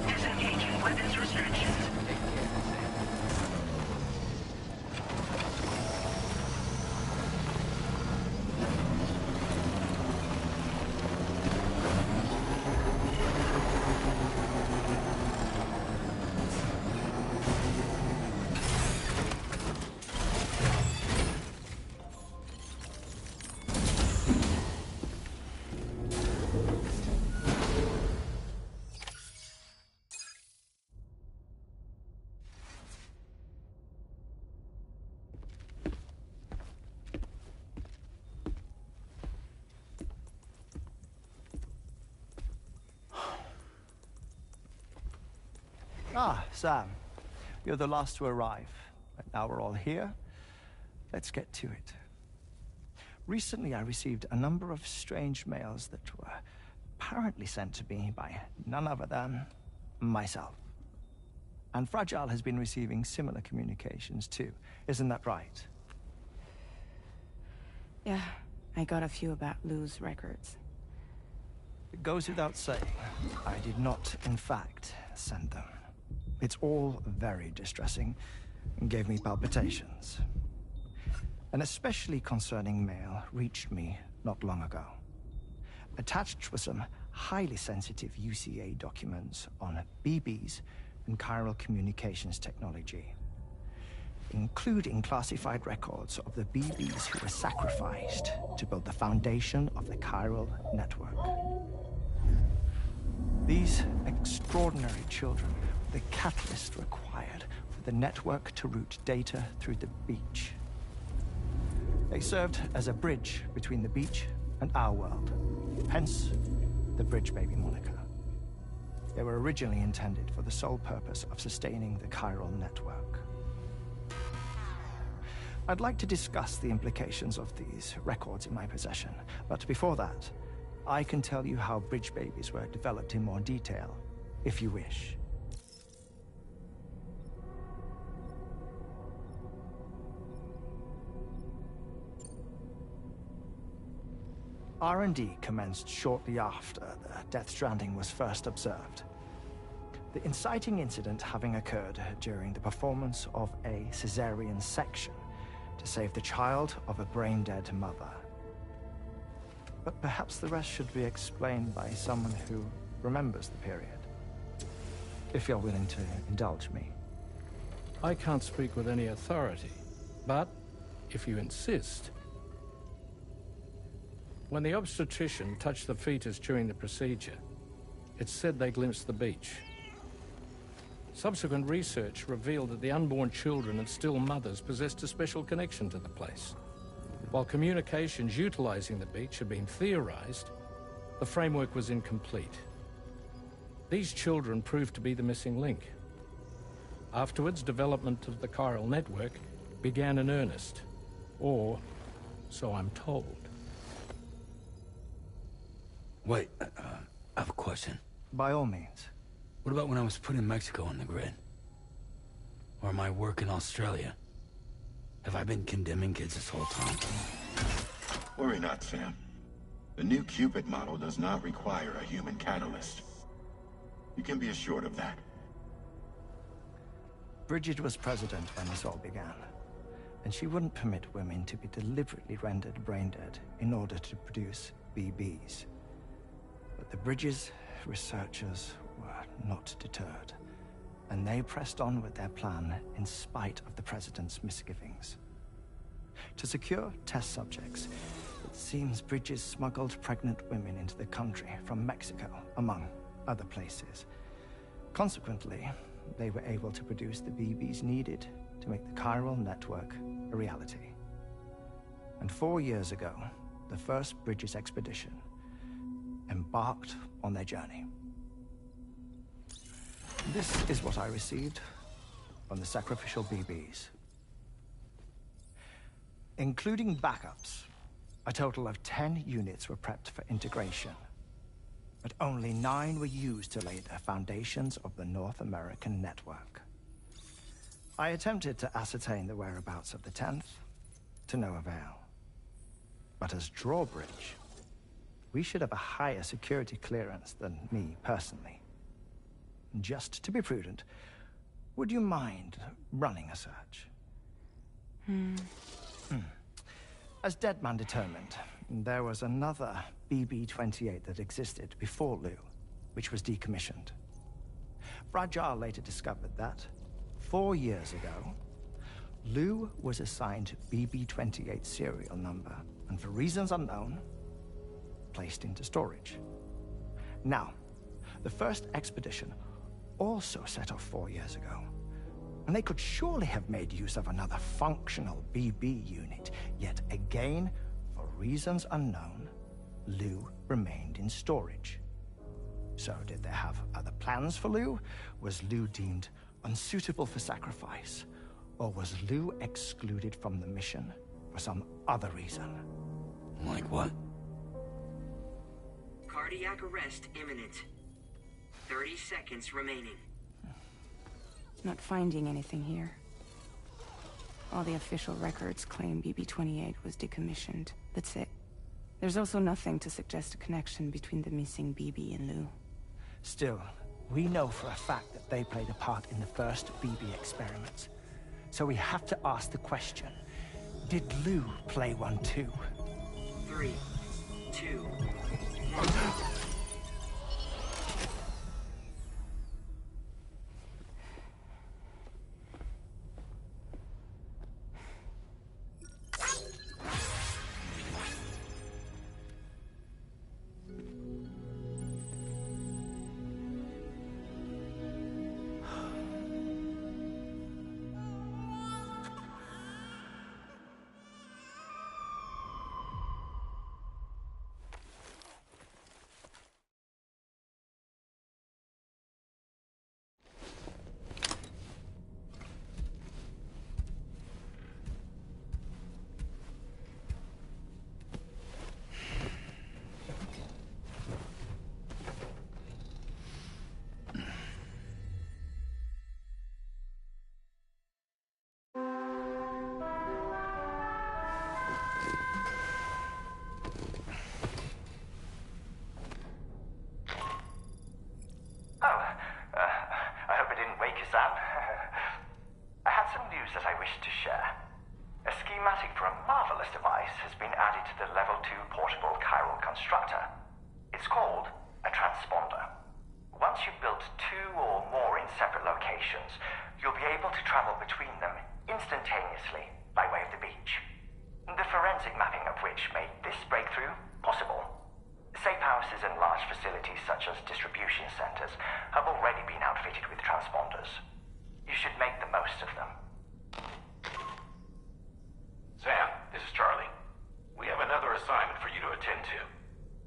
Disengaging weapons restrictions. Ah, Sam. You're the last to arrive. But now we're all here. Let's get to it. Recently, I received a number of strange mails that were apparently sent to me by none other than myself. And Fragile has been receiving similar communications too. Isn't that right? Yeah, I got a few about Lou's records. It goes without saying, I did not, in fact, send them. It's all very distressing and gave me palpitations. An especially concerning mail reached me not long ago. Attached were some highly sensitive UCA documents on BB's in chiral communications technology, including classified records of the BBs who were sacrificed to build the foundation of the chiral network. These extraordinary children were the catalyst required for the network to route data through the beach. They served as a bridge between the beach and our world, hence the Bridge Baby moniker. They were originally intended for the sole purpose of sustaining the chiral network. I'd like to discuss the implications of these records in my possession, but before that, I can tell you how Bridge Babies were developed in more detail, if you wish. R&D commenced shortly after the Death Stranding was first observed. The inciting incident having occurred during the performance of a cesarean section to save the child of a brain-dead mother. But perhaps the rest should be explained by someone who remembers the period. If you're willing to indulge me. I can't speak with any authority, but if you insist. When the obstetrician touched the fetus during the procedure, it's said they glimpsed the beach. Subsequent research revealed that the unborn children and still mothers possessed a special connection to the place. While communications utilizing the beach had been theorized, the framework was incomplete. These children proved to be the missing link. Afterwards, development of the chiral network began in earnest, or so I'm told. Wait, I have a question. By all means. What about when I was put in Mexico on the grid? Or my work in Australia? Have I been condemning kids this whole time? Worry not, Sam. The new Cupid model does not require a human catalyst. You can be assured of that. Bridget was president when this all began, and she wouldn't permit women to be deliberately rendered brain-dead in order to produce BBs. But the Bridges researchers were not deterred, and they pressed on with their plan in spite of the president's misgivings. To secure test subjects, it seems Bridges smuggled pregnant women into the country from Mexico, among other places. Consequently, they were able to produce the BBs needed to make the chiral network a reality. And 4 years ago, the first Bridges expedition embarked on their journey. This is what I received from the sacrificial BBs. Including backups, a total of 10 units were prepped for integration, but only 9 were used to lay the foundations of the North American network. I attempted to ascertain the whereabouts of the 10th, to no avail. But as drawbridge, we should have a higher security clearance than me personally. Just to be prudent, would you mind running a search? As Deadman determined, there was another BB-28 that existed before Lou, which was decommissioned. Fragile later discovered that, 4 years ago, Lou was assigned BB-28 serial number, and for reasons unknown, placed into storage. Now, the first expedition also set off 4 years ago, and they could surely have made use of another functional BB unit, yet again, for reasons unknown, Lou remained in storage. So did they have other plans for Lou? Was Lou deemed unsuitable for sacrifice? Or was Lou excluded from the mission for some other reason? Like what? Cardiac arrest imminent. 30 seconds remaining. Not finding anything here. All the official records claim BB-28 was decommissioned. That's it. There's also nothing to suggest a connection between the missing BB and Lou. Still, we know for a fact that they played a part in the first BB experiments. So we have to ask the question, did Lou play one too? 3, 2, 1. locations, you'll be able to travel between them instantaneously by way of the beach. The forensic mapping of which made this breakthrough possible. Safe houses and large facilities such as distribution centers have already been outfitted with transponders. You should make the most of them. Sam, this is Charlie. We have another assignment for you to attend to.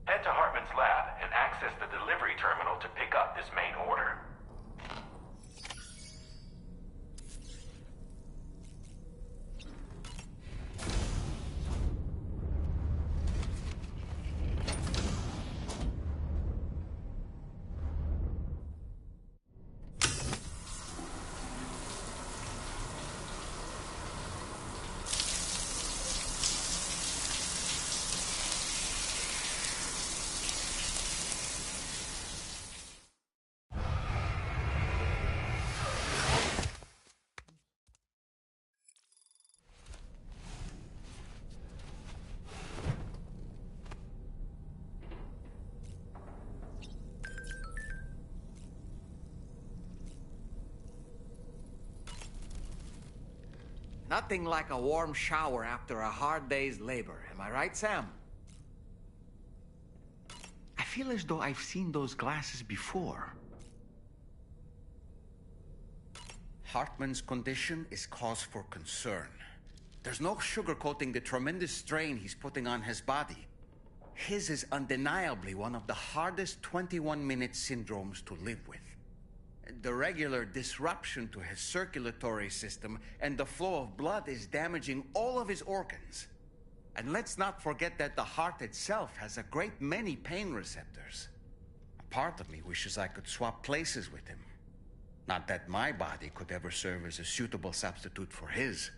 Head to Hartman's lab and access the delivery terminal to pick up this main order. Nothing like a warm shower after a hard day's labor. Am I right, Sam? I feel as though I've seen those glasses before. Hartman's condition is cause for concern. There's no sugarcoating the tremendous strain he's putting on his body. His is undeniably one of the hardest 21-minute syndromes to live with. The regular disruption to his circulatory system and the flow of blood is damaging all of his organs. And let's not forget that the heart itself has a great many pain receptors. A part of me wishes I could swap places with him. Not that my body could ever serve as a suitable substitute for his.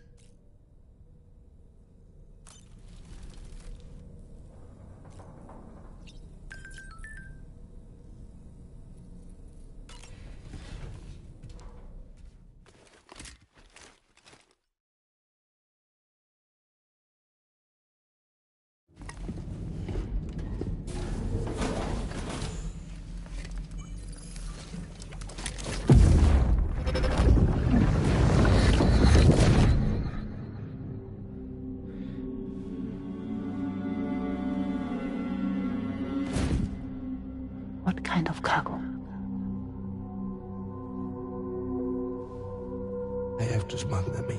What kind of cargo? I have to smuggle them in.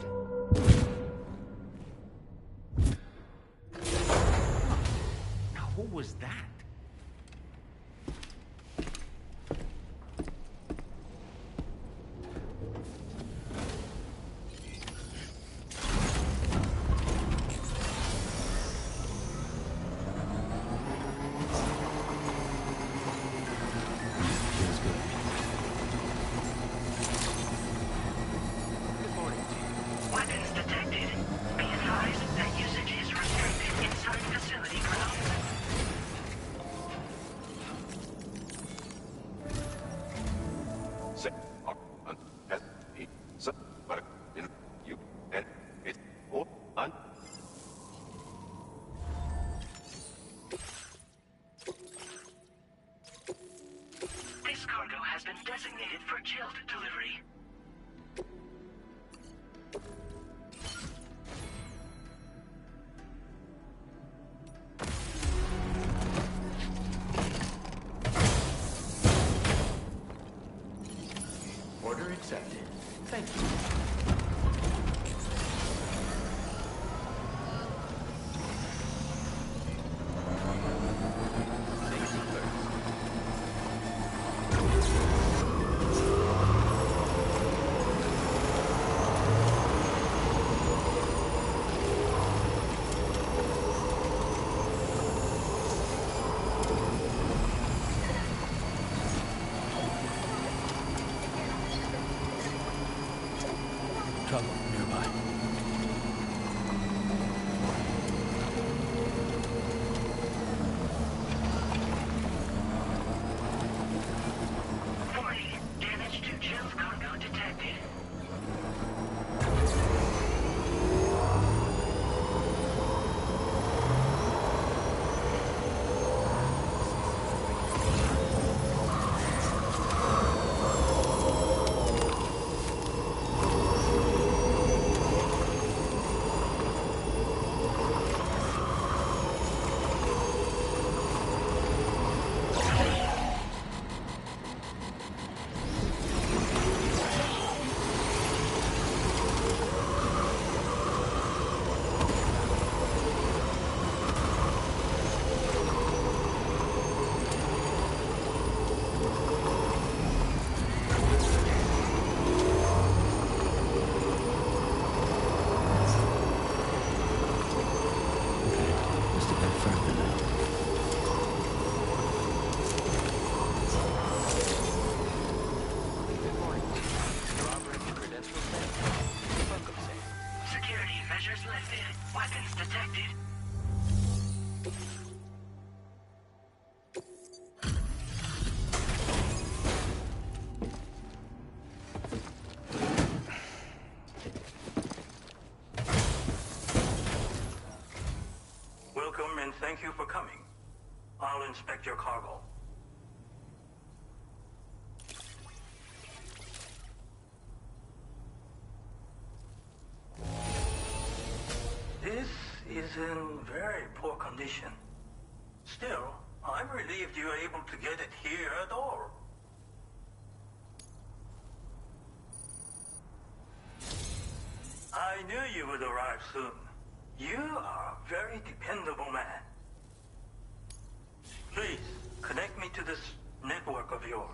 Now, who was that? Weapons detected. Be advised that usage is restricted inside facility grounds. This cargo has been designated for chilled delivery. Order accepted. Thank you. Trouble nearby. Warning. Damage to chilled cargo detected. protect your cargo. This is in very poor condition. Still, I'm relieved you're able to get it here at all. I knew you would arrive soon. You are a very dependable man. Please, connect me to this network of yours.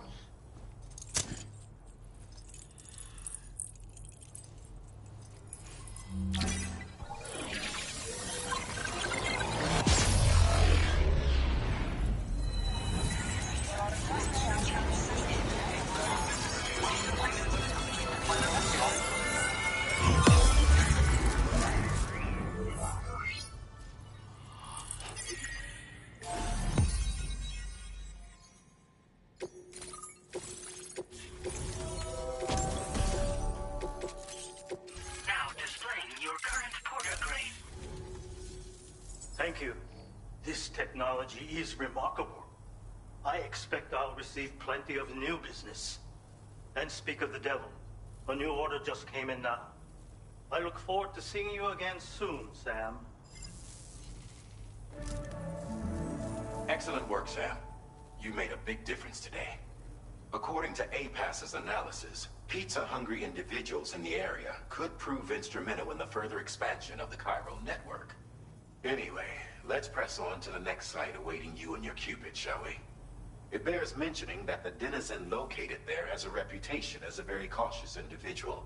Thank you. This technology is remarkable. I expect I'll receive plenty of new business. And speak of the devil, a new order just came in now. I look forward to seeing you again soon, Sam. Excellent work, Sam. You made a big difference today. According to APAS's analysis, pizza-hungry individuals in the area could prove instrumental in the further expansion of the chiral network. Anyway, let's press on to the next site awaiting you and your Cupid, shall we? It bears mentioning that the denizen located there has a reputation as a very cautious individual.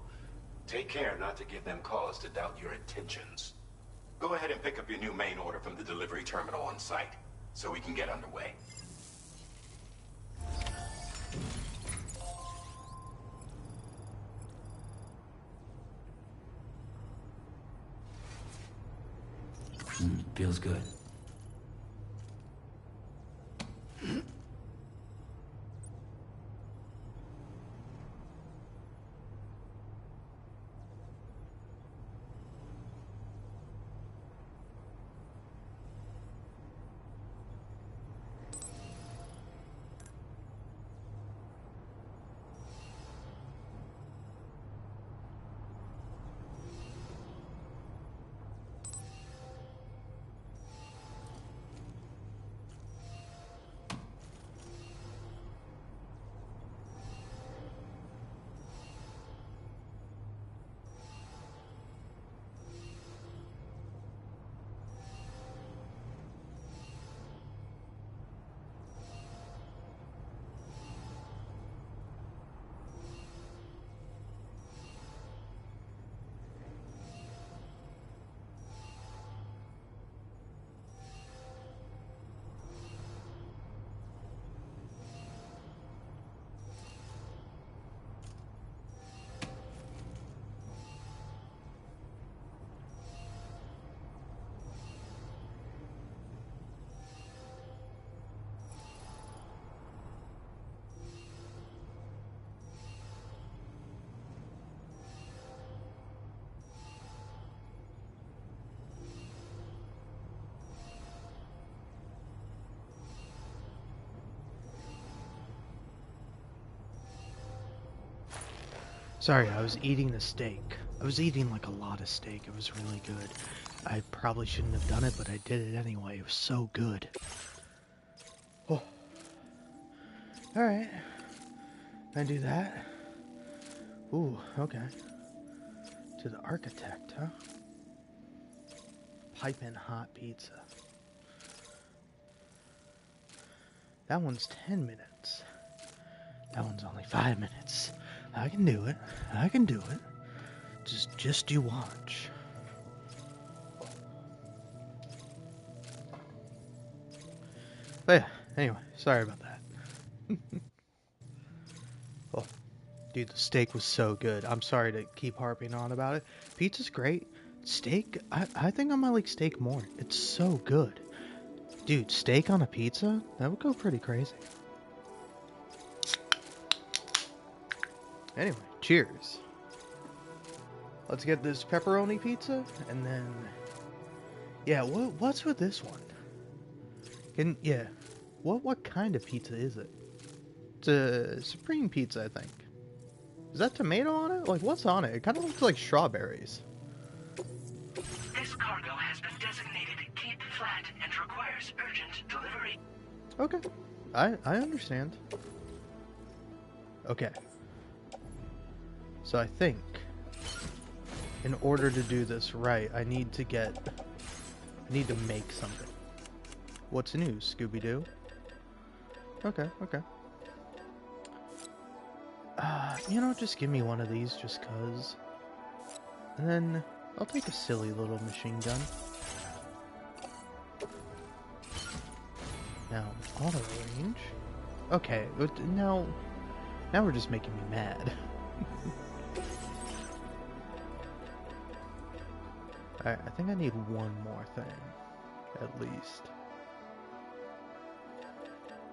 Take care not to give them cause to doubt your intentions. Go ahead and pick up your new main order from the delivery terminal on site, so we can get underway. Feels good. Sorry, I was eating the steak. I was eating like a lot of steak. It was really good. I probably shouldn't have done it, but I did it anyway. It was so good. Oh. Alright. I do that. Ooh, okay. To the architect, huh? Piping hot pizza. That one's 10 minutes. That one's only 5 minutes. I can do it. I can do it. Just you watch. But yeah, anyway, sorry about that. Oh, dude, the steak was so good. I'm sorry to keep harping on about it. Pizza's great. Steak, I think I might like steak more. It's so good. Dude, steak on a pizza? That would go pretty crazy. Anyway, cheers. Let's get this pepperoni pizza, and then... Yeah, what's with this one? What kind of pizza is it? It's a supreme pizza, I think. Is that tomato on it? Like, what's on it? It kind of looks like strawberries. This cargo has been designated Cape Flat and requires urgent delivery. Okay. I understand. Okay. So I think in order to do this right, I need to make something. What's new, Scooby-Doo? Okay, okay. You know, just give me one of these just cuz. And then I'll take a silly little machine gun. Now, auto range. Okay, now we're just making me mad. Alright, I think I need one more thing. At least.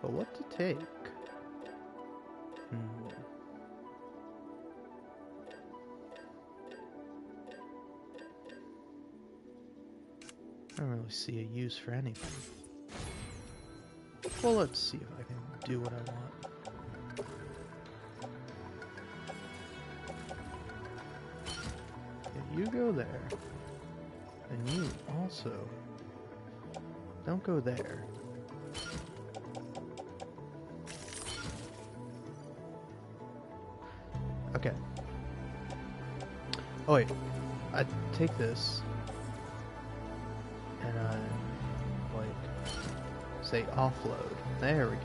But what to take? I don't really see a use for anything. Well, let's see if I can do what I want. Yeah, you go there. And you also don't go there. Okay. Oh wait, I take this and I say offload. There we go.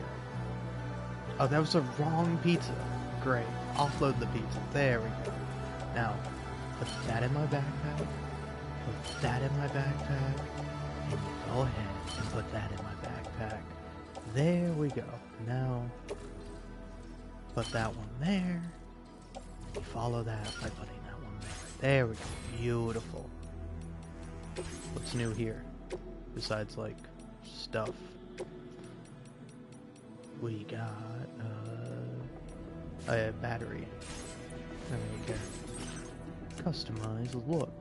Oh, that was the wrong pizza. Great. Offload the pizza. There we go. Now, put that in my backpack. Put that in my backpack. And go ahead and put that in my backpack. There we go. Now, put that one there. And follow that by putting that one there. There we go. Beautiful. What's new here? Besides, like, stuff. We got, a battery. I don't really care. Customize look.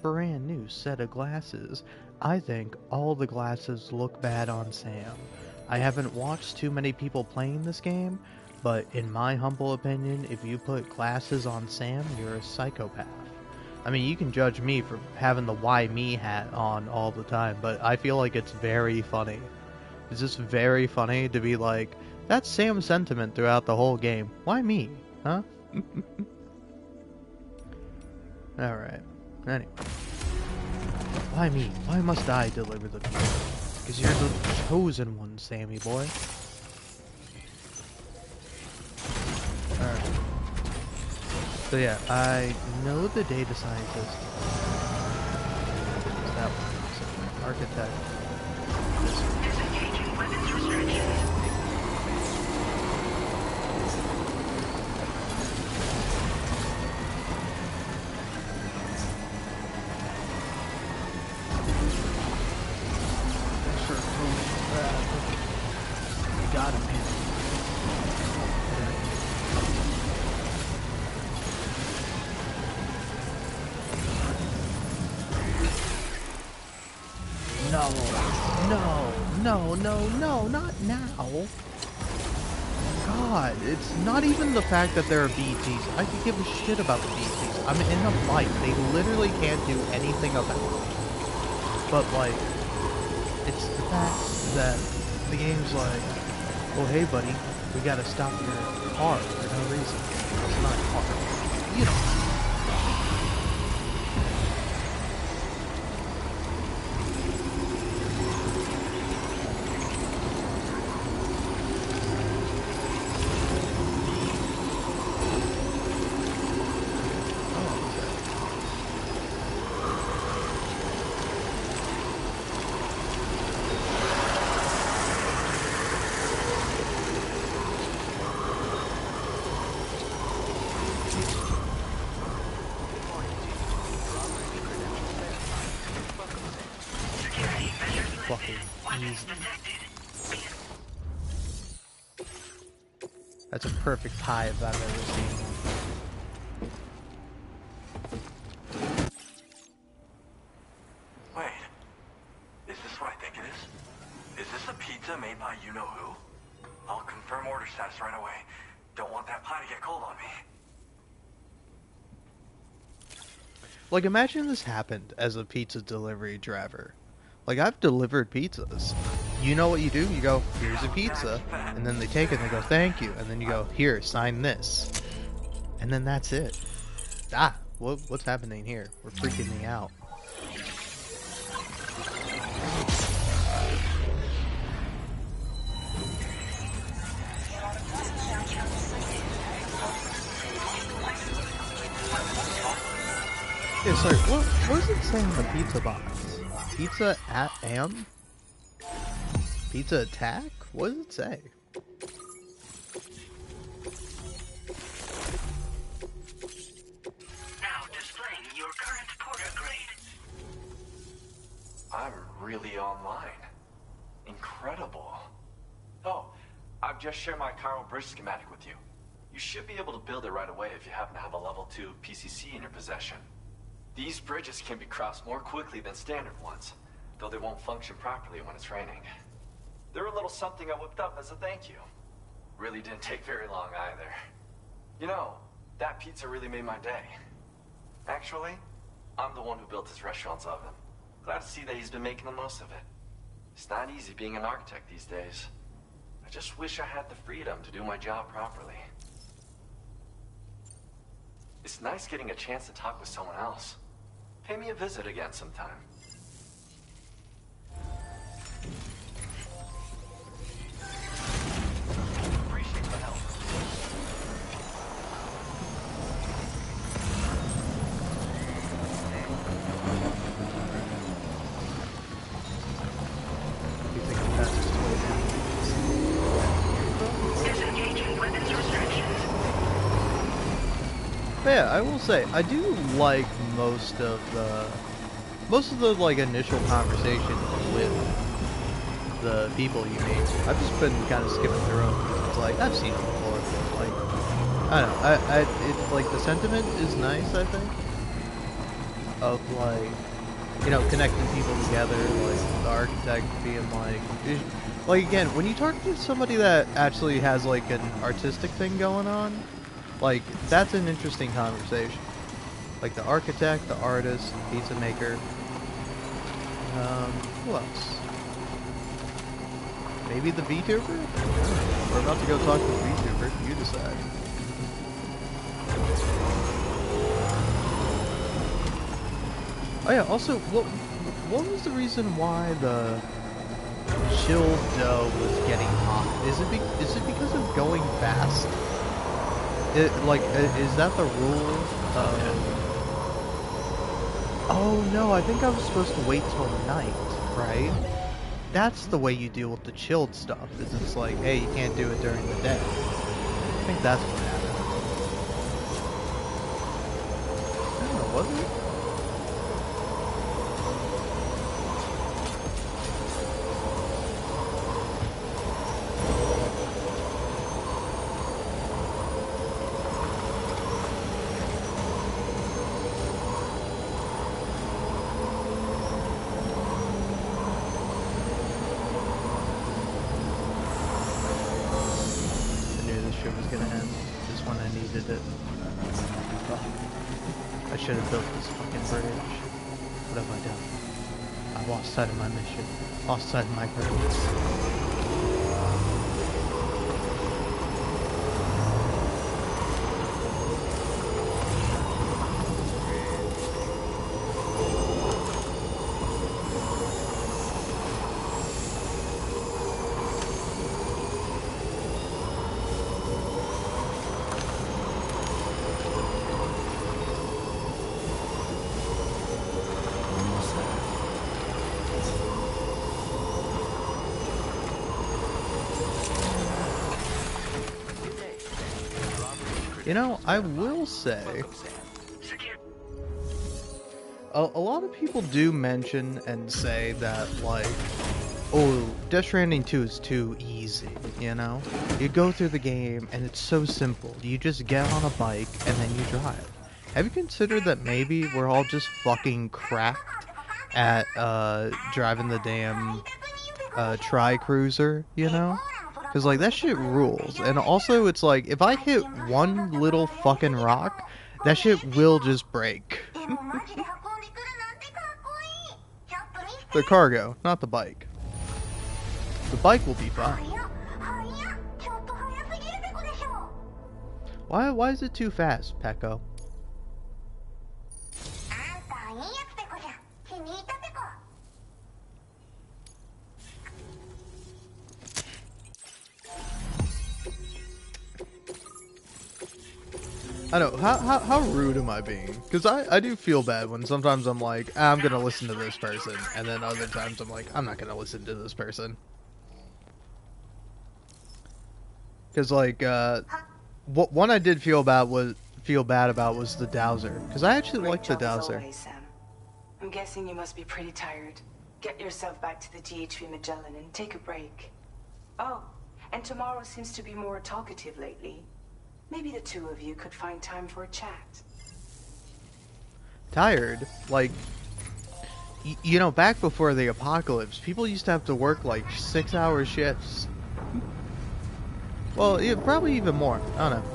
Brand new set of glasses. I think all the glasses look bad on Sam. I haven't watched too many people playing this game, but in my humble opinion, if you put glasses on Sam, you're a psychopath. I mean, you can judge me for having the why me hat on all the time, but I feel like it's very funny. It's just very funny to be like, that's Sam's sentiment throughout the whole game. Why me? Huh? Alright. Anyway. Why me? Why must I deliver the pizza? Because you're the chosen one, Sammy boy. Alright. So yeah, I know the data scientist. Is that one? So, architect. Disengaging weapons restrictions. You got him, man. No, not now. God, it's not even the fact that there are BTs. I could give a shit about the BTs. I'm in a fight. They literally can't do anything about it. But, like, it's the fact that the game's like, well, hey, buddy, we gotta stop your car for no reason. It's not a car. You know. That's a perfect hive I've ever seen. Wait. Is this what I think it is? Is this a pizza made by you-know-who? thermostats right away. Don't want that pie to get cold on me. Like, imagine this happened as a pizza delivery driver. Like, I've delivered pizzas. You know what you do? You go, here's a pizza, and then they take it and they go, thank you, and then you go, here, sign this. And then that's it. Ah, what's happening here? We're freaking me out. Yeah, sorry, what does it say on the pizza box? Pizza at am? Pizza attack? What does it say? Now displaying your current porter grade. I'm really online. Incredible. Oh, I've just shared my Chiral bridge schematic with you. You should be able to build it right away if you happen to have a level 2 PCC in your possession. These bridges can be crossed more quickly than standard ones, though they won't function properly when it's raining. They're a little something I whipped up as a thank you. Really didn't take very long either. You know, that pizza really made my day. Actually, I'm the one who built his restaurant's oven. Glad to see that he's been making the most of it. It's not easy being an architect these days. I just wish I had the freedom to do my job properly. It's nice getting a chance to talk with someone else. Pay me a visit again sometime. Appreciate the help. You think I'm fastest way down? Disengaging weapons restrictions. But yeah, I will say, I do like most of the like initial conversation with the people you meet. I've just been kind of skipping through them because it's like I've seen them before. Like, I don't know, it's like the sentiment is nice. I think of like, you know, connecting people together, like the architect being like again, when you talk to somebody that actually has like an artistic thing going on, like that's an interesting conversation. Like the architect, the artist, the pizza maker. Who else? Maybe the VTuber? We're about to go talk to the VTuber. You decide. Oh yeah, also, what was the reason why the chilled dough was getting hot? Is it because of going fast? Is that the rule? Oh no, I think I was supposed to wait till night, right? That's the way you deal with the chilled stuff, is it's like, hey, you can't do it during the day. I think that's what happened. I don't know, was it? I should have built this fucking bridge. What have I done? I've lost sight of my mission. Lost sight of my purpose. You know, I will say, a lot of people do mention and say that, like, oh, Death Stranding 2 is too easy, you know? You go through the game and it's so simple. You just get on a bike and then you drive. Have you considered that maybe we're all just fucking cracked at driving the damn tri-cruiser, you know? Because, like, that shit rules. And also, it's like, if I hit one little fucking rock, that shit will just break. The cargo, not the bike. The bike will be fine. Why is it too fast, Pecco? I know, how rude am I being? Because I do feel bad when sometimes I'm like, I'm gonna listen to this person, and then other times I'm like, I'm not gonna listen to this person. Because, like, one I did feel bad about was the Dowser. Because I actually like the Dowser. Always, Sam. I'm guessing you must be pretty tired. Get yourself back to the DHV Magellan and take a break. Oh, and tomorrow seems to be more talkative lately. Maybe the two of you could find time for a chat. Tired? Like, you know, back before the apocalypse, people used to have to work like 6-hour shifts. Well, probably even more. I don't know.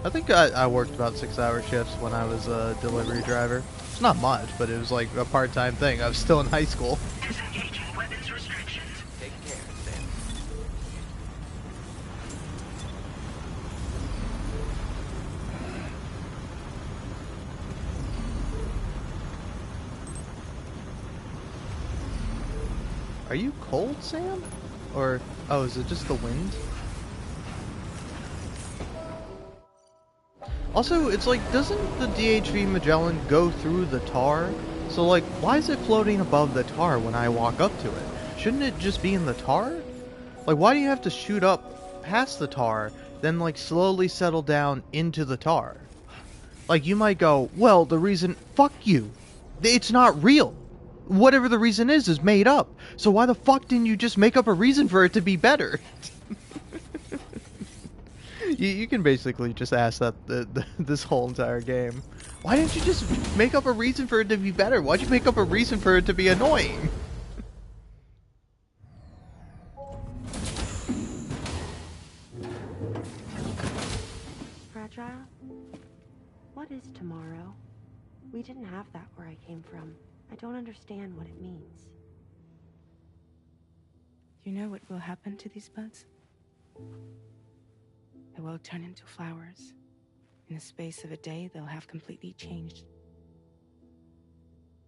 I think I worked about 6-hour shifts when I was a delivery driver. It's not much, but it was like a part-time thing. I was still in high school. Disengaging weapons restrictions. Take care, Sam. Are you cold, Sam? Or, oh, is it just the wind? Also, it's like, doesn't the DHV Magellan go through the tar? So, like, why is it floating above the tar when I walk up to it? Shouldn't it just be in the tar? Like, why do you have to shoot up past the tar, then, like, slowly settle down into the tar? Like, you might go, well, the reason... Fuck you! It's not real! Whatever the reason is made up. So why the fuck didn't you just make up a reason for it to be better? You can basically just ask that this whole entire game. Why didn't you just make up a reason for it to be better? Why'd you make up a reason for it to be annoying? Fragile? What is tomorrow? We didn't have that where I came from. I don't understand what it means. You know what will happen to these buds? They will turn into flowers. In the space of a day, they'll have completely changed.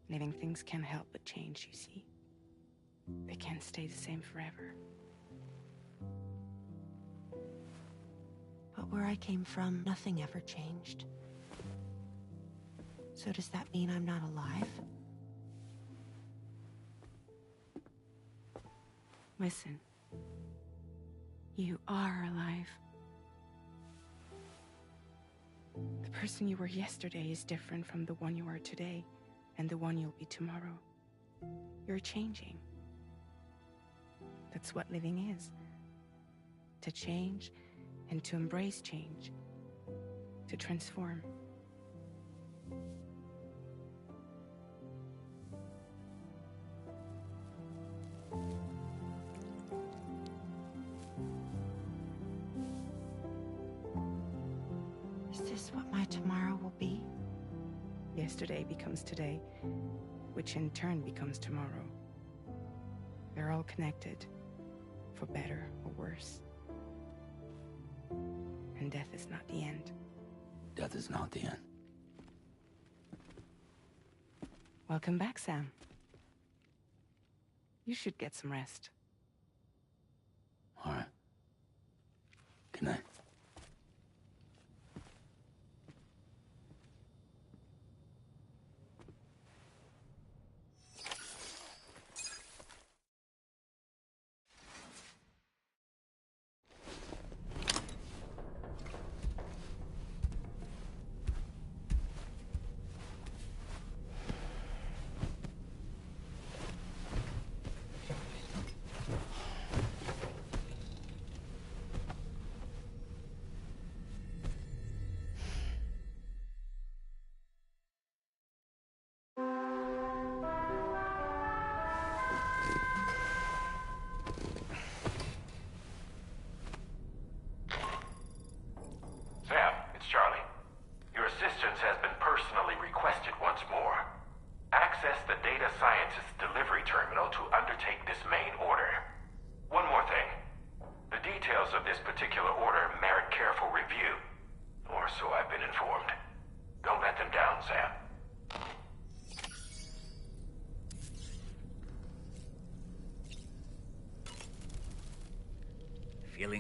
Living things can't help but change, you see. They can't stay the same forever. But where I came from, nothing ever changed. So does that mean I'm not alive? Listen. You are alive. The person you were yesterday is different from the one you are today, and the one you'll be tomorrow. You're changing. That's what living is. To change, and to embrace change. To transform. Is this what my tomorrow will be? Yesterday becomes today, which in turn becomes tomorrow. They're all connected, for better or worse. And death is not the end. Death is not the end. Welcome back, Sam. You should get some rest. All right. Good night.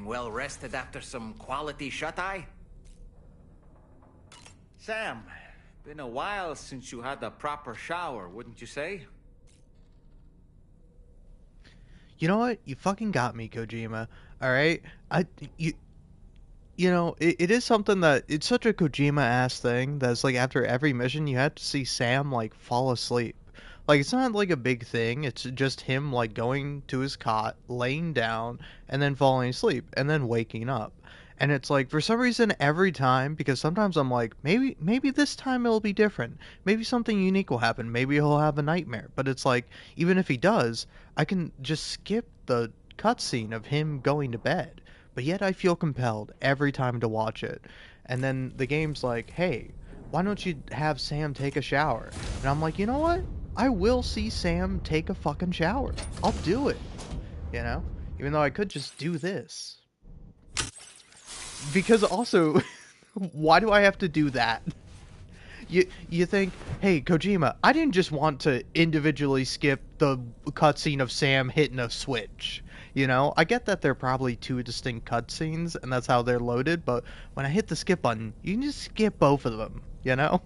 feeling well rested after some quality shut-eye? Sam, been a while since you had a proper shower, wouldn't you say? You know what? You fucking got me, Kojima. Alright? You know, it is something that, it's such a Kojima-ass thing that's like after every mission you have to see Sam like fall asleep. Like it's not like a big thing, it's just him like going to his cot, laying down, and then falling asleep, and then waking up. And it's like for some reason every time, because sometimes I'm like, maybe this time it'll be different. Maybe something unique will happen. Maybe he'll have a nightmare. But it's like, even if he does, I can just skip the cutscene of him going to bed, but yet I feel compelled every time to watch it. And then the game's like, hey, why don't you have Sam take a shower? And I'm like, you know what? I will see Sam take a fucking shower. I'll do it. You know? Even though I could just do this. Because also, why do I have to do that? You think, hey, Kojima, I didn't just want to individually skip the cutscene of Sam hitting a switch. You know, I get that they're probably two distinct cutscenes, and that's how they're loaded, but when I hit the skip button, you can just skip both of them, you know?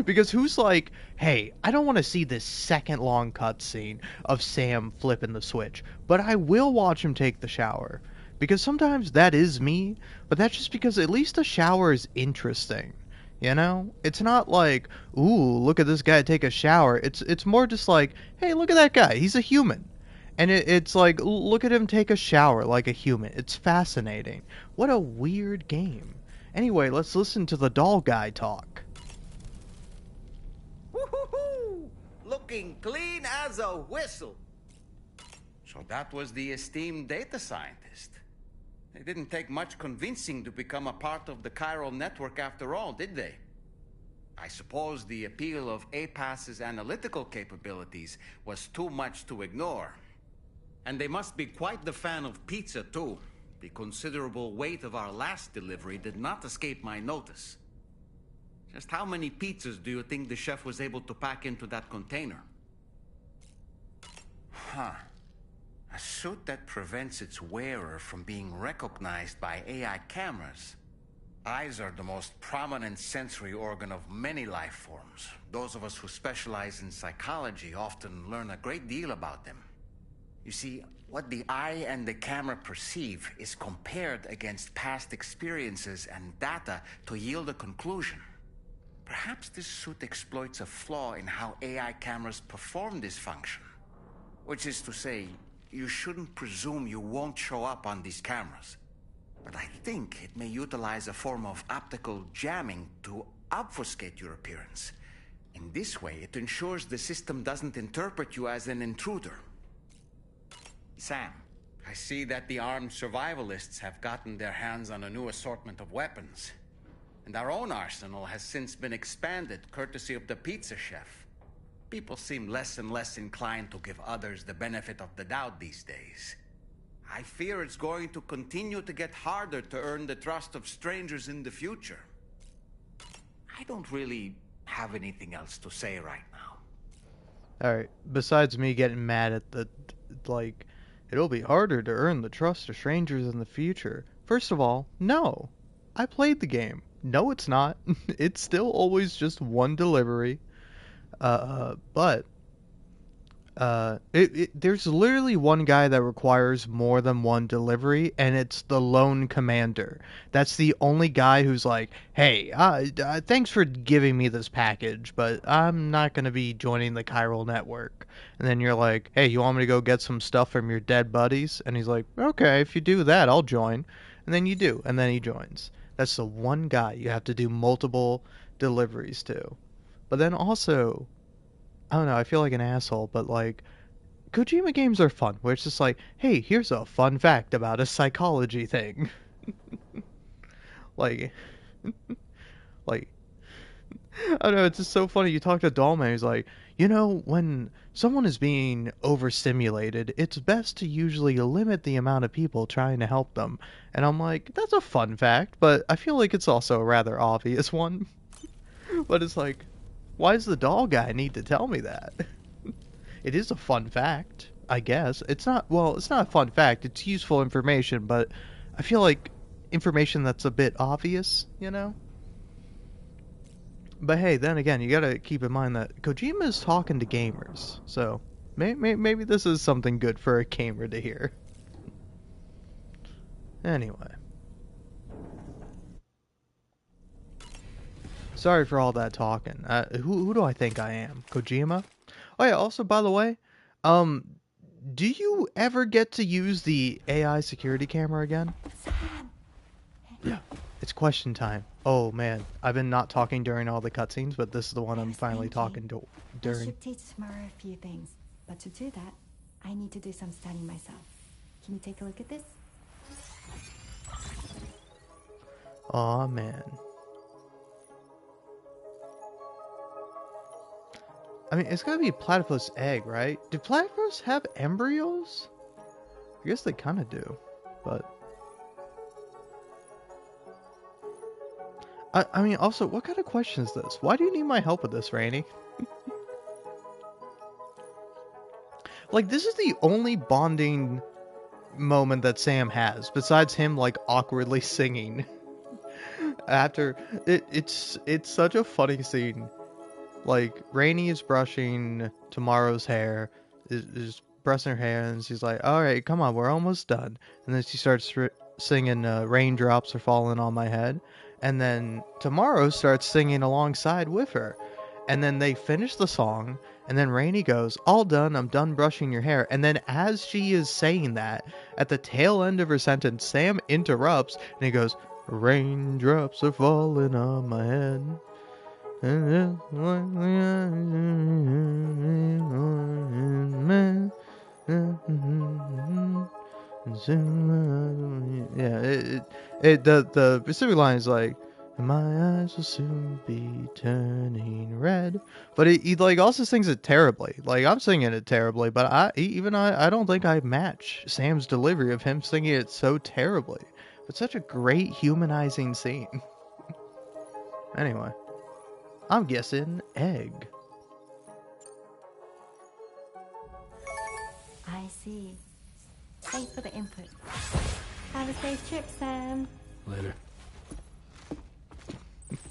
Because who's like, hey, I don't want to see this second-long cutscene of Sam flipping the switch, but I will watch him take the shower. Because sometimes that is me, but that's just because at least the shower is interesting. You know? It's not like, ooh, look at this guy take a shower. It's more just like, hey, look at that guy. He's a human. And it's like, look at him take a shower like a human. It's fascinating. What a weird game. Anyway, let's listen to the doll guy talk. Woo-hoo-hoo! Looking clean as a whistle. So that was the esteemed data scientist. It didn't take much convincing to become a part of the chiral network after all, did they? I suppose the appeal of APAS's analytical capabilities was too much to ignore. And they must be quite the fan of pizza, too. The considerable weight of our last delivery did not escape my notice. Just how many pizzas do you think the chef was able to pack into that container? Huh. A suit that prevents its wearer from being recognized by AI cameras. Eyes are the most prominent sensory organ of many life forms. Those of us who specialize in psychology often learn a great deal about them. You see, what the eye and the camera perceive is compared against past experiences and data to yield a conclusion. Perhaps this suit exploits a flaw in how AI cameras perform this function. Which is to say, you shouldn't presume you won't show up on these cameras. But I think it may utilize a form of optical jamming to obfuscate your appearance. In this way, it ensures the system doesn't interpret you as an intruder. Sam, I see that the armed survivalists have gotten their hands on a new assortment of weapons. And our own arsenal has since been expanded, courtesy of the pizza chef. People seem less and less inclined to give others the benefit of the doubt these days. I fear it's going to continue to get harder to earn the trust of strangers in the future. I don't really have anything else to say right now. Alright, besides me getting mad at the, like, it'll be harder to earn the trust of strangers in the future. First of all, no. I played the game. No, it's not. It's still always just one delivery. But there's literally one guy that requires more than one delivery, and it's the lone commander. That's the only guy who's like, hey, thanks for giving me this package, but I'm not going to be joining the chiral network. And then you're like, hey, you want me to go get some stuff from your dead buddies? And he's like, okay, if you do that, I'll join. And then you do, and then he joins. That's the one guy you have to do multiple deliveries to. But then also, I don't know, I feel like an asshole, but like, Kojima games are fun, where it's just like, hey, here's a fun fact about a psychology thing. like, I don't know, it's just so funny. You talk to Dollman, he's like, you know, when someone is being overstimulated, it's best to usually limit the amount of people trying to help them. And I'm like, that's a fun fact, but I feel like it's also a rather obvious one. But it's like, why does the doll guy need to tell me that? It is a fun fact, I guess. It's not a fun fact. It's useful information, but I feel like information that's a bit obvious, you know? But hey, then again, you gotta keep in mind that Kojima is talking to gamers, so maybe this is something good for a gamer to hear. Anyway. Sorry for all that talking. Who do I think I am? Kojima? Oh yeah, also, by the way, do you ever get to use the AI security camera again? Yeah. It's question time. Oh man, I've been not talking during all the cutscenes, but this is the one I'm finally talking to I during. should teach Smurr a few things, but to do that, I need to do some studying myself. Can you take a look at this? Aw man. I mean, it's gotta be platypus egg, right? Do platypus have embryos? I guess they kind of do, but... I mean, also, what kind of question is this? Why do you need my help with this, Rainy? Like, this is the only bonding moment that Sam has, besides him, like, awkwardly singing. After... It's such a funny scene. Like, Rainy is brushing Tomorrow's hair, is brushing her hair, and she's like, alright, come on, we're almost done. And then she starts singing Raindrops Are Falling on My Head. And then Tomorrow starts singing alongside with her. And then they finish the song, and then Rainy goes, all done, I'm done brushing your hair. And then as she is saying that, at the tail end of her sentence, Sam interrupts, and he goes, raindrops are falling on my head. Yeah, the specific line is like, my eyes will soon be turning red. But he like also sings it terribly. Like, I'm singing it terribly, but I don't think I match Sam's delivery of him singing it so terribly. But such a great humanizing scene. Anyway. I'm guessing egg. I see. Thanks for the input. Have a safe trip, Sam. Later.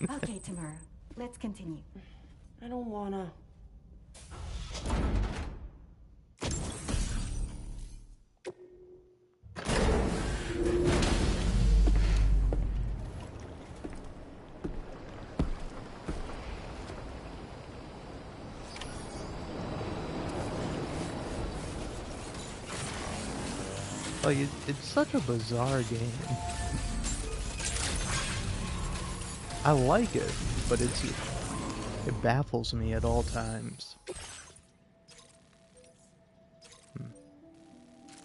Okay, tomorrow. Let's continue. I don't wanna. Like, it's such a bizarre game. I like it, but it baffles me at all times.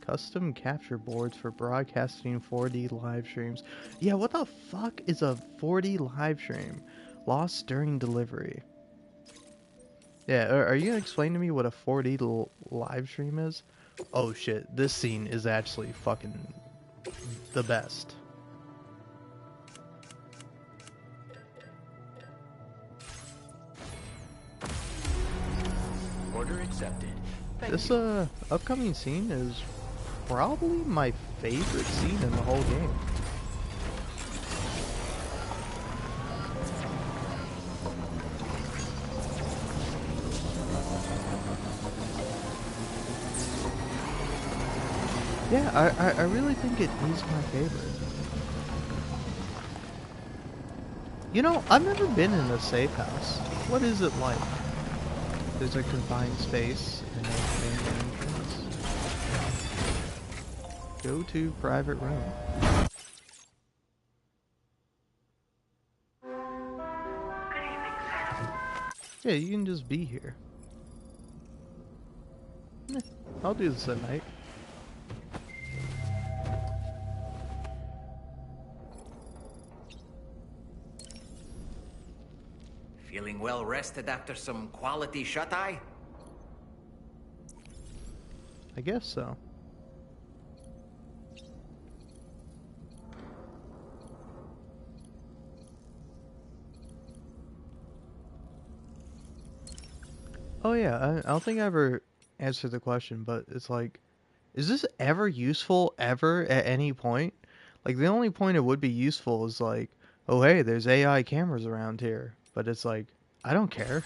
Custom capture boards for broadcasting 4D live streams. Yeah, what the fuck is a 4D live stream? Lost during delivery. Yeah, are you gonna explain to me what a 4D live stream is? Oh shit, this scene is actually fucking the best. Order accepted. This upcoming scene is probably my favorite scene in the whole game. Yeah, I really think it is my favorite. You know, I've never been in a safe house. What is it like? There's a confined space and no main entrance. Go to private room. Yeah, you can just be here. I'll do this at night. Feeling well rested after some quality shut-eye? I guess so. Oh yeah, I don't think I ever answered the question, but it's like, is this ever useful ever at any point? Like, the only point it would be useful is like, oh hey, there's AI cameras around here. But it's like, I don't care.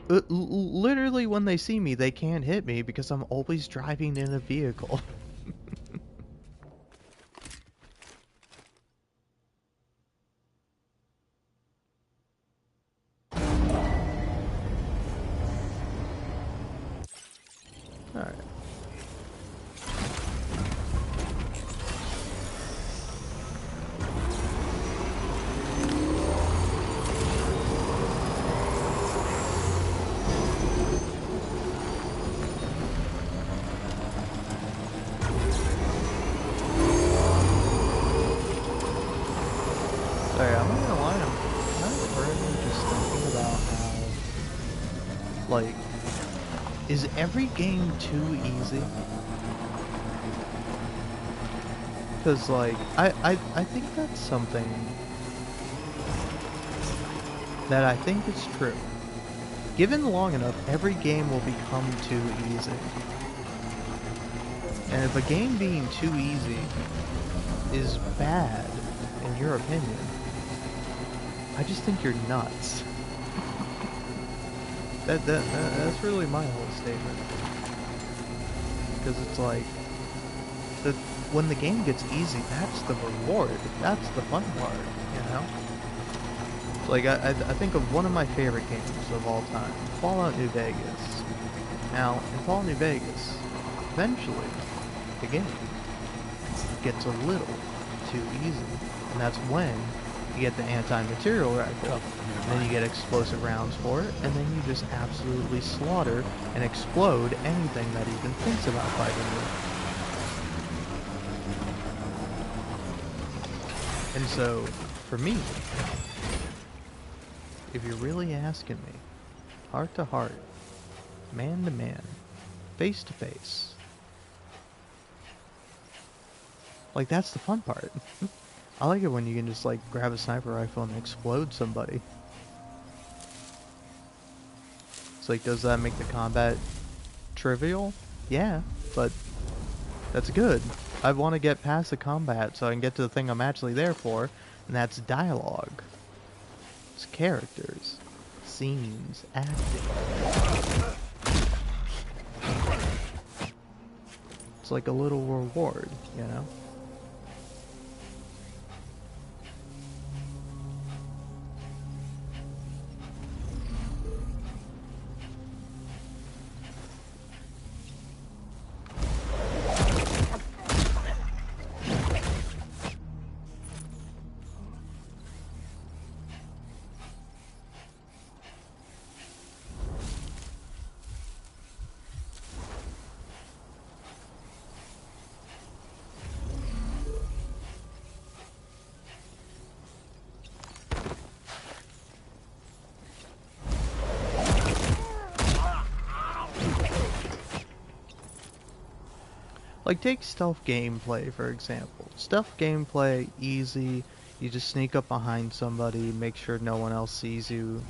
Literally, when they see me, they can't hit me because I'm always driving in a vehicle. Alright. Sorry, I'm not gonna lie, I'm kind of currently just thinking about how, like, is every game too easy? Because, like, I think that's something that I think is true. Given long enough, every game will become too easy. And if a game being too easy is bad, in your opinion, I just think you're nuts. That's really my whole statement. Because it's like, when the game gets easy, that's the reward. That's the fun part, you know? Like, I think of one of my favorite games of all time, Fallout New Vegas. Now, in Fallout New Vegas, eventually, the game gets a little too easy. And that's when you get the anti-material rifle, and then you get explosive rounds for it, and then you just absolutely slaughter and explode anything that even thinks about fighting you. And so, for me, if you're really asking me, heart to heart, man to man, face to face, like, that's the fun part. I like it when you can just, like, grab a sniper rifle and explode somebody. It's like, does that make the combat trivial? Yeah, but that's good. I want to get past the combat so I can get to the thing I'm actually there for, and that's dialogue. It's characters, scenes, acting. It's like a little reward, you know? Like, take stealth gameplay, for example. Stealth gameplay, easy. You just sneak up behind somebody, make sure no one else sees you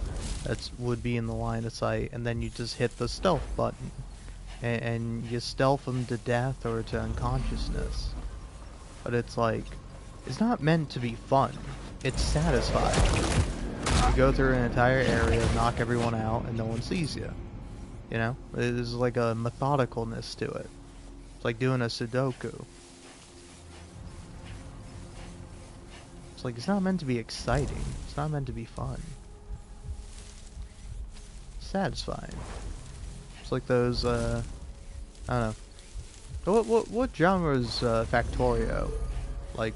that would be in the line of sight, and then you just hit the stealth button. And you stealth them to death or to unconsciousness. But it's like, it's not meant to be fun. It's satisfying. You go through an entire area, knock everyone out, and no one sees you. You know? There's like a methodicalness to it. It's like doing a Sudoku. It's like, it's not meant to be exciting. It's not meant to be fun. It's satisfying. It's like those, I don't know. What genre is Factorio? Like,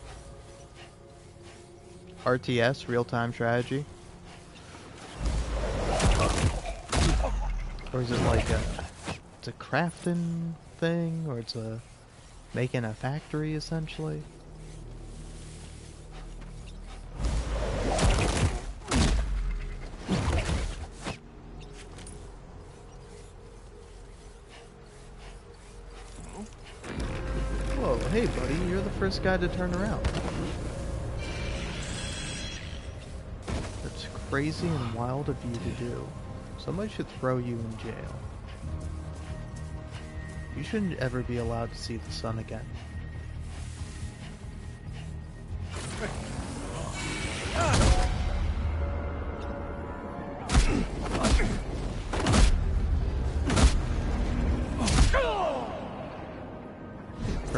RTS, real-time strategy? Or is it like it's a crafting thing, or it's a making a factory essentially? Whoa, hey buddy, you're the first guy to turn around. That's crazy and wild of you to do. Somebody should throw you in jail. You shouldn't ever be allowed to see the sun again.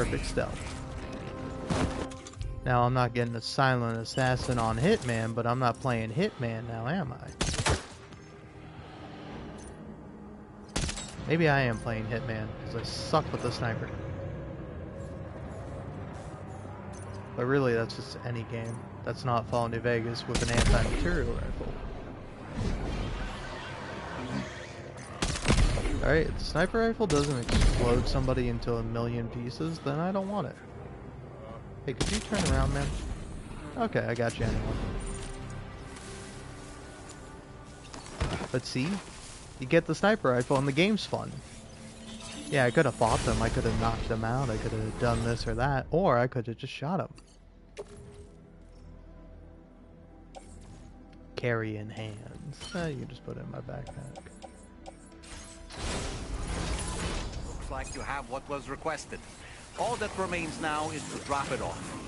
perfect stealth. Now, I'm not getting a silent assassin on Hitman, but I'm not playing Hitman now, am I? Maybe I am playing Hitman, because I suck with the sniper. But really, that's just any game. That's not Fallout New Vegas with an anti-material rifle. Alright, if the sniper rifle doesn't explode somebody into a million pieces, then I don't want it. Hey, could you turn around, man? Okay, I got you anyway. But see? You get the sniper rifle and the game's fun. Yeah, I could have fought them, I could have knocked them out, I could have done this or that, or I could have just shot them. Carry in hands. You can just put it in my backpack. Looks like you have what was requested. All that remains now is to drop it off.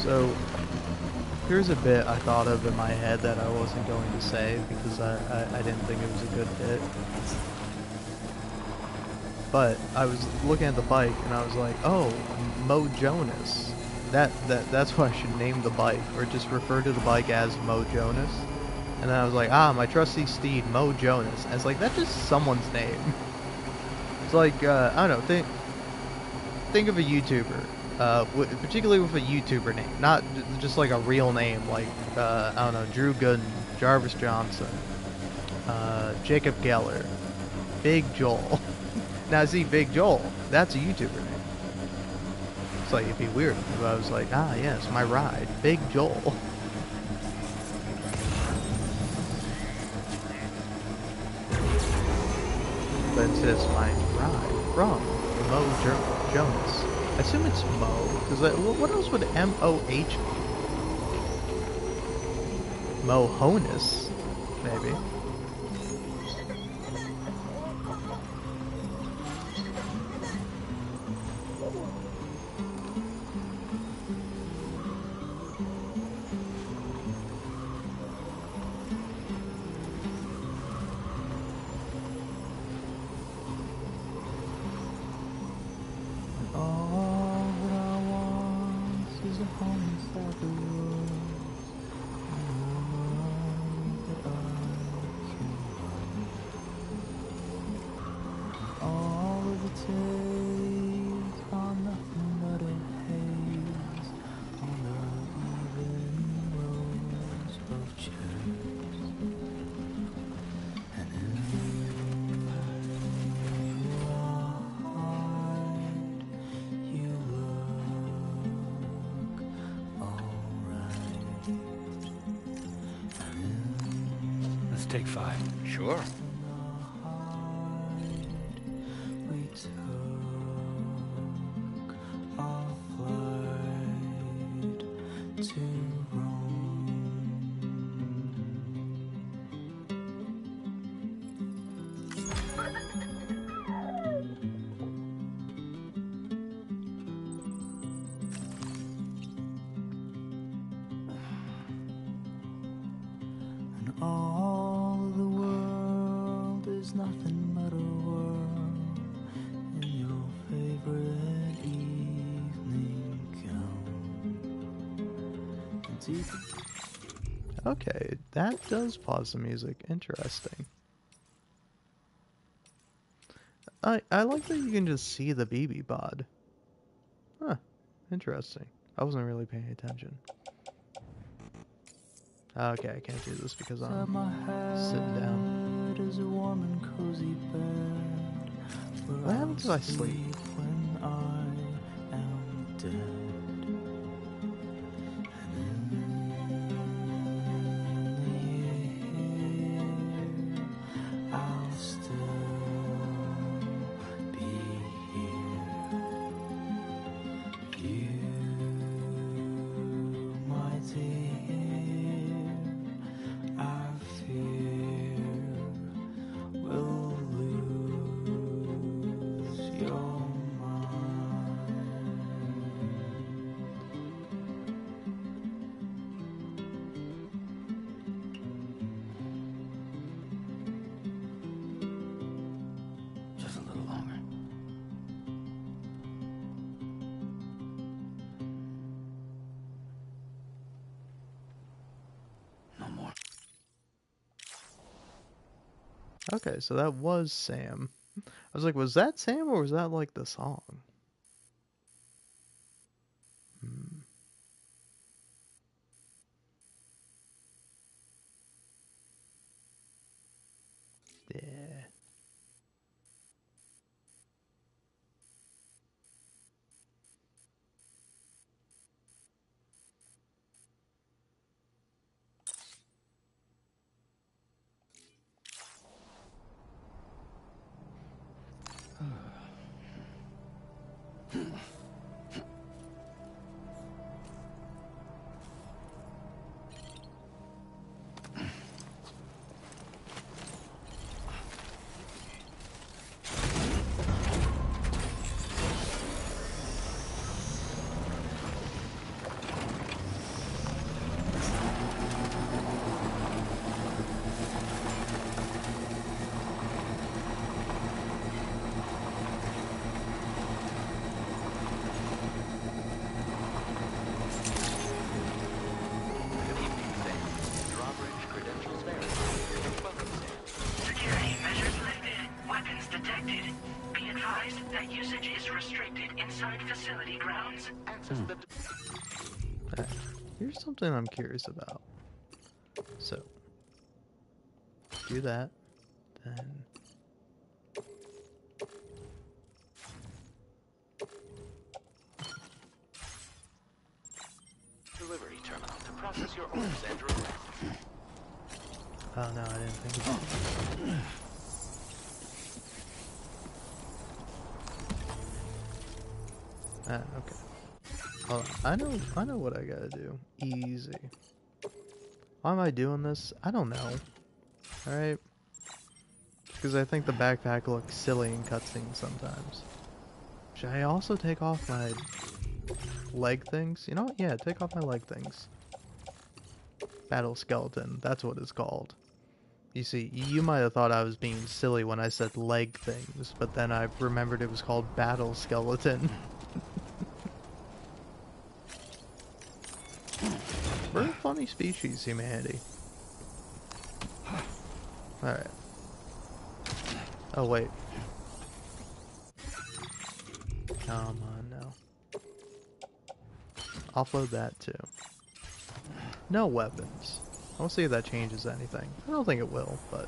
So, here's a bit I thought of in my head that I wasn't going to say because I didn't think it was a good bit. But I was looking at the bike and I was like, oh, Mo Jonas. That's what I should name the bike, or just refer to the bike as Mo Jonas. And then I was like, my trusty steed, Mo Jonas. I was like, that's just someone's name. It's like, I don't know, think of a YouTuber. Particularly with a YouTuber name, not just like a real name, like, I don't know, Drew Gooden, Jarvis Johnson, Jacob Geller, Big Joel. Now see, Big Joel, that's a YouTuber name. It's like, it'd be weird if I was like, yes, my ride, Big Joel. But instead it's my ride from Mo Jonas. I assume it's Mo, because what else would M-O-H be? Mohonus, maybe. Take 5. Sure. We took our flight to Rome. And all the world is nothing but a whirl in your favorite evening gown. Okay, that does pause the music. Interesting. I like that you can just see the BB pod. Huh. Interesting. I wasn't really paying attention. Okay, I can't do this because I'm sitting down. Is a warm and cozy bed. What happens if I sleep? When I am dead. I'll still be here. You no more. Okay, so that was Sam. I was like, was that Sam or was that like the song? Yeah. Drawbridge credentials verified. Welcome, Sam. Security measures lifted. Weapons detected. Be advised that usage is restricted inside facility grounds. Access the... Okay. Here's something I'm curious about. So, do that, then... Delivery terminal to process your orders and requests. Oh no, I didn't think of that. Okay. Hold on. I know what I gotta do. Easy. Why am I doing this? I don't know. Alright? Because I think the backpack looks silly in cutscenes sometimes. Should I also take off my leg things? You know what? Yeah, take off my leg things. Battle skeleton, that's what it's called. You see, you might have thought I was being silly when I said leg things, but then I remembered it was called battle skeleton. We're a funny species, humanity. Alright. Oh, wait. Come on, now. Offload that, too. No weapons. I'll see if that changes anything. I don't think it will, but...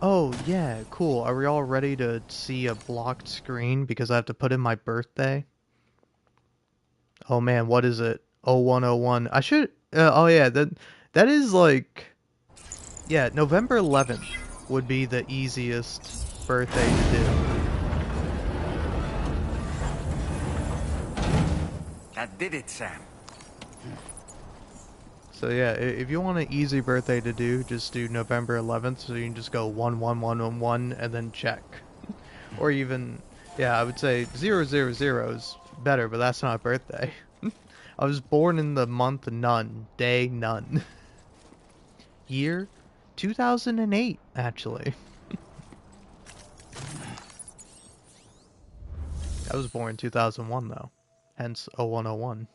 Oh, yeah, cool. Are we all ready to see a blocked screen because I have to put in my birthday? Oh man, what is it? 0101. I should... oh yeah, that is like... Yeah, November 11th would be the easiest birthday to do. That did it, Sam. So yeah, if you want an easy birthday to do, just do November 11th, so you can just go 11111 and then check. Or even, yeah, I would say 000 is better, but that's not a birthday. I was born in the month none, day none. Year 2008, actually. I was born in 2001 though, hence 0101.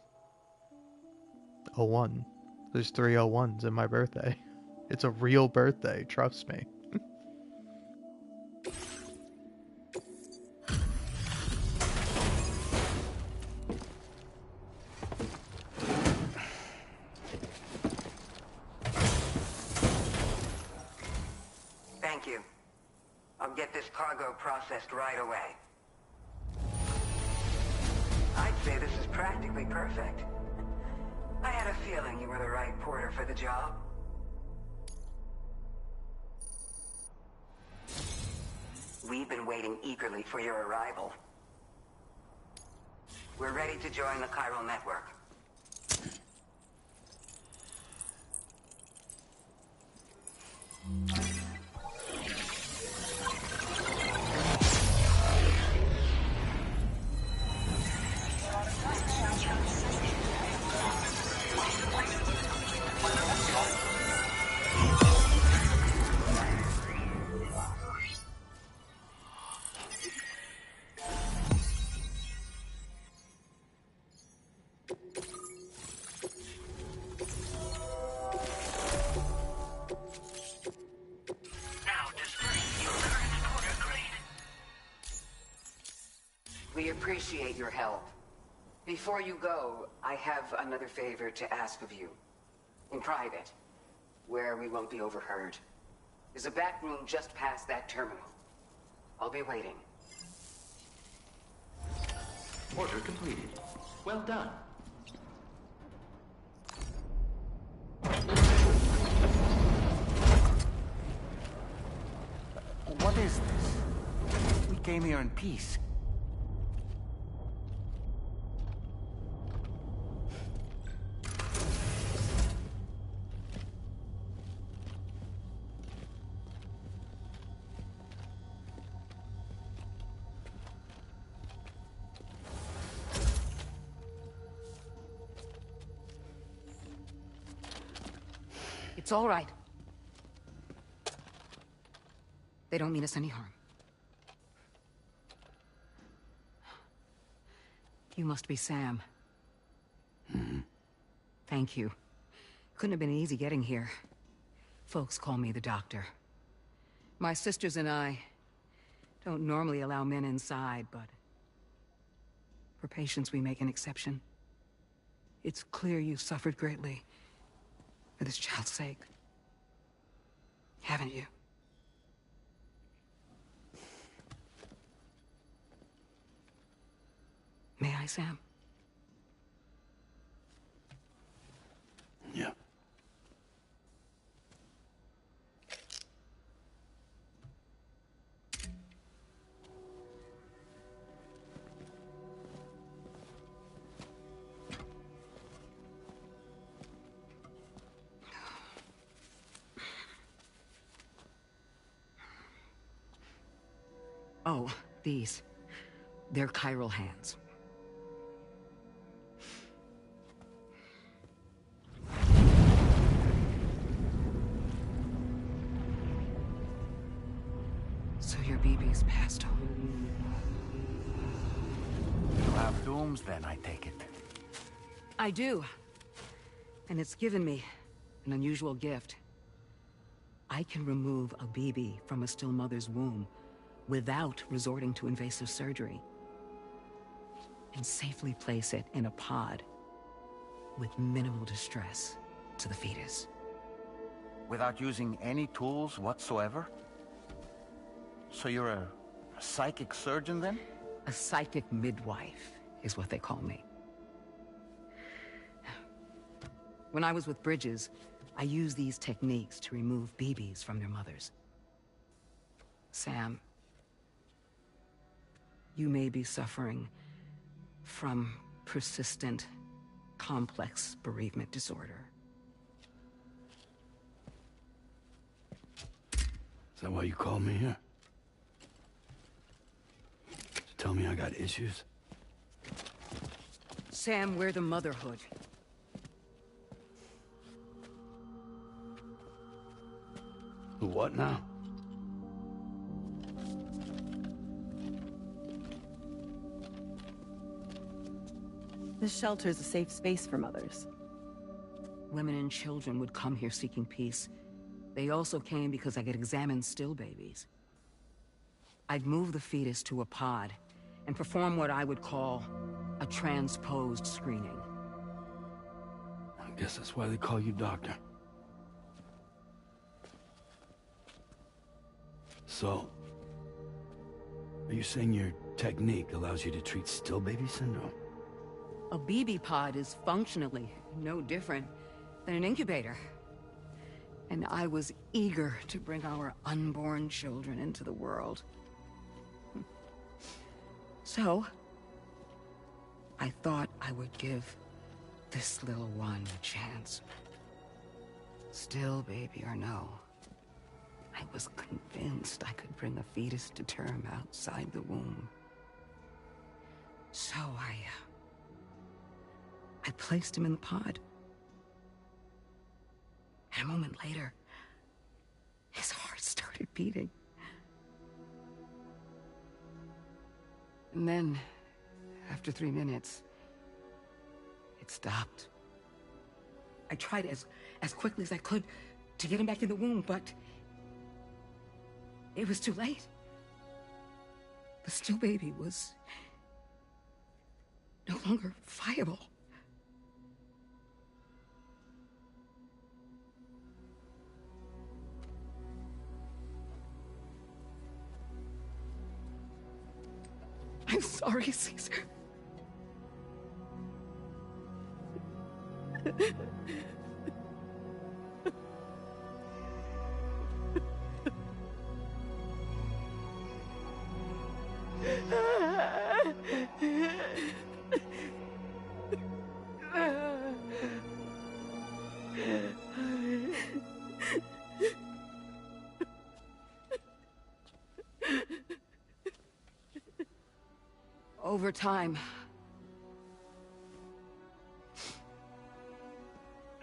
01. There's 3 01s in my birthday. It's a real birthday, trust me. Thank you. I'll get this cargo processed right away. I'd say this is practically perfect. I had a feeling you were the right porter for the job. We've been waiting eagerly for your arrival. We're ready to join the chiral network. We appreciate your help. Before you go, I have another favor to ask of you. In private, where we won't be overheard. There's a back room just past that terminal. I'll be waiting. Order completed. Well done. What is this? We came here in peace. It's all right. They don't mean us any harm. You must be Sam. Thank you. Couldn't have been easy getting here. Folks call me the doctor. My sisters and I don't normally allow men inside, but for patients we make an exception. It's clear you've suffered greatly for this child's sake. Haven't you? May I, Sam? Yeah. Oh, these. They're chiral hands. So your BB's passed on. You have dooms then, I take it. I do. And it's given me an unusual gift. I can remove a BB from a still mother's womb without resorting to invasive surgery, and safely place it in a pod with minimal distress to the fetus. Without using any tools whatsoever? So you're a psychic surgeon then? A psychic midwife is what they call me. When I was with Bridges, I used these techniques to remove BBs from their mothers. Sam, you may be suffering from persistent, complex bereavement disorder. Is that why you called me here? To tell me I got issues? Sam, we're the motherhood. The what now? This shelter is a safe space for mothers. Women and children would come here seeking peace. They also came because I could examine still babies. I'd move the fetus to a pod and perform what I would call a transposed screening. I guess that's why they call you doctor. So, are you saying your technique allows you to treat still baby syndrome? A BB pod is functionally no different than an incubator. And I was eager to bring our unborn children into the world. So, I thought I would give this little one a chance. Still baby or no, I was convinced I could bring a fetus to term outside the womb. So I placed him in the pod. And a moment later, his heart started beating. And then, after 3 minutes, it stopped. I tried as quickly as I could to get him back in the womb, but it was too late. The still baby was no longer viable. I'm sorry, Caesar. Over time,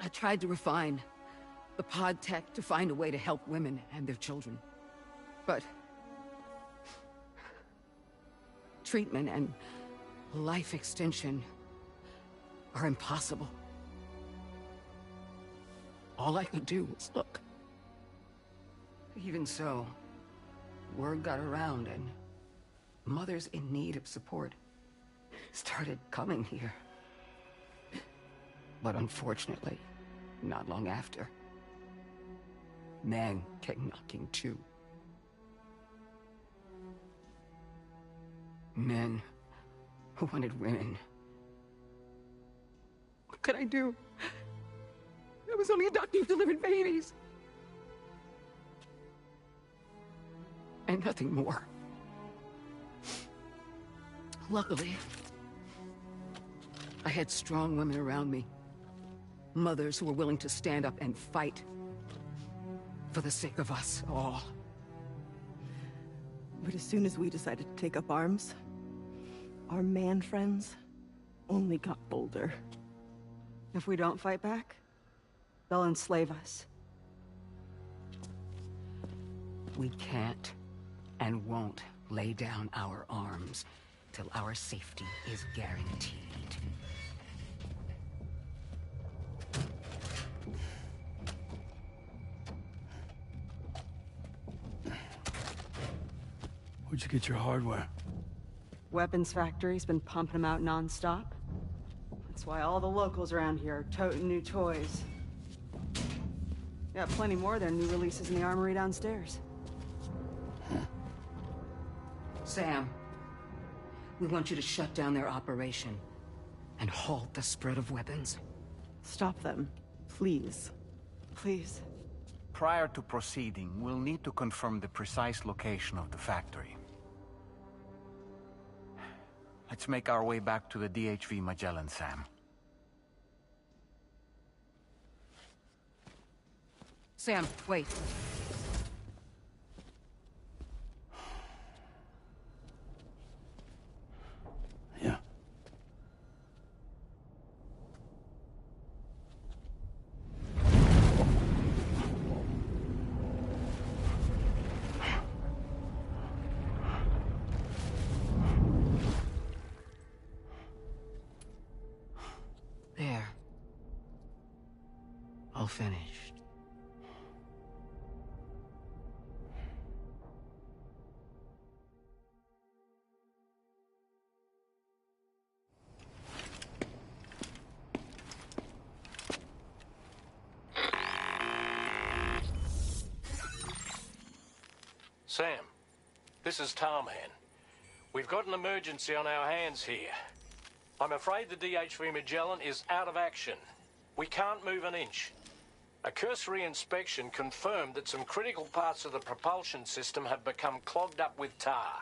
I tried to refine the pod tech to find a way to help women and their children. But treatment and life extension are impossible. All I could do was look. Even so, word got around and mothers in need of support started coming here. But unfortunately, not long after, men came knocking too. Men who wanted women. What could I do? I was only a doctor who delivered babies. And nothing more. Luckily, I had strong women around me. Mothers who were willing to stand up and fight for the sake of us all. But as soon as we decided to take up arms, our man friends only got bolder. If we don't fight back, they'll enslave us. We can't and won't lay down our arms till our safety is guaranteed. Where'd you get your hardware? Weapons factory's been pumping them out non-stop. That's why all the locals around here are toting new toys. Got plenty more of their new releases in the armory downstairs. Sam, we want you to shut down their operation and halt the spread of weapons. Stop them, please. Please. Prior to proceeding, we'll need to confirm the precise location of the factory. Let's make our way back to the DHV Magellan, Sam. Sam, wait. Yeah. There. All finished. Sam, this is Tarman. We've got an emergency on our hands here. I'm afraid the DHV Magellan is out of action. We can't move an inch. A cursory inspection confirmed that some critical parts of the propulsion system have become clogged up with tar.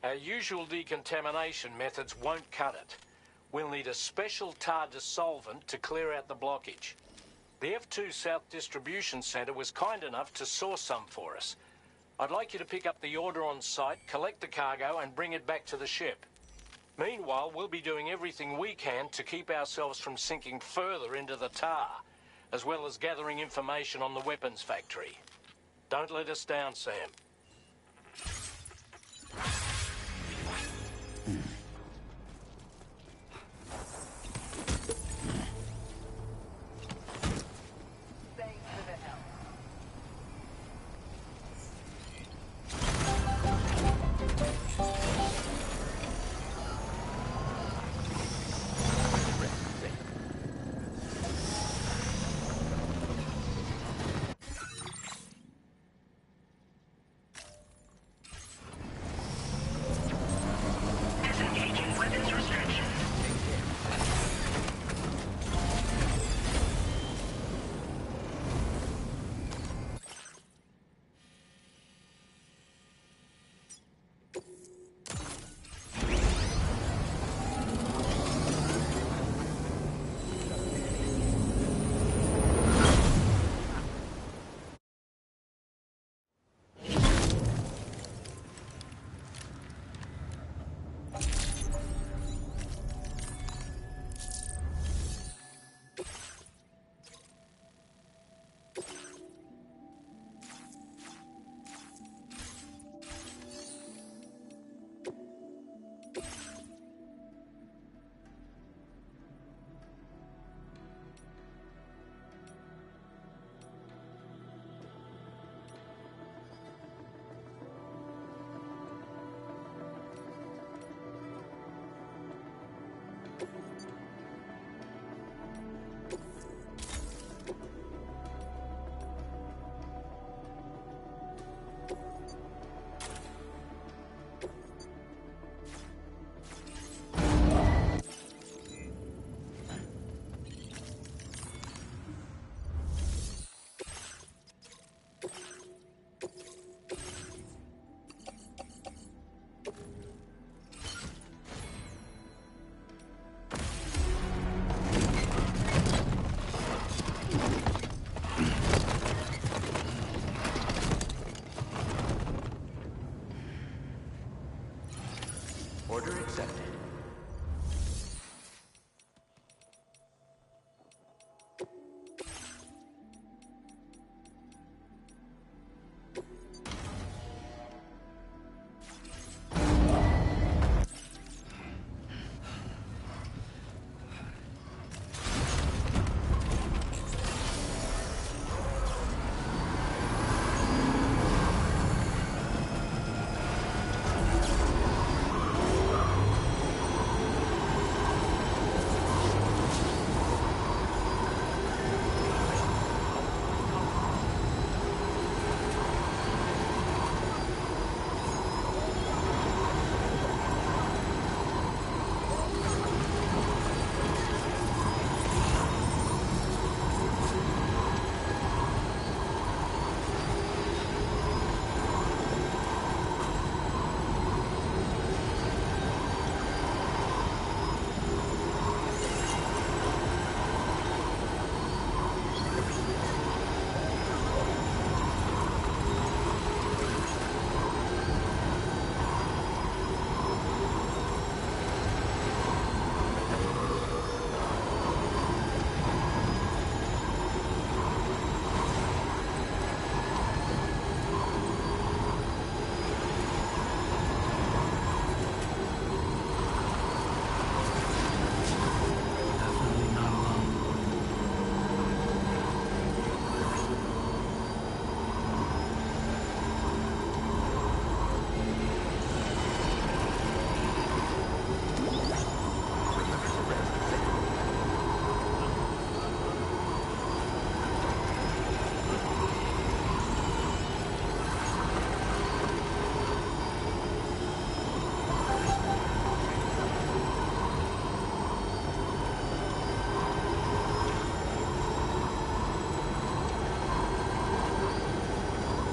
Our usual decontamination methods won't cut it. We'll need a special tar dissolvent to clear out the blockage. The F2 South Distribution Centre was kind enough to source some for us. I'd like you to pick up the order on site, collect the cargo, and bring it back to the ship. Meanwhile, we'll be doing everything we can to keep ourselves from sinking further into the tar, as well as gathering information on the weapons factory. Don't let us down, Sam. Order accepted.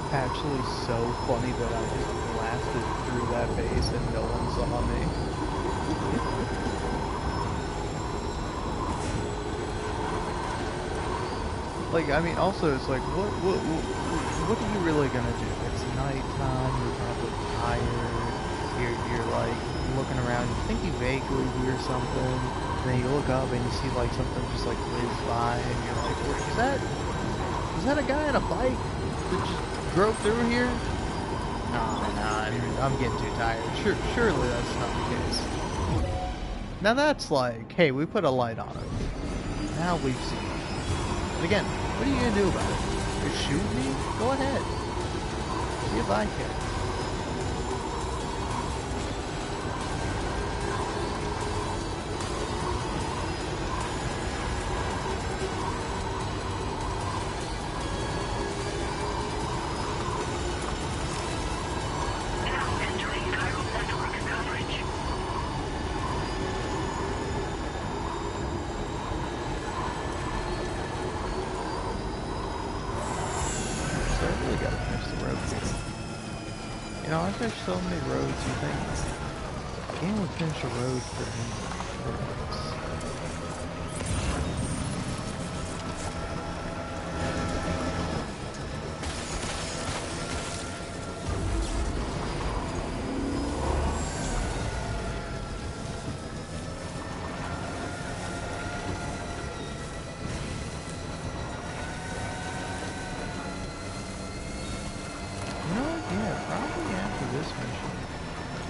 Actually so funny that I just blasted through that base and no one saw me. Like, I mean, also, it's like, what are you really gonna do? It's nighttime, you're probably tired, you're like, looking around, you think you vaguely hear something, and then you look up and you see, like, something just, like, whiz by, and you're like, was that a guy on a bike that just drove through here? Nah, I'm getting too tired. Surely that's not the case. Now that's like, hey, we put a light on it. Now we've seen it. But again, what are you gonna do about it? You shoot me? Go ahead. See if I care. You know, I've finished so many roads, you think the game would finish a road for me.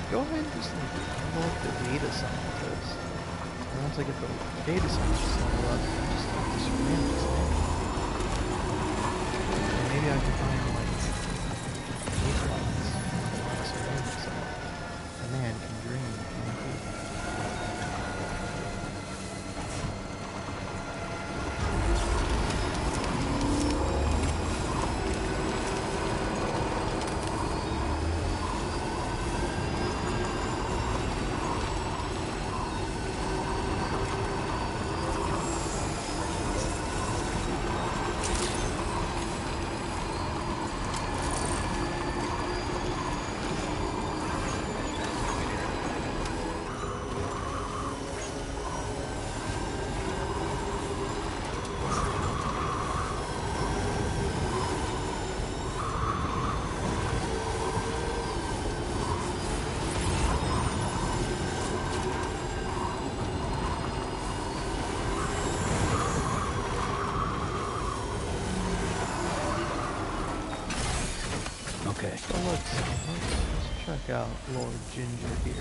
Go ahead and just like level up the data some because once I get the data scientist level up, I just get this random thing. And maybe I can find like these ones and surround myself. A man can dream, can't he? check out Lord Ginger here.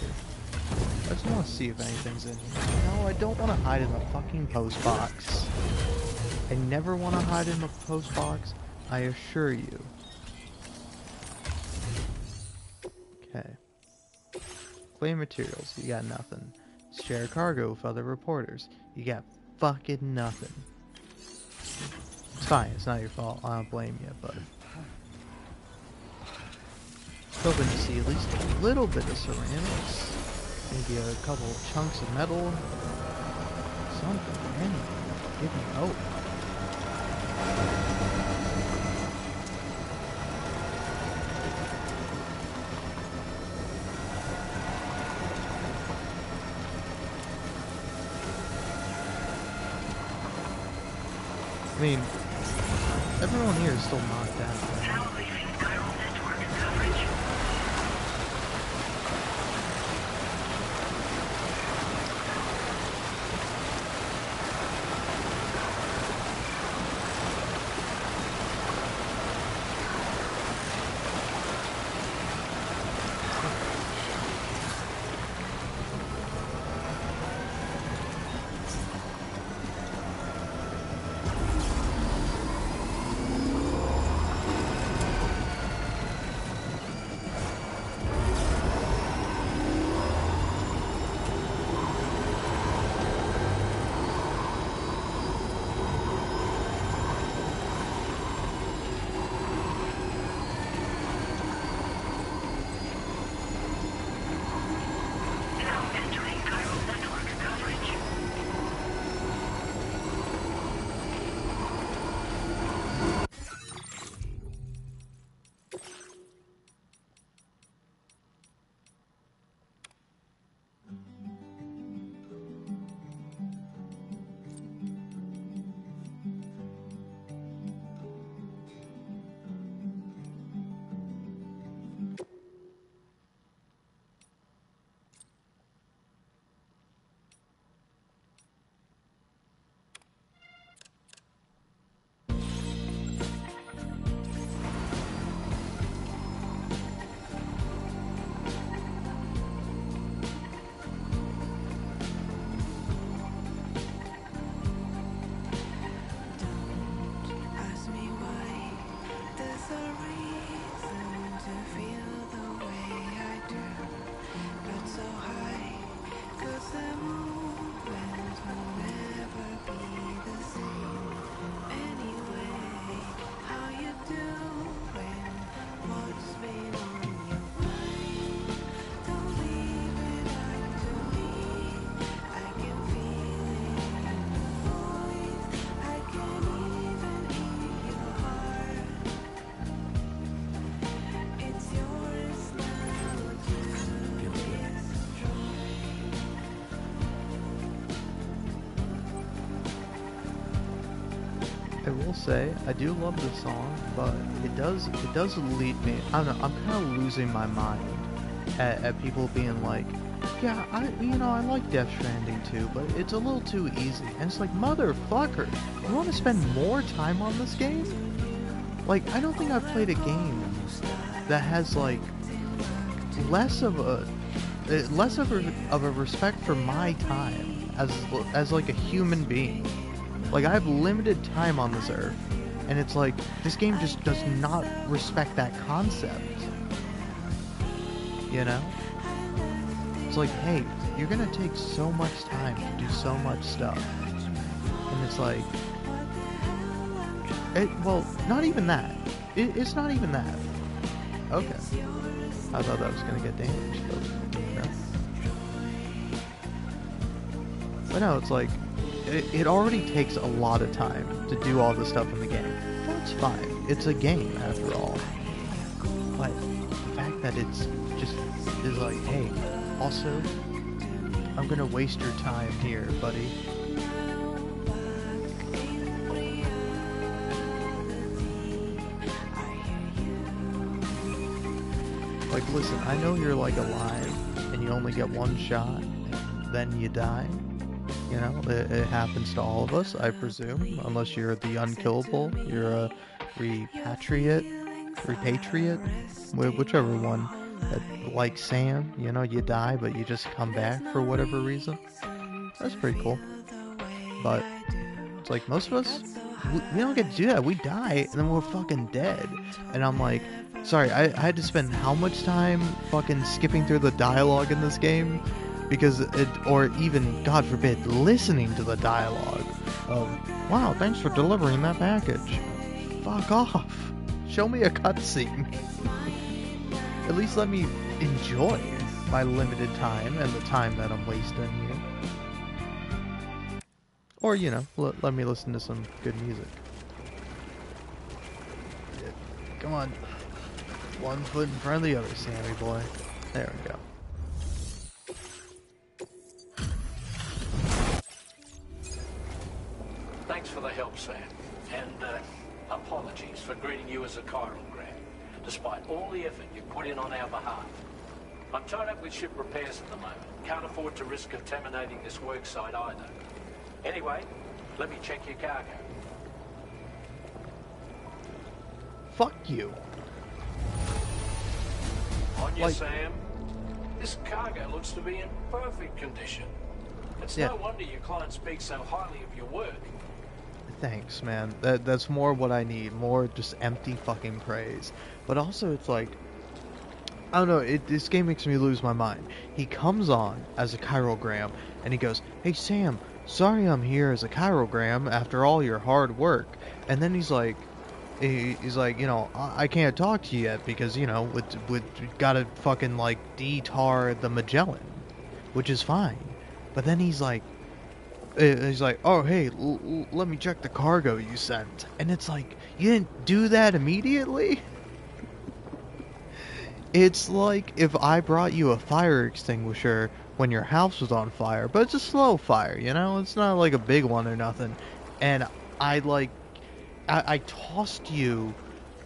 I just want to see if anything's in here. No, I don't want to hide in the fucking post box. I never want to hide in the post box, I assure you. Okay. Claim materials, you got nothing. Share cargo with other reporters, you got fucking nothing. It's fine, it's not your fault, I don't blame you, but... hoping to see at least a little bit of ceramics. Maybe a couple of chunks of metal. Something, anything. Give me hope. I mean, everyone here is still knocked out. I will say, I do love this song, but it does lead me, I don't know, I'm kind of losing my mind at people being like, yeah, I like Death Stranding too, but it's a little too easy. And it's like, motherfucker, you want to spend more time on this game? Like, I don't think I've played a game that has, like, less of a respect for my time as like a human being. Like, I have limited time on this earth, and it's like, this game just does not respect that concept. You know? It's like, hey, you're gonna take so much time to do so much stuff. And it's like, well, not even that. It's not even that. Okay. I thought that was gonna get damaged, but no. But no, it's like, it already takes a lot of time to do all the stuff in the game. That's fine. It's a game, after all. But the fact that it's just is like, hey, also, I'm gonna waste your time here, buddy. Like, listen, I know you're, like, alive, and you only get one shot, and then you die. You know, it happens to all of us, I presume, unless you're the unkillable, you're a repatriate, whichever one. like Sam, you know, you die, but you just come back for whatever reason. That's pretty cool. But it's like most of us, we don't get to do that. We die, and then we're fucking dead. And I'm like, sorry, I had to spend how much time fucking skipping through the dialogue in this game? Because or even, God forbid, listening to the dialogue of, wow, thanks for delivering that package. Fuck off. Show me a cutscene. At least let me enjoy my limited time and the time that I'm wasting here. Or, you know, let me listen to some good music. Yeah. Come on. One foot in front of the other, Sammy boy. There we go. Thanks for the help, Sam. And apologies for greeting you as a chiral grab, despite all the effort you put in on our behalf. I'm tied up with ship repairs at the moment. Can't afford to risk contaminating this work site either. Anyway, let me check your cargo. Fuck you. On you, Sam. This cargo looks to be in perfect condition. It's no wonder your client speaks so highly of your work. Thanks, man. That's more what I need. More just empty fucking praise. But also, it's like, I don't know, this game makes me lose my mind. He comes on as a chirogram, and he goes, hey Sam, sorry I'm here as a chirogram after all your hard work. And then he's like, you know, I can't talk to you yet because, you know, we gotta fucking, like, de-tar the Magellan, which is fine. But then he's like, oh, hey, let me check the cargo you sent. And it's like, you didn't do that immediately? It's like if I brought you a fire extinguisher when your house was on fire, but it's a slow fire, you know? It's not like a big one or nothing. And I tossed you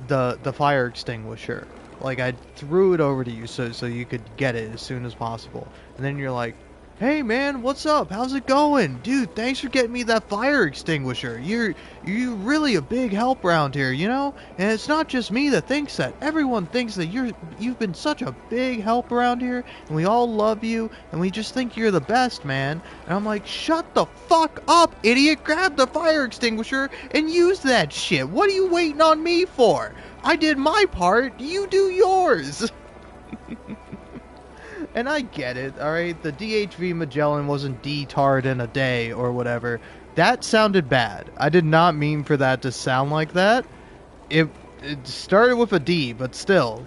the fire extinguisher. Like, I threw it over to you so you could get it as soon as possible. And then you're like, hey man, what's up? How's it going? Dude, thanks for getting me that fire extinguisher. You're really a big help around here, you know? And it's not just me that thinks that. Everyone thinks that you've been such a big help around here, and we all love you, and we just think you're the best, man. And I'm like, shut the fuck up, idiot. Grab the fire extinguisher and use that shit. What are you waiting on me for? I did my part, you do yours. And I get it, alright? The DHV Magellan wasn't de-tarred in a day or whatever. That sounded bad. I did not mean for that to sound like that. It started with a D, but still.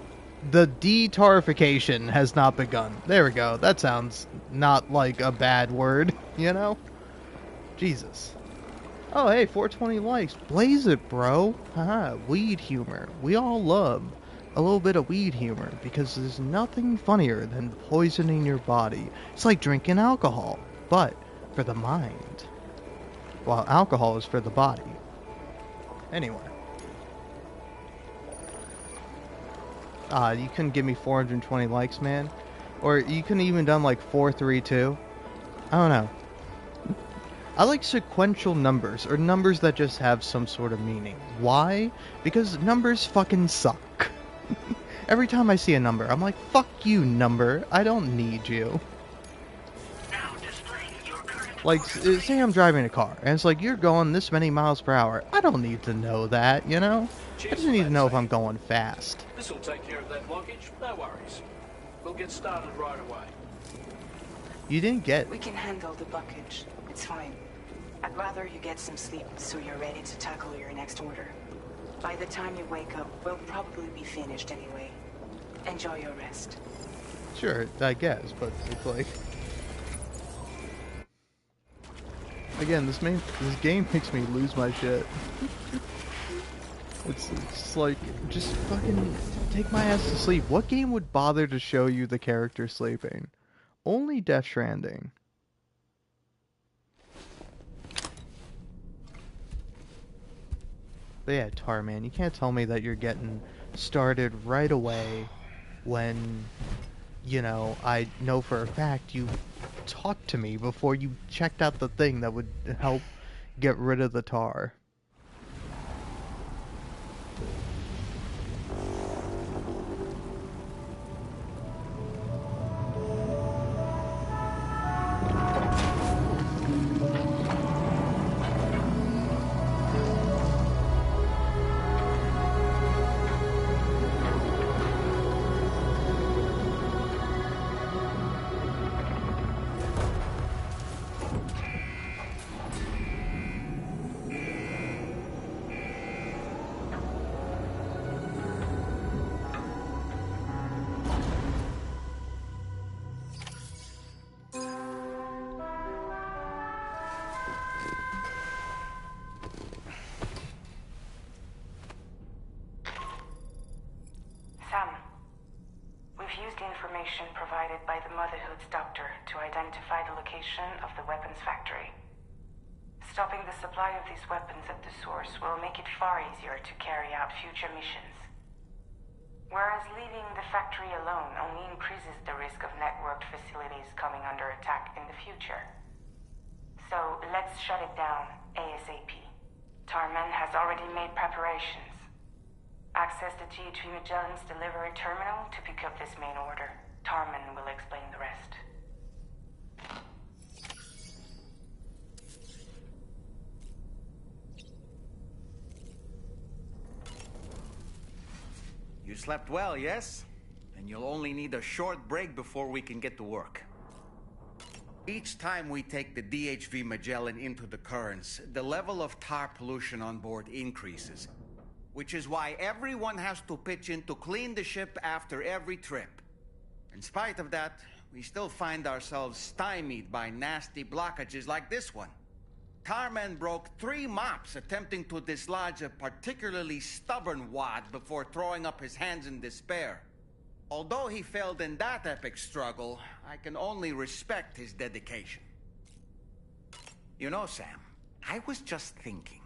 The de-tarification has not begun. There we go. That sounds not like a bad word, you know? Jesus. Oh, hey, 420 likes. Blaze it, bro. Haha, weed humor. We all love a little bit of weed humor, because there's nothing funnier than poisoning your body. It's like drinking alcohol, but for the mind. While alcohol is for the body. Anyway. You couldn't give me 420 likes, man? Or you couldn't even done like 432? I don't know. I like sequential numbers, or numbers that just have some sort of meaning. Why? Because numbers fucking suck. Every time I see a number, I'm like, fuck you, number. I don't need you. Like, say I'm driving a car, and it's like, you're going this many miles per hour. I don't need to know that, you know? I just need to know if I'm going fast. This'll take care of that blockage. No worries. We'll get started right away. You didn't get... We can handle the blockage. It's fine. I'd rather you get some sleep so you're ready to tackle your next order. By the time you wake up, we'll probably be finished anyway. Enjoy your rest. Sure, I guess, but it's like... Again, this game makes me lose my shit. It's like, just fucking take my ass to sleep. What game would bother to show you the character sleeping? Only Death Stranding. But yeah, Tarman, you can't tell me that you're getting started right away when, you know, I know for a fact you talked to me before you checked out the thing that would help get rid of the tar. the Motherhood's doctor to identify the location of the weapons factory. Stopping the supply of these weapons at the source will make it far easier to carry out future missions. Whereas leaving the factory alone only increases the risk of networked facilities coming under attack in the future. So let's shut it down ASAP. Tarman has already made preparations. Access the DHV Magellan's delivery terminal to pick up this main order. Tarman will explain the rest. You slept well, yes? And you'll only need a short break before we can get to work. Each time we take the DHV Magellan into the currents, the level of tar pollution on board increases. Which is why everyone has to pitch in to clean the ship after every trip. In spite of that, we still find ourselves stymied by nasty blockages like this one. Tarman broke 3 mops attempting to dislodge a particularly stubborn wad before throwing up his hands in despair. Although he failed in that epic struggle, I can only respect his dedication. You know, Sam, I was just thinking.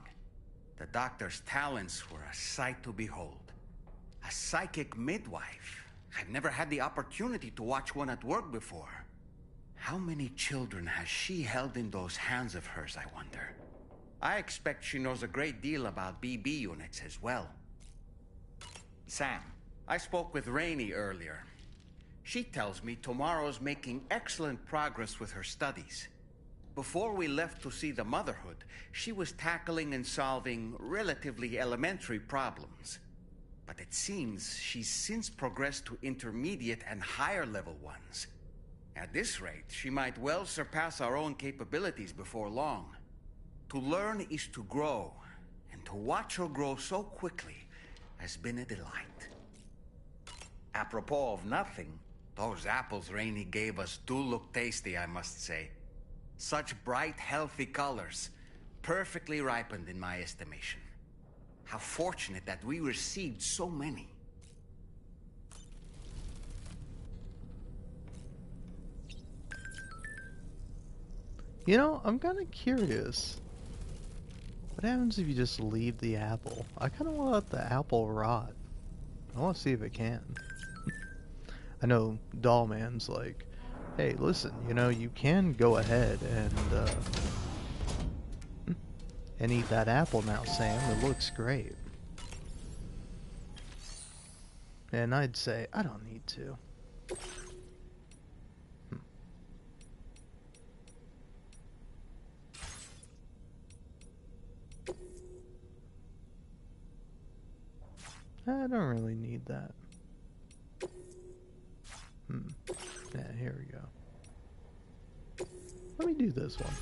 The doctor's talents were a sight to behold. A psychic midwife. I've never had the opportunity to watch one at work before. How many children has she held in those hands of hers, I wonder? I expect she knows a great deal about BB units as well. Sam, I spoke with Rainey earlier. She tells me Tomorrow's making excellent progress with her studies. Before we left to see the Motherhood, she was tackling and solving relatively elementary problems. But it seems she's since progressed to intermediate and higher level ones. At this rate, she might well surpass our own capabilities before long. To learn is to grow, and to watch her grow so quickly has been a delight. Apropos of nothing, those apples Rainey gave us do look tasty, I must say. Such bright, healthy colors. Perfectly ripened in my estimation. How fortunate that we received so many. You know, I'm kind of curious. What happens if you just leave the apple? I kind of want to let the apple rot. I want to see if it can. I know Dollman's like, hey, listen, you know, you can go ahead and eat that apple now, Sam. It looks great. And I'd say, I don't need to. I don't really need that. Yeah, here we go. Let me do this one.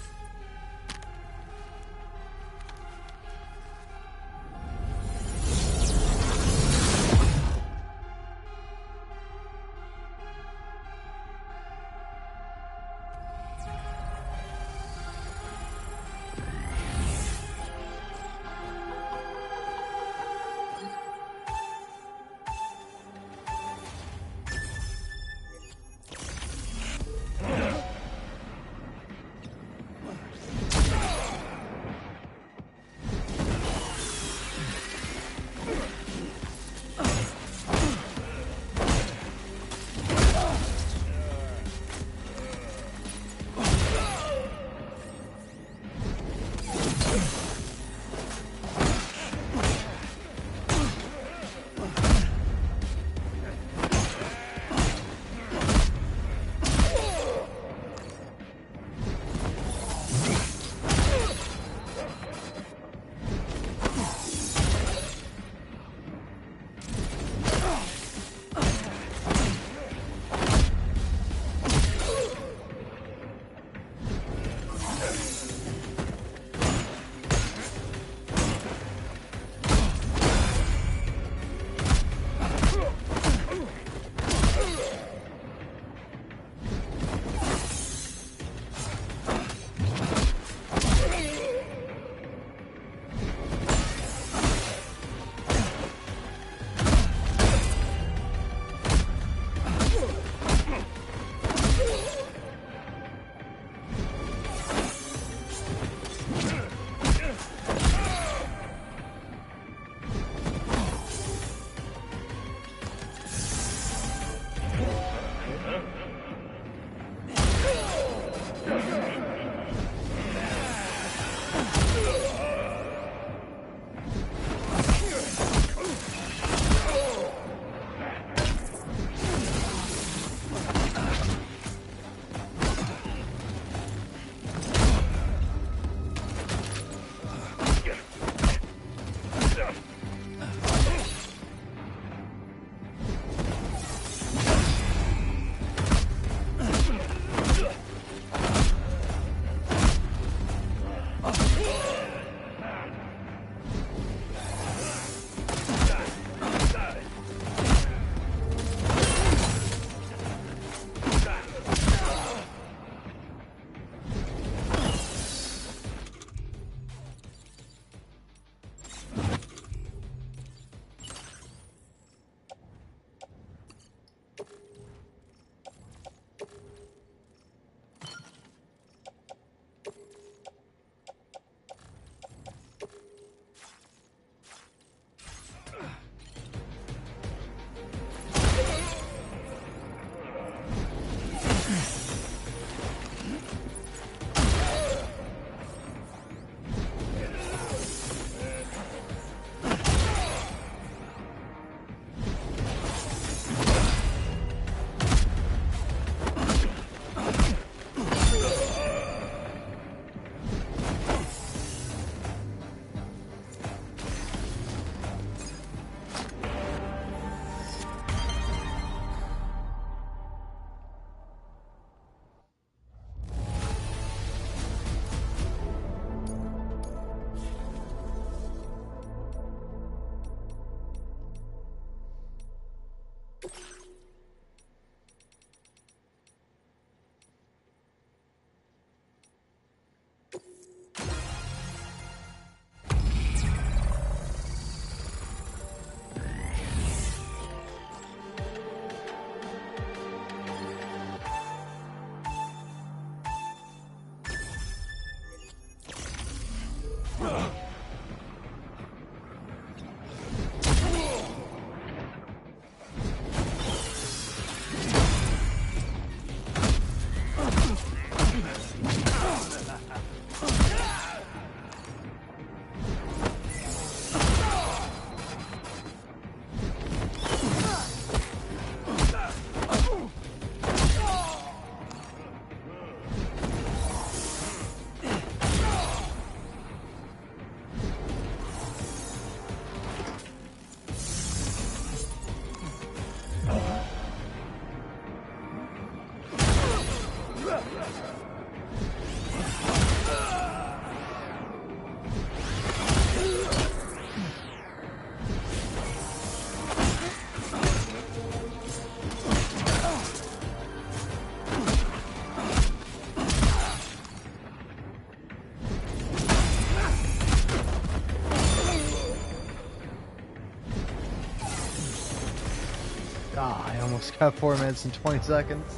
Ah, I almost got 4 minutes and 20 seconds.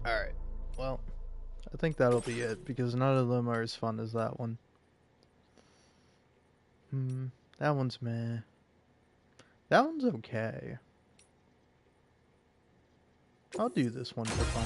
Alright, well, I think that'll be it, because none of them are as fun as that one. That one's meh. That one's okay. I'll do this one for fun.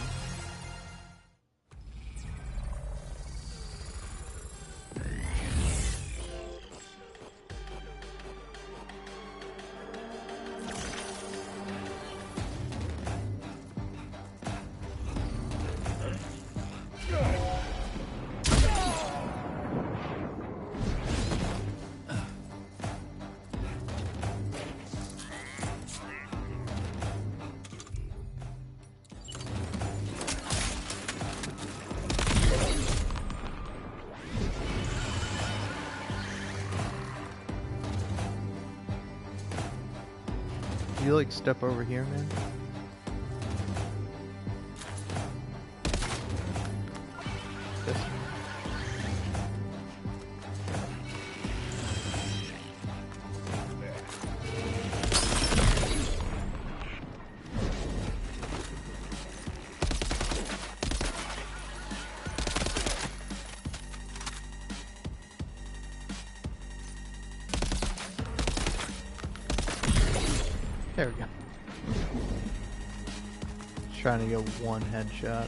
You like step over here, man? This. There we go. Just trying to get one headshot.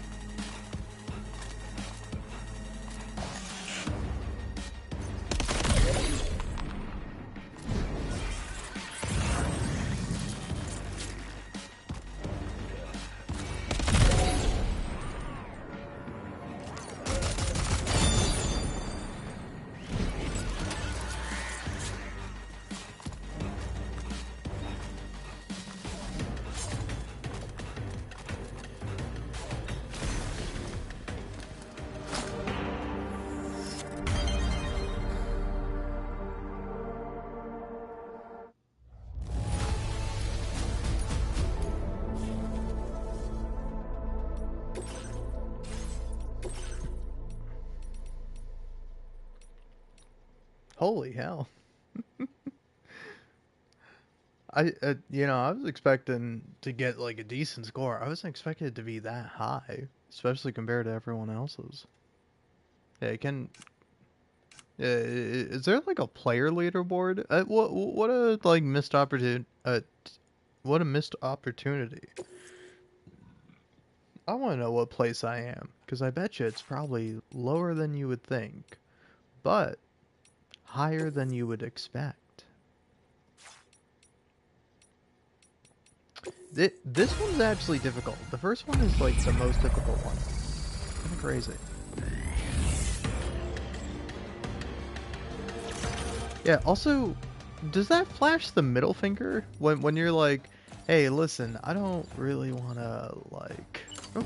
Holy hell. I was expecting to get like a decent score. I wasn't expecting it to be that high, especially compared to everyone else's. Yeah, is there like a player leaderboard? What a like missed opportunity. What a missed opportunity. I want to know what place I am, because I bet you it's probably lower than you would think, but higher than you would expect. This one's actually difficult. The first one is like the most difficult one. Kind of crazy. Yeah, also, does that flash the middle finger when you're like, hey, listen, I don't really want to like... Oh.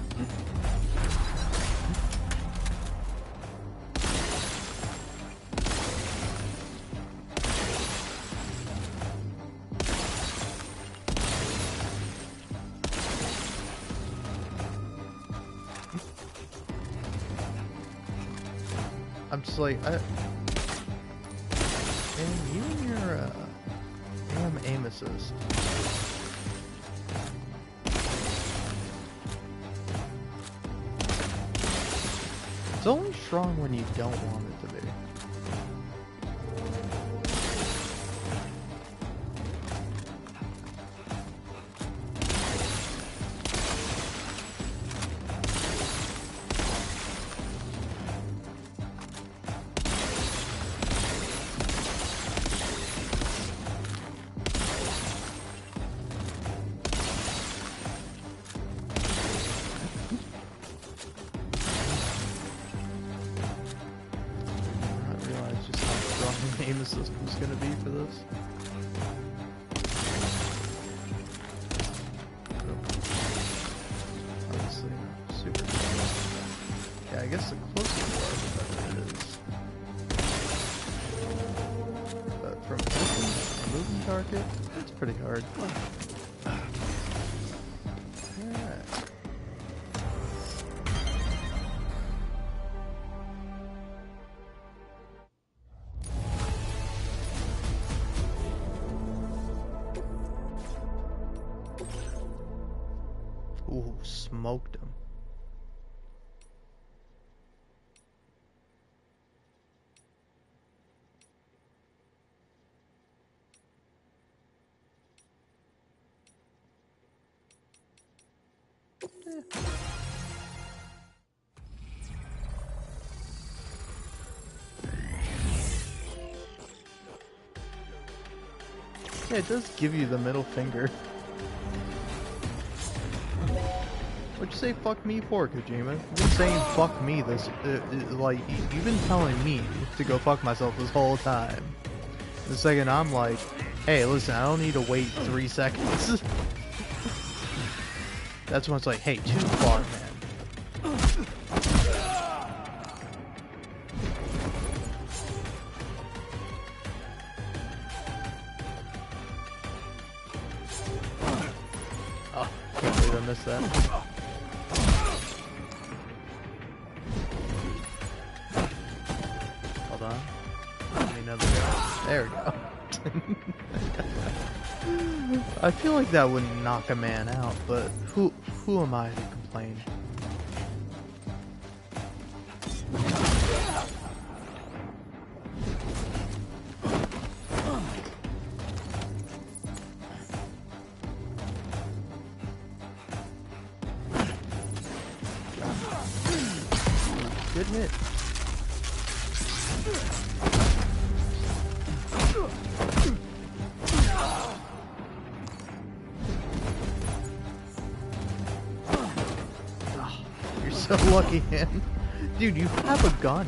I'm just like, man, you and your damn aim assist. It's only strong when you don't want it to be. aim assistant's gonna be for this. Obviously not super close. Yeah, I guess the closer you are, the better it is. But from distance, a moving target, it's pretty hard. Alright. Ooh, smoked him. Yeah, it does give you the middle finger. What'd you say fuck me for, Kojima? You've been saying fuck me this, like, you've been telling me to go fuck myself this whole time. The second I'm like, hey, listen, I don't need to wait 3 seconds. That's when it's like, hey, too far, man. Oh, can't believe I missed that. Hold on. Give me another go. There we go. I feel like that wouldn't knock a man out, but who am I to complain? Good hit. Oh, you're so lucky, man. Dude, you have a gun.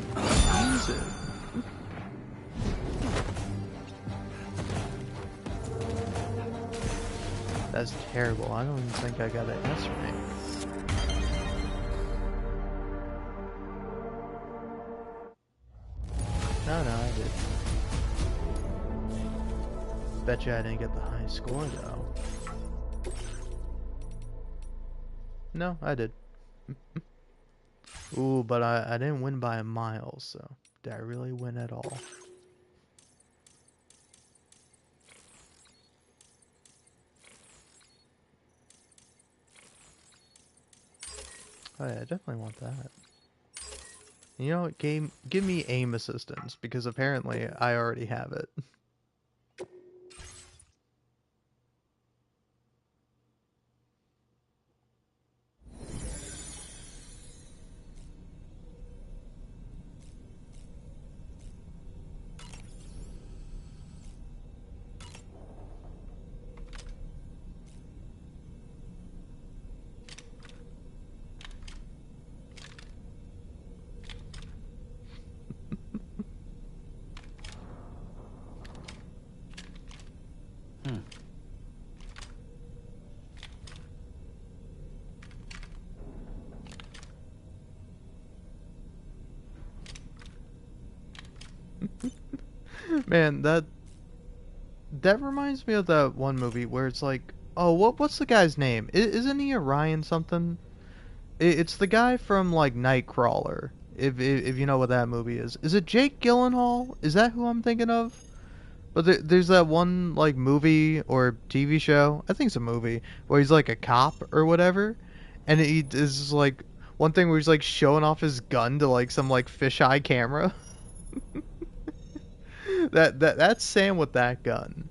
Use it. That's terrible. I don't even think I got an S rank. No, I did. Bet you I didn't get the high score, though. No, I did. Ooh, but I didn't win by a mile, so did I really win at all? Oh yeah, I definitely want that. You know what, game? Give me aim assistance, because apparently I already have it. Man, that reminds me of that one movie where it's like, oh, what's the guy's name? Isn't he Orion something? It's the guy from like Nightcrawler. If you know what that movie is. Is it Jake Gyllenhaal? Is that who I'm thinking of? But there's that one like movie or TV show, I think it's a movie, where he's like a cop or whatever, and he is like one thing where he's like showing off his gun to like some like fisheye camera. That's Sam with that gun.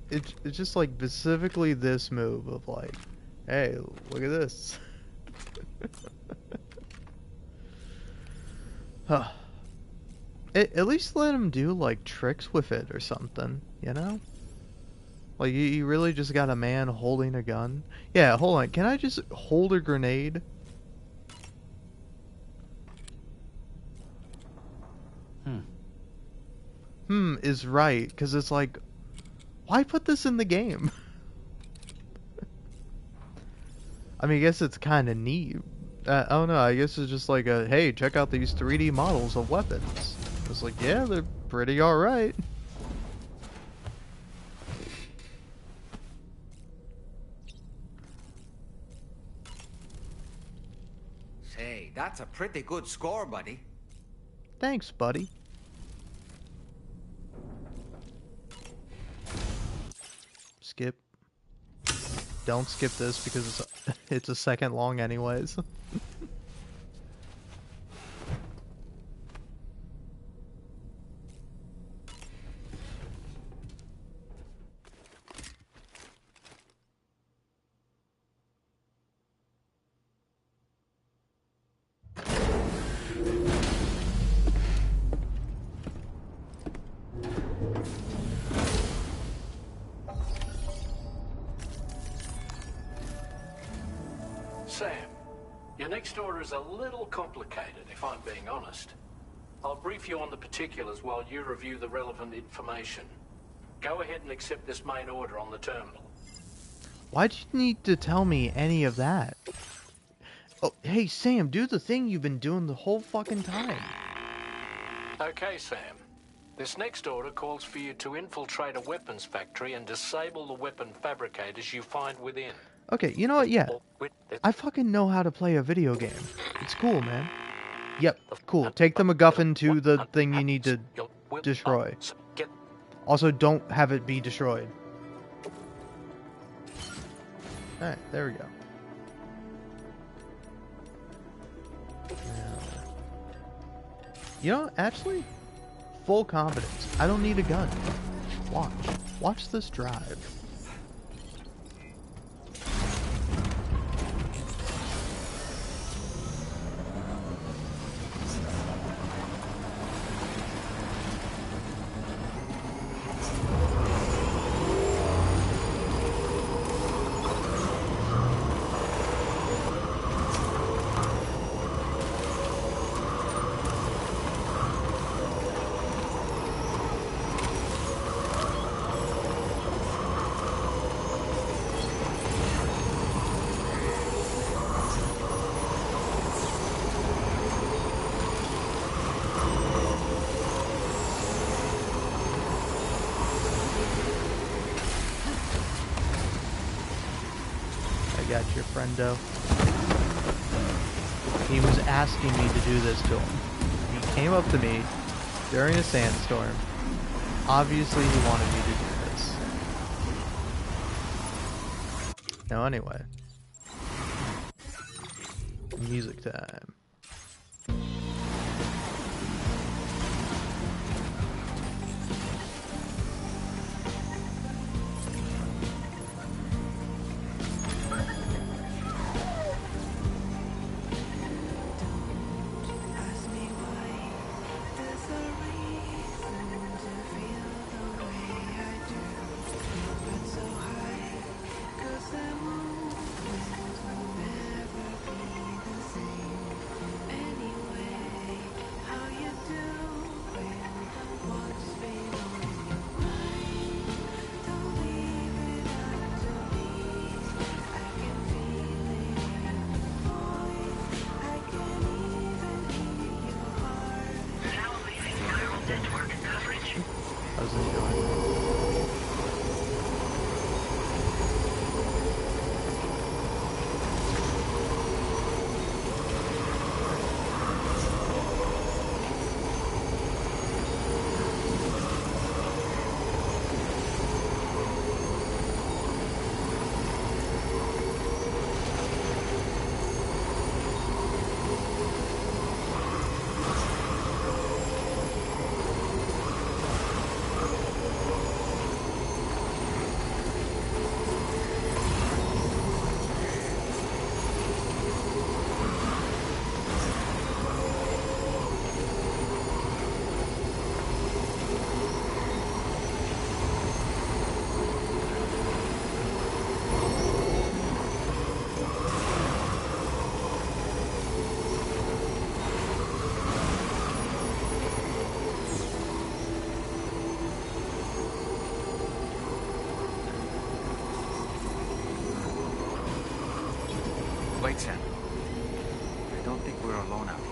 It's just like specifically this move of like, hey, look at this. Huh. At least let him do like tricks with it or something, you know? Like, you really just got a man holding a gun? Yeah, hold on. Can I just hold a grenade? Is right, because it's like, why put this in the game? I mean, I guess it's kind of neat. I don't know, I guess it's just like a, hey, check out these 3D models of weapons. It's like, yeah, they're pretty alright. Say, that's a pretty good score, buddy. Thanks, buddy. Skip. Don't skip this because it's a second long anyways. Sam, your next order is a little complicated, if I'm being honest. I'll brief you on the particulars while you review the relevant information. Go ahead and accept this main order on the terminal. Why'd you need to tell me any of that? Oh, hey, Sam, do the thing you've been doing the whole fucking time. Okay, Sam. This next order calls for you to infiltrate a weapons factory and disable the weapon fabricators you find within. Okay, you know what? Yeah. I fucking know how to play a video game. It's cool, man. Yep, cool. Take the MacGuffin to the thing you need to destroy. Also, don't have it be destroyed. Alright, there we go. You know, actually, full confidence. I don't need a gun. Watch. Watch this drive. I got your friendo. He was asking me to do this to him. He came up to me during a sandstorm. Obviously he wanted me to do this. Now anyway. Music time. Wait, Sam. I don't think we're alone out here.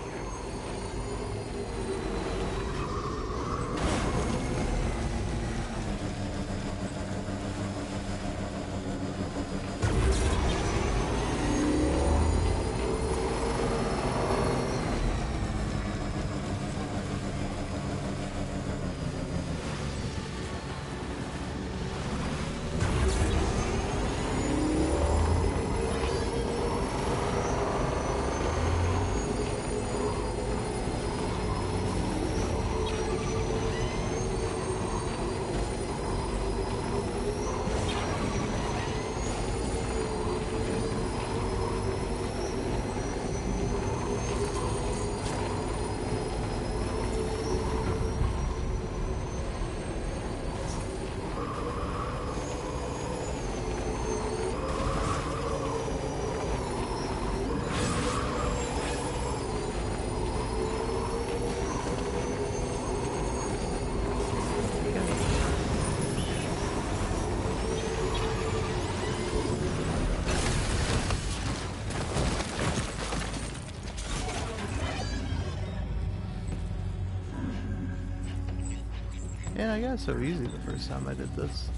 Yeah, I got so easy the first time I did this.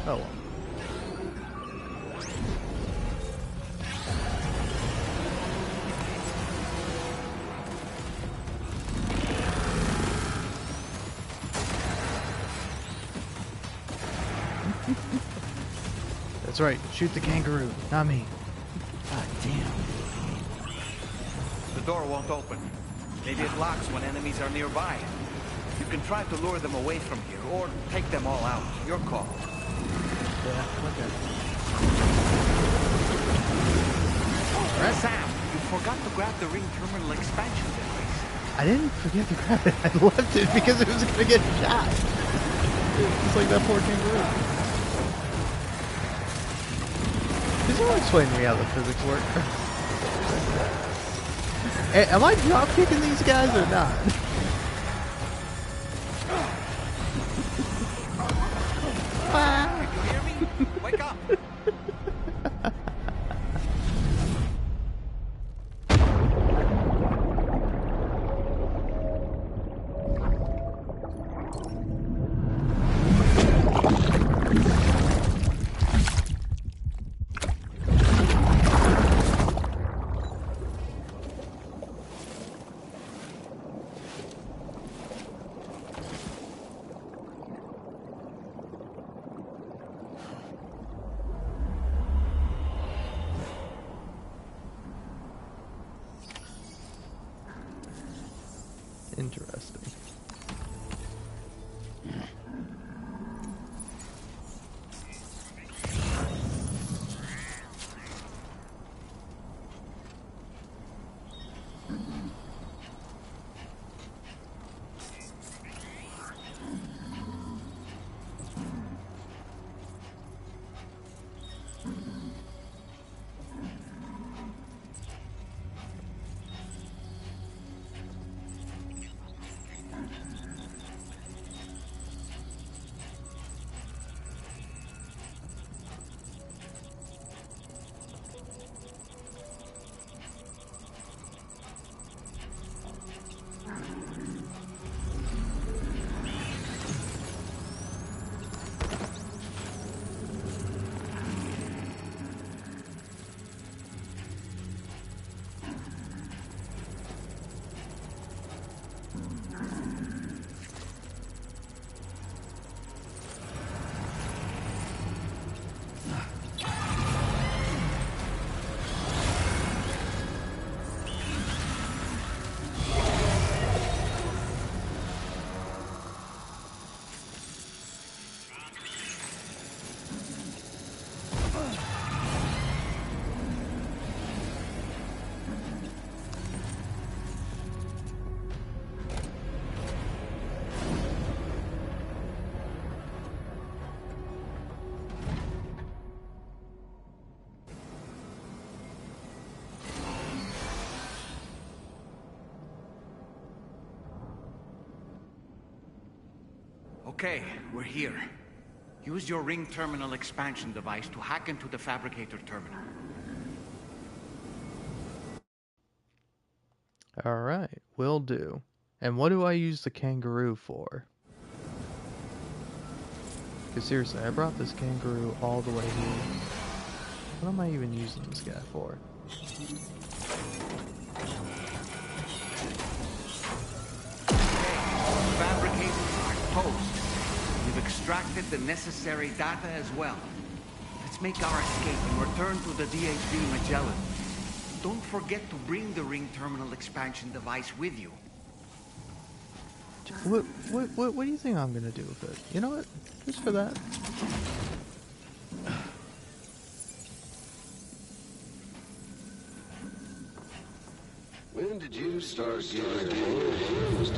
Oh well. That's right, shoot the kangaroo, not me. God damn. The door won't open. Maybe it locks when enemies are nearby. You can try to lure them away from here, or take them all out. Your call. Yeah, okay. Right. Sam, you forgot to grab the ring terminal expansion device. I didn't forget to grab it. I left it because it was gonna get shot. Just like that poor kangaroo. Can someone explain to me how the physics work? Hey, am I drop kicking these guys or not? Can you hear me? Wake up! Interesting. Okay, we're here. Use your ring terminal expansion device to hack into the fabricator terminal. Alright, will do. And what do I use the kangaroo for? Because seriously, I brought this kangaroo all the way here. What am I even using this guy for? Fabricated our post. We've extracted the necessary data as well. Let's make our escape and return to the DHV Magellan. Don't forget to bring the ring terminal expansion device with you. What do you think I'm gonna do with it? You know what? Just for that. When did you start getting hands?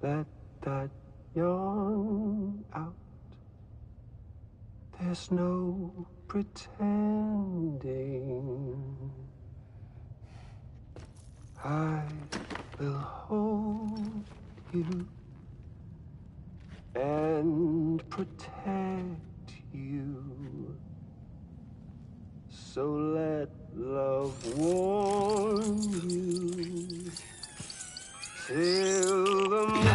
Let that yawn out. There's no pretending. I will hold you and protect you. So let love warm you till the morning.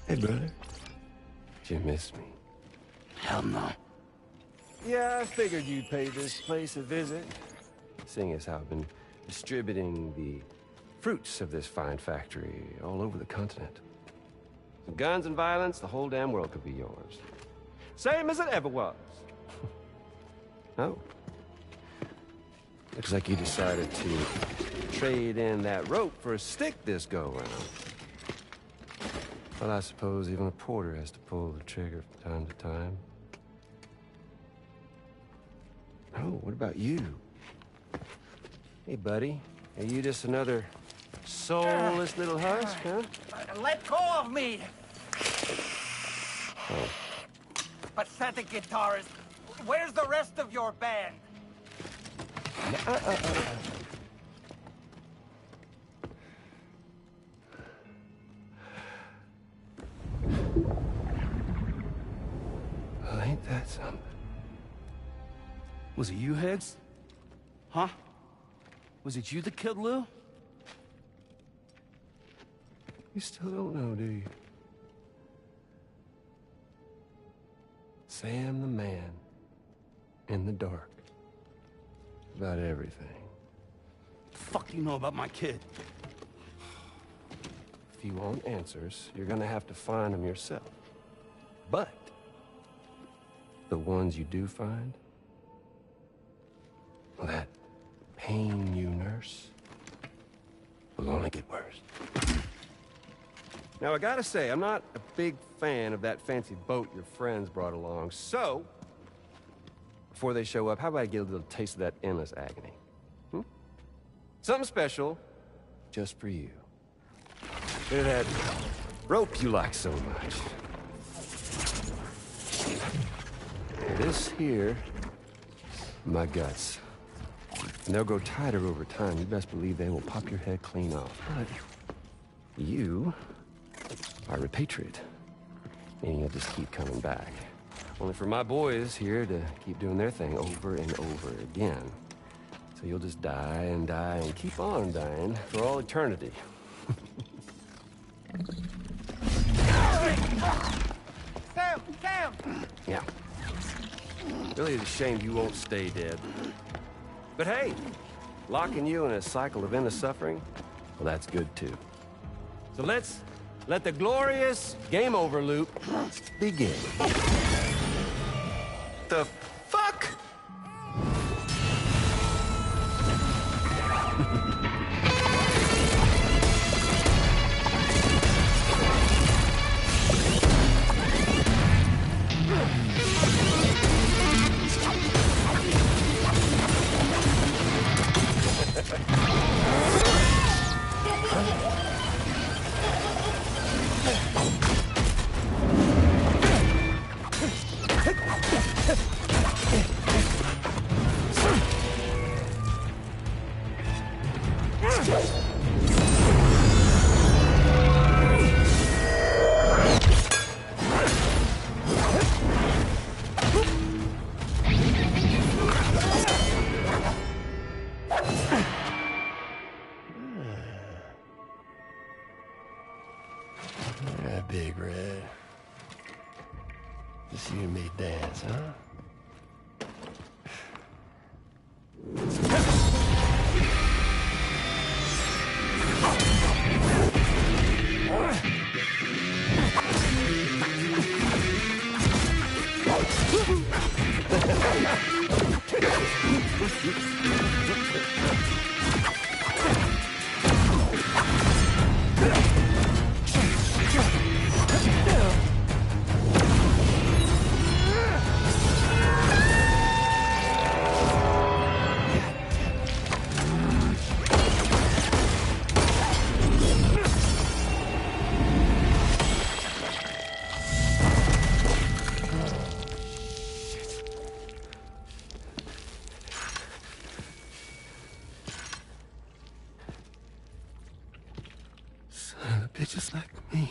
Hey, brother. Did you miss me? Hell no. Yeah, I figured you'd pay this place a visit. Seeing as how I've been distributing the fruits of this fine factory all over the continent. Some guns and violence, the whole damn world could be yours. Same as it ever was. Oh. Looks like you decided to trade in that rope for a stick this go-round. Well, I suppose even a porter has to pull the trigger from time to time. Oh, what about you? Hey, buddy. Are you just another soulless little husk, huh? Let go of me! Oh. Pathetic guitarist. Where's the rest of your band? Well, ain't that something? Was it you, Higgs? Huh? Was it you that killed Lou? You still don't know, do you? Sam the man. In the dark. About everything. The fuck do you know about my kid? If you want answers, you're gonna have to find them yourself. But the ones you do find, well, that pain you nurse will only get worse. Now, I gotta say, I'm not a big fan of that fancy boat your friends brought along, so before they show up, how about I get a little taste of that endless agony? Something special just for you. Bit of that rope you like so much. This here, my guts. And they'll grow tighter over time. You best believe they will pop your head clean off. But you are a repatriate, meaning you'll just keep coming back. Only for my boys here to keep doing their thing over and over again. So you'll just die and die and keep on dying for all eternity. Sam! Sam! Yeah. Really is a shame you won't stay dead. But hey, locking you in a cycle of endless suffering, well, that's good too. So let's let the glorious game over loop begin. The fuck? Yeah, Big Red. Just you and me dance, huh? Son of bitches like me.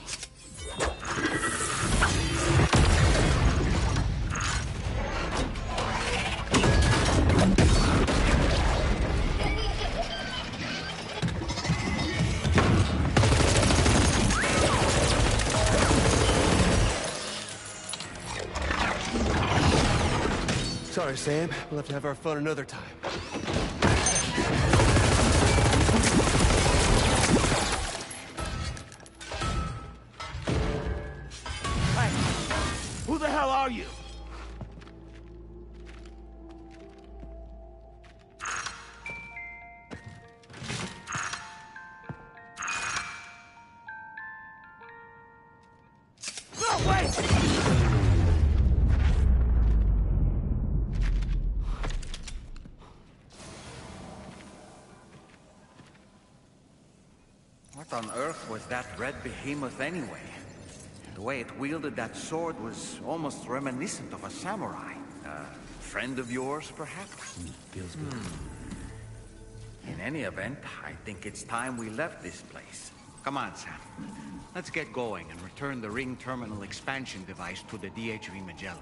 Sorry, Sam. We'll have to have our fun another time. Who the hell are you? No, wait! What on earth was that red behemoth anyway? The way it wielded that sword was almost reminiscent of a samurai. A friend of yours, perhaps? Feels good. In any event, I think it's time we left this place. Come on, Sam. Let's get going and return the ring terminal expansion device to the DHV Magellan.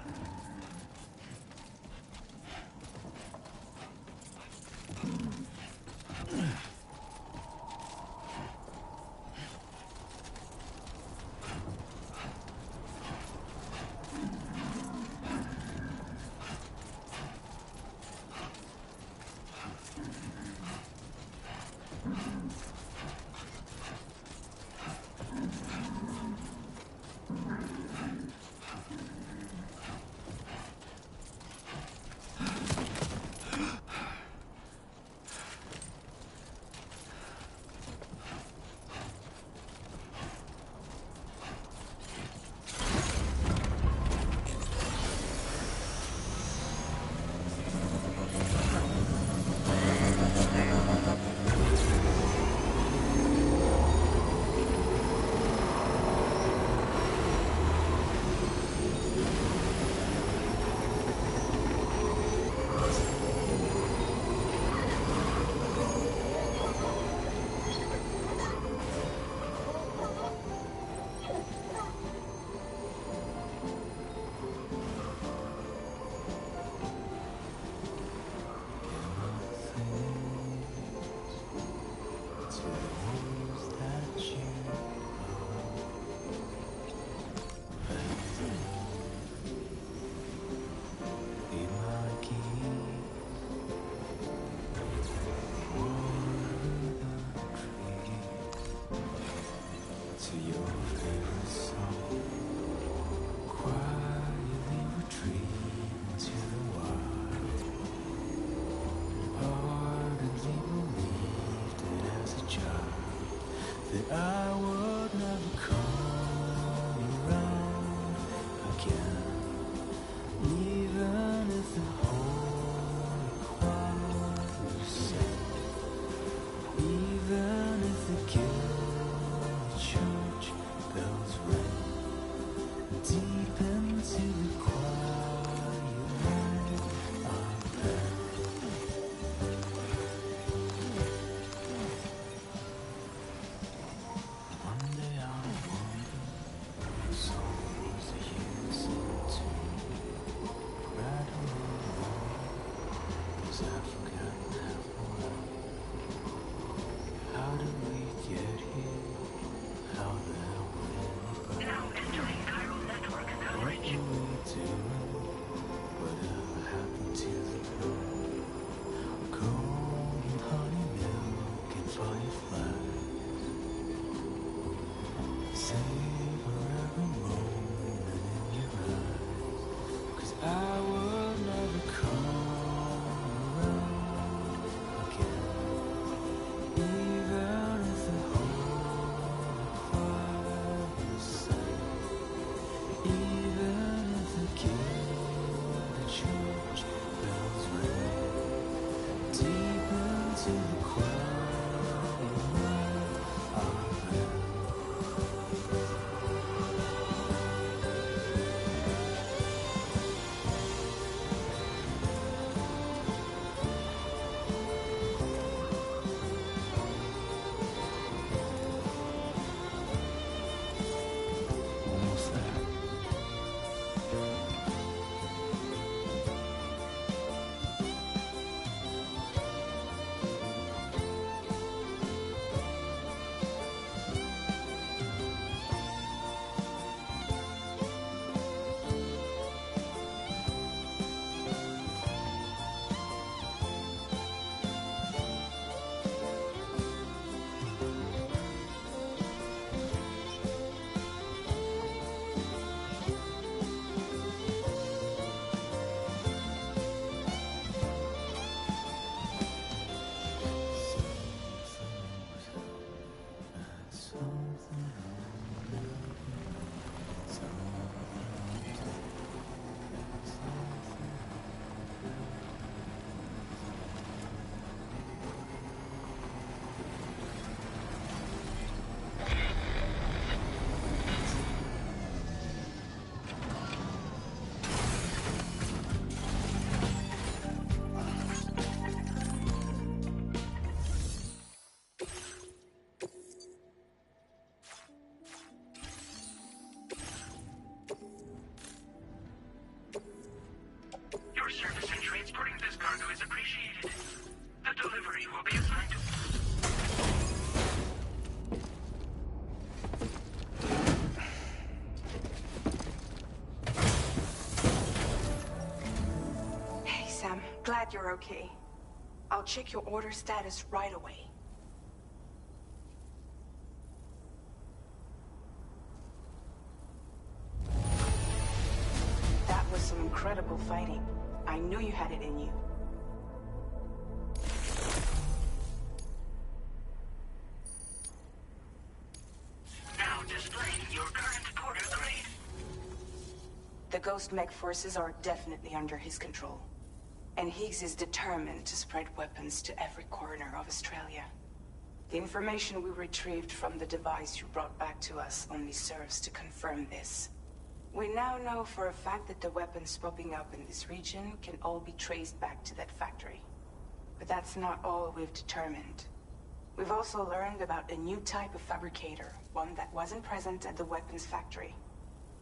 to your favorite song. Quietly retreat into the wild. Ardently believed it as a child that I would never come around again. Even if the holy choir sang, even if the guild church bells rang, deep into the quiet night I beg. One day I wonder, the songs that you listen to, was I forgotten half the world? How did we get here? How the hell would anybody? Now entering chiral network What coverage. were we doing? Whatever happened to the bird? Golden honey milk and fireflies. Savor every moment in your eyes, 'cause I will never come around again. Even if the whole choir sang, even if the gilded church bells rang, deep into the quiet night I ran. Almost there. Your service in transporting this cargo is appreciated. The delivery will be assigned to... Hey, Sam. Glad you're okay. I'll check your order status right away. That was some incredible fighting. I knew you had it in you. Now displaying your current porter grade. The Ghost Mech forces are definitely under his control. And Higgs is determined to spread weapons to every corner of Australia. The information we retrieved from the device you brought back to us only serves to confirm this. We now know for a fact that the weapons popping up in this region can all be traced back to that factory. But that's not all we've determined. We've also learned about a new type of fabricator, one that wasn't present at the weapons factory.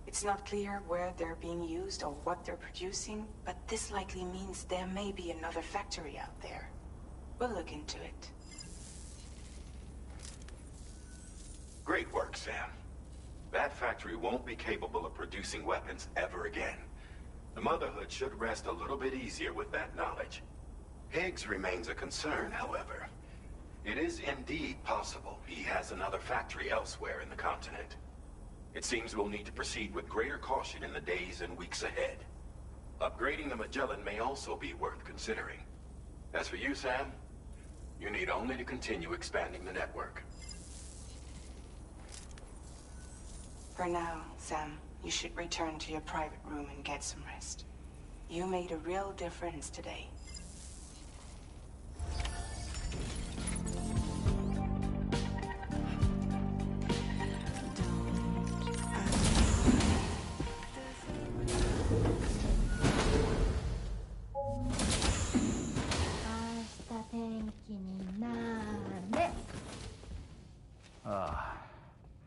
It's not clear where they're being used or what they're producing, but this likely means there may be another factory out there. We'll look into it. Great work, Sam. That factory won't be capable of producing weapons ever again. The Motherhood should rest a little bit easier with that knowledge. Higgs remains a concern, however. It is indeed possible he has another factory elsewhere in the continent. It seems we'll need to proceed with greater caution in the days and weeks ahead. Upgrading the Magellan may also be worth considering. As for you, Sam, you need only to continue expanding the network. For now, Sam, you should return to your private room and get some rest. You made a real difference today.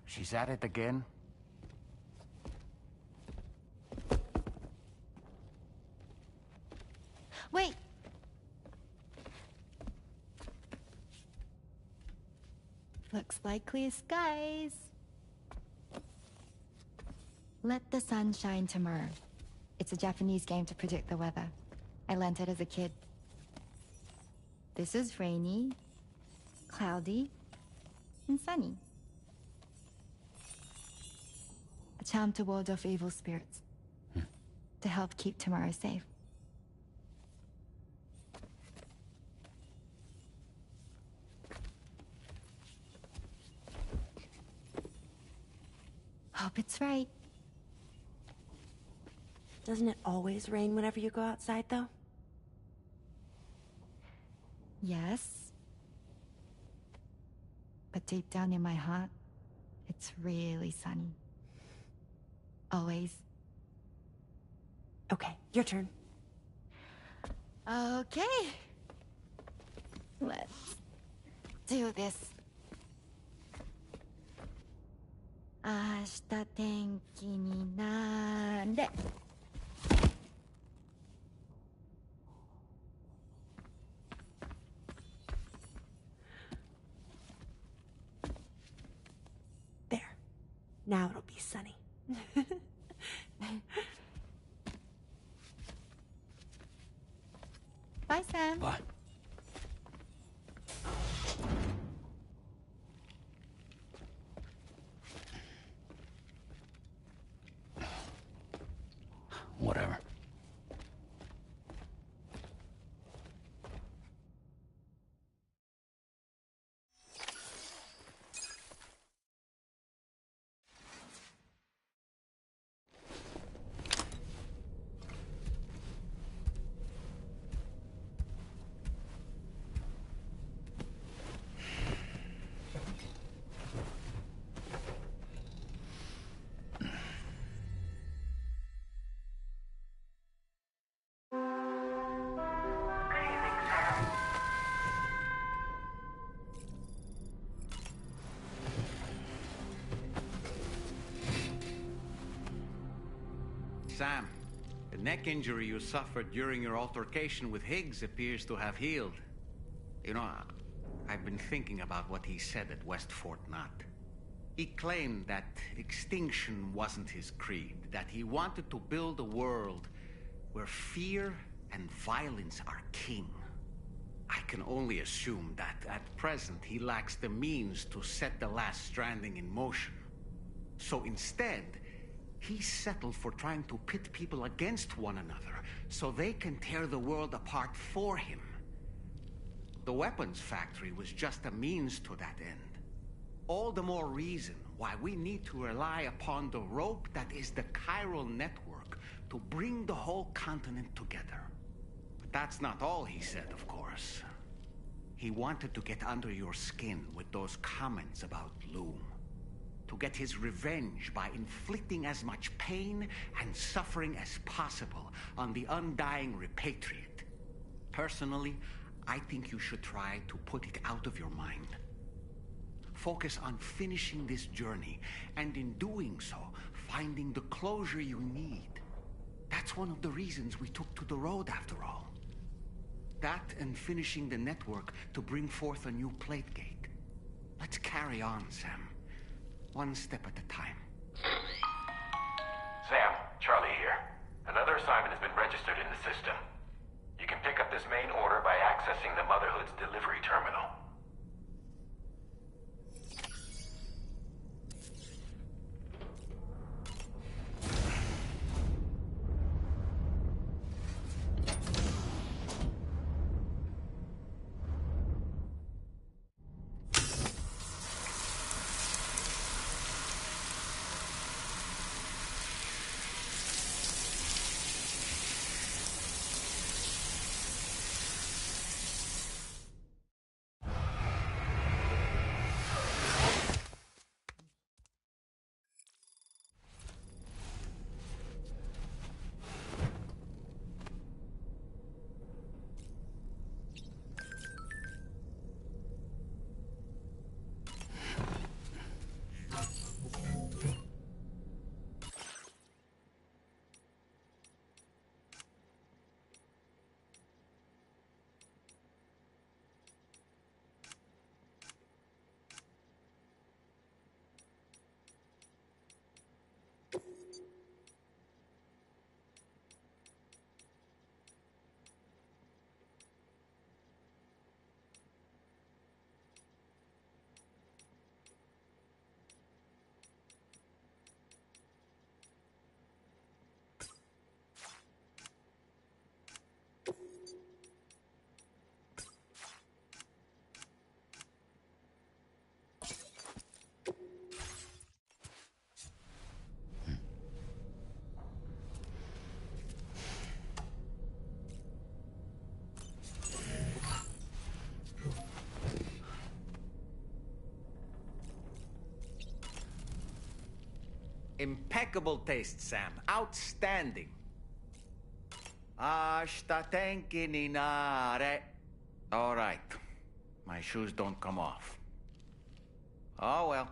She's at it again? Wait! Looks like clear skies. Let the sun shine tomorrow. It's a Japanese game to predict the weather. I learned it as a kid. This is rainy, cloudy, and sunny. A charm to ward off evil spirits. To help keep tomorrow safe. Hope it's right. Doesn't it always rain whenever you go outside, though? Yes. But deep down in my heart, it's really sunny. Always. Okay, your turn. Okay. Let's do this. 明日天気になれ。There. Now it'll be sunny. Bye, Sam. Bye. Whatever. Sam, the neck injury you suffered during your altercation with Higgs appears to have healed. You know, I've been thinking about what he said at West Fort Knot. He claimed that extinction wasn't his creed, that he wanted to build a world where fear and violence are king. I can only assume that at present he lacks the means to set the last Stranding in motion. So instead, he settled for trying to pit people against one another so they can tear the world apart for him. The weapons factory was just a means to that end. All the more reason why we need to rely upon the rope that is the chiral network to bring the whole continent together. But that's not all he said, of course. He wanted to get under your skin with those comments about Loom. To get his revenge by inflicting as much pain and suffering as possible on the undying repatriate. Personally, I think you should try to put it out of your mind. Focus on finishing this journey, and in doing so, finding the closure you need. That's one of the reasons we took to the road, after all. That and finishing the network to bring forth a new plate gate. Let's carry on, Sam. One step at a time. Sam, Charlie here. Another assignment has been registered in the system. You can pick up this main order by accessing the Motherhood's delivery terminal. Impeccable taste, Sam. Outstanding. Ashta tenkininare. All right. My shoes don't come off. Oh, well.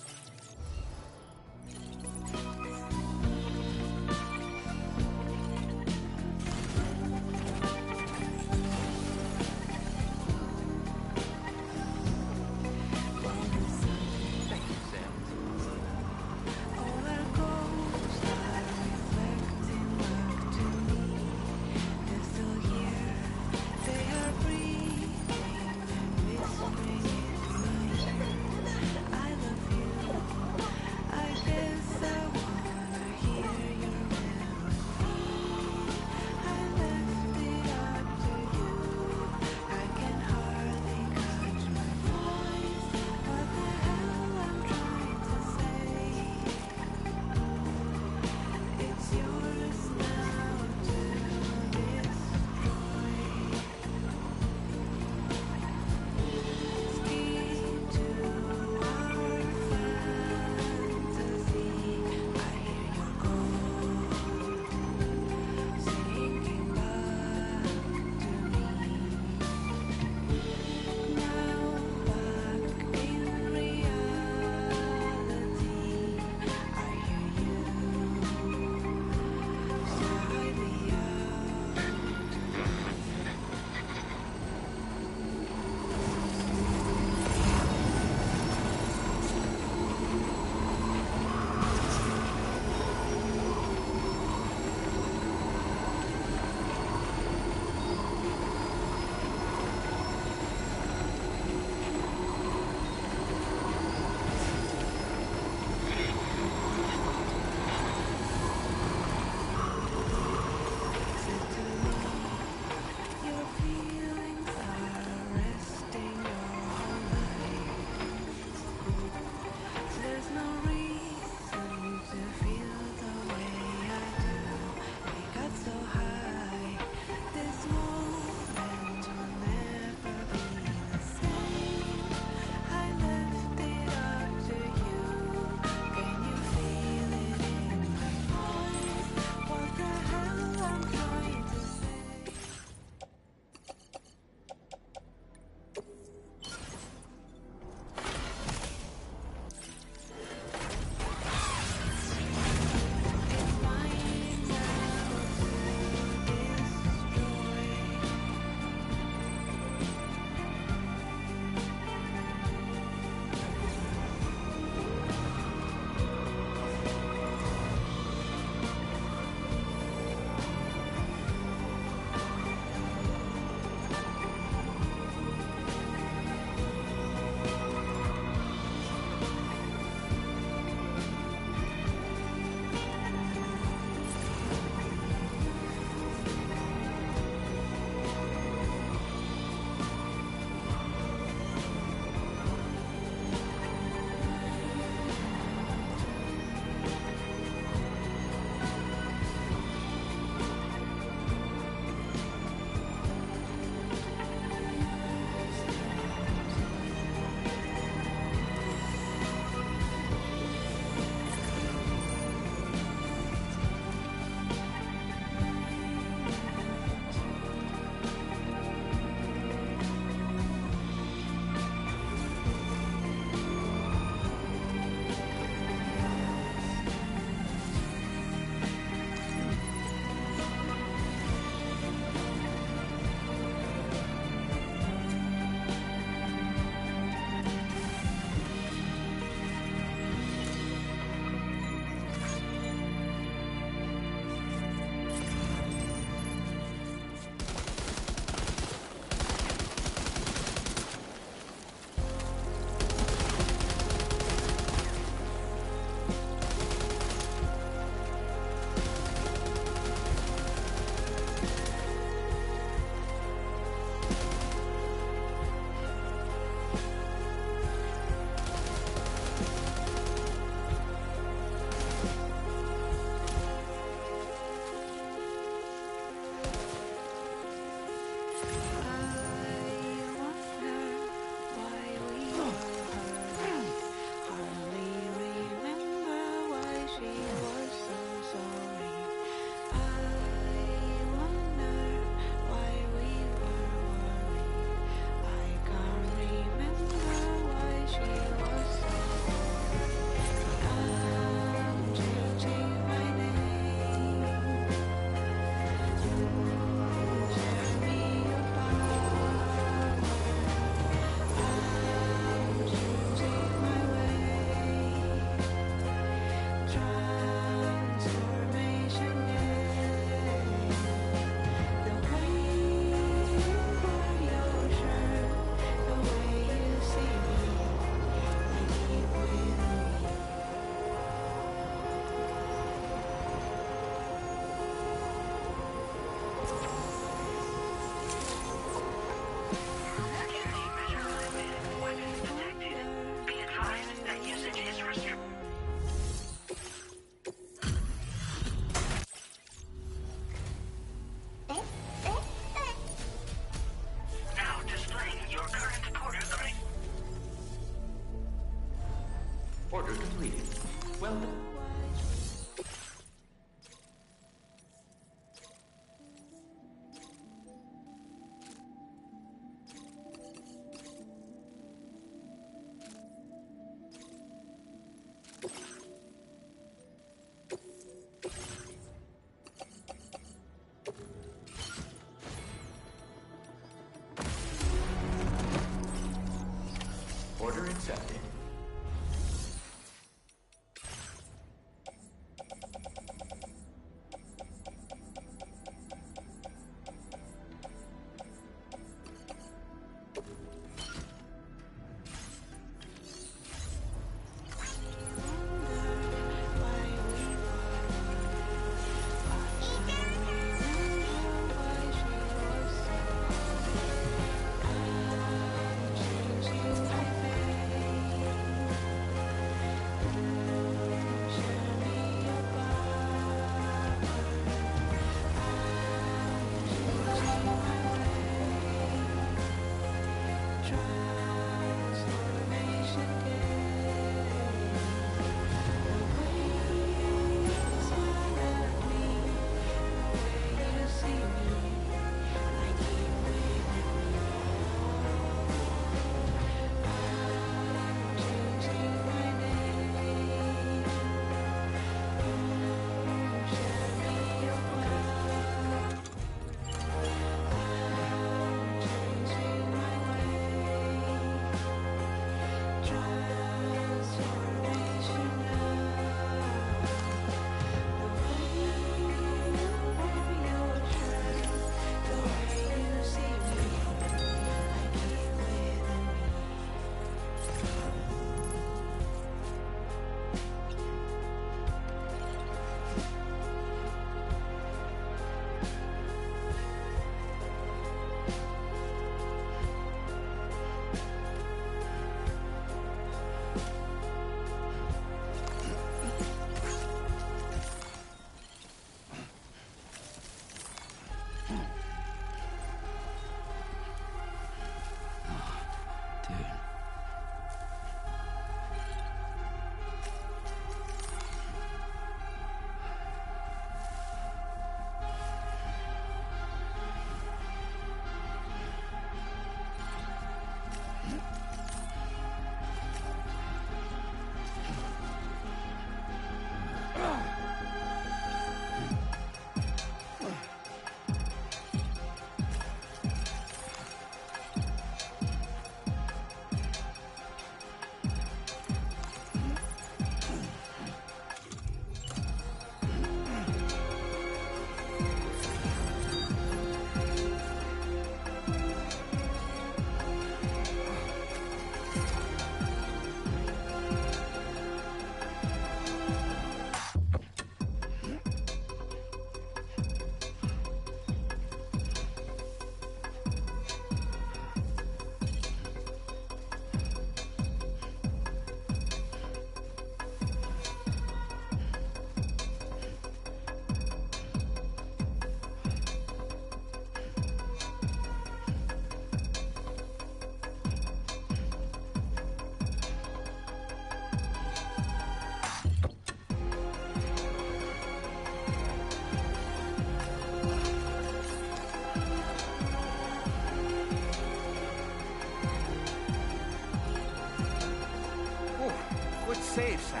safe, Sam.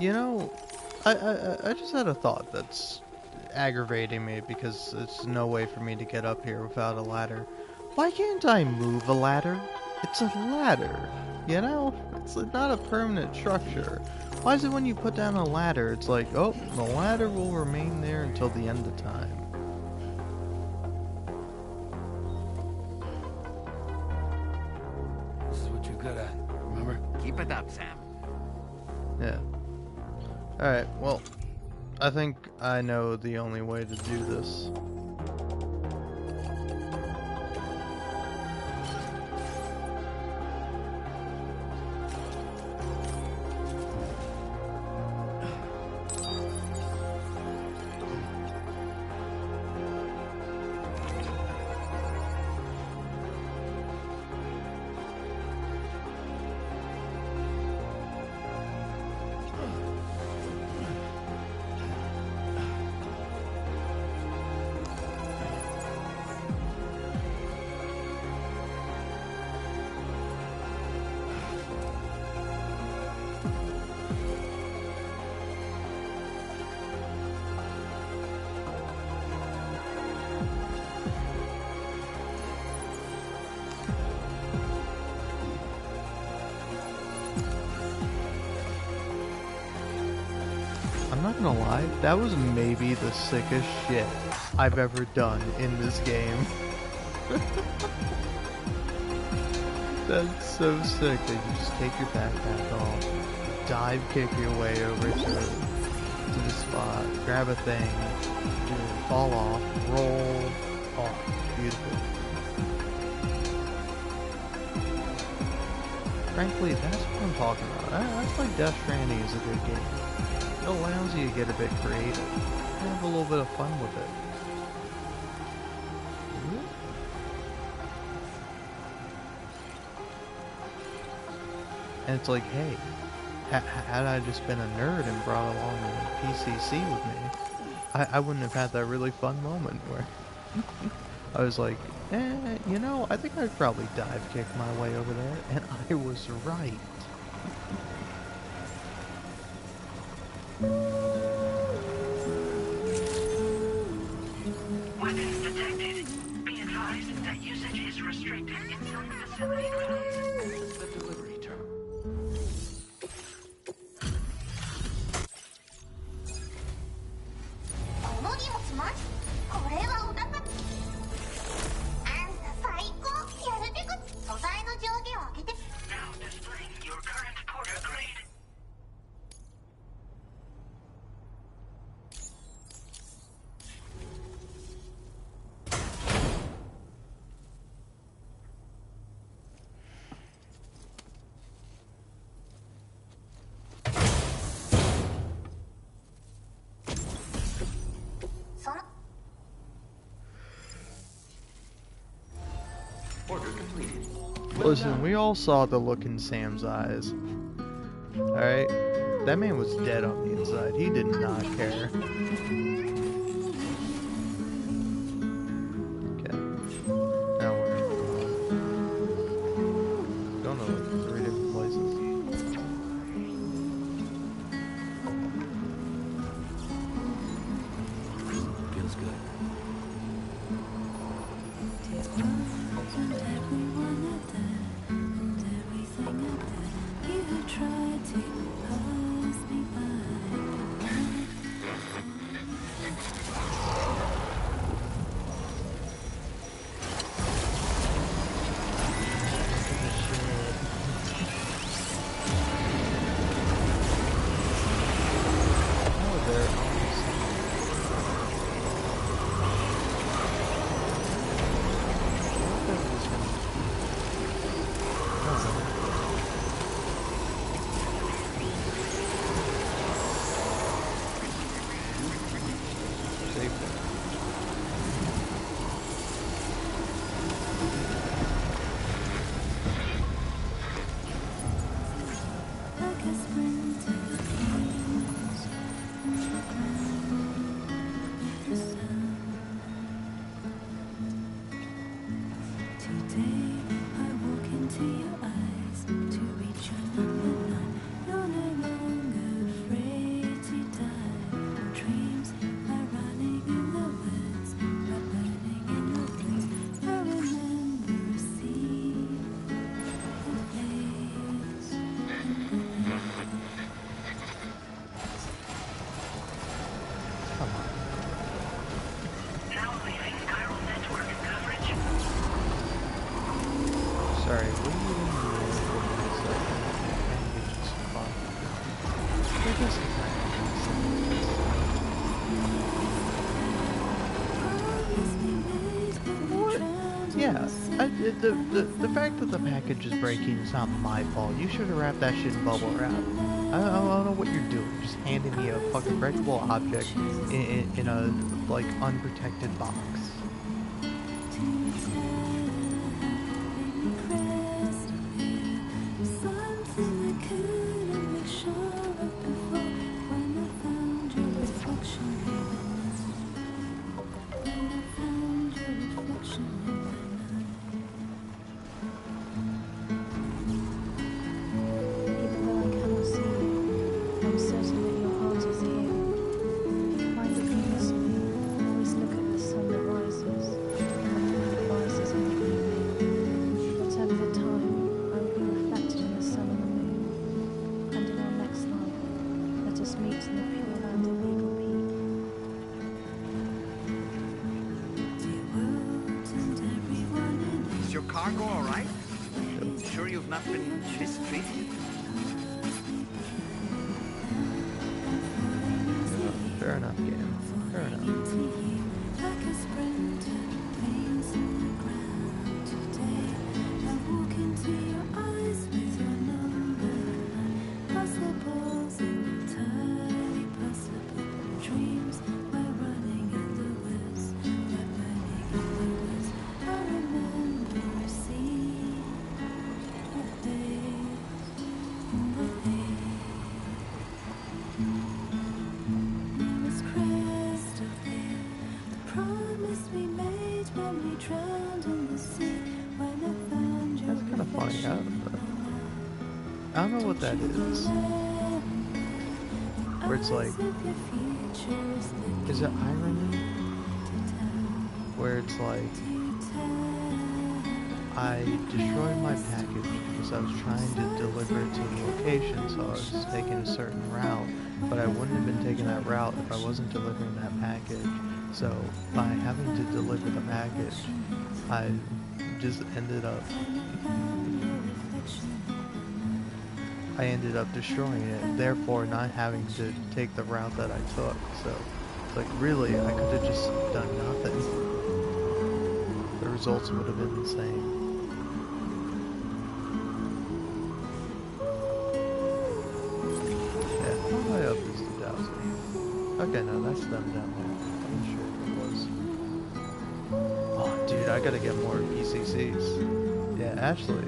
You know, I just had a thought that's aggravating me because there's no way for me to get up here without a ladder. Why can't I move a ladder? It's a ladder, you know? It's not a permanent structure. Why is it when you put down a ladder, it's like, oh, the ladder will remain there until the end of time? This is what you're good at, remember? Keep it up, Sam. Yeah. Alright, well, I think I know the only way to do this. I'm not gonna lie, that was maybe the sickest shit I've ever done in this game. That's so sick that you just take your backpack off, dive kick your way over to the spot, grab a thing, fall off, roll off. Beautiful. Frankly, that's what I'm talking about. That's why Death Stranding is a good game. It allows you to get a bit creative and have a little bit of fun with it. And it's like, hey, had I just been a nerd and brought along a PCC with me, I wouldn't have had that really fun moment where I was like, you know, I think I'd probably dive kick my way over there, and I was right. Weapons detected. Be advised that usage is restricted inside the facility grounds. The delivery terminal. この荷物マジ？これはお高。あんた最高。やるべく素材の上下を上げて。Now displaying your current porter grade. Order completed. Listen, we all saw the look in Sam's eyes. Alright? That man was dead on the inside. He did not care. Okay. Now we're going to like 3 different places. Feels good. Sorry, what are you doing Yeah, the fact that the package is breaking is not my fault. You should have wrapped that shit in bubble wrap. I don't know what you're doing. Just handing me a fucking breakable object in a, like, unprotected box. Is your cargo all right? Sure you've not been mistreated? Fair enough, game. Fair enough. I don't know what that is. Where it's like, is it irony? Where it's like, I destroyed my package because I was trying to deliver it to the location, so I was taking a certain route, but I wouldn't have been taking that route if I wasn't delivering that package. So by having to deliver the package, I just ended up destroying it, therefore not having to take the route that I took. So it's like, really, I could have just done nothing. The results would have been the same. Yeah, how high up is the dowser? Okay, no, that's them down there. I'm sure it was. Oh, dude, I gotta get more PCCs. Yeah, actually,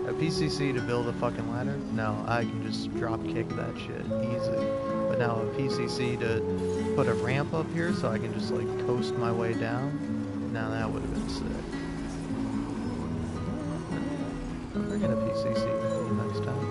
a PCC to build a fucking ladder? No, I can just drop kick that shit easy. But now a PCC to put a ramp up here so I can just like coast my way down? Now that would have been sick. We're gonna PCC next time.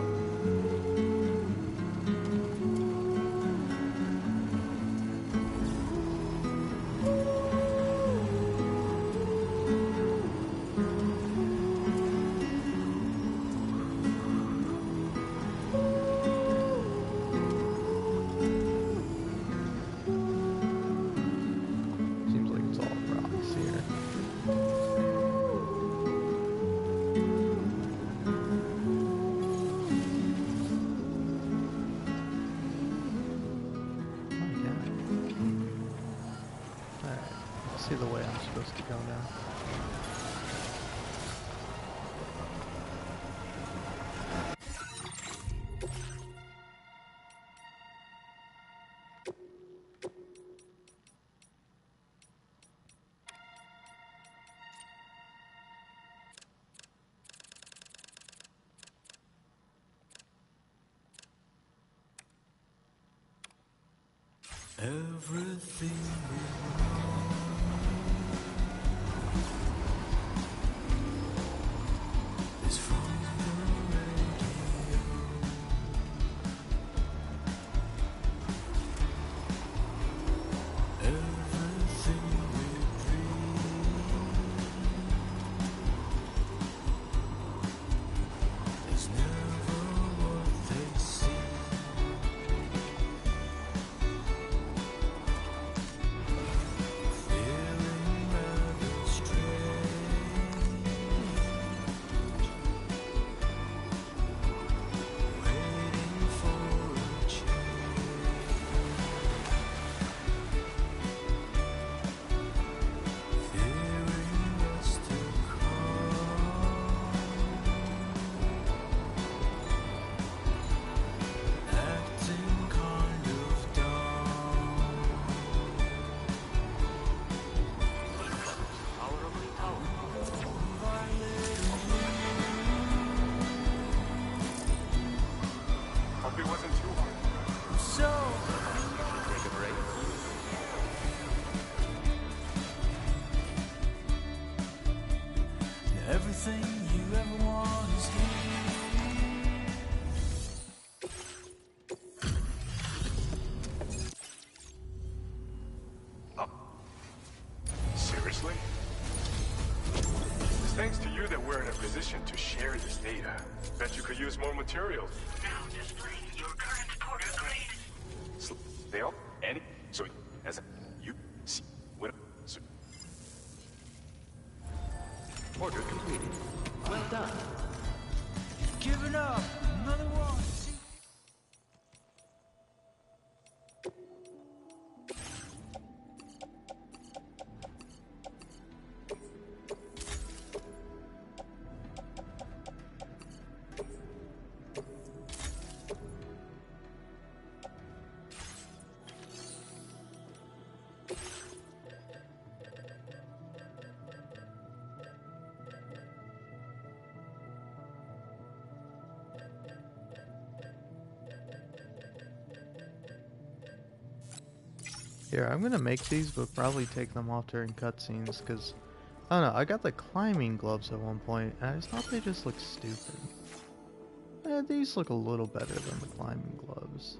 See the way I'm supposed to go now. Everything we everything you ever want is Seriously? It's thanks to you that we're in a position to share this data. Bet you could use more materials. Now display your current porter grade. Still, any, so as you see, when, so. Order completed. Well done. Give it up. Another one. Here, I'm gonna make these, but probably take them off during cutscenes, because, I don't know, I got the climbing gloves at one point, and I just thought they just looked stupid. These look a little better than the climbing gloves.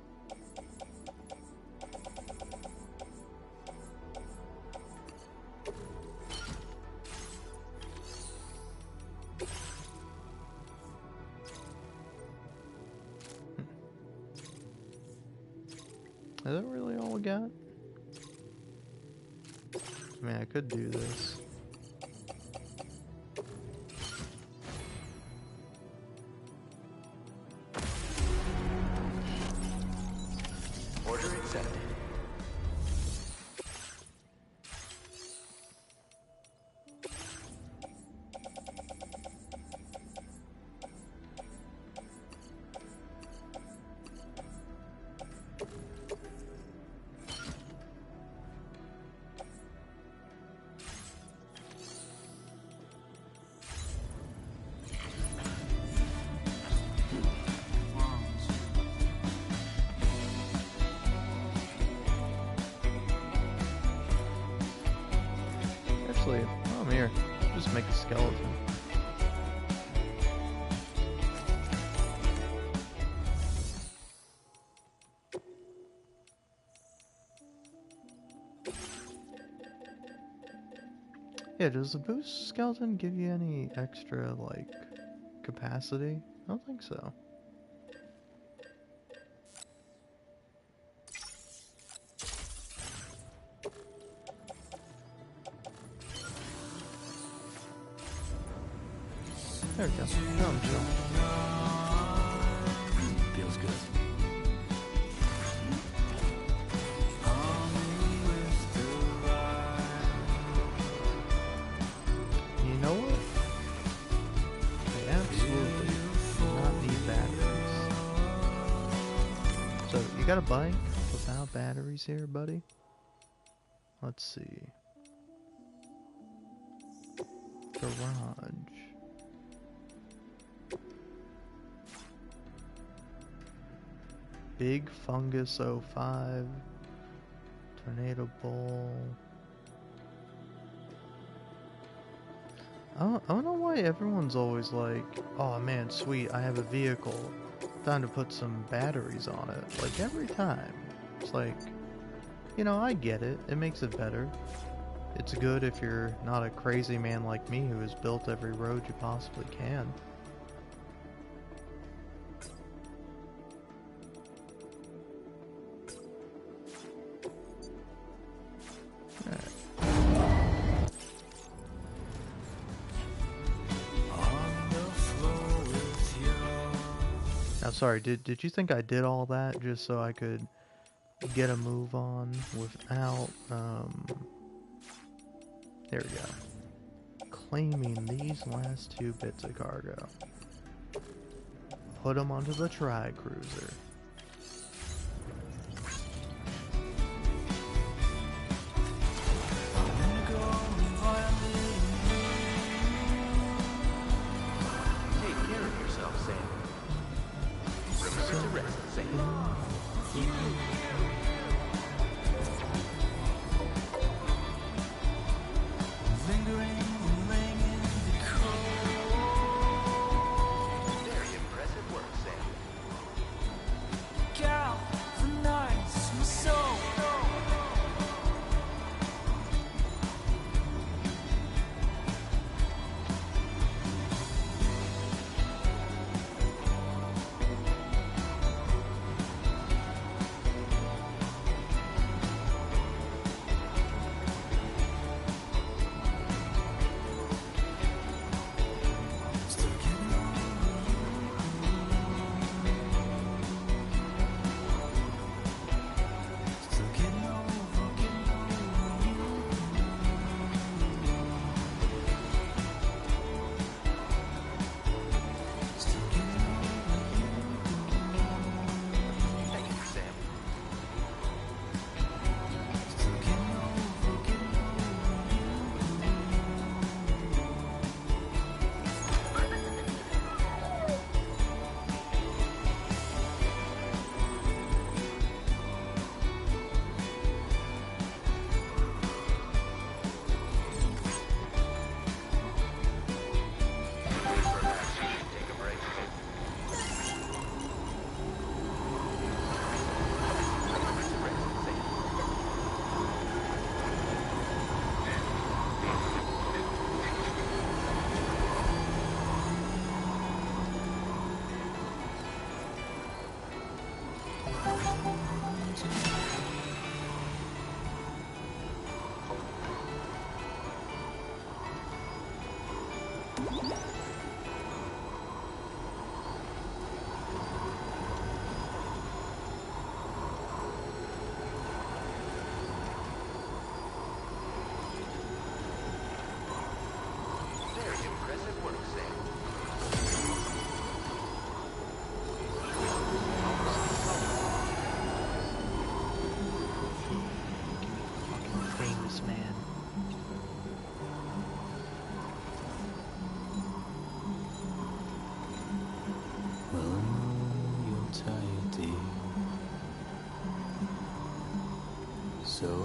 Is that really all we got? I mean, I could do this. Order accepted. Actually, while I'm here, just make a skeleton. Yeah, does the boost skeleton give you any extra, like, capacity? I don't think so. There we go. Now I'm chill. Feels good. You know what? I absolutely do not need batteries. So, you got a bike without batteries here, buddy? Let's see. Garage. Big Fungus 05. Tornado Bowl. I don't know why everyone's always like, oh man, sweet, I have a vehicle. Time to put some batteries on it. Like every time. It's like, you know, I get it. It makes it better. It's good if you're not a crazy man like me who has built every road you possibly can. Now, sorry, did you think I did all that just so I could get a move on without, there we go. Claiming these last 2 bits of cargo. Put them onto the Tri-Cruiser. Take care of yourself, Sam. Remember to rest, Sam. lingering in the cold.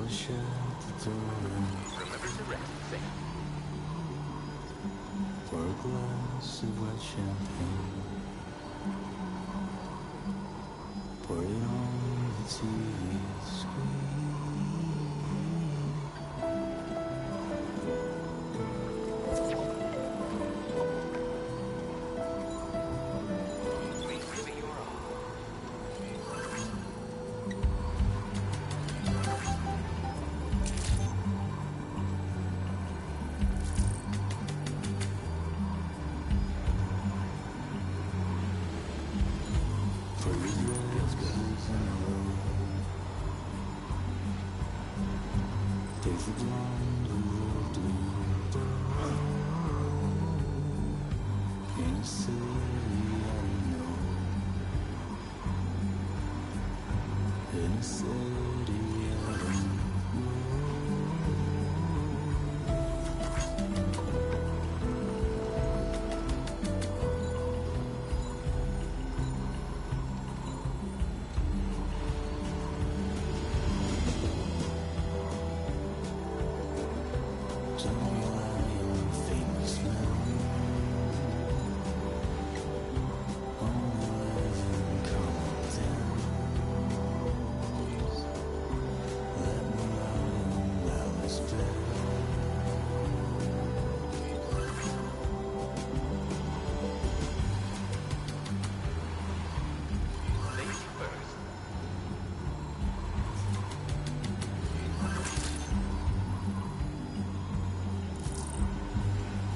I'll shut the door and Remember to rest, Sam. pour a glass of white champagne. Pour it on the TV screen. Please give it your all. For feels good. Take the blonde who loved you. In a city I know. In a city I don't Ladies first.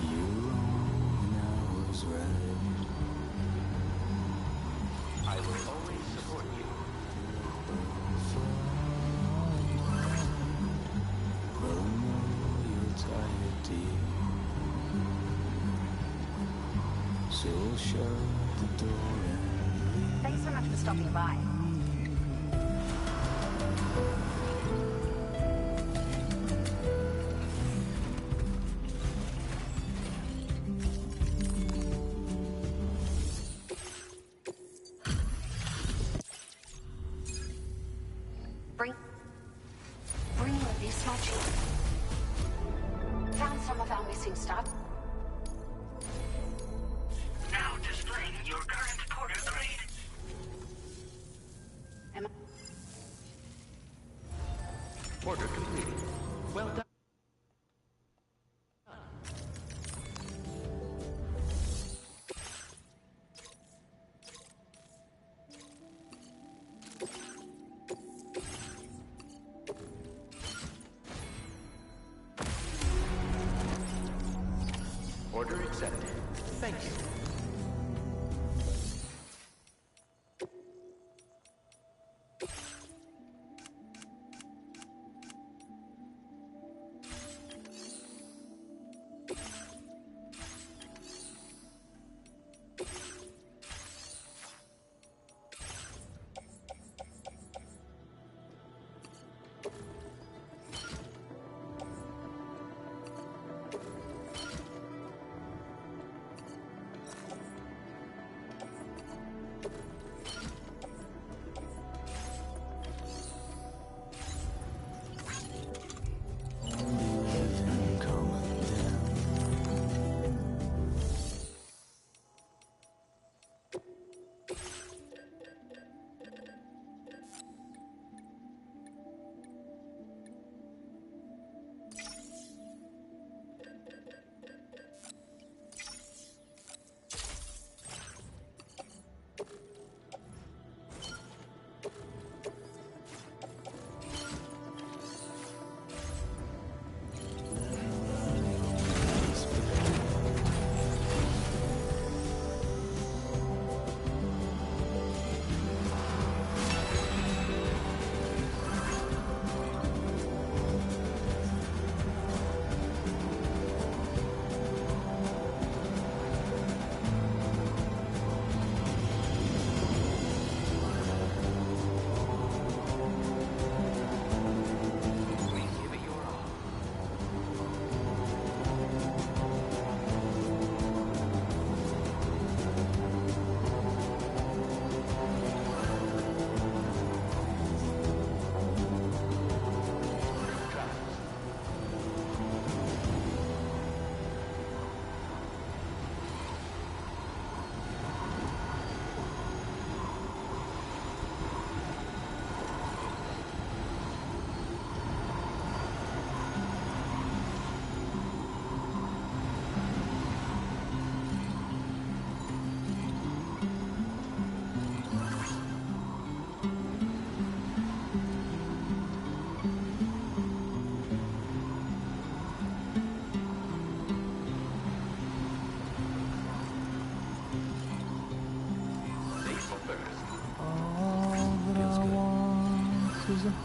You wrong and I was right. I will always support you. Well, I know you're tired, dear. So we'll shut the door and Thanks so much for stopping by. Bring me this much. Found some of our missing stuff. Now displaying your current porter grade. Order completed. Well done. Order accepted. Thank you.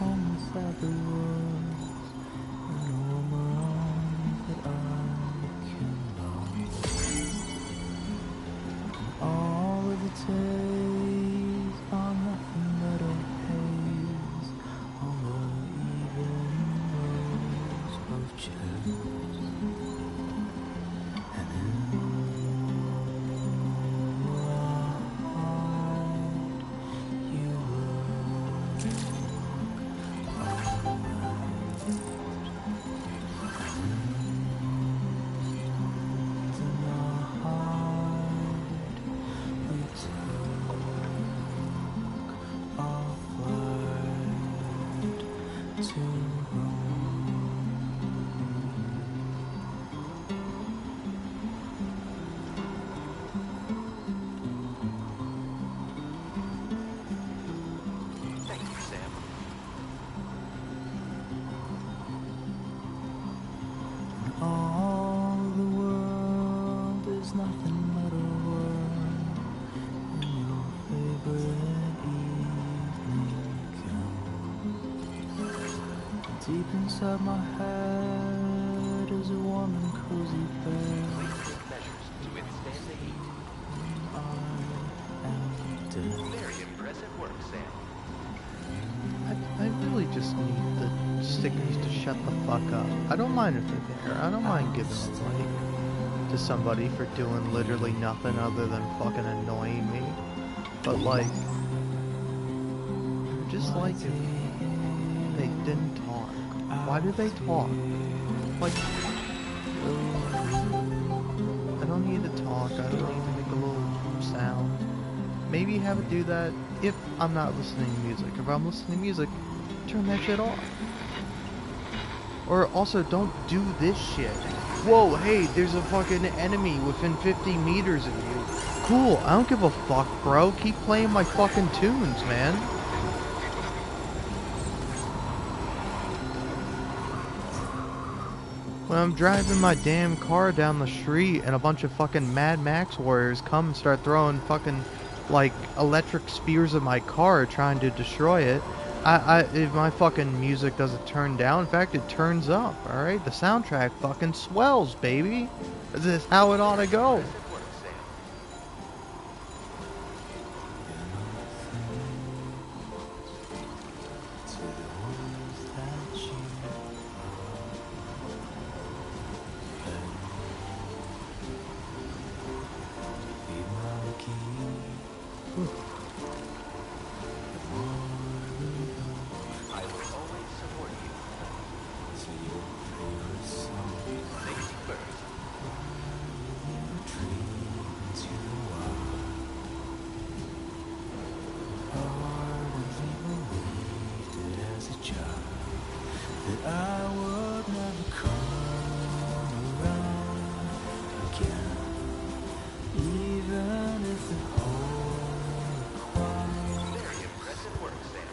home without the words and all my arms that I can love. And all of the days are nothing but a haze on the even rows of chairs. And in you Thank you, Sam. all the world is nothing but a world in your favorite evening gown. Deep inside my head is a warm and cozy bed. Please take measures to withstand the heat. I am dead. Very impressive work, Sam. I really just need the stickies to shut the fuck up. I don't mind if they're there. I don't mind giving a like to somebody for doing literally nothing other than fucking annoying me. But like, just like if they didn't talk. Why do they talk? Like, I don't need to talk. I don't need to make a little sound. Maybe have it do that if I'm not listening to music. If I'm listening to music, turn that shit off. Or also, don't do this shit. Whoa, hey, there's a fucking enemy within 50 meters of you. Cool, I don't give a fuck, bro. Keep playing my fucking tunes, man. When I'm driving my damn car down the street and a bunch of fucking Mad Max warriors come and start throwing fucking like electric spears at my car trying to destroy it, if my fucking music doesn't turn down, in fact it turns up, alright? The soundtrack fucking swells, baby. This is how it ought to go. I will always support you. Safety first. That I would never come around again, even if the whole required. Very impressive work, Sam.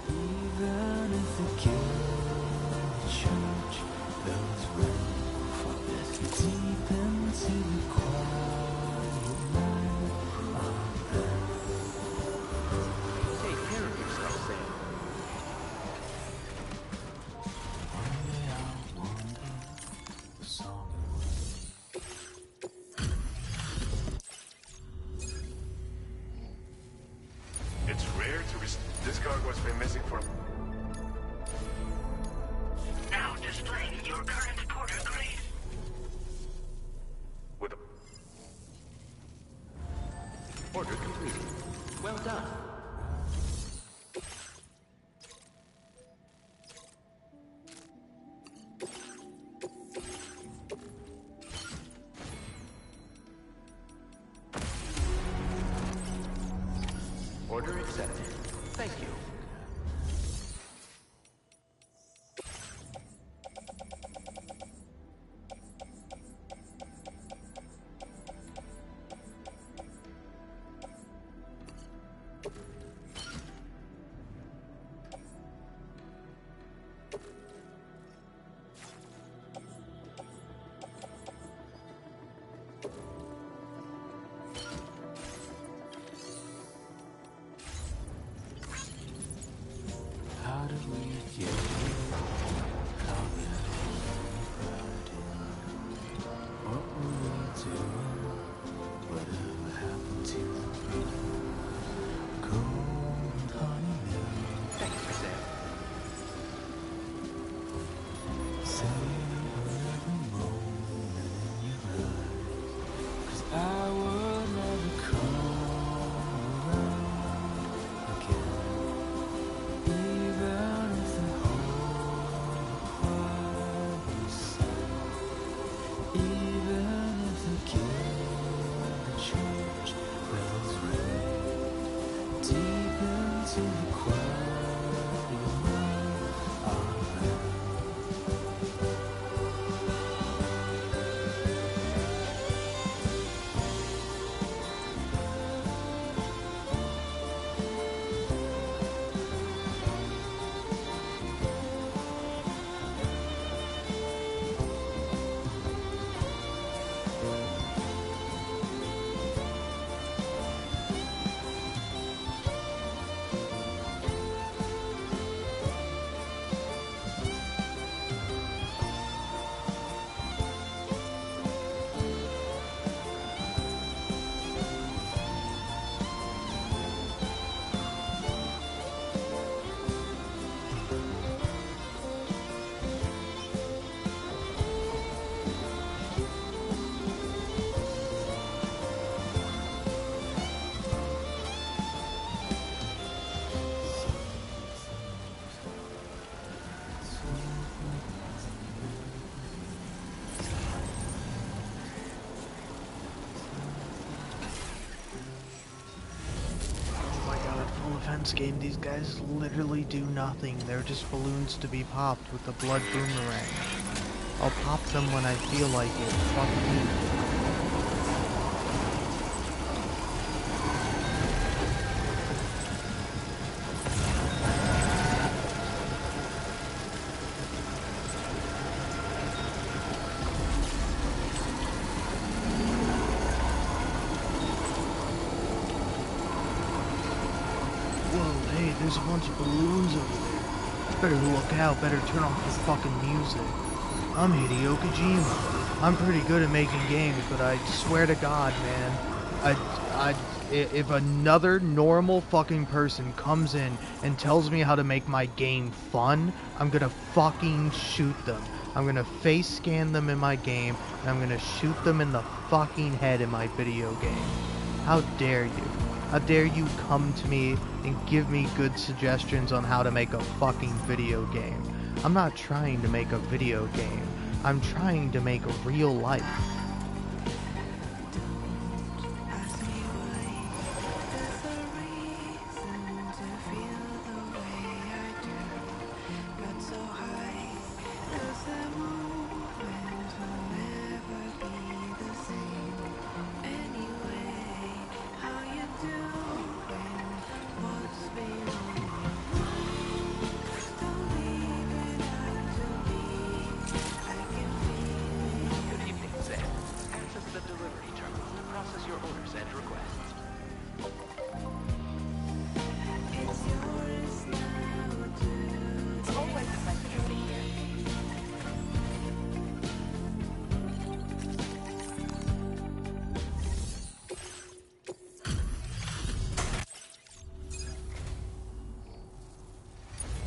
Even if the guild church bells ring, deep into the quiet night of them. Take care of yourself, Sam. It's rare to this cargo has been missing for... Now displaying your current porter grade. With a... Order completed. Well done. Order accepted. Thank you. Even if the church bells ring deep into the quiet night, Defense game, these guys literally do nothing. They're just balloons to be popped with a blood boomerang. I'll pop them when I feel like it. Fuck me. There's a bunch of balloons over there. Better look out, better turn off the fucking music. I'm Hideo Kojima. I'm pretty good at making games, but I swear to God, man, if another normal fucking person comes in and tells me how to make my game fun, I'm gonna fucking shoot them. I'm gonna face scan them in my game, and I'm gonna shoot them in the fucking head in my video game. How dare you? How dare you come to me and give me good suggestions on how to make a fucking video game? I'm not trying to make a video game. I'm trying to make a real life.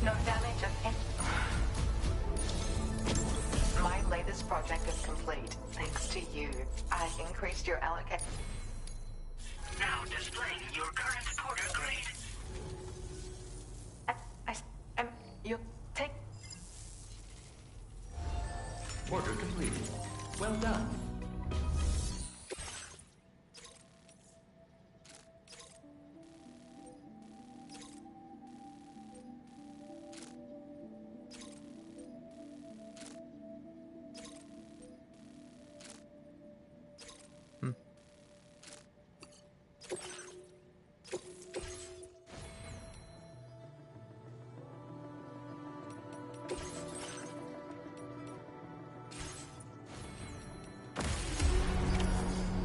No damage of any. My latest project is complete. Thanks to you. I increased your allocation. Now displaying your current porter grade. You take. Order completed. Well done.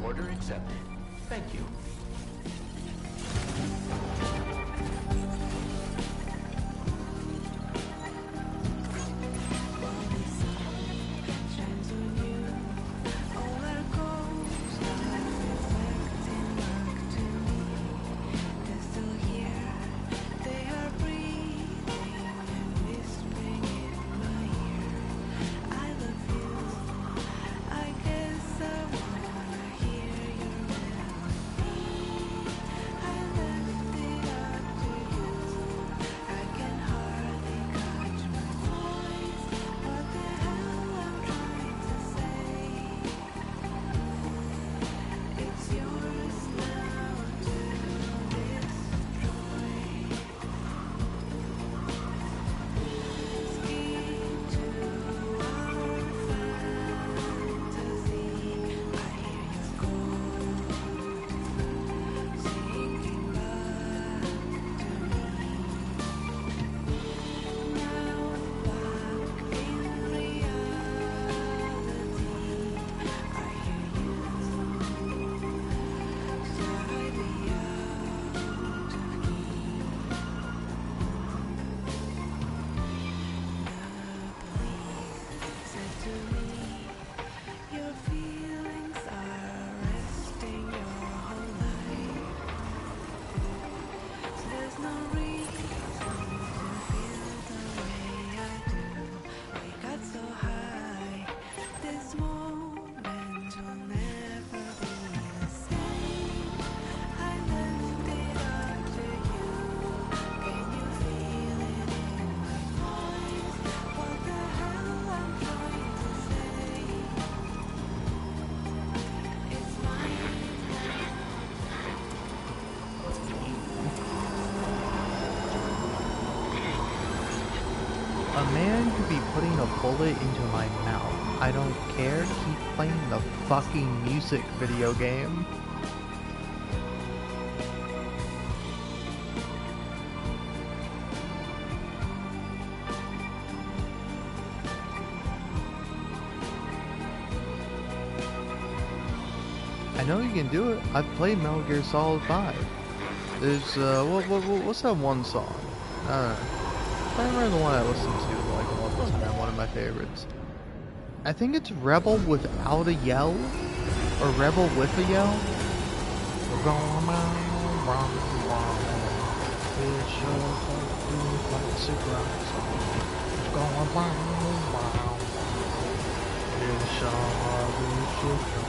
Order accepted. Thank you. a bullet into my mouth. I don't care. Keep playing the fucking music video game. I know you can do it. I've played Metal Gear Solid 5. There's, what's that one song? I don't remember the one I listened to like all the time, one of my favorites. I think it's Rebel Without a Yell, or Rebel with a Yell. We're going round, it's your fucking classic rock song. It's going round, it's your shit.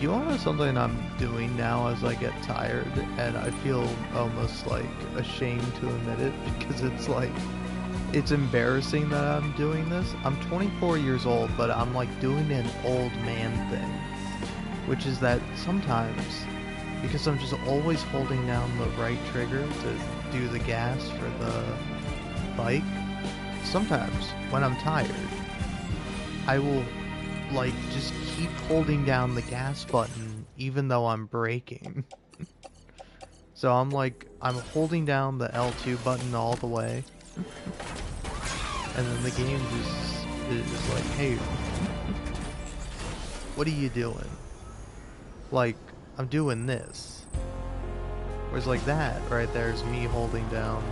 You want to know something I'm doing now as I get tired, and I feel almost like ashamed to admit it, because it's like, it's embarrassing that I'm doing this. I'm 24 years old, but I'm like doing an old man thing, which is that sometimes, because I'm just always holding down the right trigger to do the gas for the bike, sometimes when I'm tired, I will like just keep holding down the gas button even though I'm braking. So I'm holding down the L2 button all the way, and then the game is like, hey, what are you doing? Like, I'm doing this. Whereas like that right there is me holding down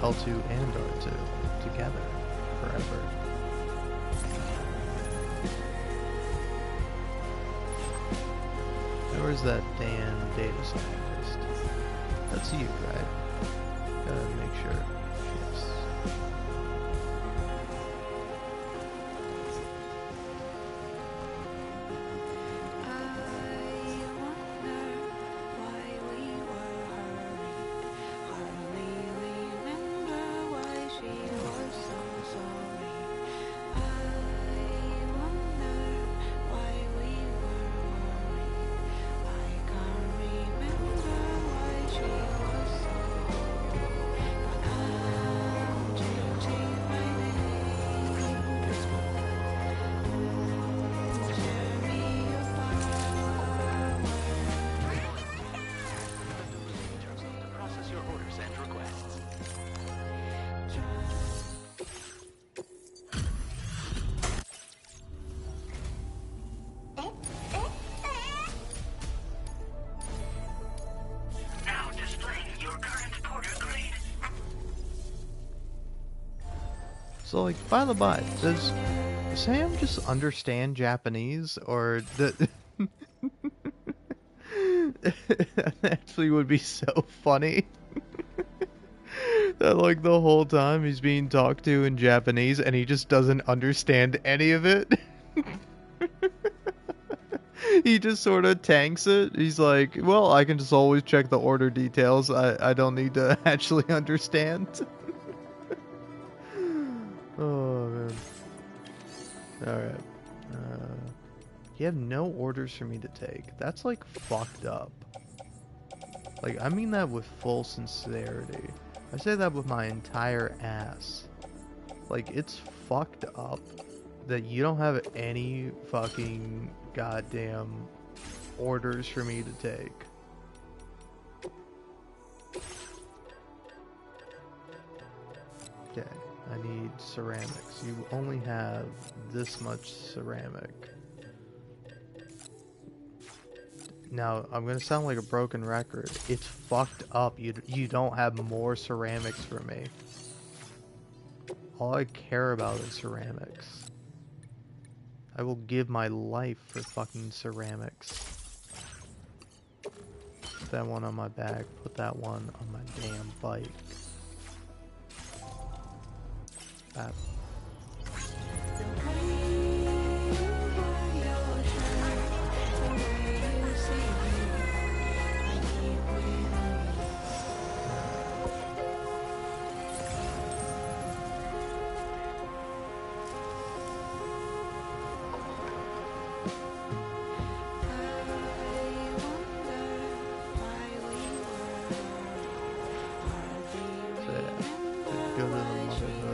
L2 and R2 together forever. Where's that damn data scientist? That's you, right? Gotta make sure. Yes. So, like, by the by, does Sam just understand Japanese, or that that actually would be so funny? That, like, the whole time he's being talked to in Japanese and he just doesn't understand any of it. He just sort of tanks it. He's like, well, I can just always check the order details. I don't need to actually understand. Oh, man. Alright. You have no orders for me to take. That's, like, fucked up. Like, I mean that with full sincerity. I say that with my entire ass. Like, it's fucked up that you don't have any fucking goddamn orders for me to take. Okay. I need ceramics. You only have this much ceramic. Now, I'm gonna sound like a broken record. It's fucked up. You don't have more ceramics for me. All I care about is ceramics. I will give my life for fucking ceramics. Put that one on my back. Put that one on my damn bike. Crap. Go to the motherhood.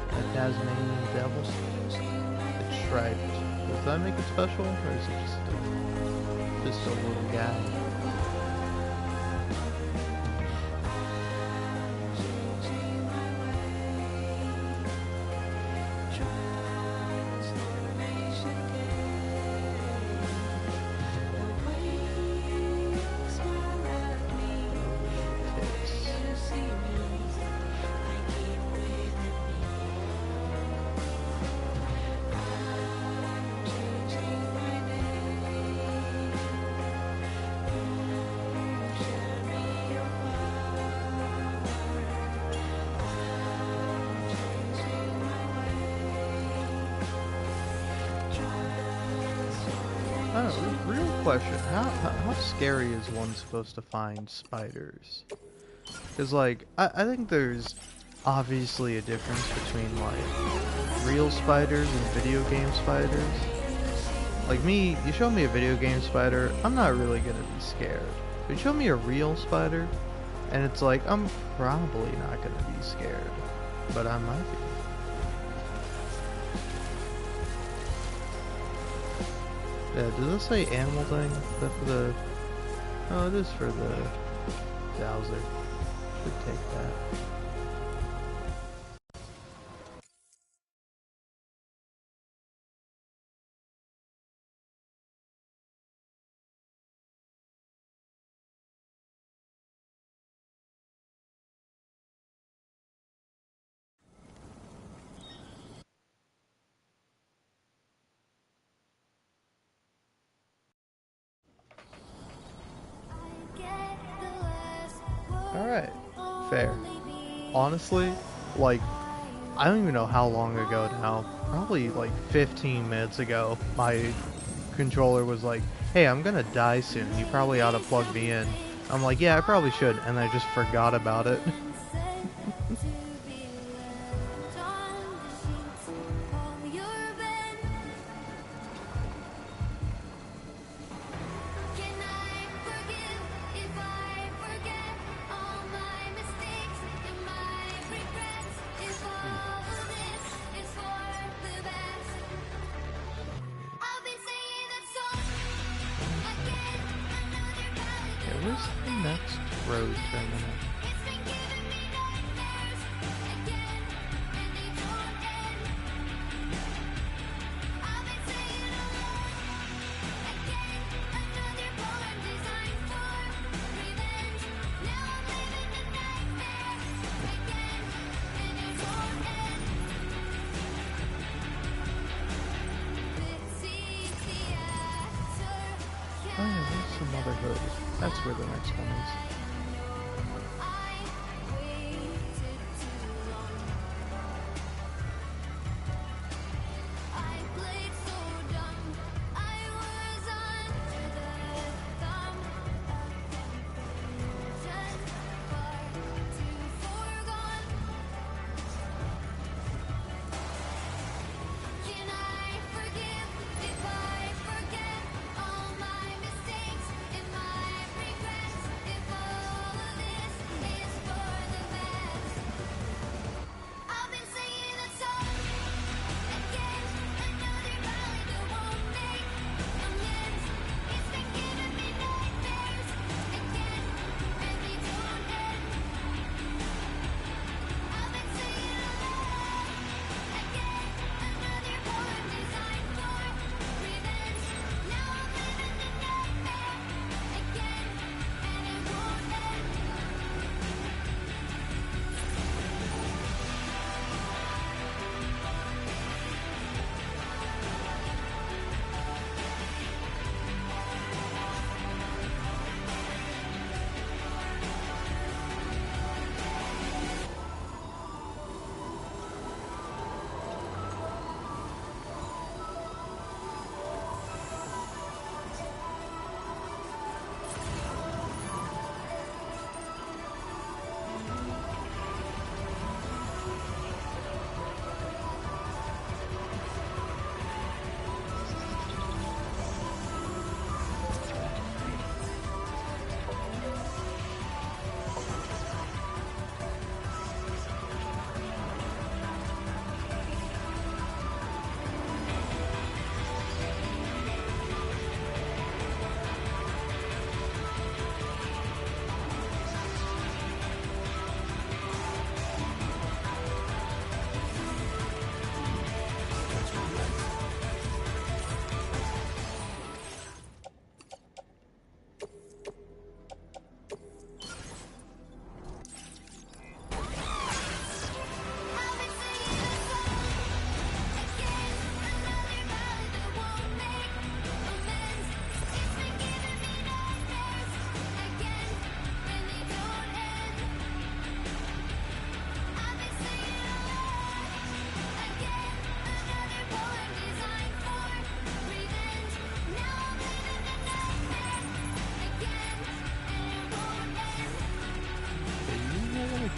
A Tasmanian devil. It's striped. Does that make it special, or is it just a little guy? Oh, real question. How scary is one supposed to find spiders? Because, like, I think there's obviously a difference between, like, real spiders and video game spiders. Like me, you show me a video game spider, I'm not really gonna be scared. But you show me a real spider, and it's like, I'm probably not gonna be scared. But I might be. Yeah, does this say animal thing? Is that for the... Oh, it is for the Dowser. Should take that. Alright, fair. Honestly, like, I don't even know how long ago now, probably like 15 minutes ago, my controller was like, hey, I'm gonna die soon, you probably ought to plug me in. I'm like, yeah, I probably should, and I just forgot about it. Where's the next road terminal? Oh yeah, there's some other hood. That's where the next one is.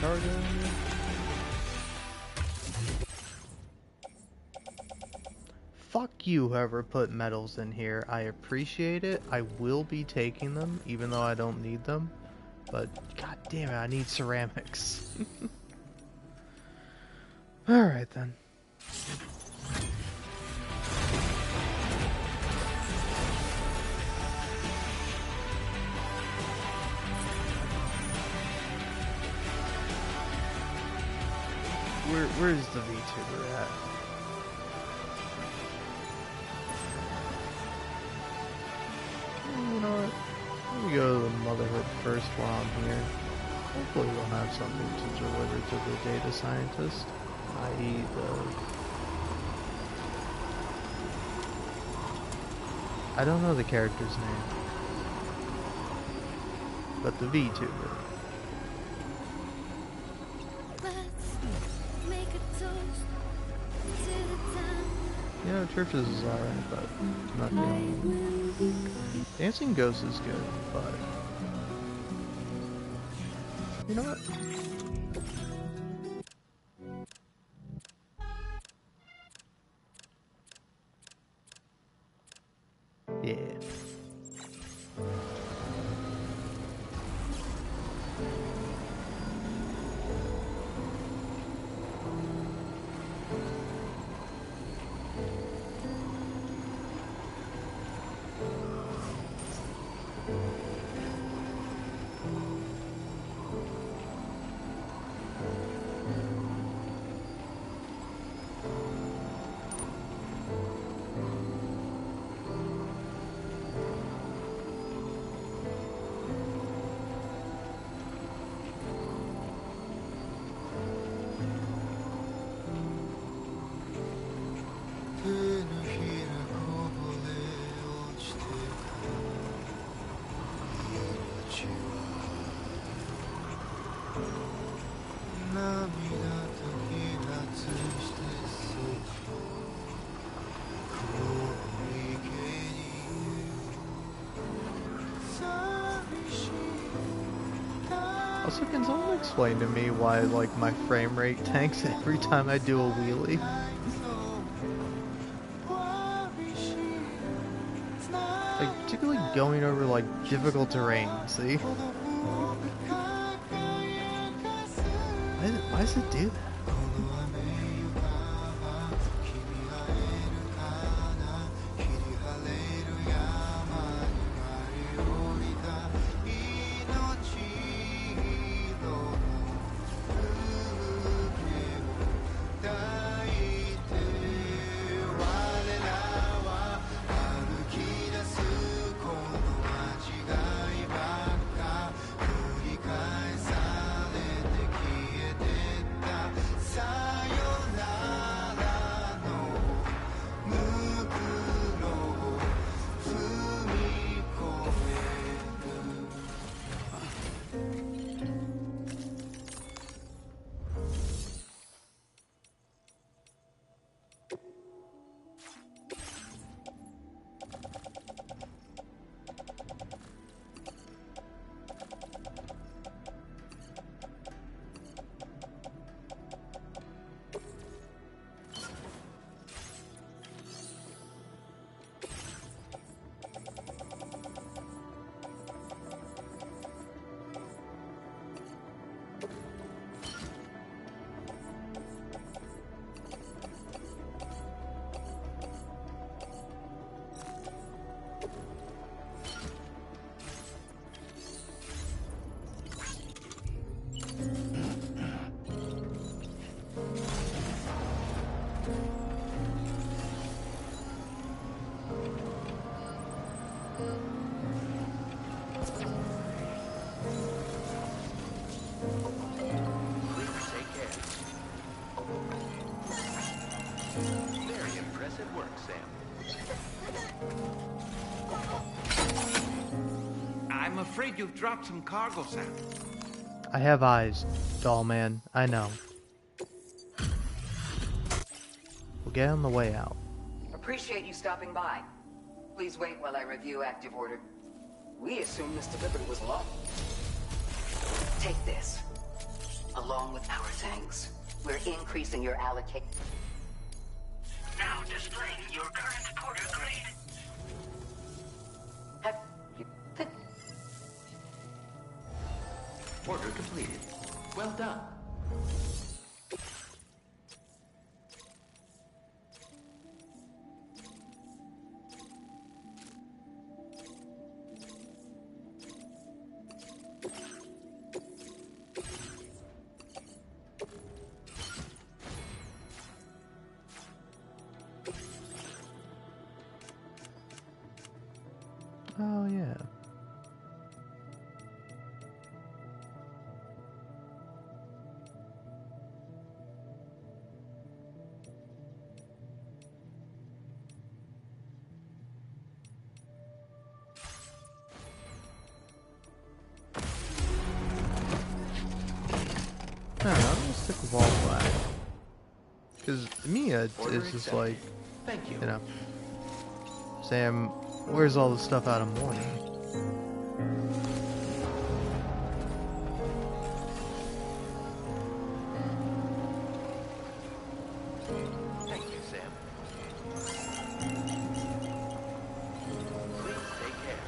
cargo in here? Fuck you, whoever put metals in here. I appreciate it. I will be taking them, even though I don't need them. But, god damn it, I need ceramics. Alright then. Where's the VTuber at? You know what? Let me go to the Motherhood first while I'm here. Hopefully we'll have something to deliver to the data scientist, i.e. I don't know the character's name, but the VTuber. You know, Churches is alright, but not the only one. Dancing Ghost is good, but you know what? Yeah. Also, can someone explain to me why, like, my frame rate tanks every time I do a wheelie? Like, particularly going over, like, difficult terrain, see? Why does it do that? Very impressive work, Sam. I'm afraid you've dropped some cargo, Sam. I have eyes, doll man. I know. We'll get on the way out. Appreciate you stopping by. Please wait while I review active order. We assume this delivery was low. Take this. along with our tanks. We're increasing your allocation. Now displaying your current porter grade. Order completed. Well done. Oh, yeah. I don't know, I'm gonna stick with all black. Because Mia is just like, Thank you. you know, Sam, where's all the stuff out of morning? Thank you, Sam. Please take care.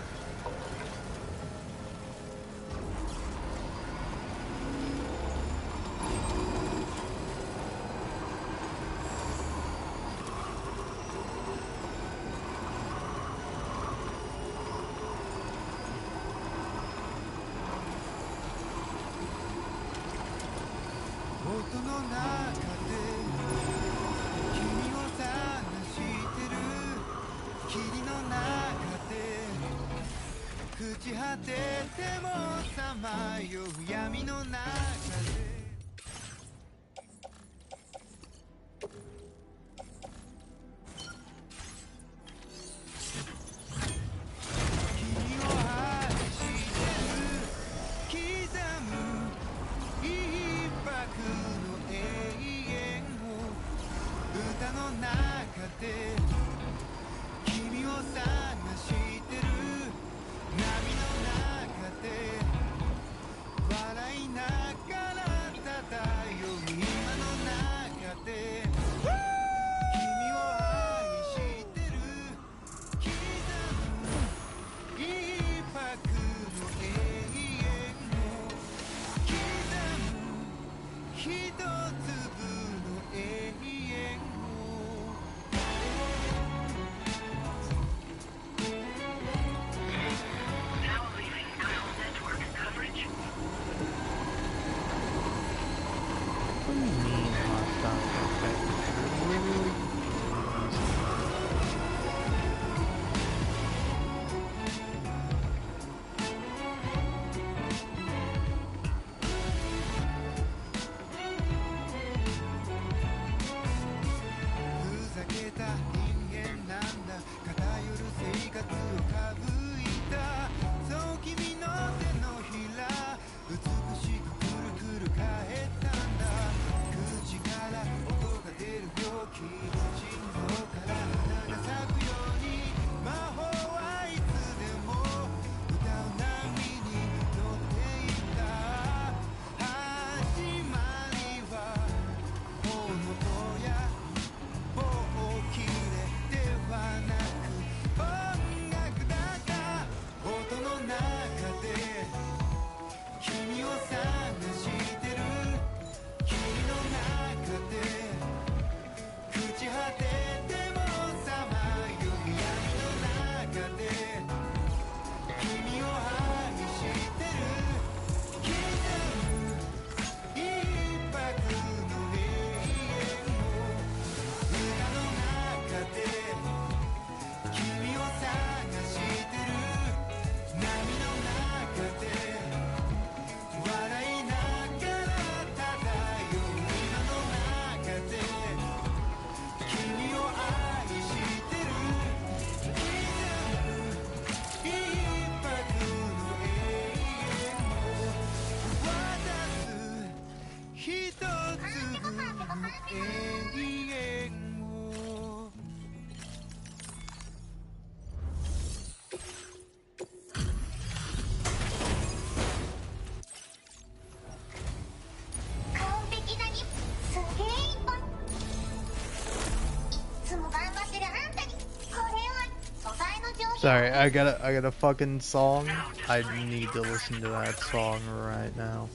Sorry, I got a fucking song. I need to listen to that song right now.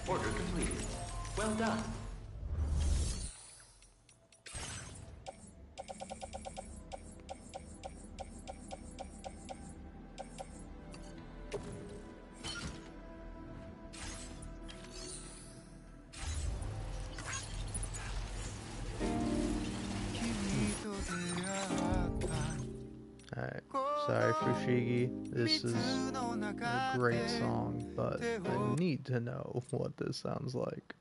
Order completed. Well done. Alright, sorry Fushigi, this is a great song, but I need to know what this sounds like.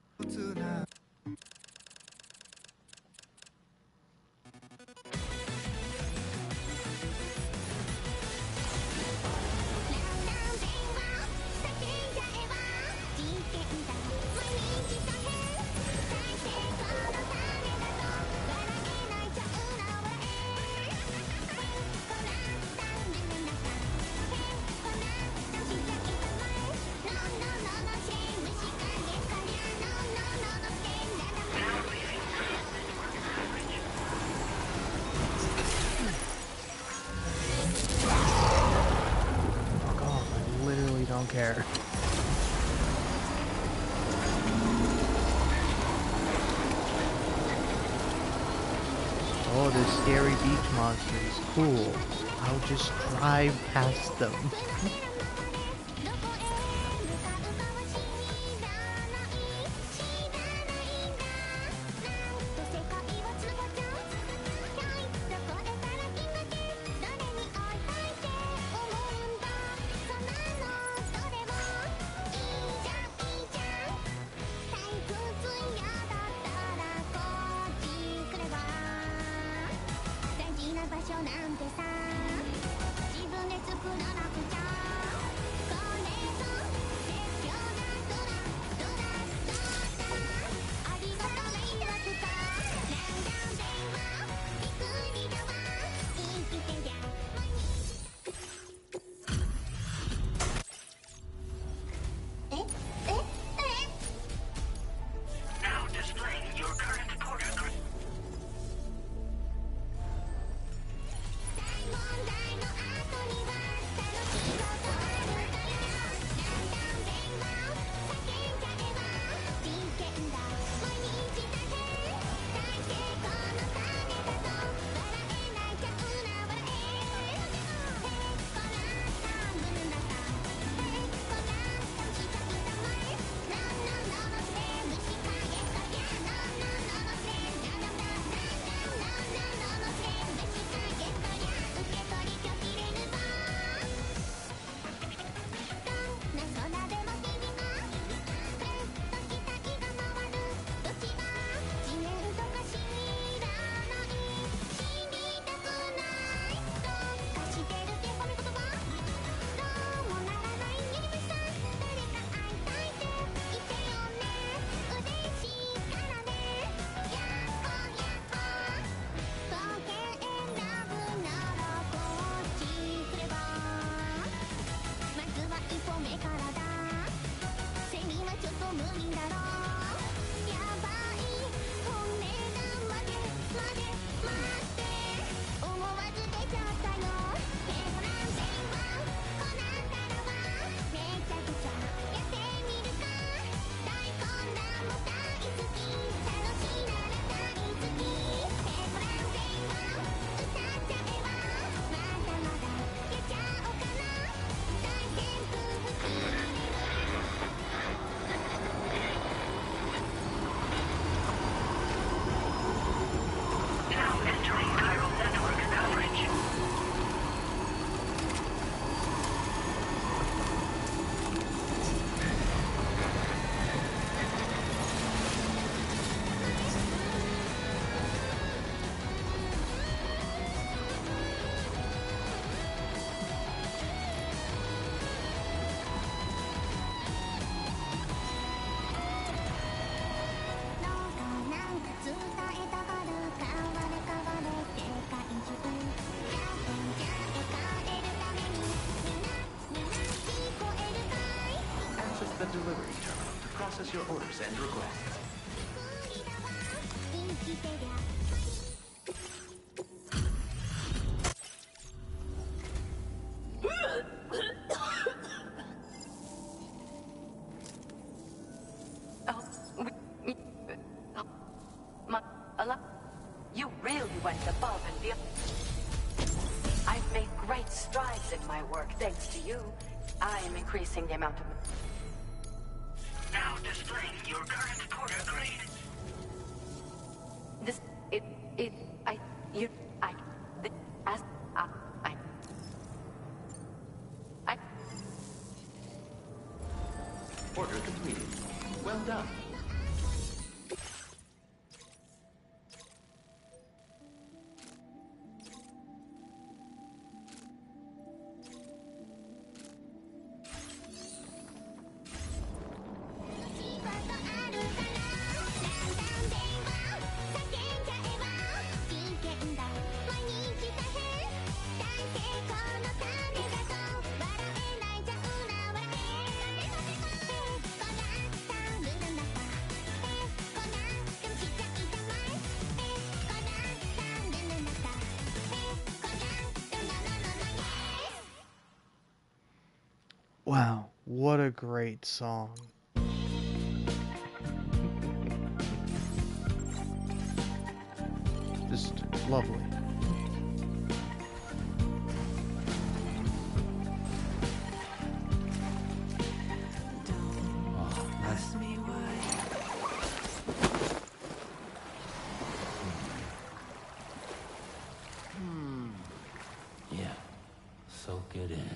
Fuck off, I literally don't care. Oh, the scary beach monsters. Cool. I'll just drive past them. Now displaying your current order. The delivery terminal to process your orders and requests. I've made great strides in my work thanks to you. I am increasing the amount of... Now displaying your current porter grade. This... Order completed. Well done. Wow, what a great song. Just lovely. Yeah, soak it in.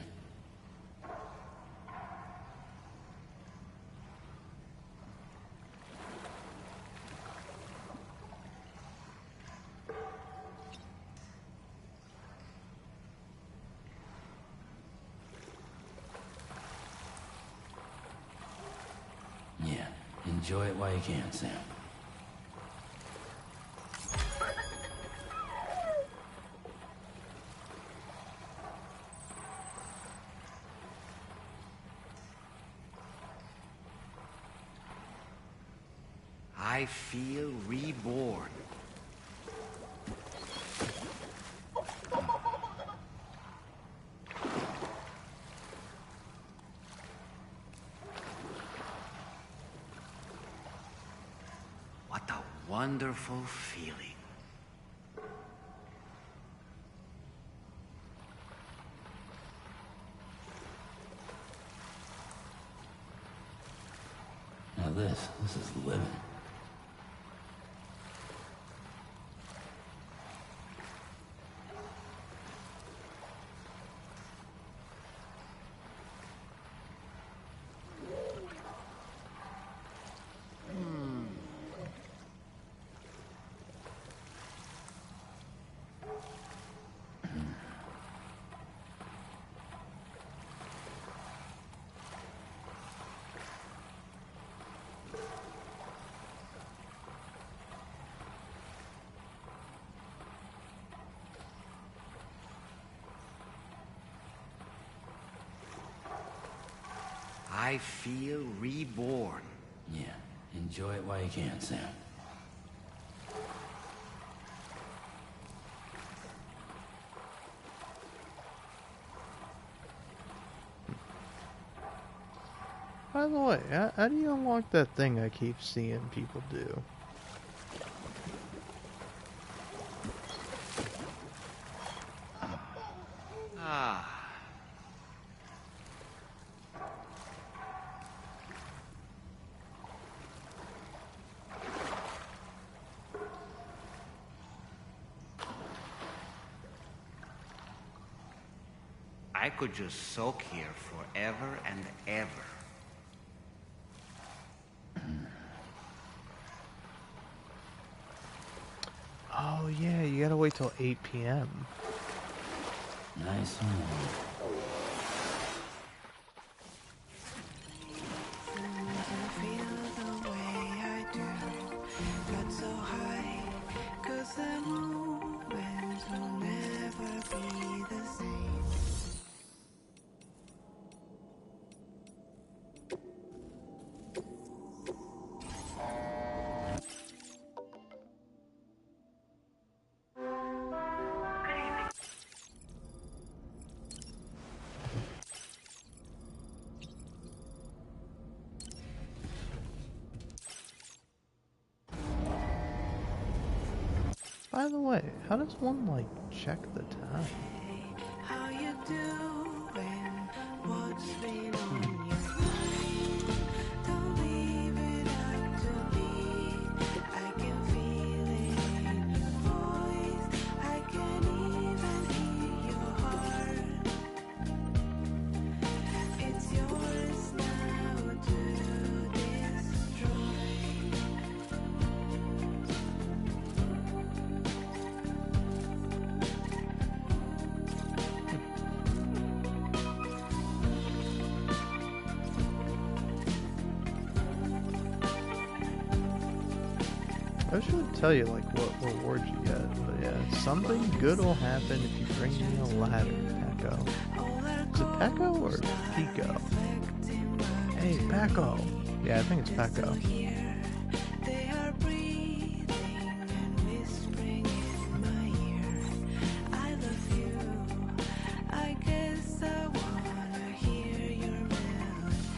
Yeah, enjoy it while you can, Sam. I feel reborn. What a wonderful feeling. Now this is living. I feel reborn. Yeah, enjoy it while you can, Sam. By the way, how do you unlock that thing I keep seeing people do? Ah. I could just soak here forever and ever. Oh yeah, you gotta wait till 8 p.m. Nice one. By the way, how does one, like, check the time? How you doing? What's been on your mind? Don't leave it up to me. I can feel it in your voice. I can even hear your heart. It's yours now to destroy. I should tell you like what rewards you get, but yeah, something good will happen if you bring me a ladder, Paco. Is it Paco or Pico? Hey, Paco. Yeah, I think it's Paco. They are breathing and whispering in my ear. I love you. I guess I wanna hear your melody.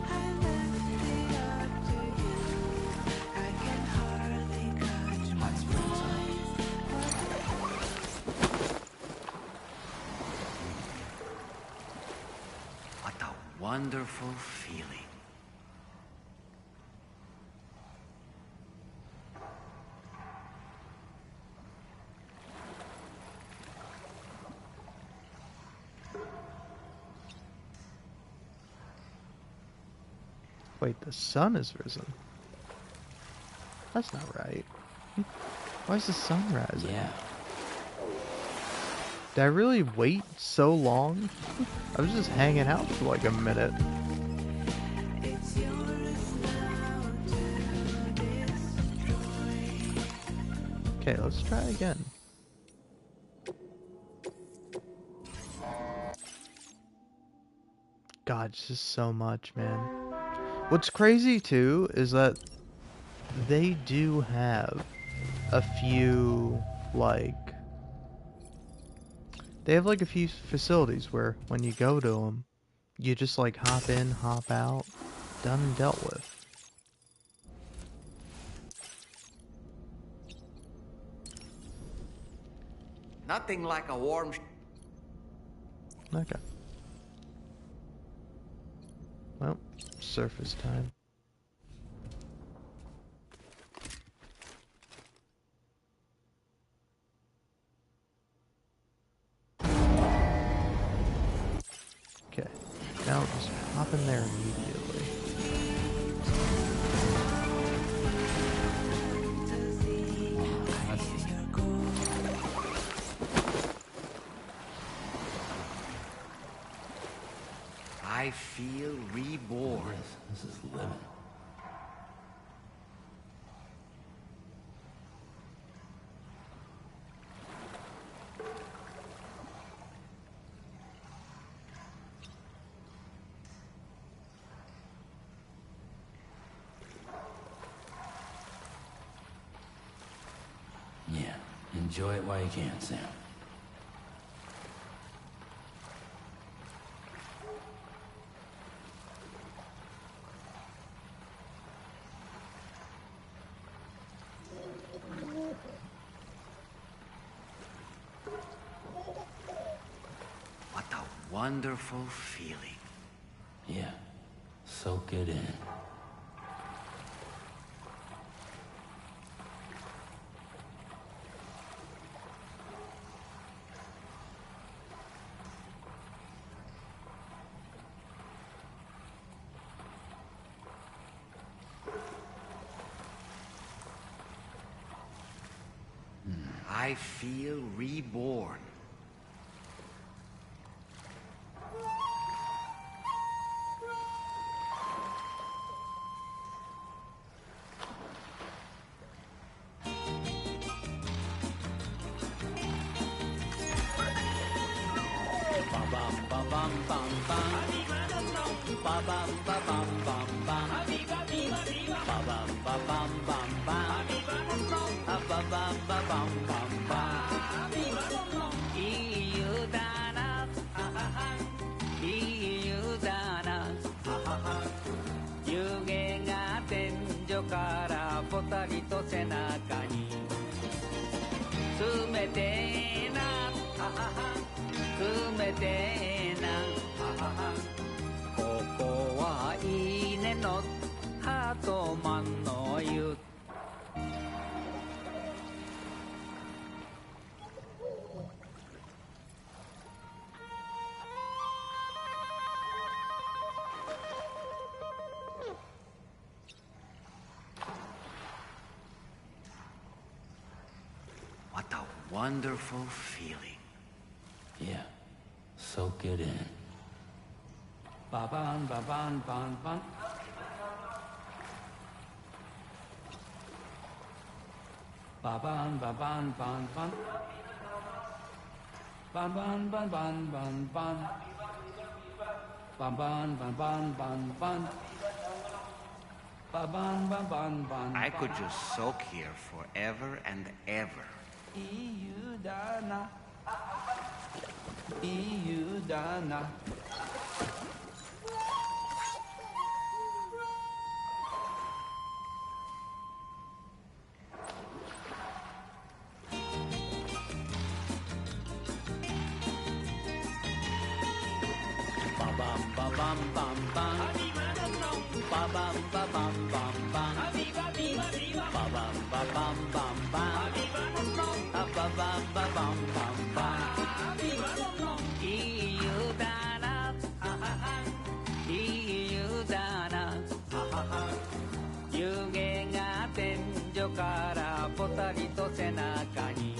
I left it up to you. I can hardly catch my voice. What a wonderful feeling. Wait, the sun has risen. That's not right. Why is the sun rising? Yeah. Did I really wait so long? I was just hanging out for like a minute. It's yours now to destroy. Okay, let's try again. God, it's just so much, man. What's crazy too is that they do have a few, like, they have like a few facilities where when you go to them, you just like hop in, hop out, done and dealt with. Nothing like a warm... Okay. Well, surface time. Okay, now just hop in there immediately. I feel reborn. This is living. Yeah, enjoy it while you can, Sam. What a wonderful feeling. Yeah, soak it in. I feel reborn. てなここはいいねのハートマンの湯What a wonderful feeling. Yeah, soak it in. Ba-ban, ba-ban, ban, ban. Ba-ban, ba-ban, ban, ban. Ban, ban, ban, ban, ban, ban. Ban, ban, ban, ban, ban, ban. Ba-ban, ban, ban, ban. I could just soak here forever and ever. EU Dana. EU Dana. Ba-bam, ba-bam, bam, bam. Ba-bam, ba-bam, bam, bam. Ba-bam, ba-bam, bam, bam. Ba-bam, ba-bam, bam, bam. いい湯だな。いい湯だな。湯気が天井からぽたりと背中に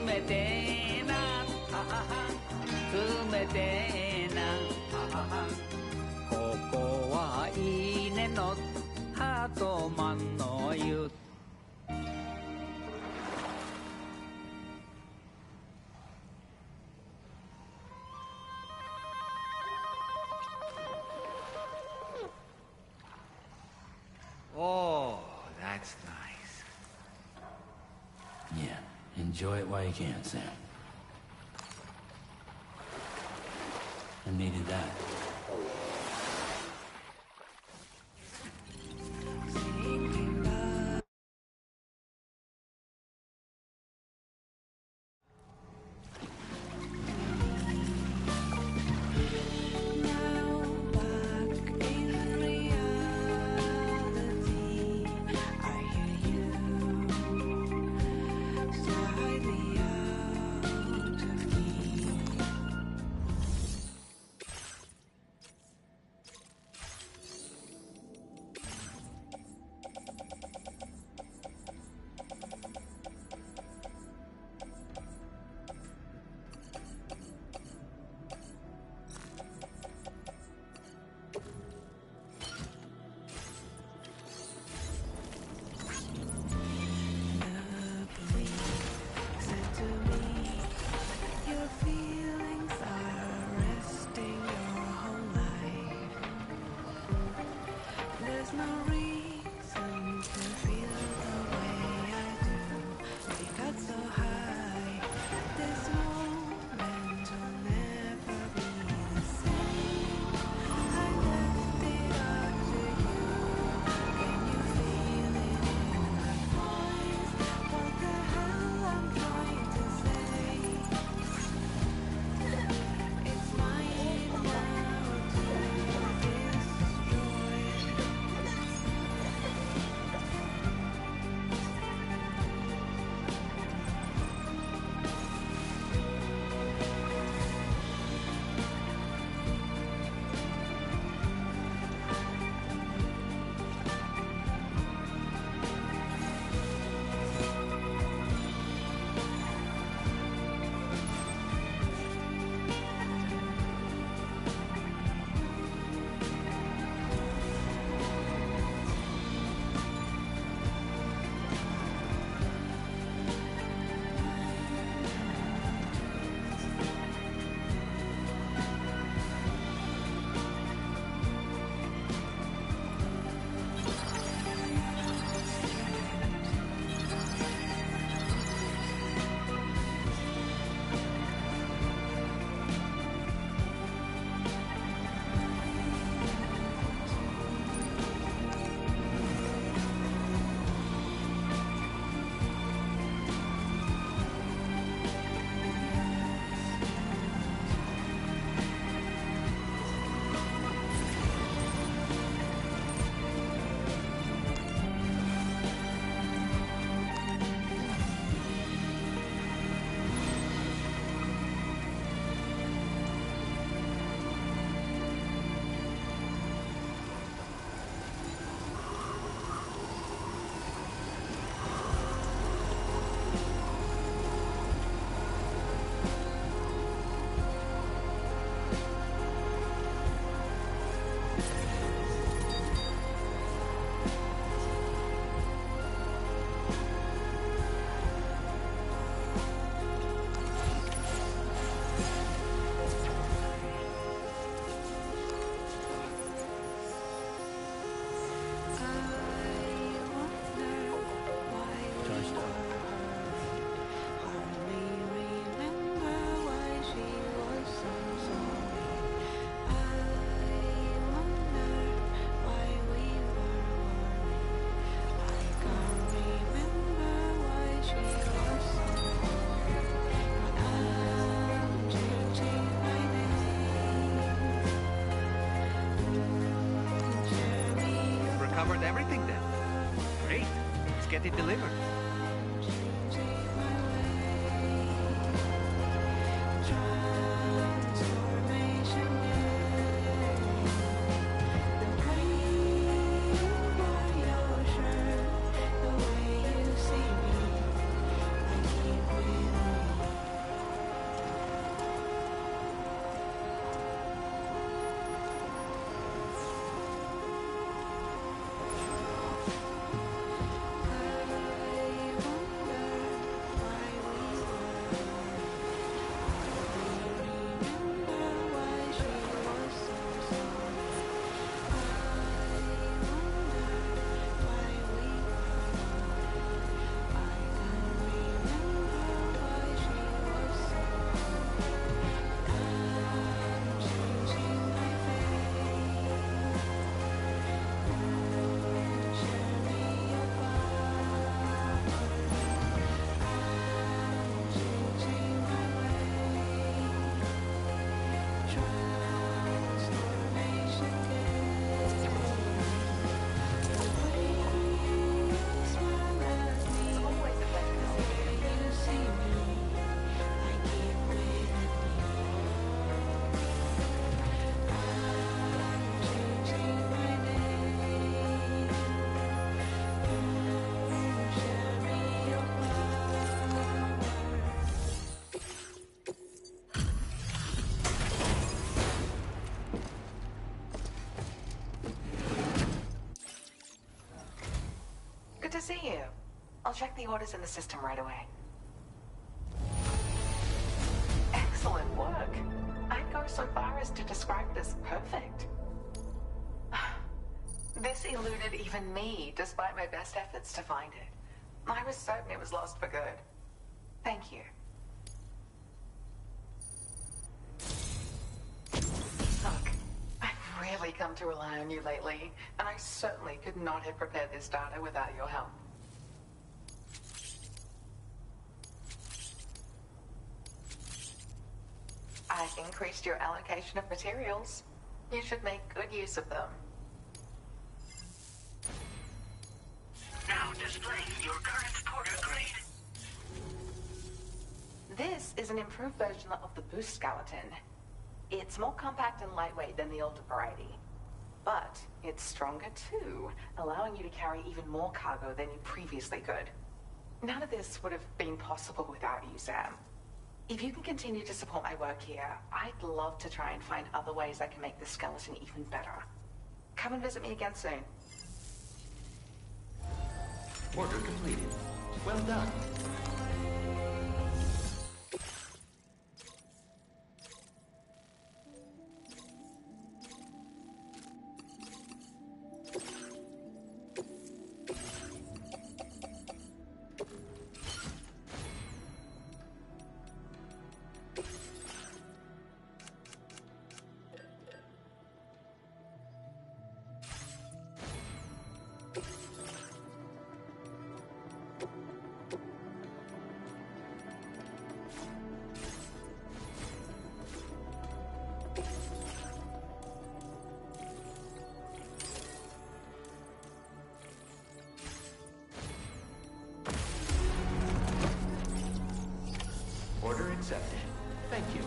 冷てえな。冷てえなここはいいねのハートマンの湯Oh, that's nice. Yeah, enjoy it while you can, Sam. I needed that. get it delivered. Good to see you. I'll check the orders in the system right away. Excellent work. I'd go so far as to describe it as perfect. This eluded even me, despite my best efforts to find it. I was certain it was lost for good. Thank you. Look, I've really come to rely on you lately, and I certainly could not have prepared this data without your help. I've increased your allocation of materials. You should make good use of them. Now displaying your current porter grade. This is an improved version of the boost skeleton. It's more compact and lightweight than the older variety. But it's stronger too, allowing you to carry even more cargo than you previously could. None of this would have been possible without you, Sam. If you can continue to support my work here, I'd love to try and find other ways I can make this skeleton even better. Come and visit me again soon. Order completed. Well done. Order accepted. Thank you.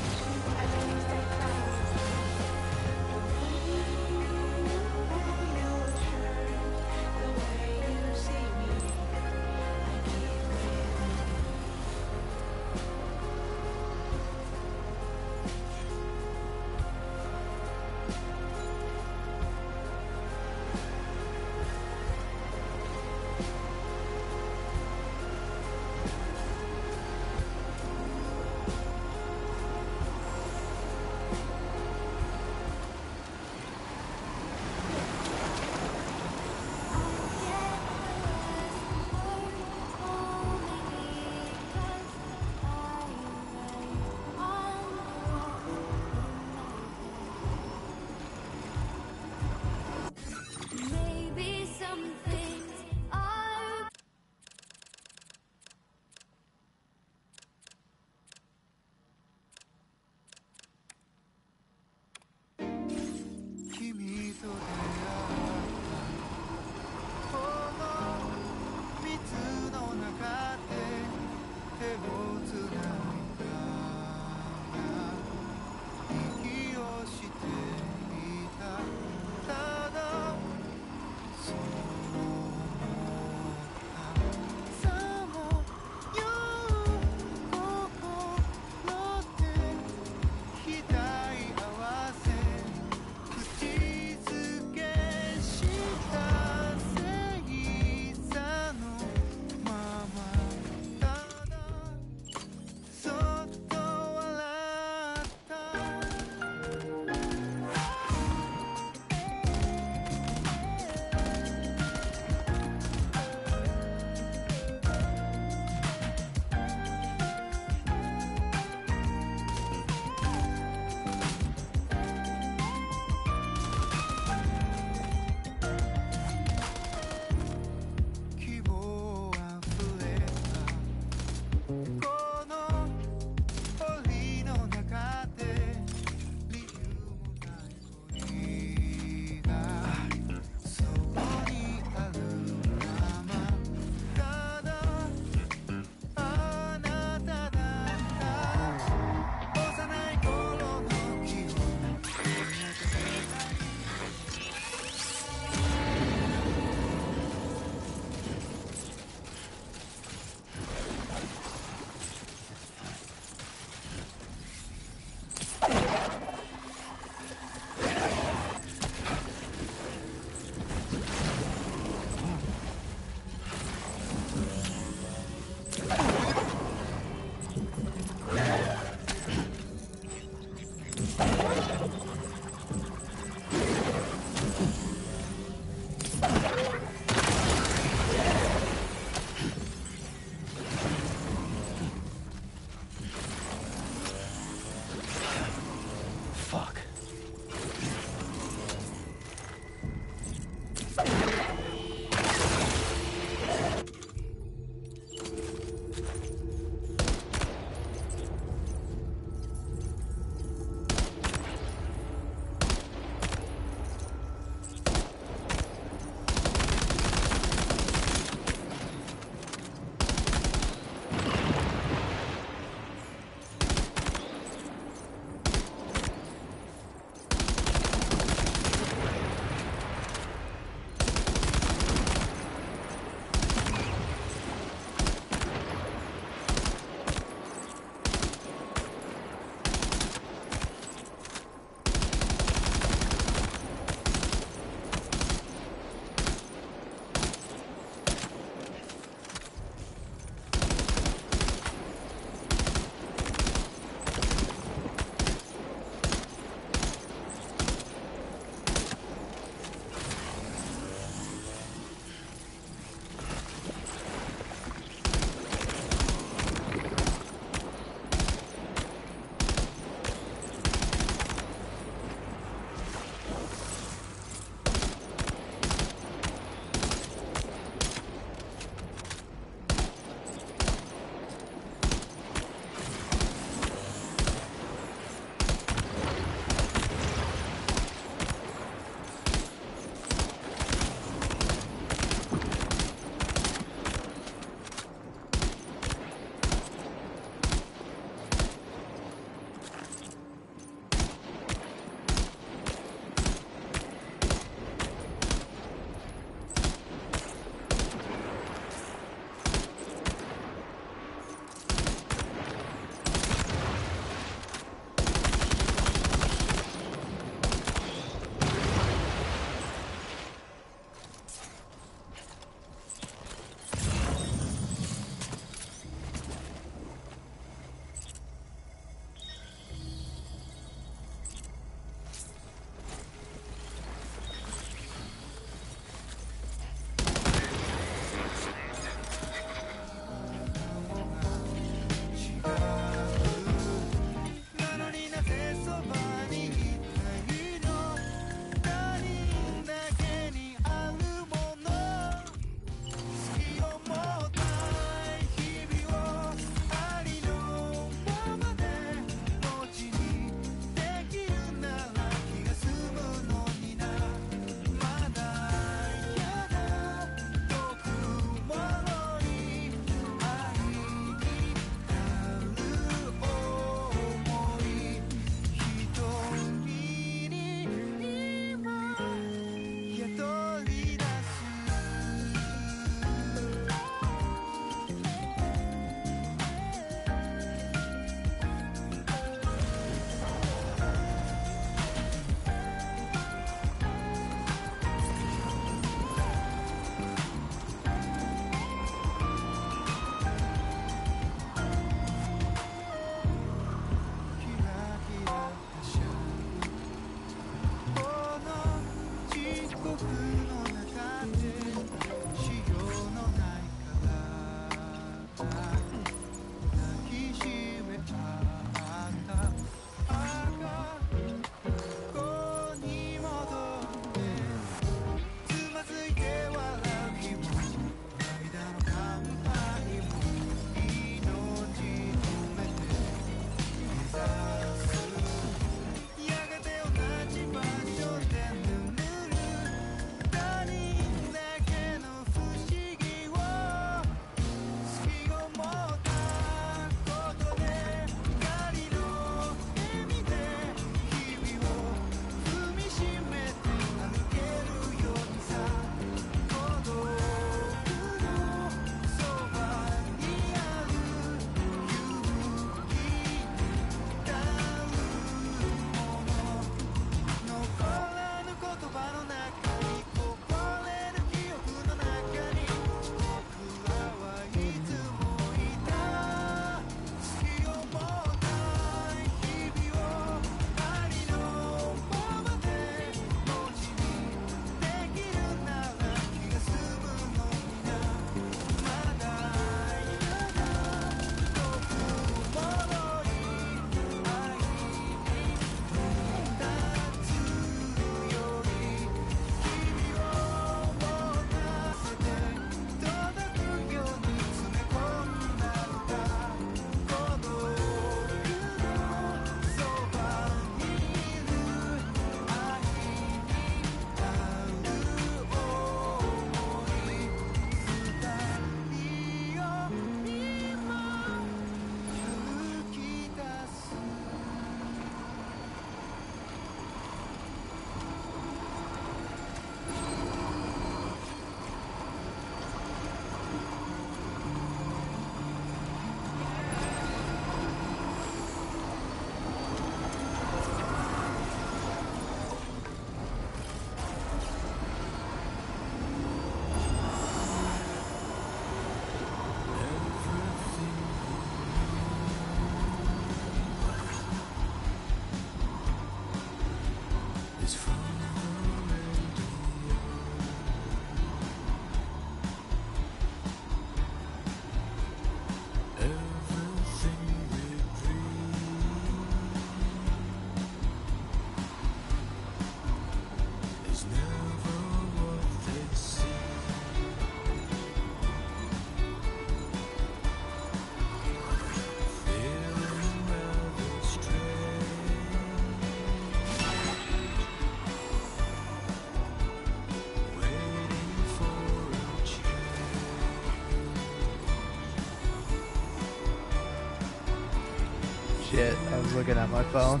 shit. I was looking at my phone.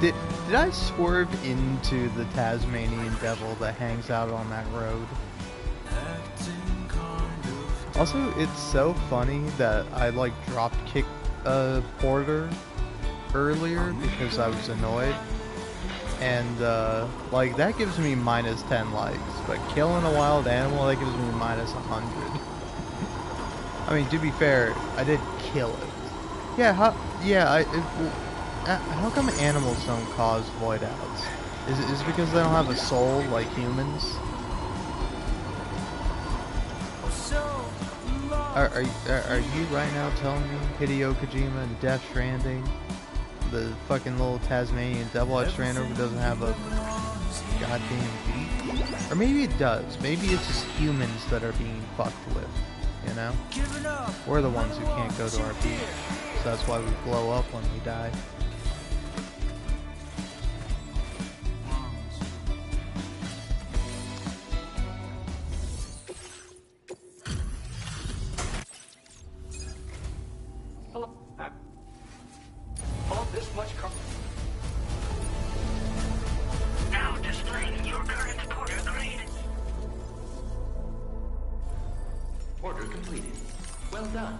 Did I swerve into the Tasmanian devil that hangs out on that road? Also, it's so funny that I like dropped kicked Porter earlier because I was annoyed. And like that gives me minus 10 likes, but killing a wild animal, that gives me minus 100. I mean, to be fair, I did kill it. Yeah, how come animals don't cause void outs? Is it because they don't have a soul like humans? Are you right now telling me Hideo Kojima and Death Stranding, the fucking little Tasmanian devil I ran over, doesn't have a goddamn beat? Or maybe it does. Maybe it's just humans that are being fucked with, you know? We're the ones who can't go to our beat. So that's why we blow up when we die. Now displaying your current Porter grade. Order completed. Well done.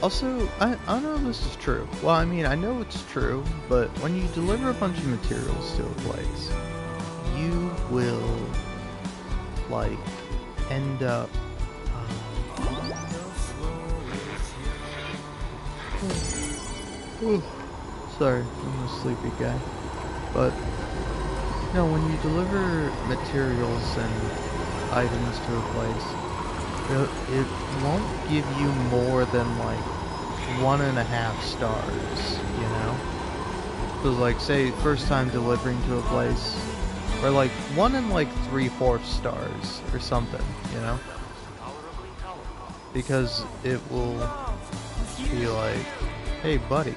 Also, I don't know if this is true. Well, I mean, I know it's true, but when you deliver a bunch of materials to a place, you will, like, end up... Sorry, I'm a sleepy guy. But, you know, when you deliver materials and items to a place, it won't give you more than like 1.5 stars, you know? Because like, say, first time delivering to a place, or like 1 and like 3/4 stars or something, you know? Because it will be like, hey buddy,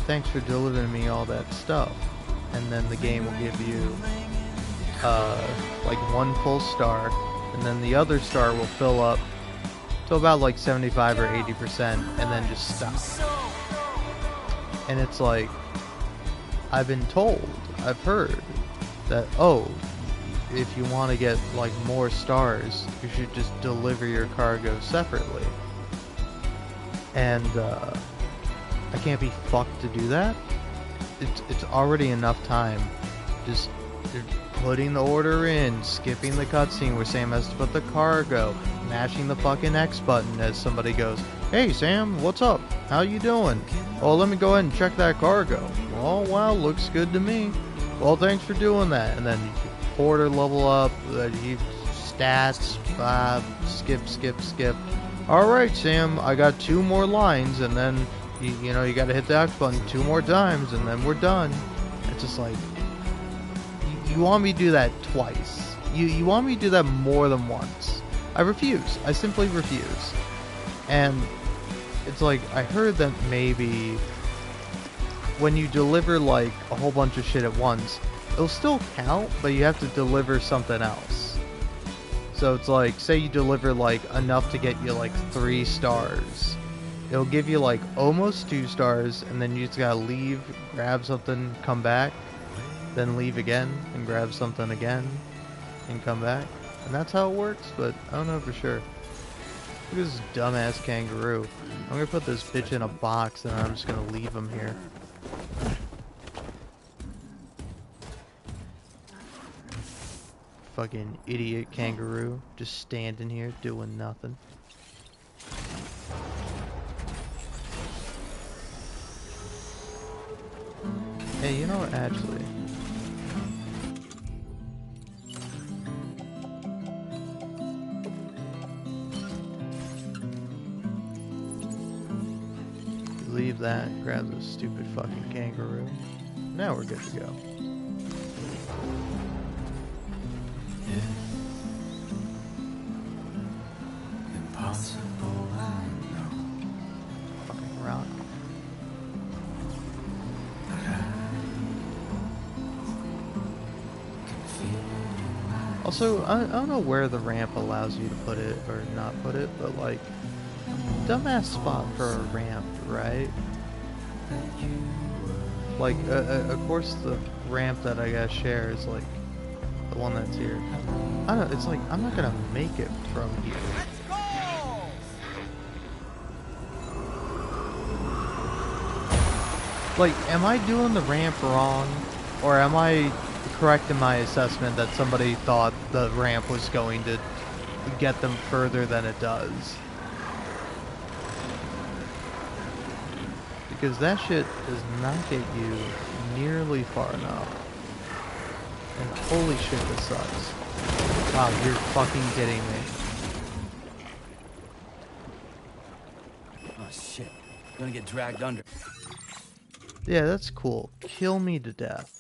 thanks for delivering me all that stuff. And then the game will give you like 1 full star, and then the other star will fill up to about like 75 or 80% and then just stop. And it's like, I've been told, I've heard that, oh, if you want to get like more stars, you should just deliver your cargo separately. And I can't be fucked to do that. It's already enough time just putting the order in, skipping the cutscene where Sam has to put the cargo, mashing the fucking X button as somebody goes, hey Sam, what's up? How you doing? Oh, let me go ahead and check that cargo. Oh wow, looks good to me. Well, thanks for doing that. And then Porter level up, you stats, skip. Alright Sam, I got 2 more lines, and then you know you gotta hit the X button 2 more times and then we're done. It's just like, you want me to do that twice. You want me to do that more than once. I refuse. I simply refuse. And it's like, I heard that maybe when you deliver like a whole bunch of shit at once, it'll still count, but you have to deliver something else. So it's like, say you deliver like enough to get you like 3 stars. It'll give you like almost 2 stars, and then you just gotta leave, grab something, come back, then leave again, and grab something again, and come back. And that's how it works, but I don't know for sure. Look at this dumbass kangaroo. I'm gonna put this bitch in a box, and I'm just gonna leave him here. fucking idiot kangaroo just standing here doing nothing. Hey, you know what, actually... leave that, grab this stupid fucking kangaroo. Now we're good to go. Impossible, I know. Fucking rock. Also, I don't know where the ramp allows you to put it or not put it, but like, dumbass spot for a ramp, right? Like, of course the ramp that I gotta share is like the one that's here. I don't know, it's like, I'm not gonna make it from here. Like, am I doing the ramp wrong? Or am I correct in my assessment that somebody thought the ramp was going to get them further than it does? Because that shit does not get you nearly far enough. And holy shit, this sucks. Wow, you're fucking kidding me. Oh shit. Gonna get dragged under. Yeah, that's cool. Kill me to death.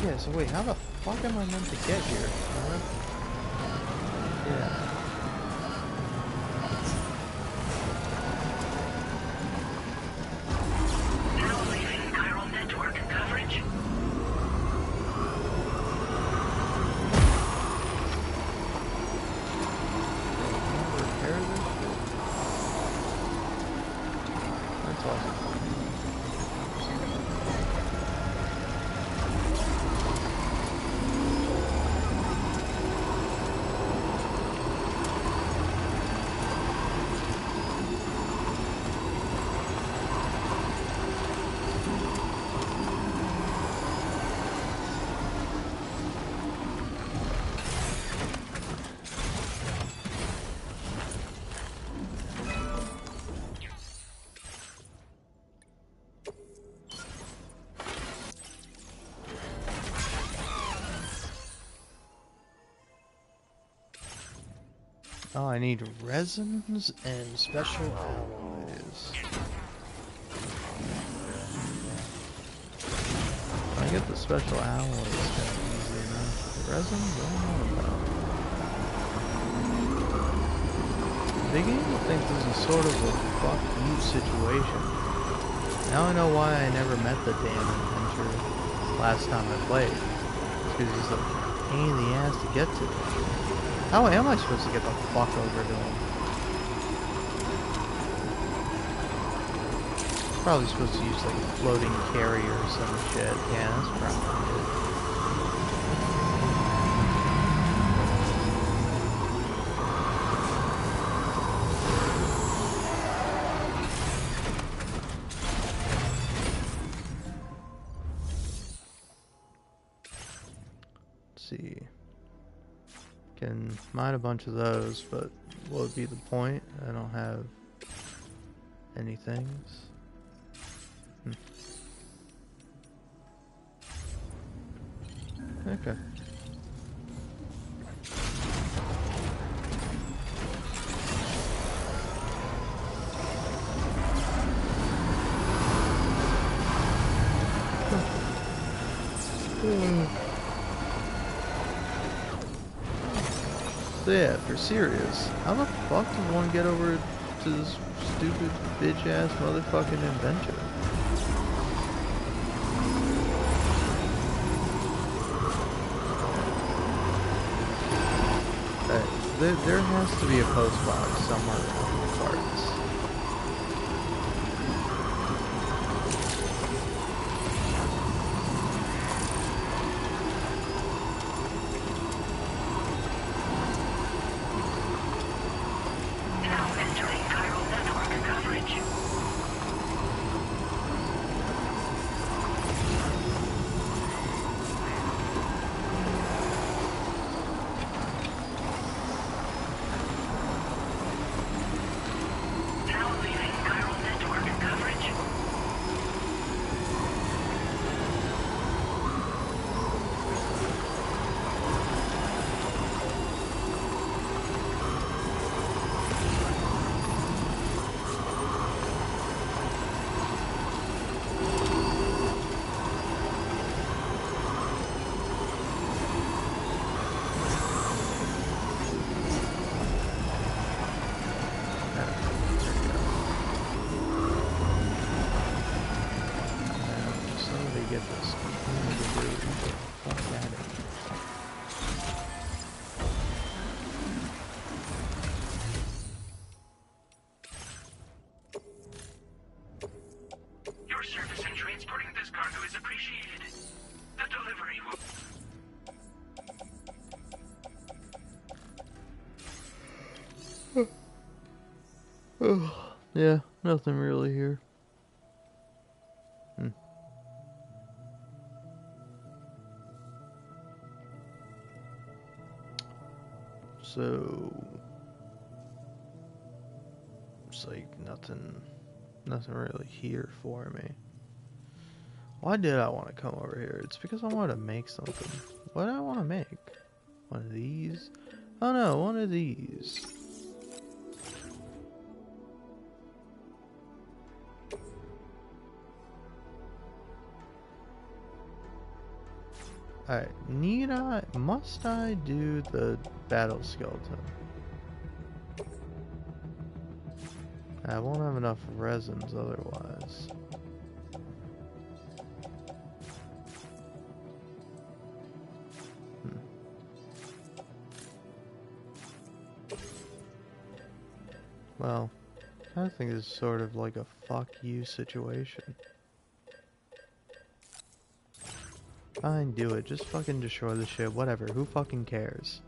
Yeah, so wait, how the fuck am I meant to get here? Yeah. Oh, I need resins and special alloys. If I get the special alloys, it's kind of easy enough. The resins, I don't know about. The game will think this is sort of a fuck you situation. Now I know why I never met the damn inventor last time I played. It's because he's a pain in the ass to get to. How am I supposed to get the fuck over to him? Probably supposed to use like a floating carrier or some shit. Yeah, that's probably it. Let's see. Can mine a bunch of those, but what would be the point? I don't have any things. Okay. So yeah, if you're serious, how the fuck does one get over to this stupid bitch-ass motherfucking inventor? There has to be a post box somewhere around the parts. dude. Fuck at it. Your service in transporting this cargo is appreciated. The delivery will... Yeah, nothing really here. So, it's like nothing really here for me. Why did I want to come over here? It's because I wanted to make something. What do I want to make? One of these? Oh no, one of these. Alright, must I do the battle skeleton? I won't have enough resins otherwise. Well, I think it's sort of like a fuck you situation. Fine, do it. Just fucking destroy the shit. Whatever. Who fucking cares?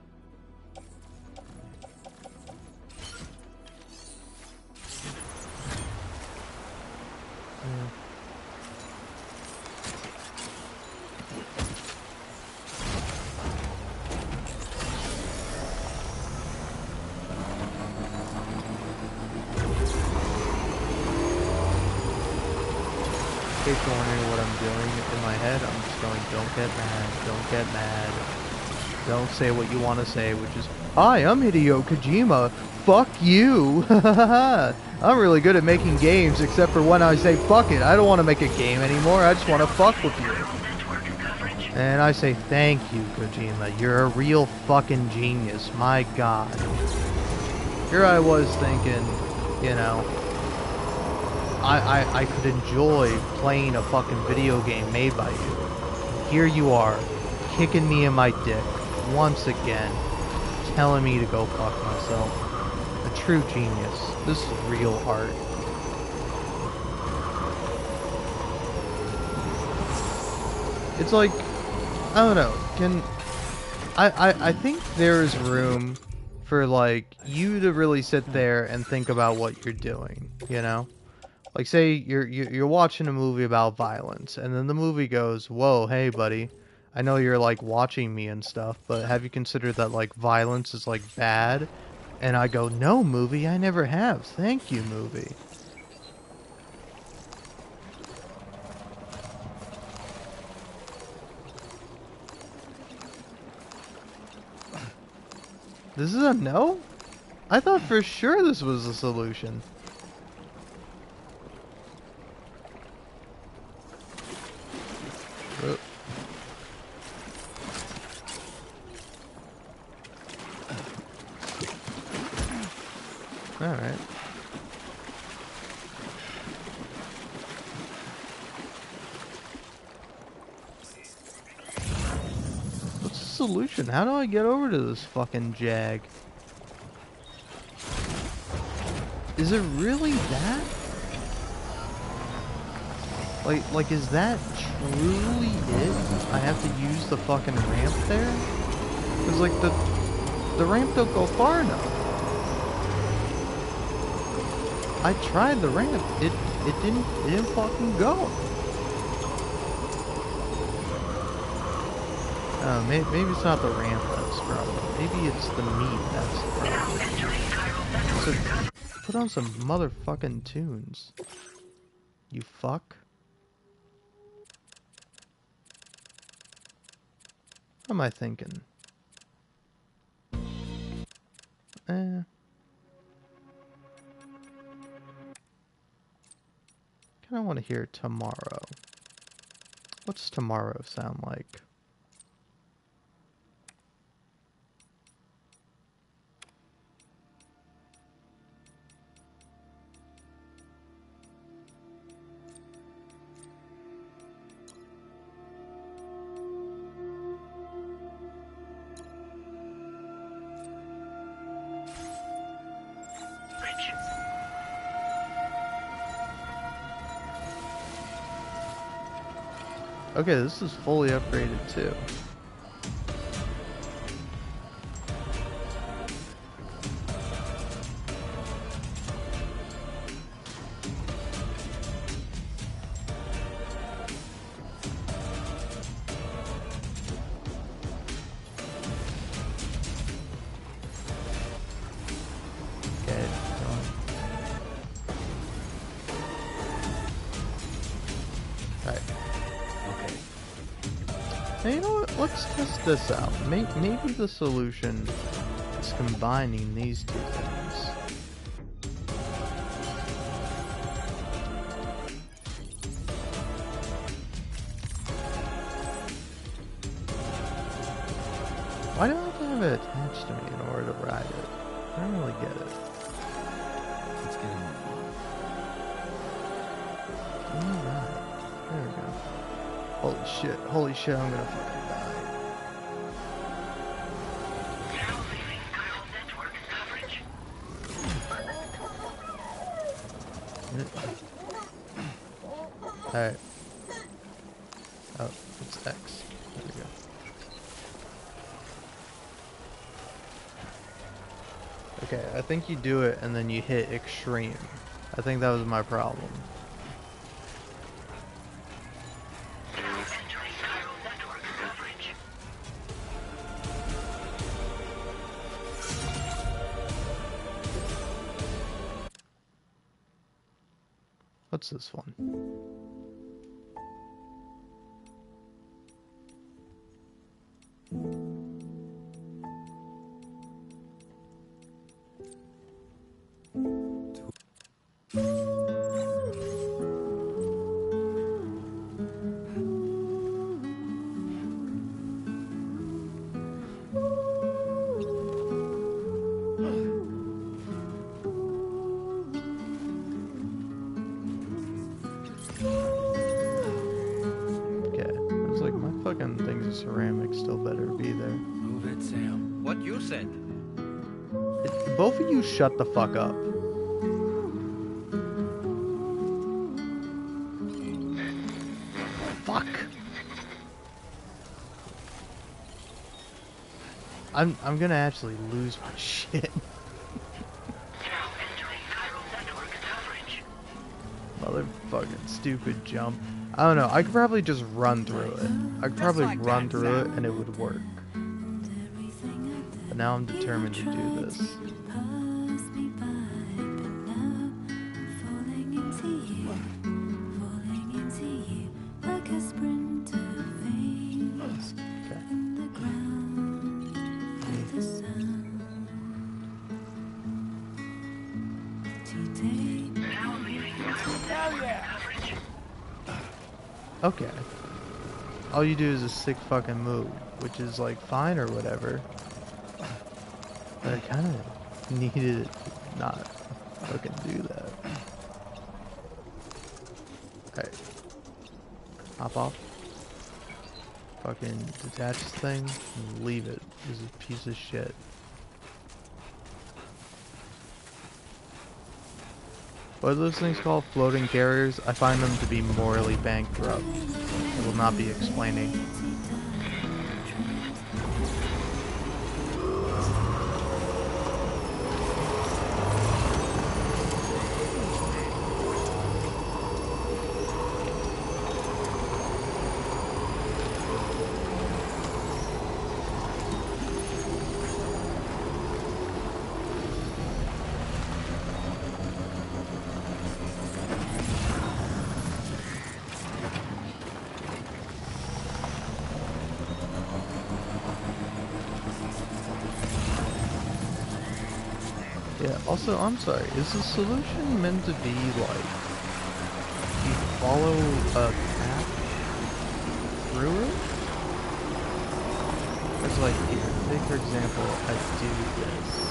Yeah. In case you're wondering what I'm doing in my head, I'm just going, don't get mad, don't get mad. Don't say what you want to say, which is, hi, I'm Hideo Kojima, fuck you. I'm really good at making games, except for when I say, fuck it, I don't want to make a game anymore, I just want to fuck with you. And I say, thank you, Kojima, you're a real fucking genius, my god. Here I was thinking, you know, I could enjoy playing a fucking video game made by you. Here you are, kicking me in my dick, once again, telling me to go fuck myself. A true genius. This is real art. It's like, I don't know, I think there's room for, like, you to really sit there and think about what you're doing, you know? Like, say you're watching a movie about violence, and then the movie goes, whoa, hey, buddy, I know you're, like, watching me and stuff, but have you considered that, like, violence is, like, bad? And I go, no, movie, I never have. Thank you, movie. This is a no? I thought for sure this was the solution. Alright. What's the solution? How do I get over to this fucking jag? Is it really that? Like, is that truly it? I have to use the fucking ramp there? Cause like the ramp don't go far enough. I tried the ramp. It didn't fucking go. Maybe it's not the ramp that's the problem. Maybe it's the meat that's the problem. So put on some motherfucking tunes. You fuck. What am I thinking? Kinda want to hear tomorrow. What's tomorrow sound like? Okay, this is fully upgraded too. You know what? Let's test this out. Maybe the solution is combining these two things. Why do I have to have it attached to me in order to ride it? I don't really get it. Let's get him. Alright. There we go. Holy shit, I'm gonna fucking die. Alright. Oh, it's X. There we go. Okay, I think you do it and then you hit extreme. I think that was my problem. What's this one? Fucking things of ceramic still better be there. Move it, Sam. What you said? Both of you shut the fuck up. Fuck. I'm gonna actually lose my shit. Motherfucking stupid jump. I don't know, I could probably just run through it. I could probably run through it and it would work. But now I'm determined to do this. Okay. All you do is a sick fucking move, which is like fine or whatever. But I kind of needed it to not fucking do that. Okay. Hop off. Fucking detach this thing and leave it. This is a piece of shit. What are those things called? Floating carriers? I find them to be morally bankrupt. I will not be explaining. Yeah, also, I'm sorry, is the solution meant to be, like, you follow a path through it? It's like, here, take for example, I do this.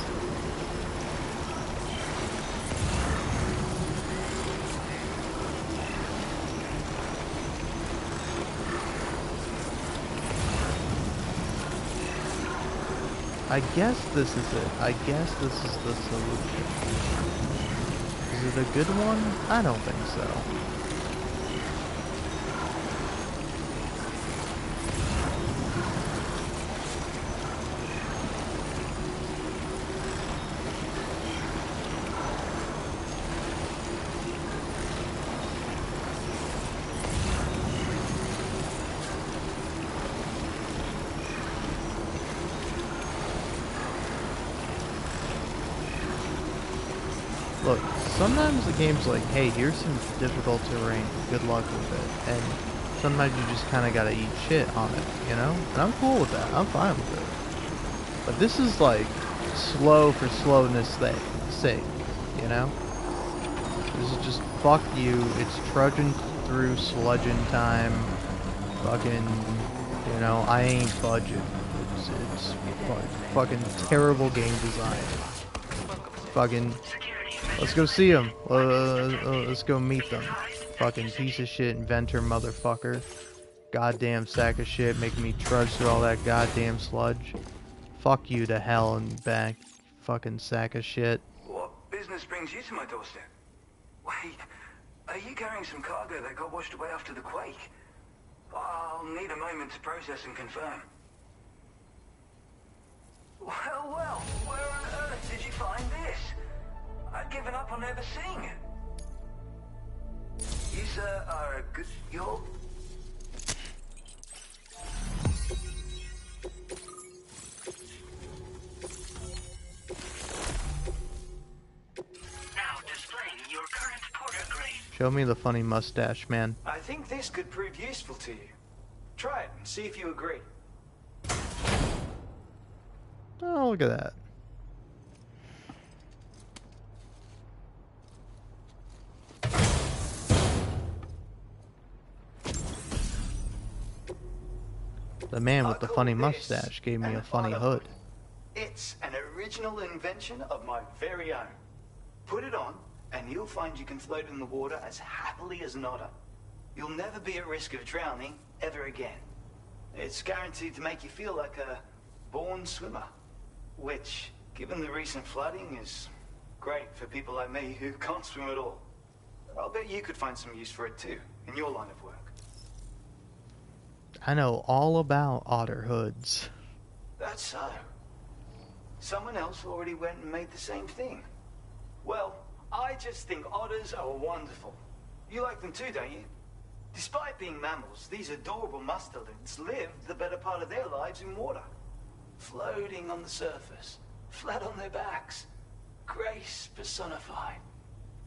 I guess this is it. I guess this is the solution. Is it a good one? I don't think so. Look, sometimes the game's like, hey, here's some difficult terrain, good luck with it, and sometimes you just kind of gotta eat shit on it, you know? And I'm cool with that, I'm fine with it. But this is like, slow for slowness sake, you know? This is just, fuck you, it's trudging through sludging time, fucking, you know, I ain't budging. It's fucking terrible game design. Fucking, let's go see him. Let's go meet them. Fucking piece of shit inventor motherfucker. Goddamn sack of shit making me trudge through all that goddamn sludge. Fuck you to hell and back. Fucking sack of shit. What business brings you to my doorstep? Wait, are you carrying some cargo that got washed away after the quake? I'll need a moment to process and confirm. Well, where on earth did you find this? I'd given up on ever seeing it. You, sir, are a good... You're... Now displaying your current porter grade. Show me the funny mustache, man. I think this could prove useful to you. Try it and see if you agree. Oh, look at that. The man with the funny mustache gave me a funny hood. It's an original invention of my very own. Put it on, and you'll find you can float in the water as happily as an otter. You'll never be at risk of drowning ever again. It's guaranteed to make you feel like a born swimmer. Which, given the recent flooding, is great for people like me who can't swim at all. I'll bet you could find some use for it too, in your line of work. I know all about otter hoods. That's so. Someone else already went and made the same thing. Well, I just think otters are wonderful. You like them too, don't you? Despite being mammals, these adorable mustelids live the better part of their lives in water. Floating on the surface, flat on their backs. Grace personified.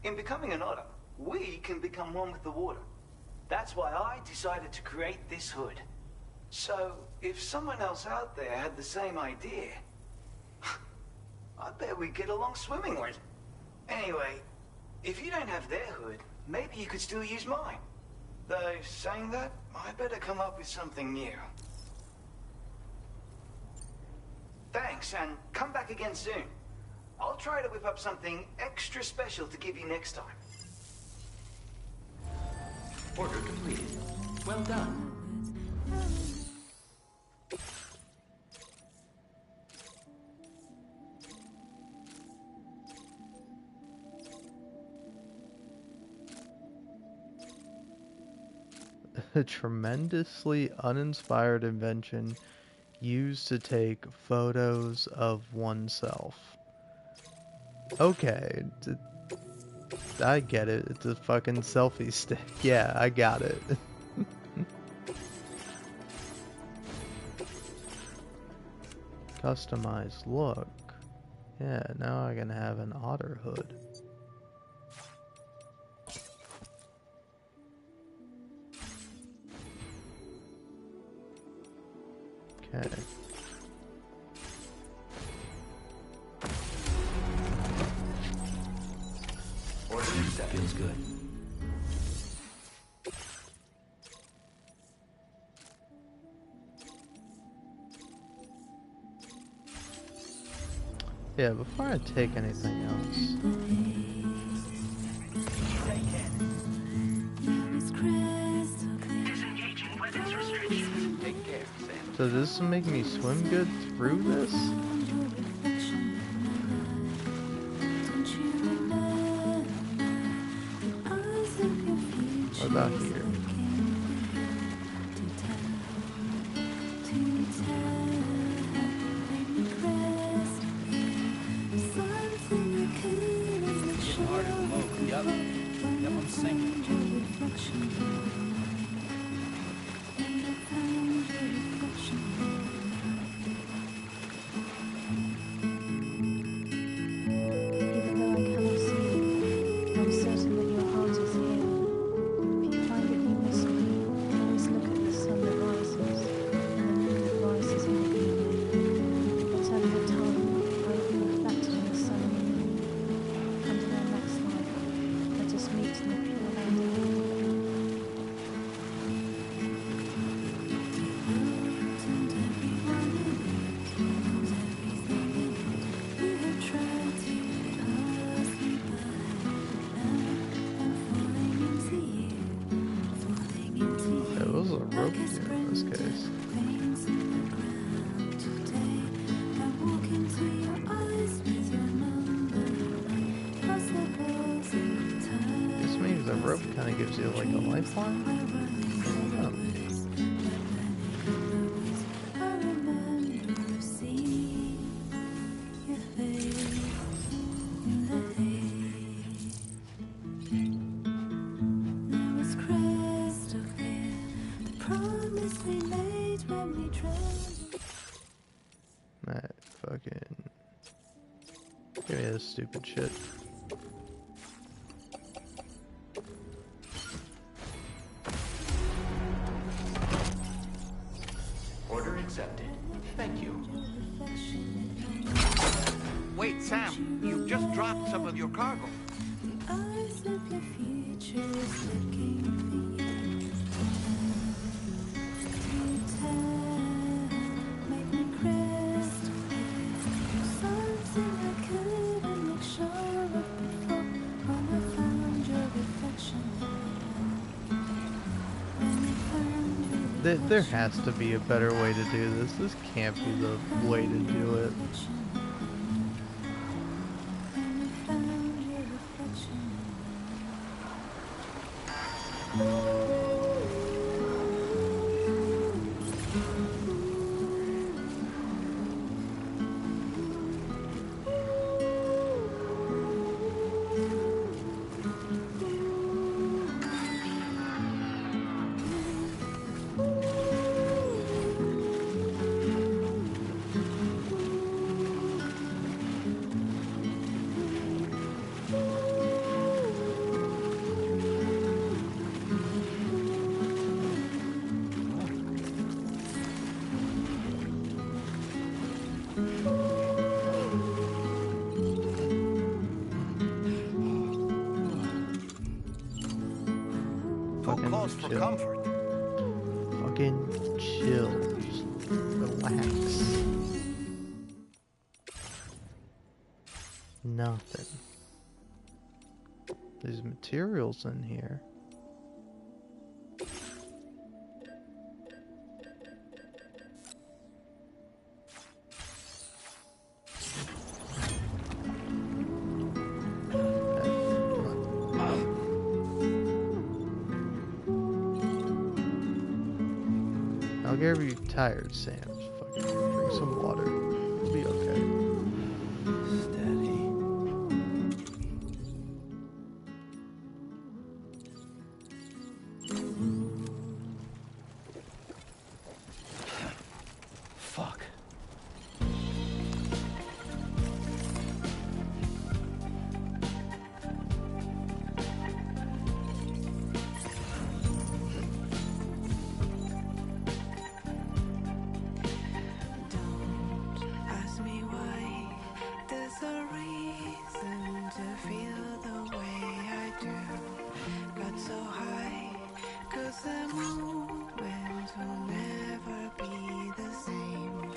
In becoming an otter, we can become one with the water. That's why I decided to create this hood. So, if someone else out there had the same idea, I bet we'd get along swimmingly. Anyway, if you don't have their hood, maybe you could still use mine. Though, saying that, I better come up with something new. Thanks, and come back again soon. I'll try to whip up something extra special to give you next time. Order completed. Well done. A tremendously uninspired invention used to take photos of oneself. Okay, I get it. It's a fucking selfie stick. Yeah, I got it. Customized look. Yeah, now I can have an otter hood. Okay. That feels good. Yeah, before I take anything else. Disengaging weapons restrictions. Take care, Sam. So does this make me swim good through this? What about here? Getting harder to move. Yep, I'm sinking. Even though I cannot see you, easier in this case. This means the rope kind of gives you like a lifeline. Oh. That fucking... Give me this stupid shit. Order accepted. Thank you. Wait, Sam, you've just dropped some of your cargo. There has to be a better way to do this. This can't be the way to do it. Calls for comfort. Fucking chill. Just relax. Nothing. There's materials in here. I'll get you tired, Sam. Just fucking drink some water. You'll be okay. Steady. Fuck. Ask me why. There's a reason to feel the way I do. Got so high, 'cause the moment will never be the same.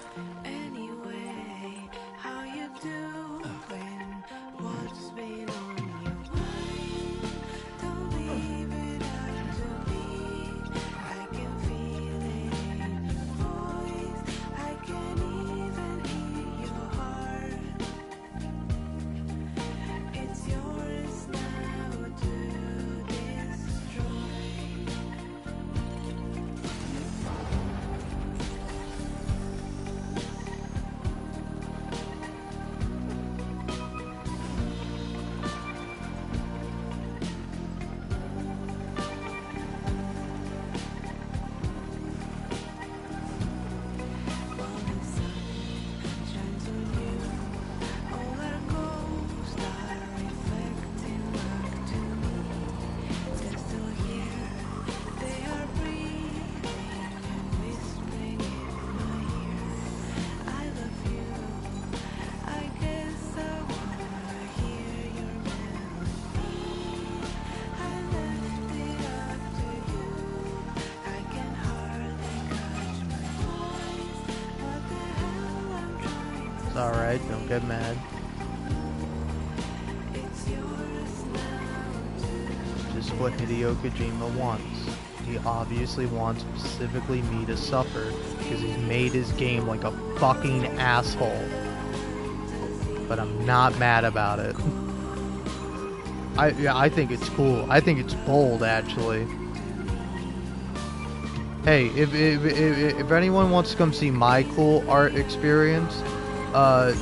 Anyway, how you doing? What's been on your mind? Don't leave it up to me. I can feel it in your voice. I can even hear your heart. It's yours now to destroy. While the sun shines on you, all our ghosts are reflecting back to me. They're still here, they are breathing and whispering in my ear. I love you, I guess I wanna hear your melody. I left it up to you, I can hardly catch my voice. What the hell I'm trying to It's alright, don't get mad. It's yours now to Just what Hideo Kojima wants. He he obviously wants specifically me to suffer because he's made his game like a fucking asshole. But I'm not mad about it. I think it's cool. I think it's bold, actually. Hey, if anyone wants to come see my cool art experience,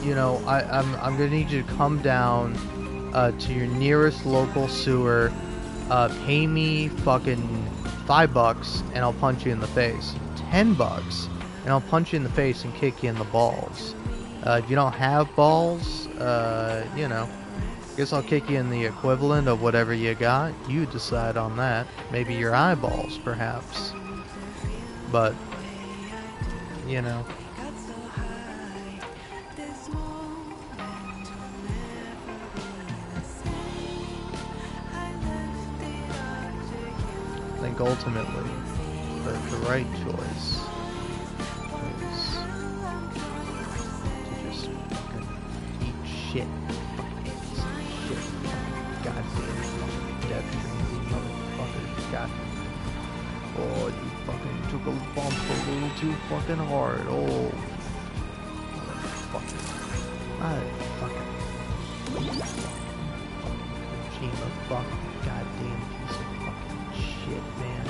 you know, I'm gonna need you to come down to your nearest local sewer, pay me fucking $5 and I'll punch you in the face. $10 and I'll punch you in the face and kick you in the balls. If you don't have balls, you know, guess I'll kick you in the equivalent of whatever you got. You decide on that. Maybe your eyeballs, perhaps. But, you know. I think ultimately, the right choice is to just fucking eat shit. Goddamn fucking Death Stranding motherfucker. God. Oh, you fucking took a bump a little too fucking hard. Oh. Motherfucker. Kojima, fucking goddamn piece of fucking shit, man.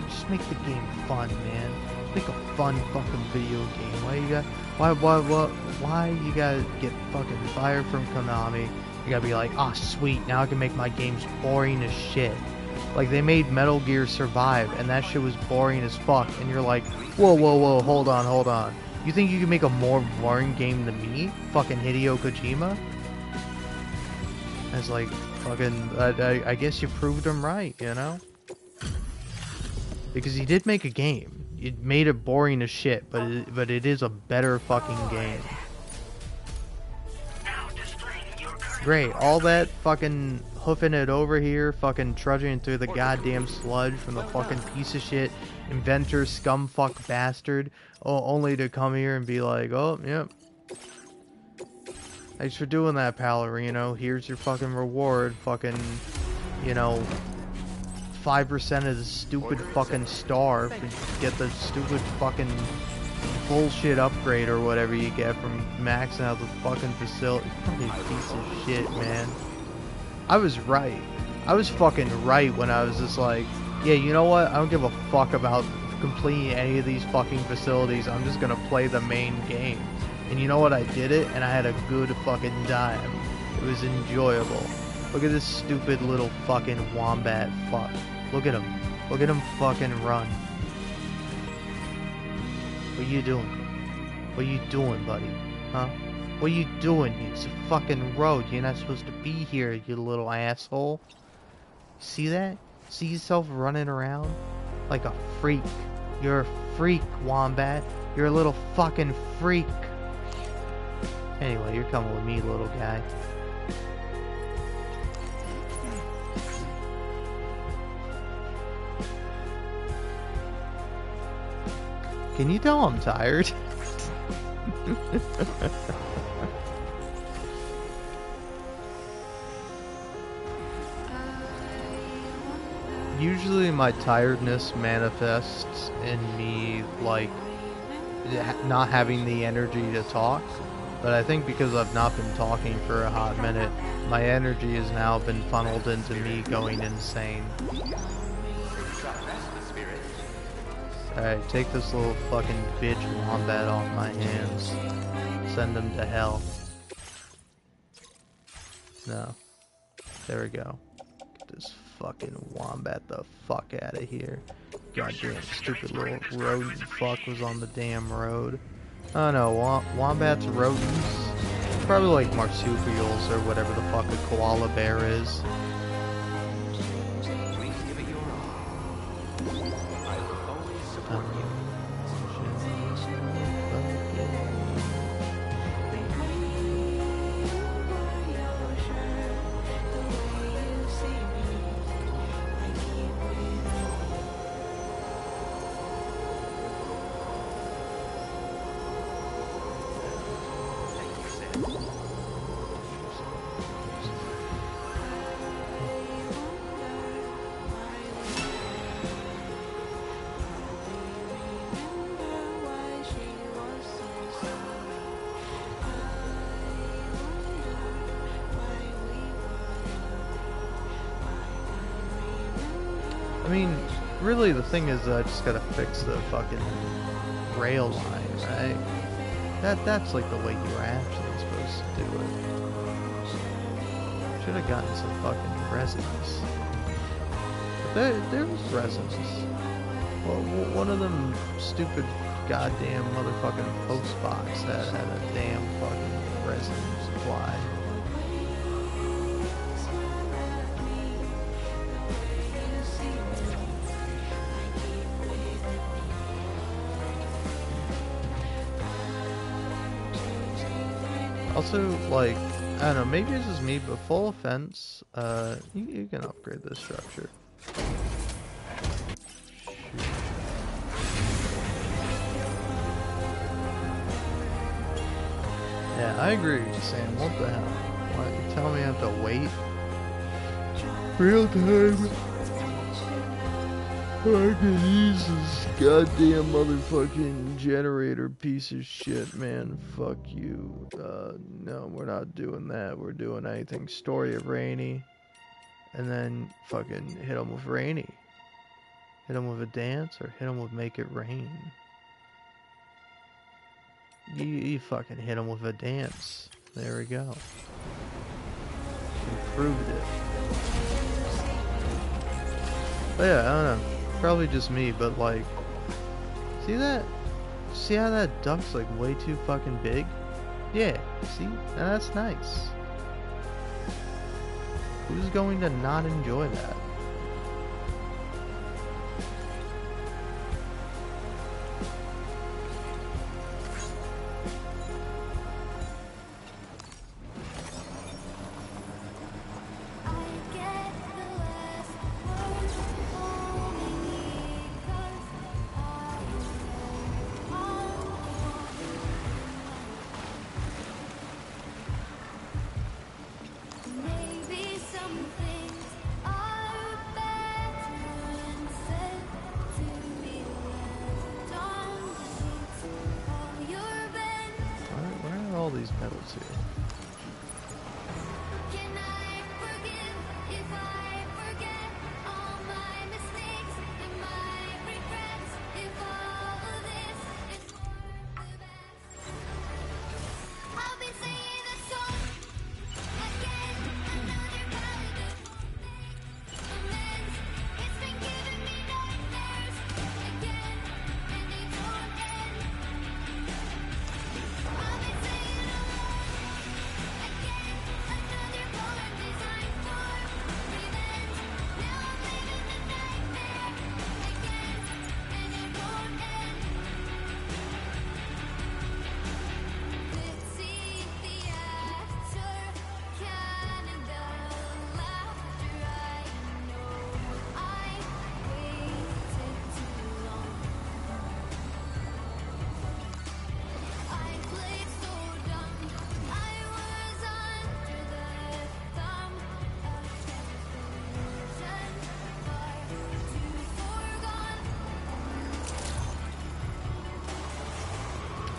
Just make the game fun, man. Just make a fun fucking video game. Why you gotta get fucking fired from Konami? You gotta be like, oh sweet, now I can make my games boring as shit. Like, they made Metal Gear Survive, and that shit was boring as fuck, and you're like, whoa, hold on. You think you can make a more boring game than me? Fucking Hideo Kojima? It's like, fucking, I guess you proved him right, you know? Because he did make a game. It made it boring as shit, but it is a better fucking game. Great, all that fucking hoofing it over here, fucking trudging through the goddamn sludge from the fucking piece of shit inventor scumfuck bastard, only to come here and be like, oh, yep. Thanks for doing that, Palorino. Here's your fucking reward, fucking, you know, 5% of the stupid fucking star if you get the stupid fucking bullshit upgrade or whatever you get from maxing out the fucking facility. Fucking piece of shit, man. I was right. I was fucking right when I was just like, yeah, you know what? I don't give a fuck about completing any of these fucking facilities. I'm just gonna play the main game. And you know what? I did it, and I had a good fucking time. It was enjoyable. Look at this stupid little fucking wombat fuck. Look at him. Look at him fucking run. What you doing? What you doing, buddy? Huh? What you doing? It's a fucking road. You're not supposed to be here, you little asshole. See that? See yourself running around? Like a freak. You're a freak, Wombat. You're a little fucking freak. Anyway, you're coming with me, little guy. Can you tell I'm tired? Usually my tiredness manifests in me, like, not having the energy to talk. But I think because I've not been talking for a hot minute, my energy has now been funneled into me going insane. Alright, take this little fucking bitch wombat off my hands. Send him to hell. No. There we go. Get this fucking wombat the fuck out of here. Goddamn stupid little rodent fuck was on the damn road. Oh no, wombats, rodents. Probably like marsupials or whatever the fuck a koala bear is. mean, really the thing is I just gotta fix the fucking rail line, right? That's like the way you were actually supposed to do it. Should have gotten some fucking resins. But there was resins. Well, one of them stupid goddamn motherfucking post box had a damn fucking resin supply. Also, like, I don't know, maybe it's just me, but full offense, you can upgrade this structure. Yeah, I agree with you, Sam. What the hell? What, you tell me I have to wait? Real time. I can use this goddamn motherfucking generator piece of shit, man. Fuck you. No, we're not doing that. We're doing anything Story of Rainy. And then fucking hit him with Rainy. Hit him with a dance or hit him with Make It Rain. You fucking hit him with a dance. There we go. Improved it. But yeah, I don't know. Probably just me, but like, see that? See how that duck's like way too fucking big? Yeah, see? Now that's nice. Who's going to not enjoy that? All these medals here.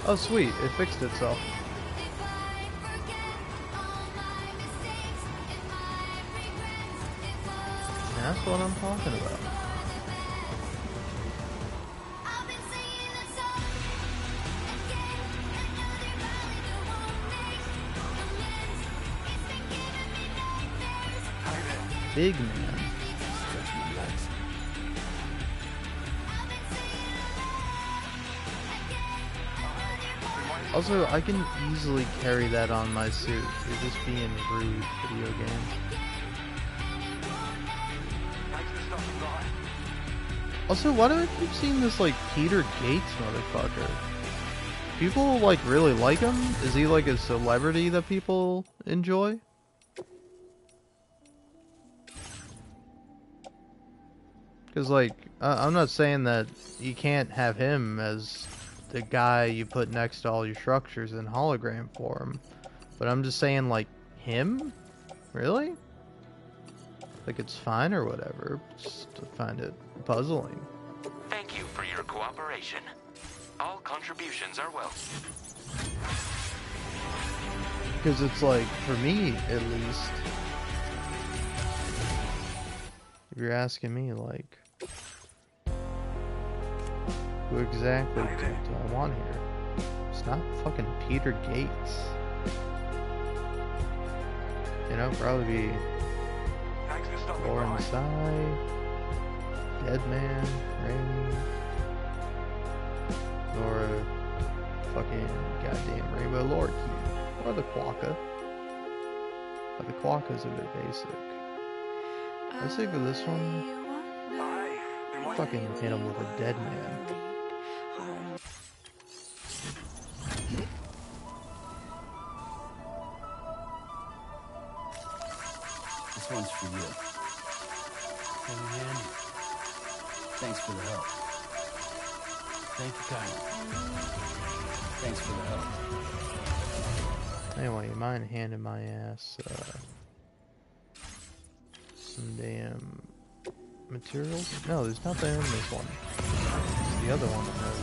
Oh sweet, it fixed itself. That's what I'm talking about. Big man. Also, I can easily carry that on my suit. You're just being rude, video game. Also, why do I keep seeing this, like, Peter Gates motherfucker? People, like, really like him? Is he, like, a celebrity that people enjoy? Because, like, I'm not saying that you can't have him as the guy you put next to all your structures in hologram form. But I'm just saying, like, him? Really? Like, it's fine or whatever. Just to find it puzzling. Thank you for your cooperation. All contributions are welcome. Because it's like, for me, at least, if you're asking me, like, Who exactly do I want here? It's not fucking Peter Gates. You know, probably be Lauren Sai, Deadman, Rainy, or a fucking goddamn Rainbow Lord Key, or the Quokka. But the Quokka's a bit basic. I'd say for this one, fucking hit him with a Deadman. This one's for you. Hey, man. Thanks for the help. Thank you, Kyle. Thanks for the help. Anyway, you mind handing my ass some damn materials? No, there's nothing in this one. It's the other one that has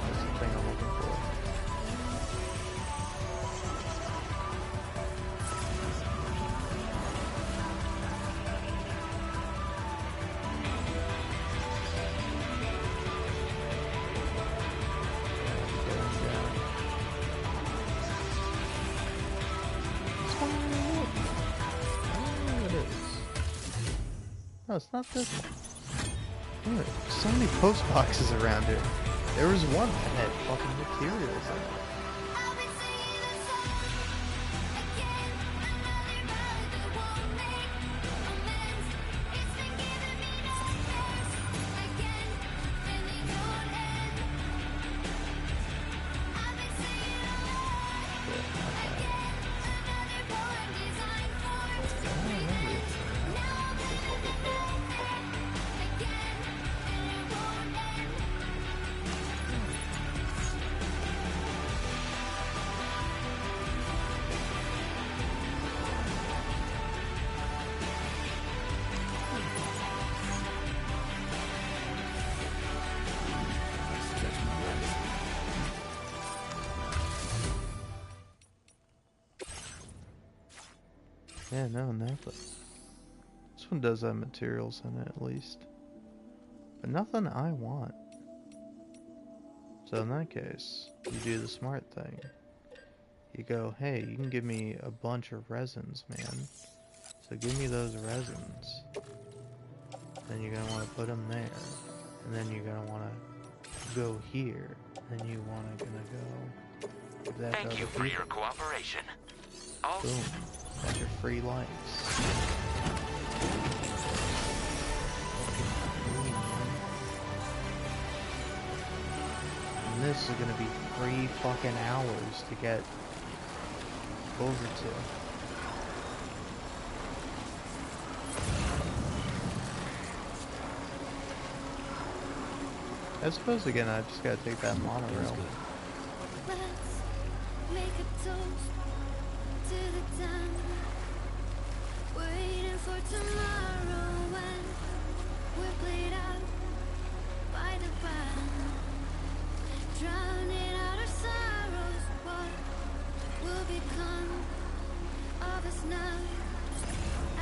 that's the thing I'm looking for. No, it's not this one. Look, so many post boxes around here. There was one that had fucking materials in it. Yeah, no, nothing. This one does have materials in it at least. But nothing I want. So in that case, you do the smart thing. You go, hey, you can give me a bunch of resins, man. So give me those resins. Then you're going to want to put them there. And then you're going to want to go here. And you want to go give that to Thank other you for people. your cooperation. Boom. Bunch of free lights. And this is gonna be 3 fucking hours to get over to. I suppose again I just gotta take that monorail. Let's make a toast to the time waiting for tomorrow when we're played out by the band, drowning out our sorrows. What will become of us now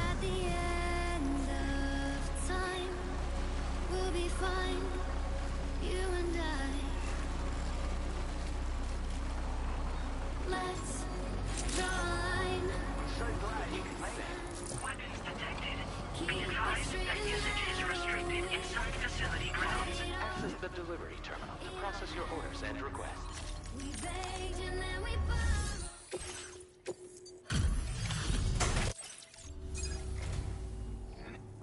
at the end of time? We'll be fine, you and I. Let's draw a line. So glad you could make it. Weapons detected. Be advised that usage is restricted inside facility grounds. Access the delivery terminal to process your orders and requests. We begged and then we borrowed.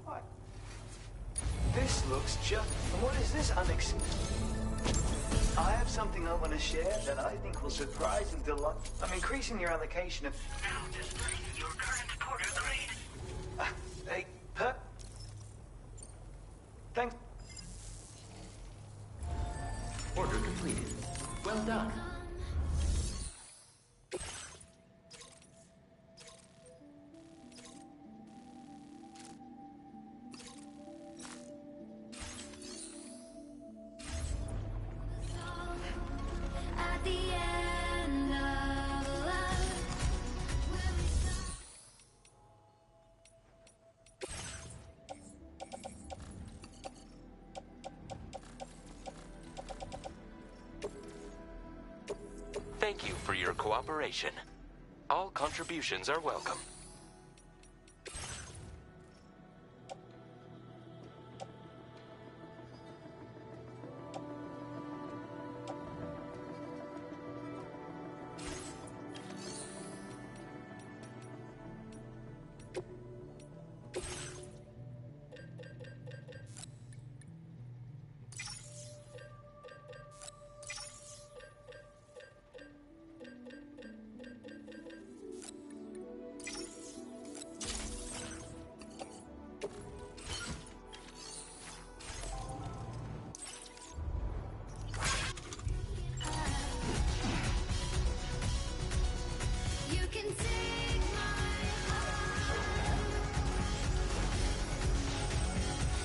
What? This looks just... What is this I have something I want to share that I think will surprise and delight. I'm increasing your allocation of... Now displaying your current porter grade. Hey, thanks. Order completed. Well done. At the end of love, will we stop? Thank you for your cooperation. All contributions are welcome. You can take my heart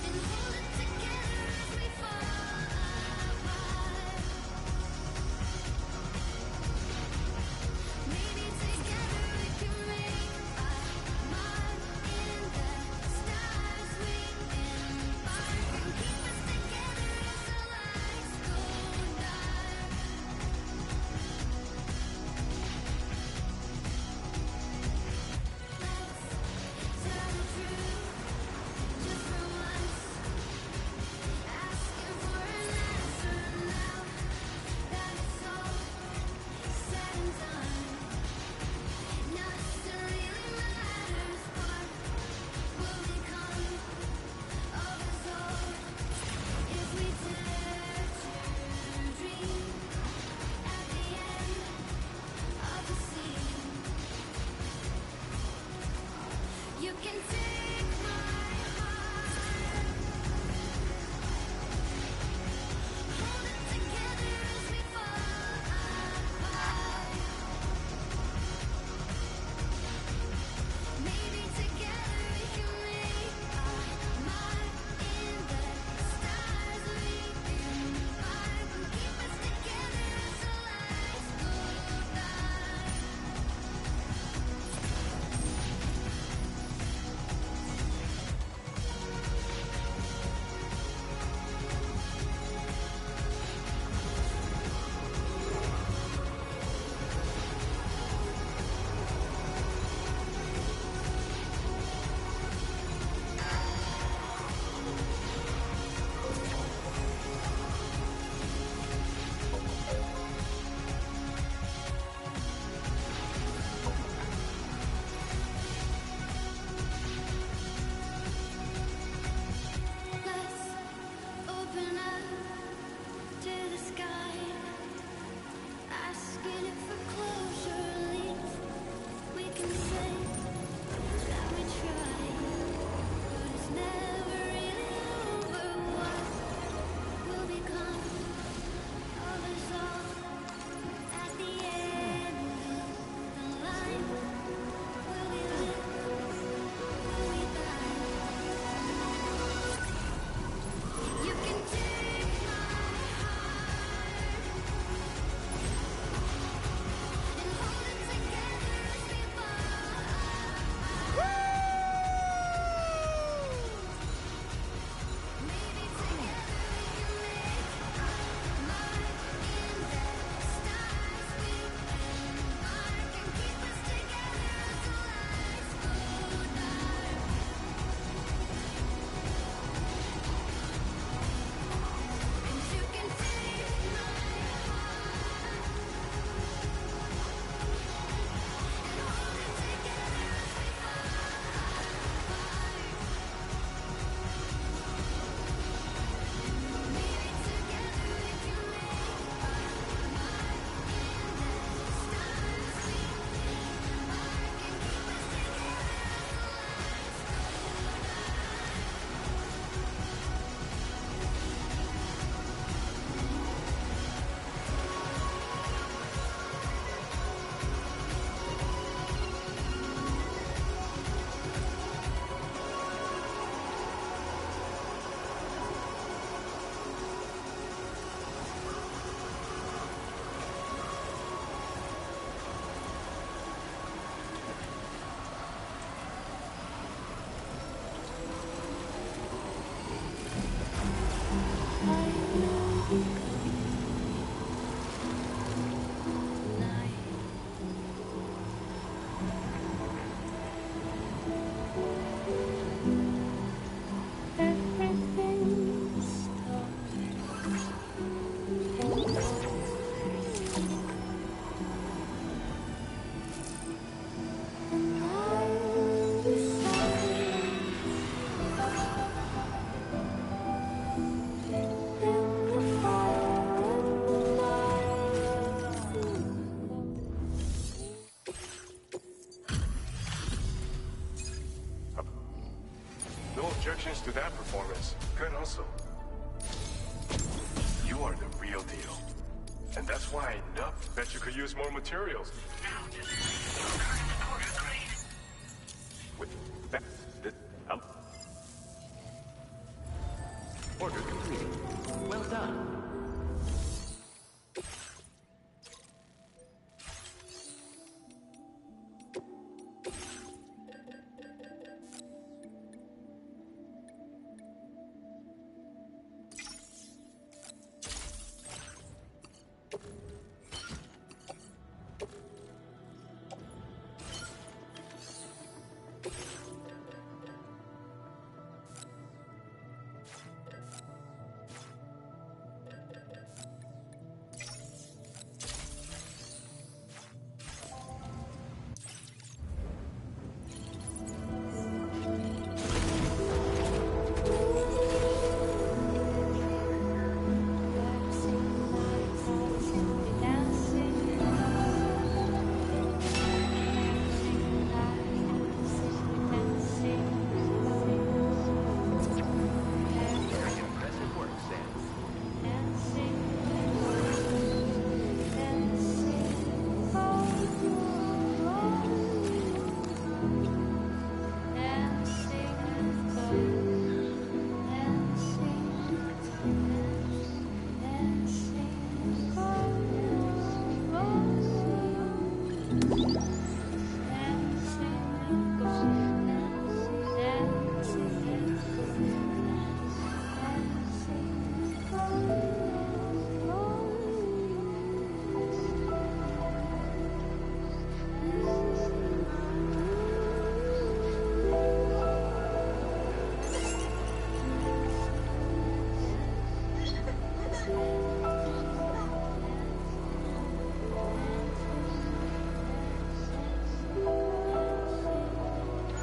and hold it together as we fall apart. Maybe together we can make a mark in the stars. We embark and keep us together as the lights go dark. Tell the truth just for once. Asking for an answer now that it's all said and done. Nothing really matters. What will become of us all if we dare to dream at the end of the scene? You can take my heart, hold it together as we fall apart. Maybe together we can make a mark in the stars. We embark and keep us together as the lights go dark. Let's open up to the sky, asking it for closure. At least we can say that we tried, but it's never really over. What will become of us all at the end of the line? Will we live? Will we die? You can take my heart and hold it together as we fall apart. Maybe together we can make a mark in the stars. We embark and keep us together as the lights go dark. And you can take my heart and hold it together as we fall apart. Maybe together we can make a mark in the stars. We embark and keep us together as the lights go Why, no. Bet you could use more materials. Wait, Order completed. Well done. Impressive work, Sam.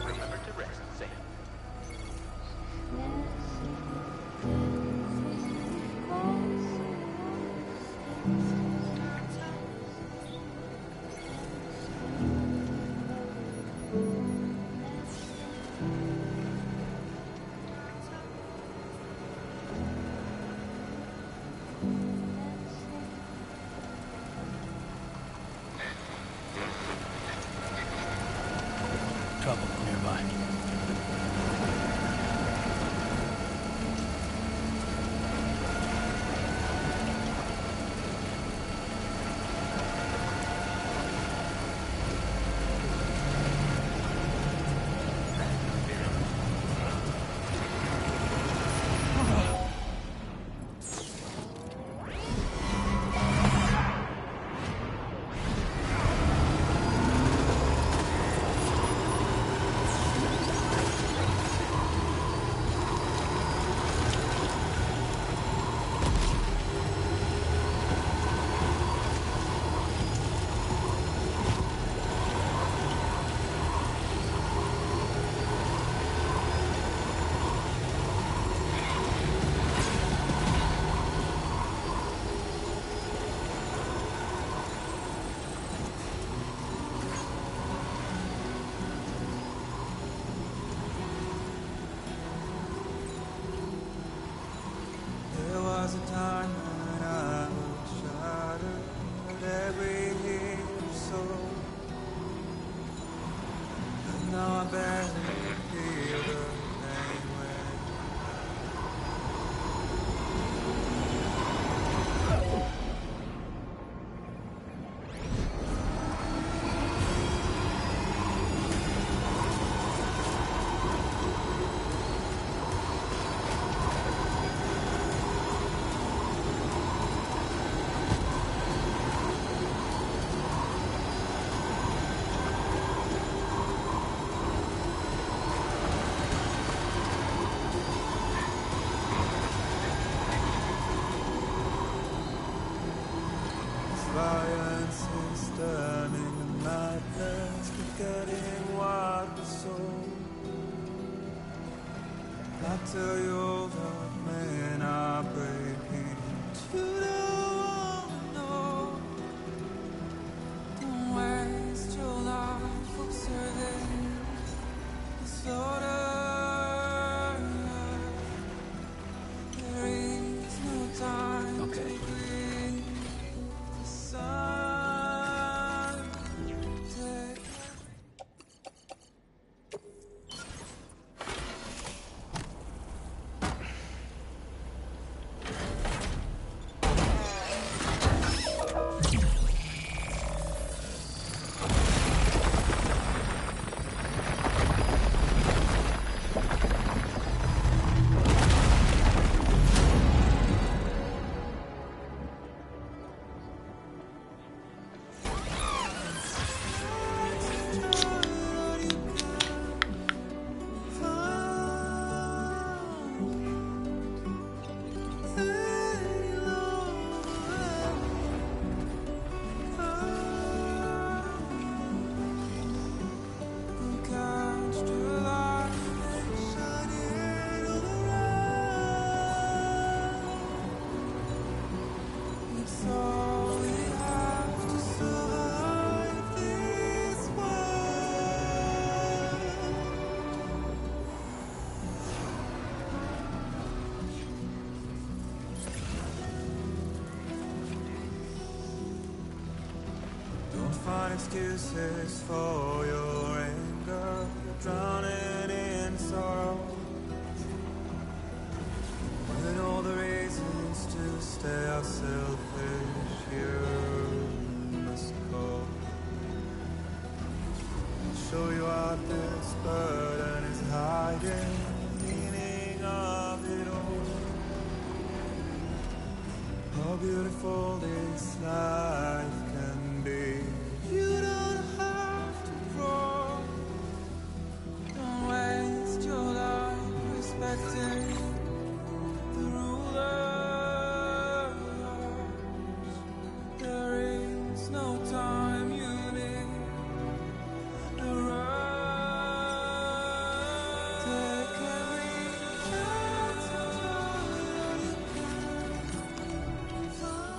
Remember to rest, Sam. Trouble nearby. There was a time when I was shattered every hit or so. But now I barely feel the pain when violence is turning to madness, forgetting what was sold. I tell you that men are breaking to the wall. Don't waste your life observing the slaughter. There is no time to grieve. Don't find excuses for your anger. You're drowning in sorrow. With all the reasons to stay out selfish, you must go. I'll show you out this burden is hiding, the meaning of it all. How beautiful this life can be. You don't have to grow. Don't waste your life respecting the rulers. There is no time you need to run. Take every chance you can find.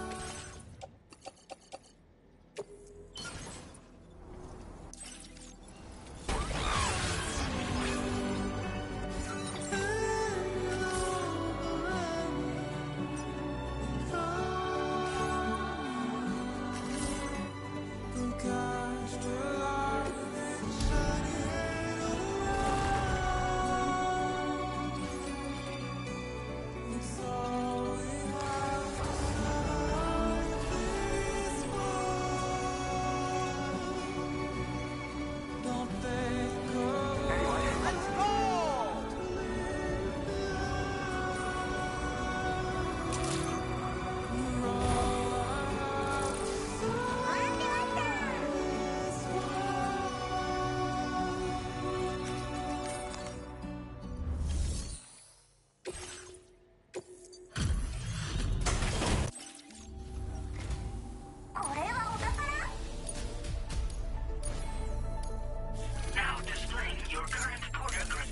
Now displaying your current progress.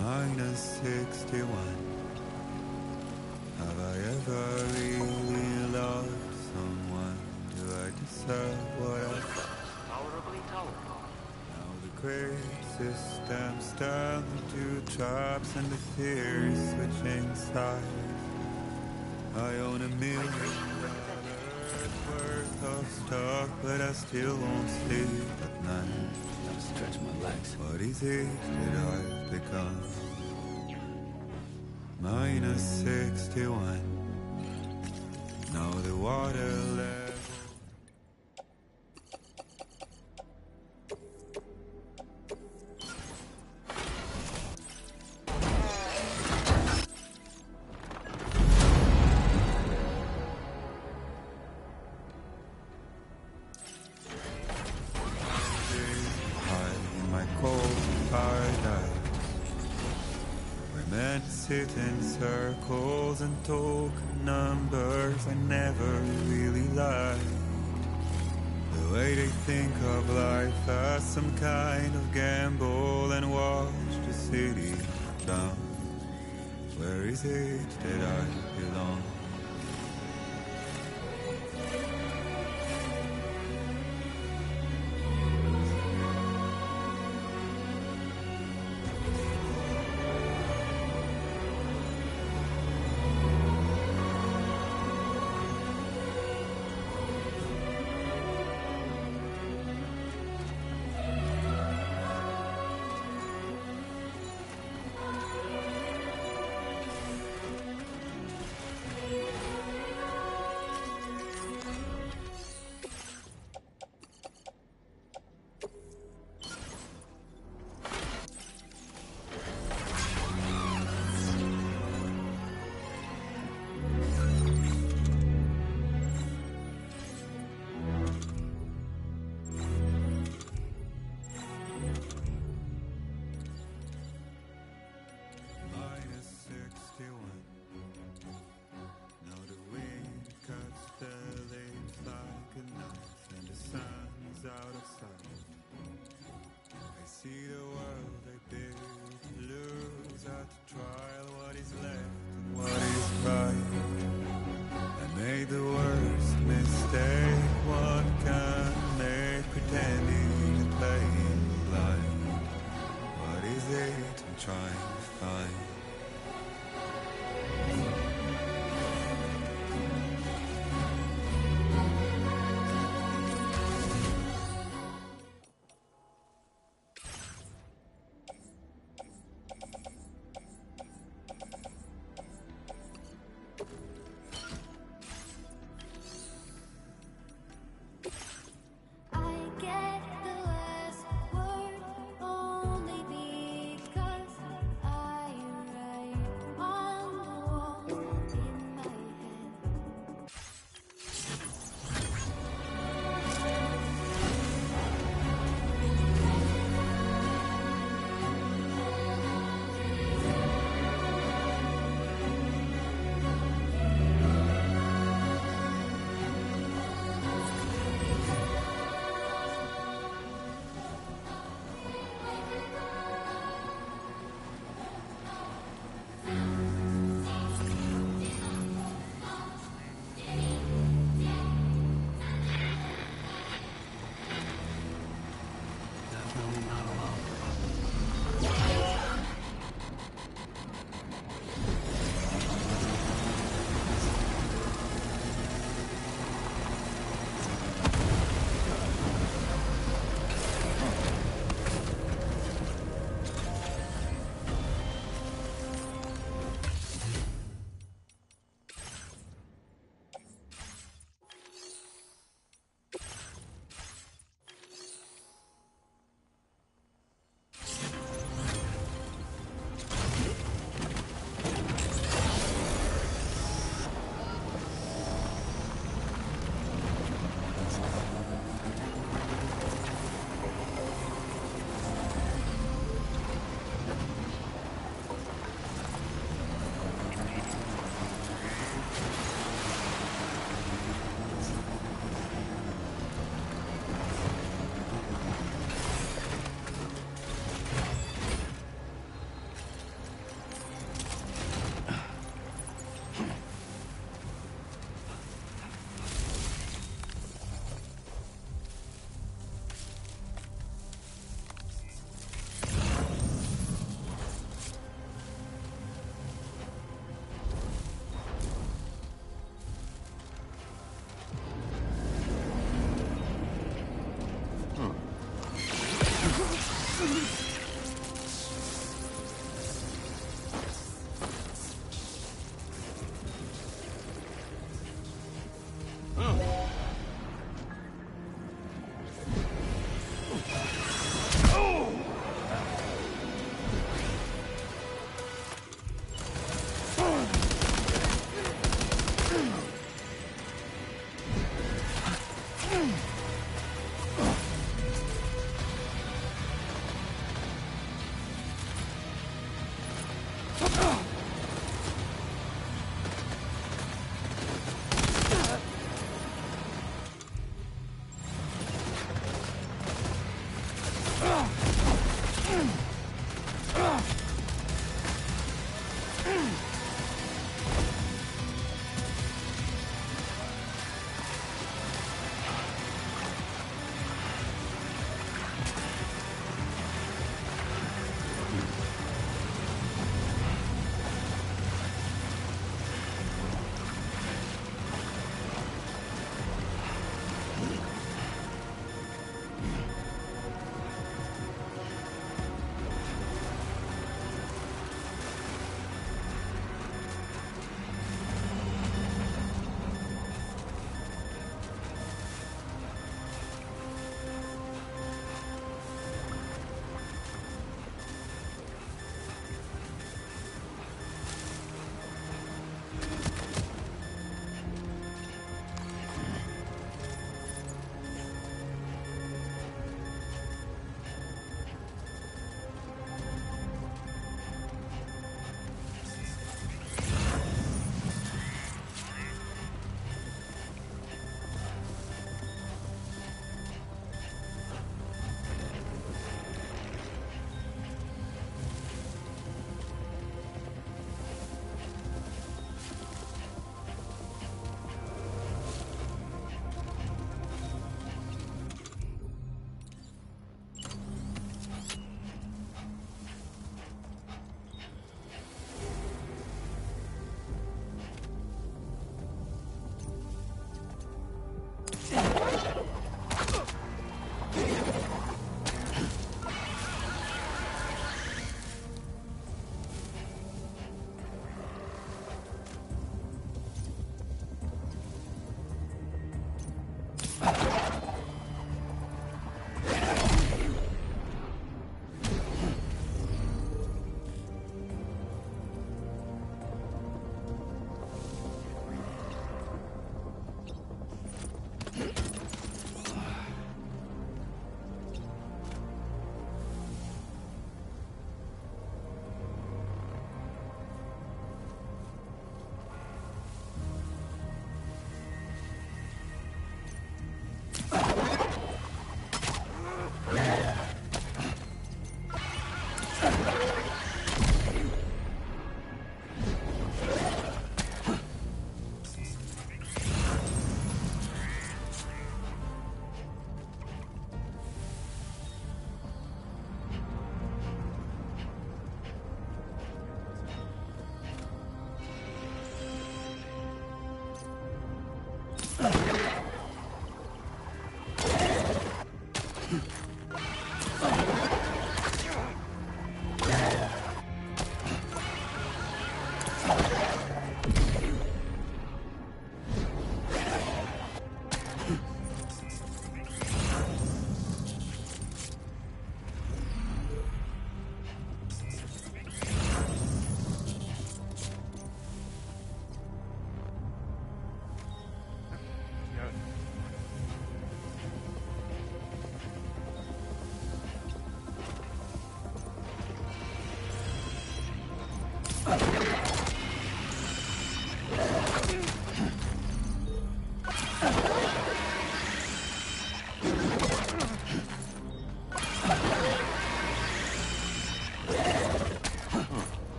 Minus 61. Have I ever really loved someone? Do I deserve what I got? Tolerably tolerable. Now the great systems turn into traps and the theories switching sides. I own $1 million worth of stock, but I still won't sleep at night. Gotta stretch my legs. What is it that I've become? Minus 61. Now the water level. sit in circles and talk numbers I never really liked. The way they think of life as some kind of gamble and watch the city down. Where is it that I belong?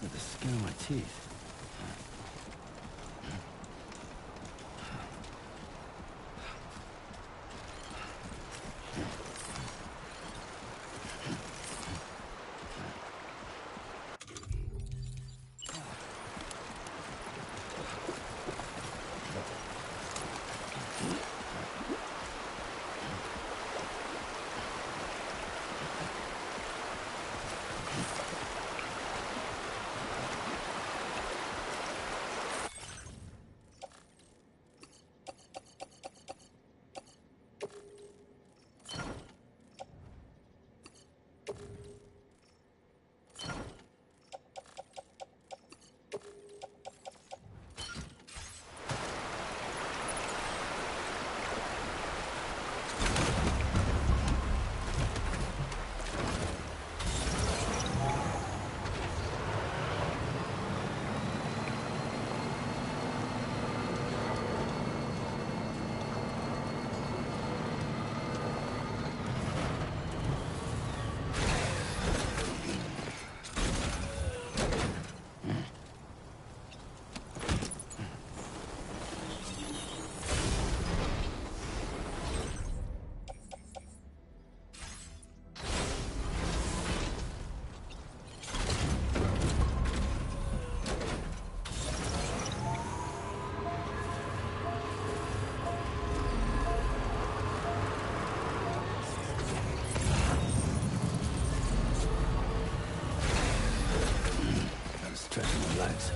With the skin on my teeth. Stretch my legs.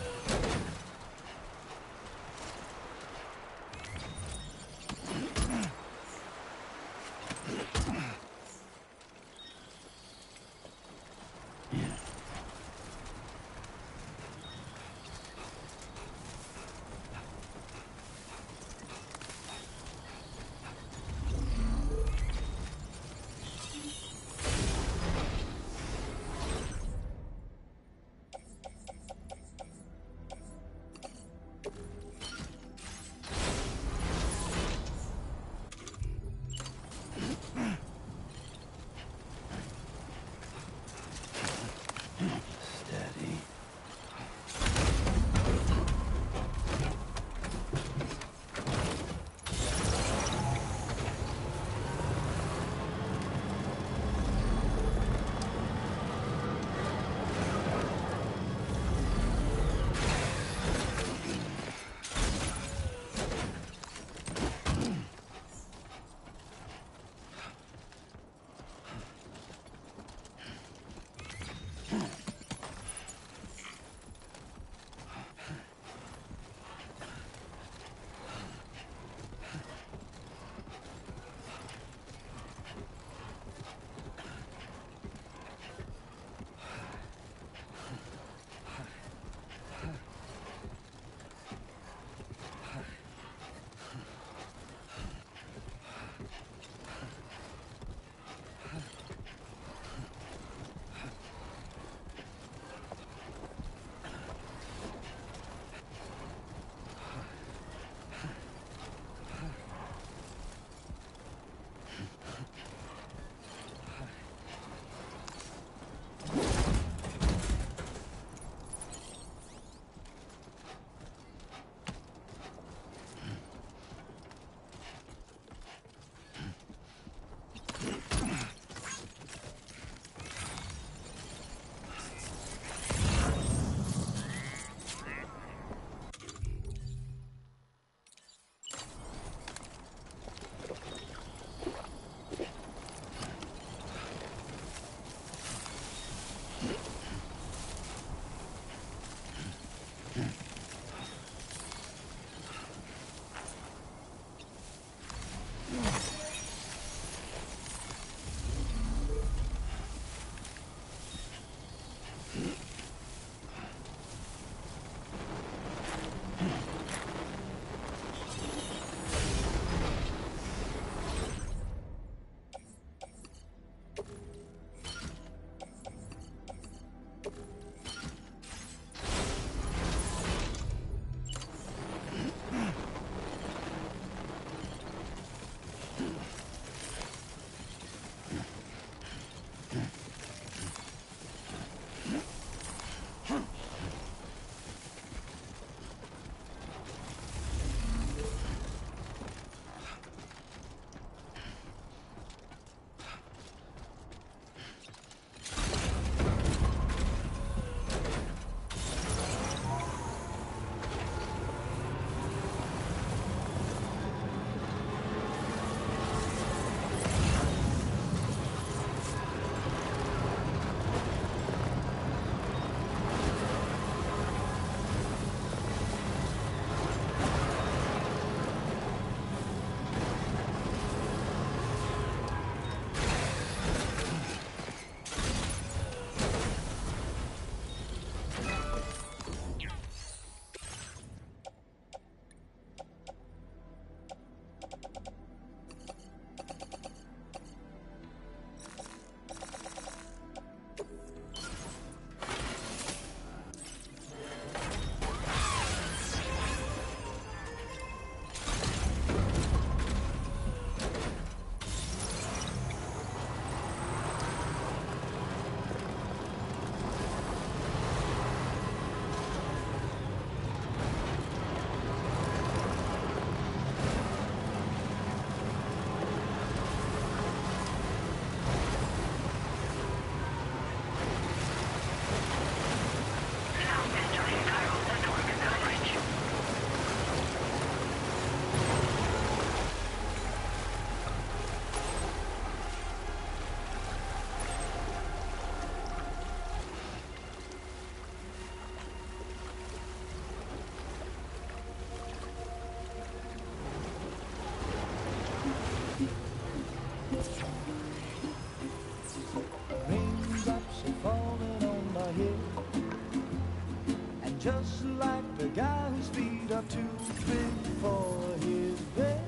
just like the guy whose feet are too big for his bed.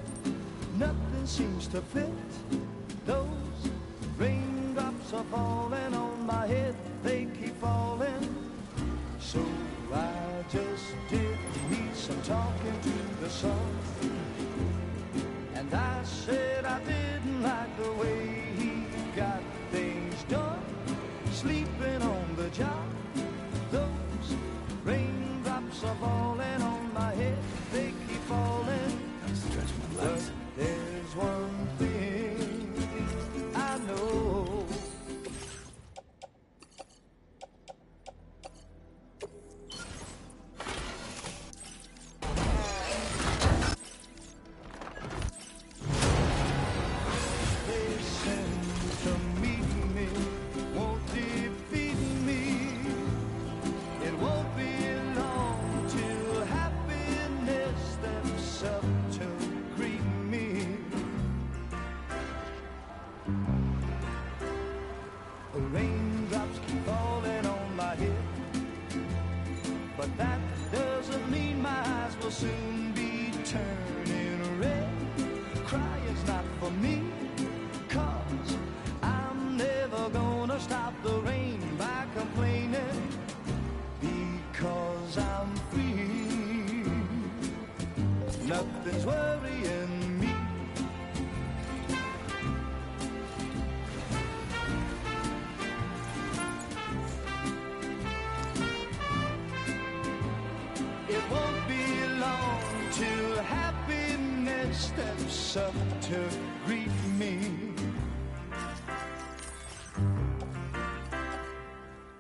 Nothing seems to fit. Those raindrops are falling on my head. They keep falling. So I just did me some talking to the sun. And I said I didn't like the way he got things done. Sleeping on the job. Those raindrops are falling on my head. They keep falling. Stretch my legs. But there's one thing I know. They send to meet me, won't defeat me. It won't be long till happiness steps up to greet me. Raindrops keep falling on my head, but that doesn't mean my eyes will soon be turning red. Crying's not for me, 'cause I'm never gonna stop the rain by complaining, because I'm free. Nothing's worrying me. It won't be long till happiness steps up to greet me.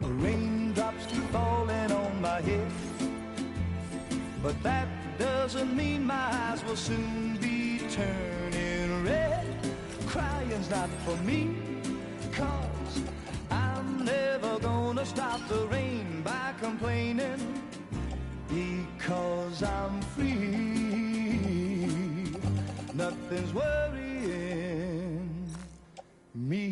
Raindrops keep falling on my head, but that doesn't mean my eyes will soon be turning red. Crying's not for me, 'cause I'm never gonna stop the rain by complaining, because I'm free. Nothing's worrying me.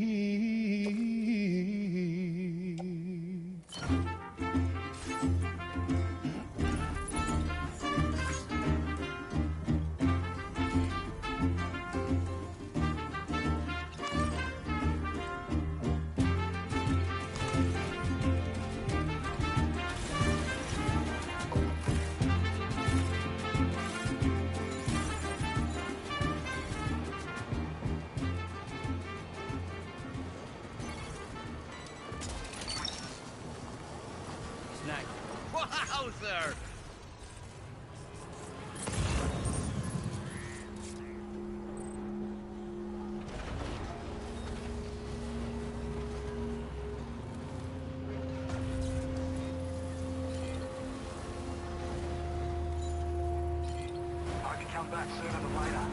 Snack. Wowzer! I can come back sooner than later.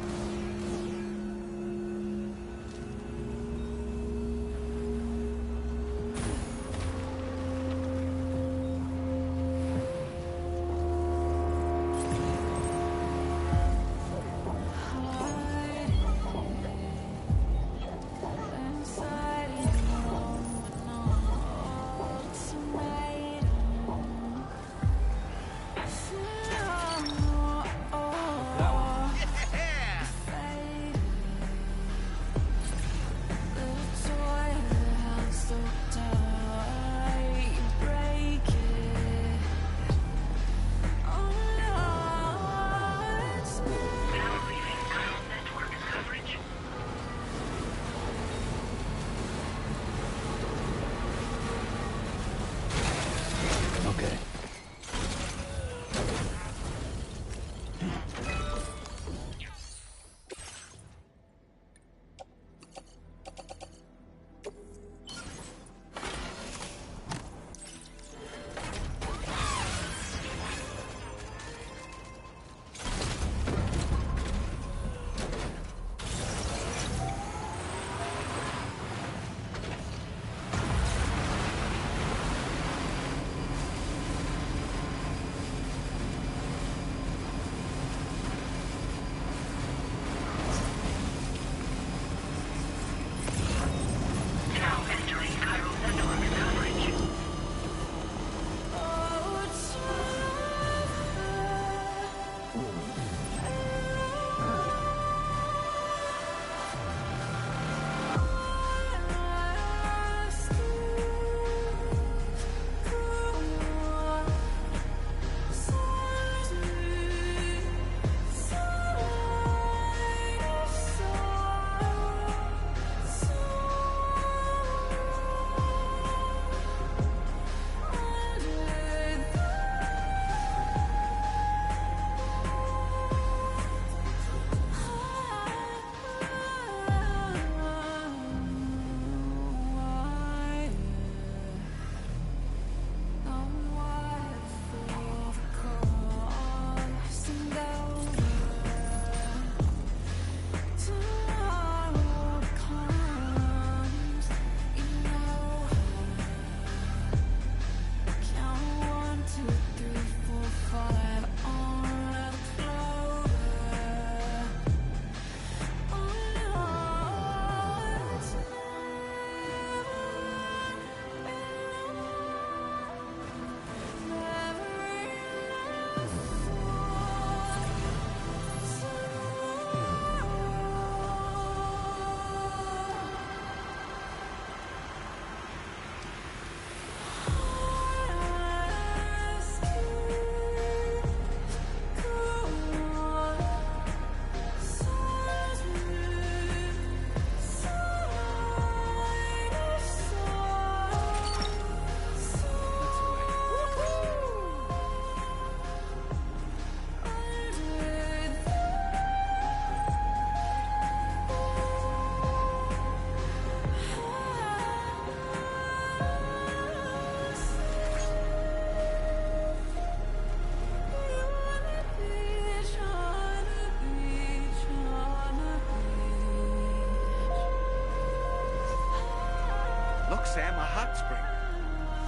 Sam a hot spring.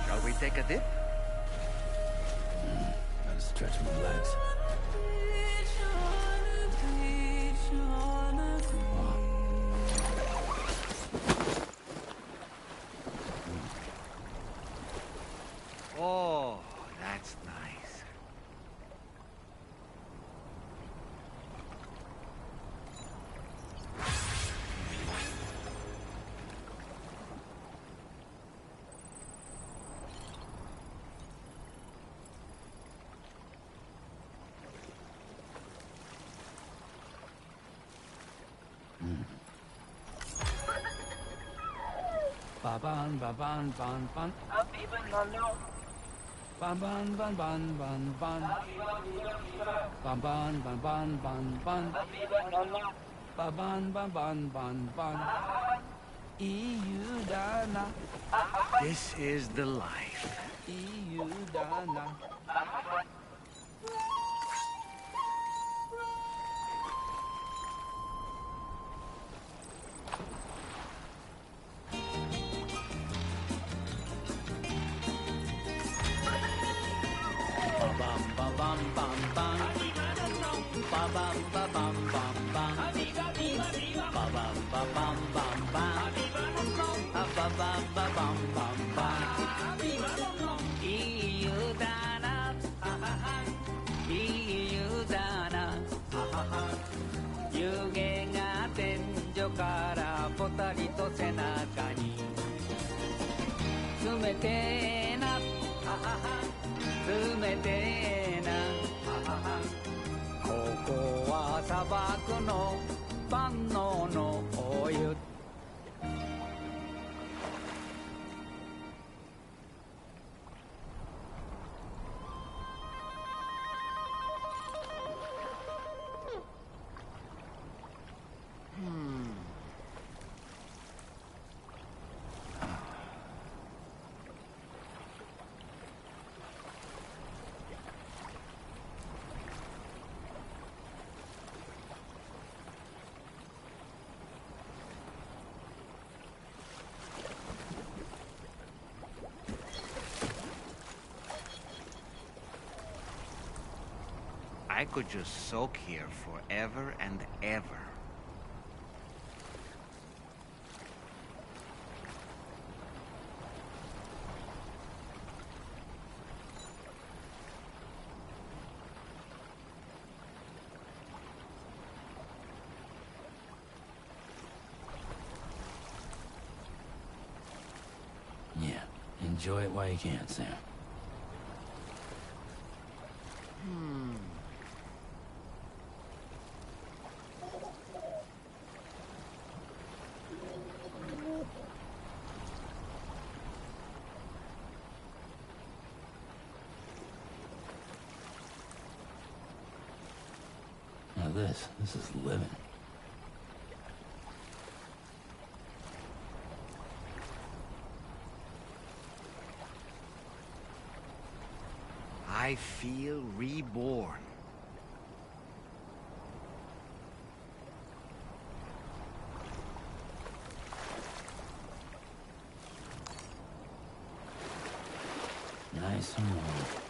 Shall we take a dip? Gotta stretch my legs. Oh, that's nice. Ba-ban, ba-ban, ban, ban. Ba-ban, ban, ban, ban, ban. Ba-ban, ban, ban, ban, ban. Ba-ban, ban, ban, ban, ban. EU Dana. This is the life. EU Dana. I could just soak here forever and ever. Yeah, enjoy it while you can, Sam. Now this is living. I feel reborn. Nice and warm.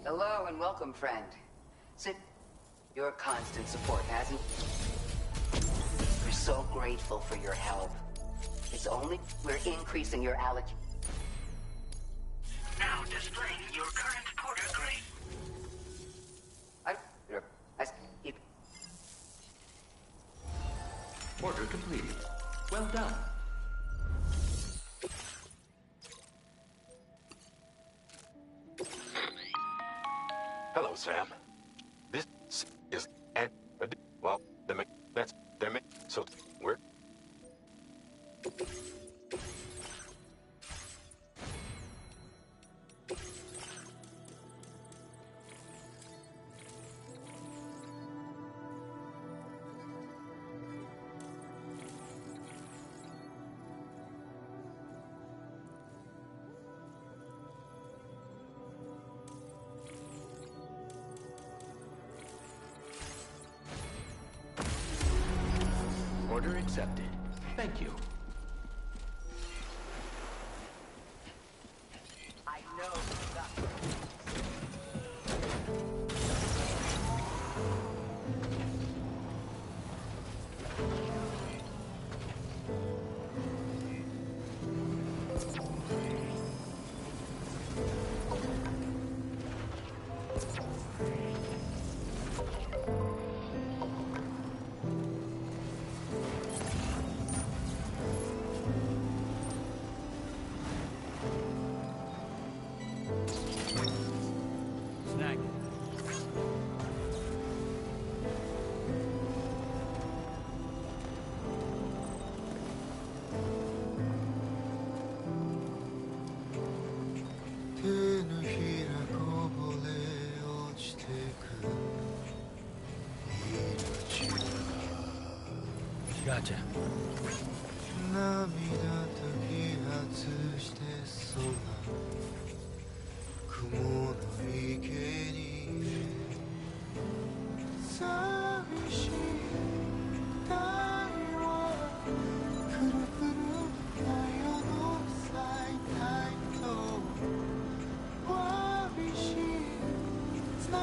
Hello and welcome, friend. Sit. Your constant support hasn't... We're so grateful for your help. It's only we're increasing your alloc... Now displaying your current Porter grade. Order completed. Well done. Hello, Sam. This is well, that's so we're Order accepted. Thank you. I know that. Snag it. Gotcha. 涙と揮発して空雲の池に寂しい太陽くるくる太陽の咲いた糸わびし繋い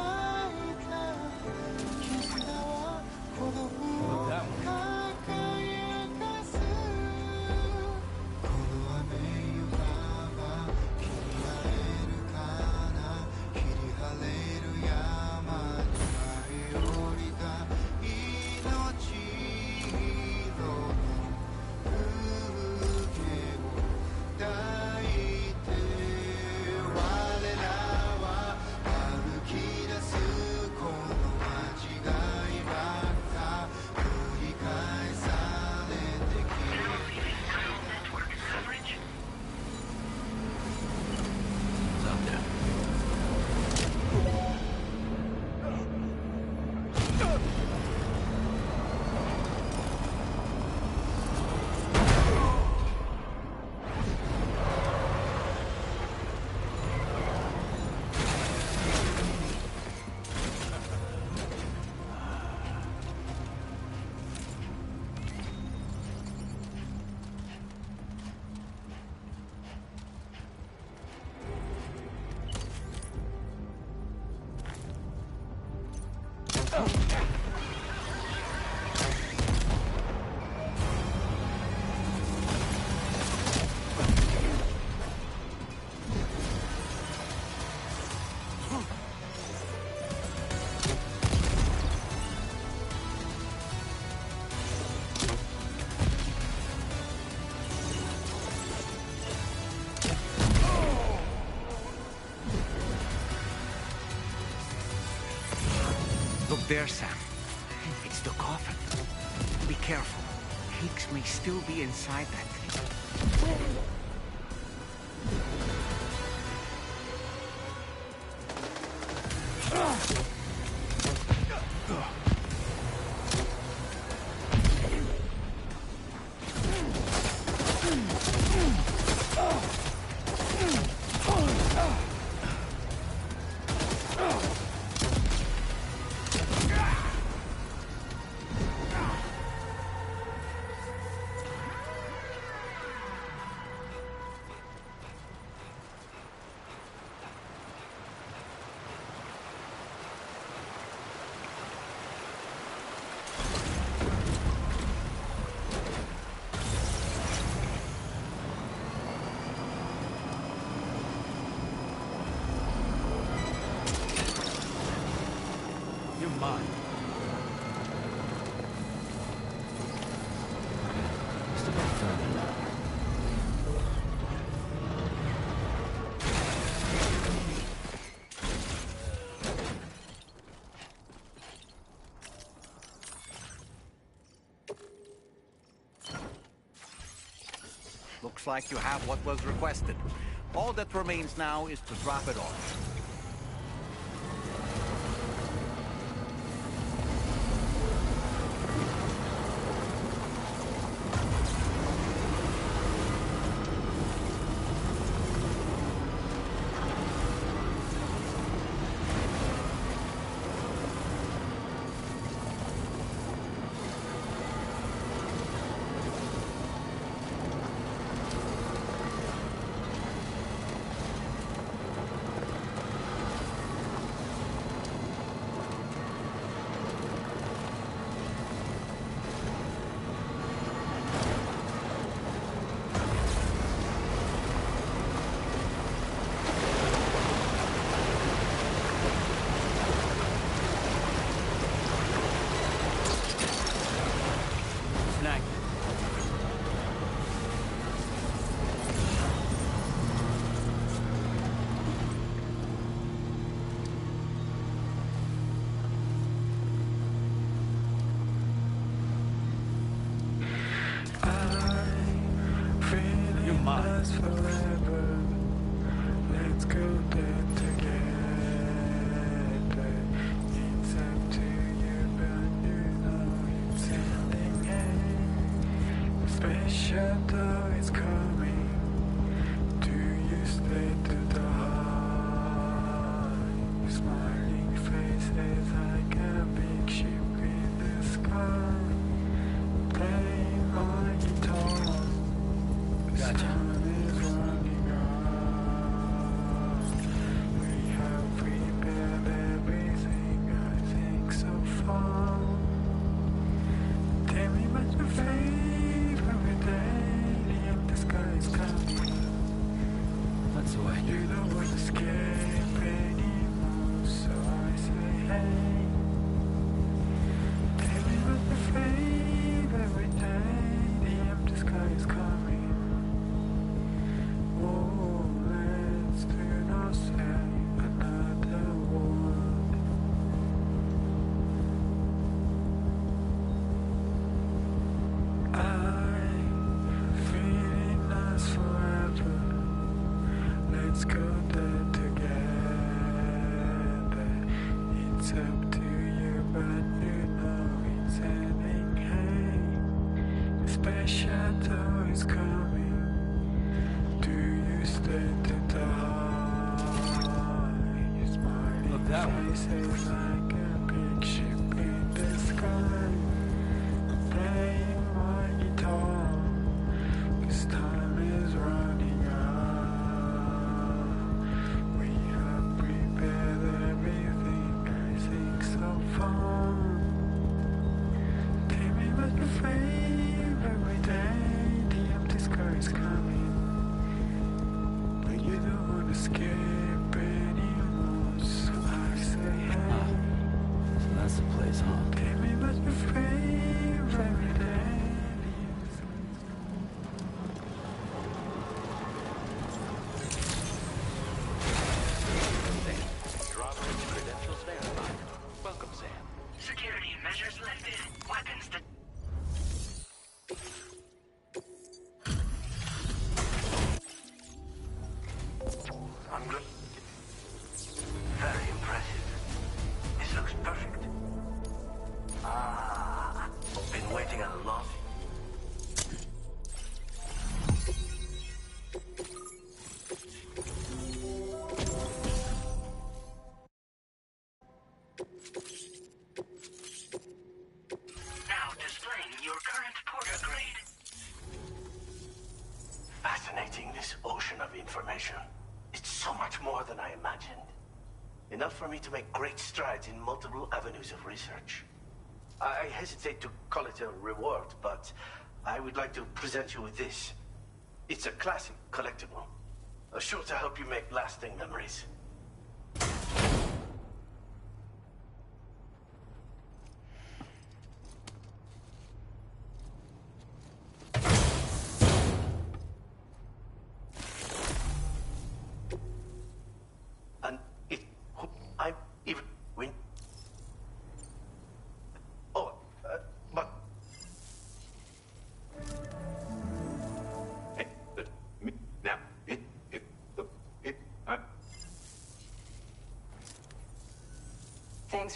だ絆は孤独を輝かすこの雨よば君会えるかな切り晴れる山に舞い降りた命色の風景を抱いて我らは歩き出すこの街が今繰り返されてきLook there, Sam. It's the coffin. Be careful. Higgs may still be inside that thing. You're mine. Still got time. Looks like you have what was requested. All that remains now is to drop it off. Enough for me to make great strides in multiple avenues of research. I hesitate to call it a reward, but I would like to present you with this. It's a classic collectible, sure to help you make lasting memories.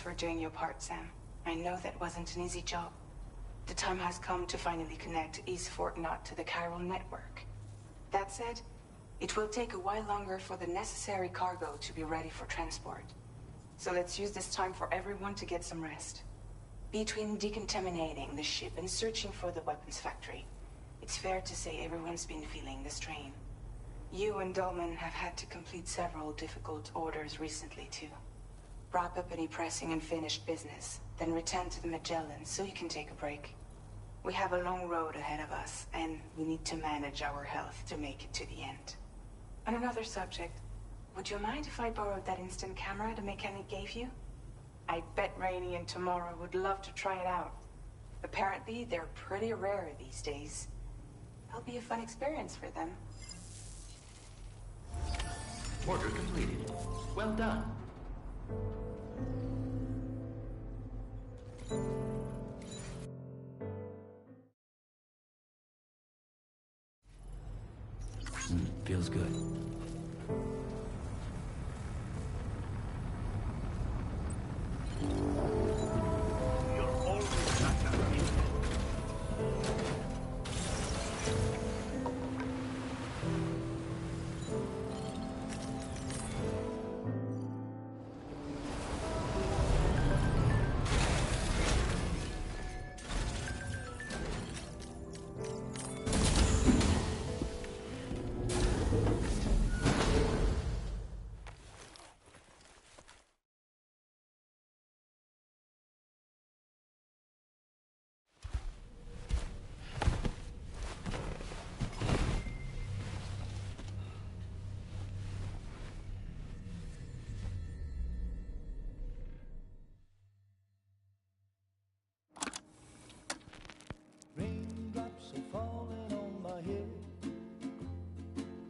Thanks for doing your part, Sam. I know that wasn't an easy job. The time has come to finally connect East Fort Knot to the chiral network. That said, it will take a while longer for the necessary cargo to be ready for transport. So let's use this time for everyone to get some rest. Between decontaminating the ship and searching for the weapons factory, it's fair to say everyone's been feeling the strain. You and Dolman have had to complete several difficult orders recently, too. Wrap up any pressing and finished business, then return to the Magellan so you can take a break. We have a long road ahead of us, and we need to manage our health to make it to the end. On another subject, would you mind if I borrowed that instant camera the mechanic gave you? I bet Rainey and Tomorrow would love to try it out. Apparently, they're pretty rare these days. It'll be a fun experience for them. Order completed. Well done. Feels good. Raindrops are falling on my head,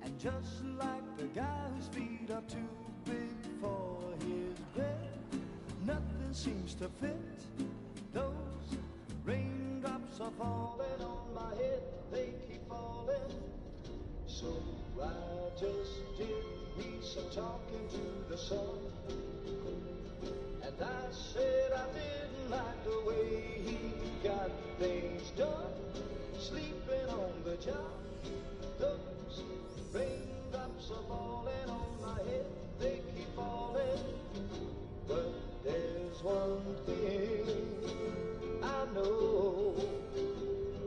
and just like the guy whose feet are too big for his bed, nothing seems to fit. Those raindrops are falling on my head, they keep falling. So I just did me some talking to the sun, and I said I didn't like the way he got things done, sleeping on the job. Those raindrops are falling on my head, they keep falling. But there's one thing I know,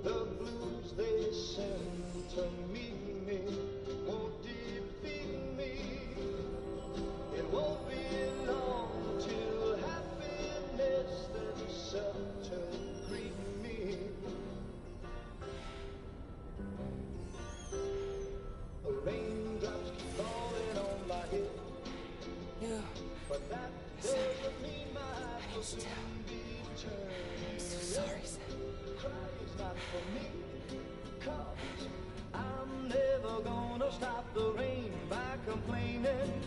the blues they send to meet me won't defeat me. It won't be long till happiness themselves to greet me. Raindrops keep falling on my head, but that doesn't mean my eyes will soon be turned. I'm so sorry, Sam. Crying's not for me, 'cause I'm never gonna stop the rain by complaining,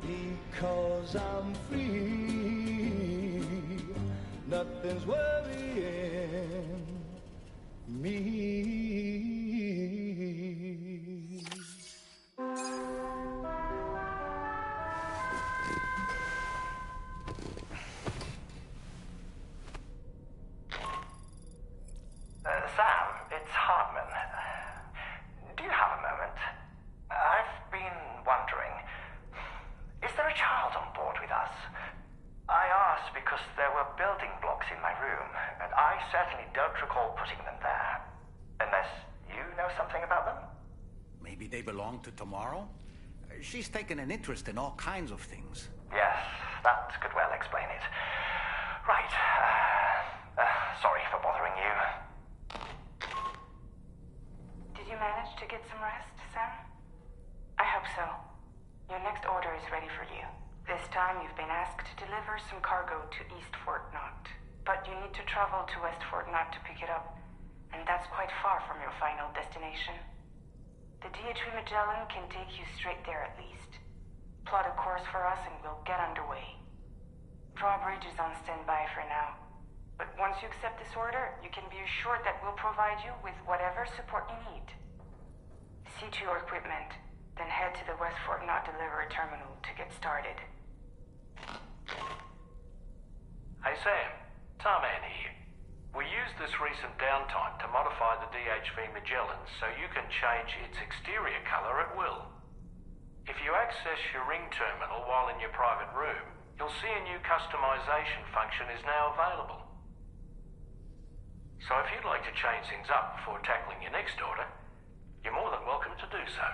because I'm free. Nothing's worrying me. Sam, it's Hartman. Do you have a moment? I've been wondering, is there a child on board with us? I asked because there were building blocks in my room, and I certainly don't recall putting them there. Unless you know something about them? Maybe they belong to Tomorrow? She's taken an interest in all kinds of things. Yes, that could well explain it. Right. Sorry for bothering you. Did you manage to get some rest, Sam? I hope so. Your next order is ready for you. This time you've been asked to deliver some cargo to East Fort Knot. But you need to travel to West Fort Knot to pick it up, and that's quite far from your final destination. The DHV Magellan can take you straight there at least. Plot a course for us and we'll get underway. Drawbridge is on standby for now. But once you accept this order, you can be assured that we'll provide you with whatever support you need. See to your equipment, then head to the West Fort Knot delivery terminal to get started. Hey Sam, Tarman here. We used this recent downtime to modify the DHV Magellan so you can change its exterior colour at will. If you access your ring terminal while in your private room, you'll see a new customization function is now available. So if you'd like to change things up before tackling your next order, you're more than welcome to do so.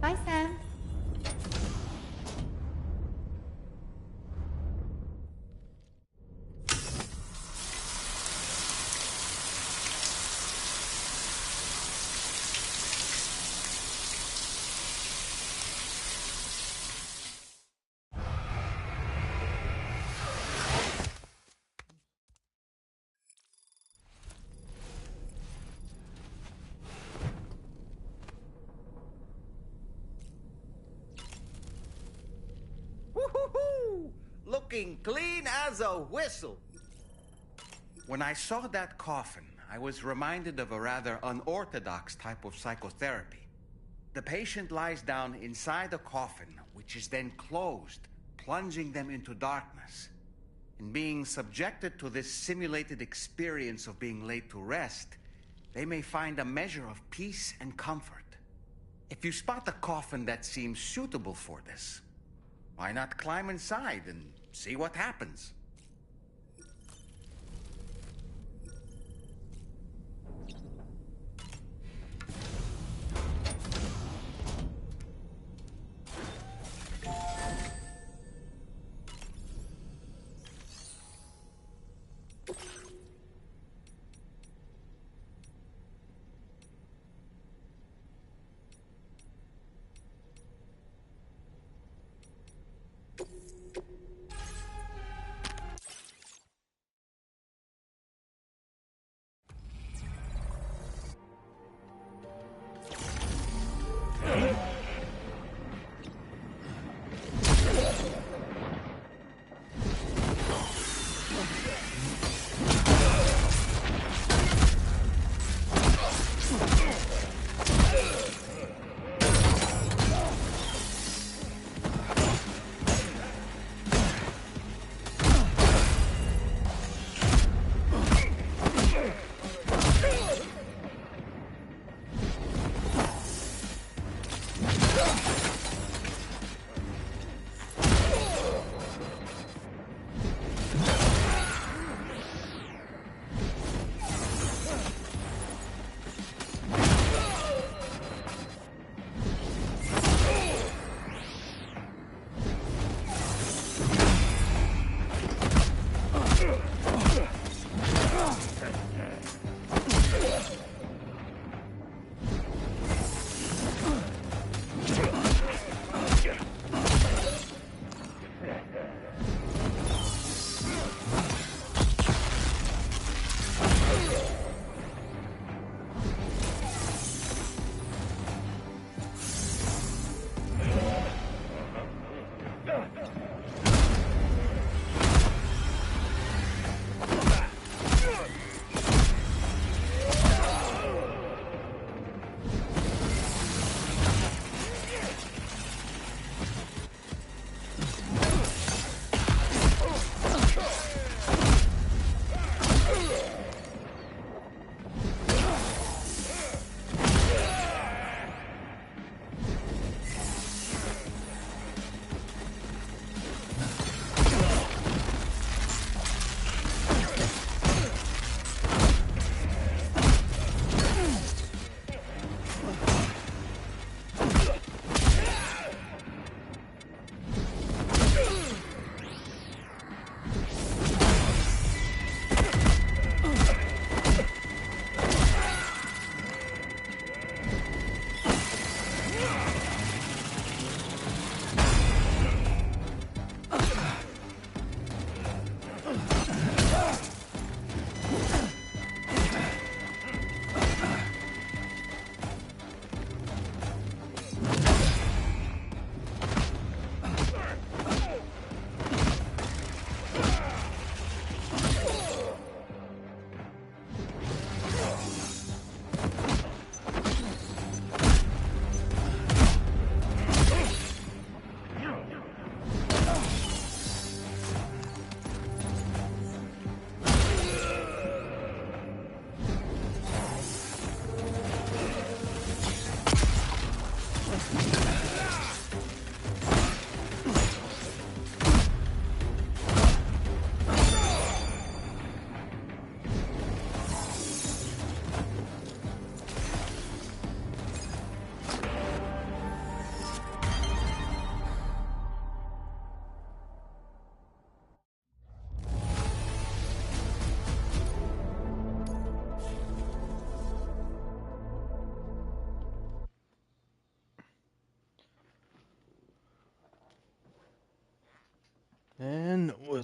Bye, Sam. Woo-hoo-hoo! Looking clean as a whistle. When I saw that coffin, I was reminded of a rather unorthodox type of psychotherapy. The patient lies down inside a coffin, which is then closed, plunging them into darkness. In being subjected to this simulated experience of being laid to rest, they may find a measure of peace and comfort. If you spot a coffin that seems suitable for this, why not climb inside and see what happens?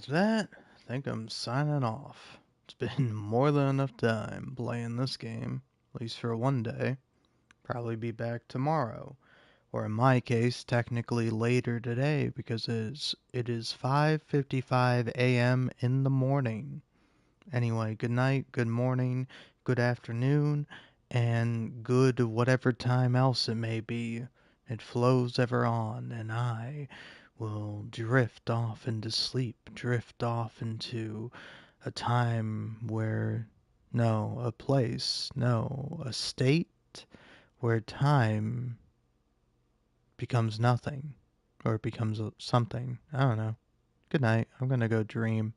with that, I think I'm signing off. It's been more than enough time playing this game, at least for one day. Probably be back tomorrow. Or in my case, technically later today, because it is 5:55 a.m. in the morning. Anyway, good night, good morning, good afternoon, and good whatever time else it may be. It flows ever on, and I will drift off into sleep, drift off into a time where, no, a place, no, a state where time becomes nothing, or it becomes something. I don't know. Good night. I'm gonna go dream.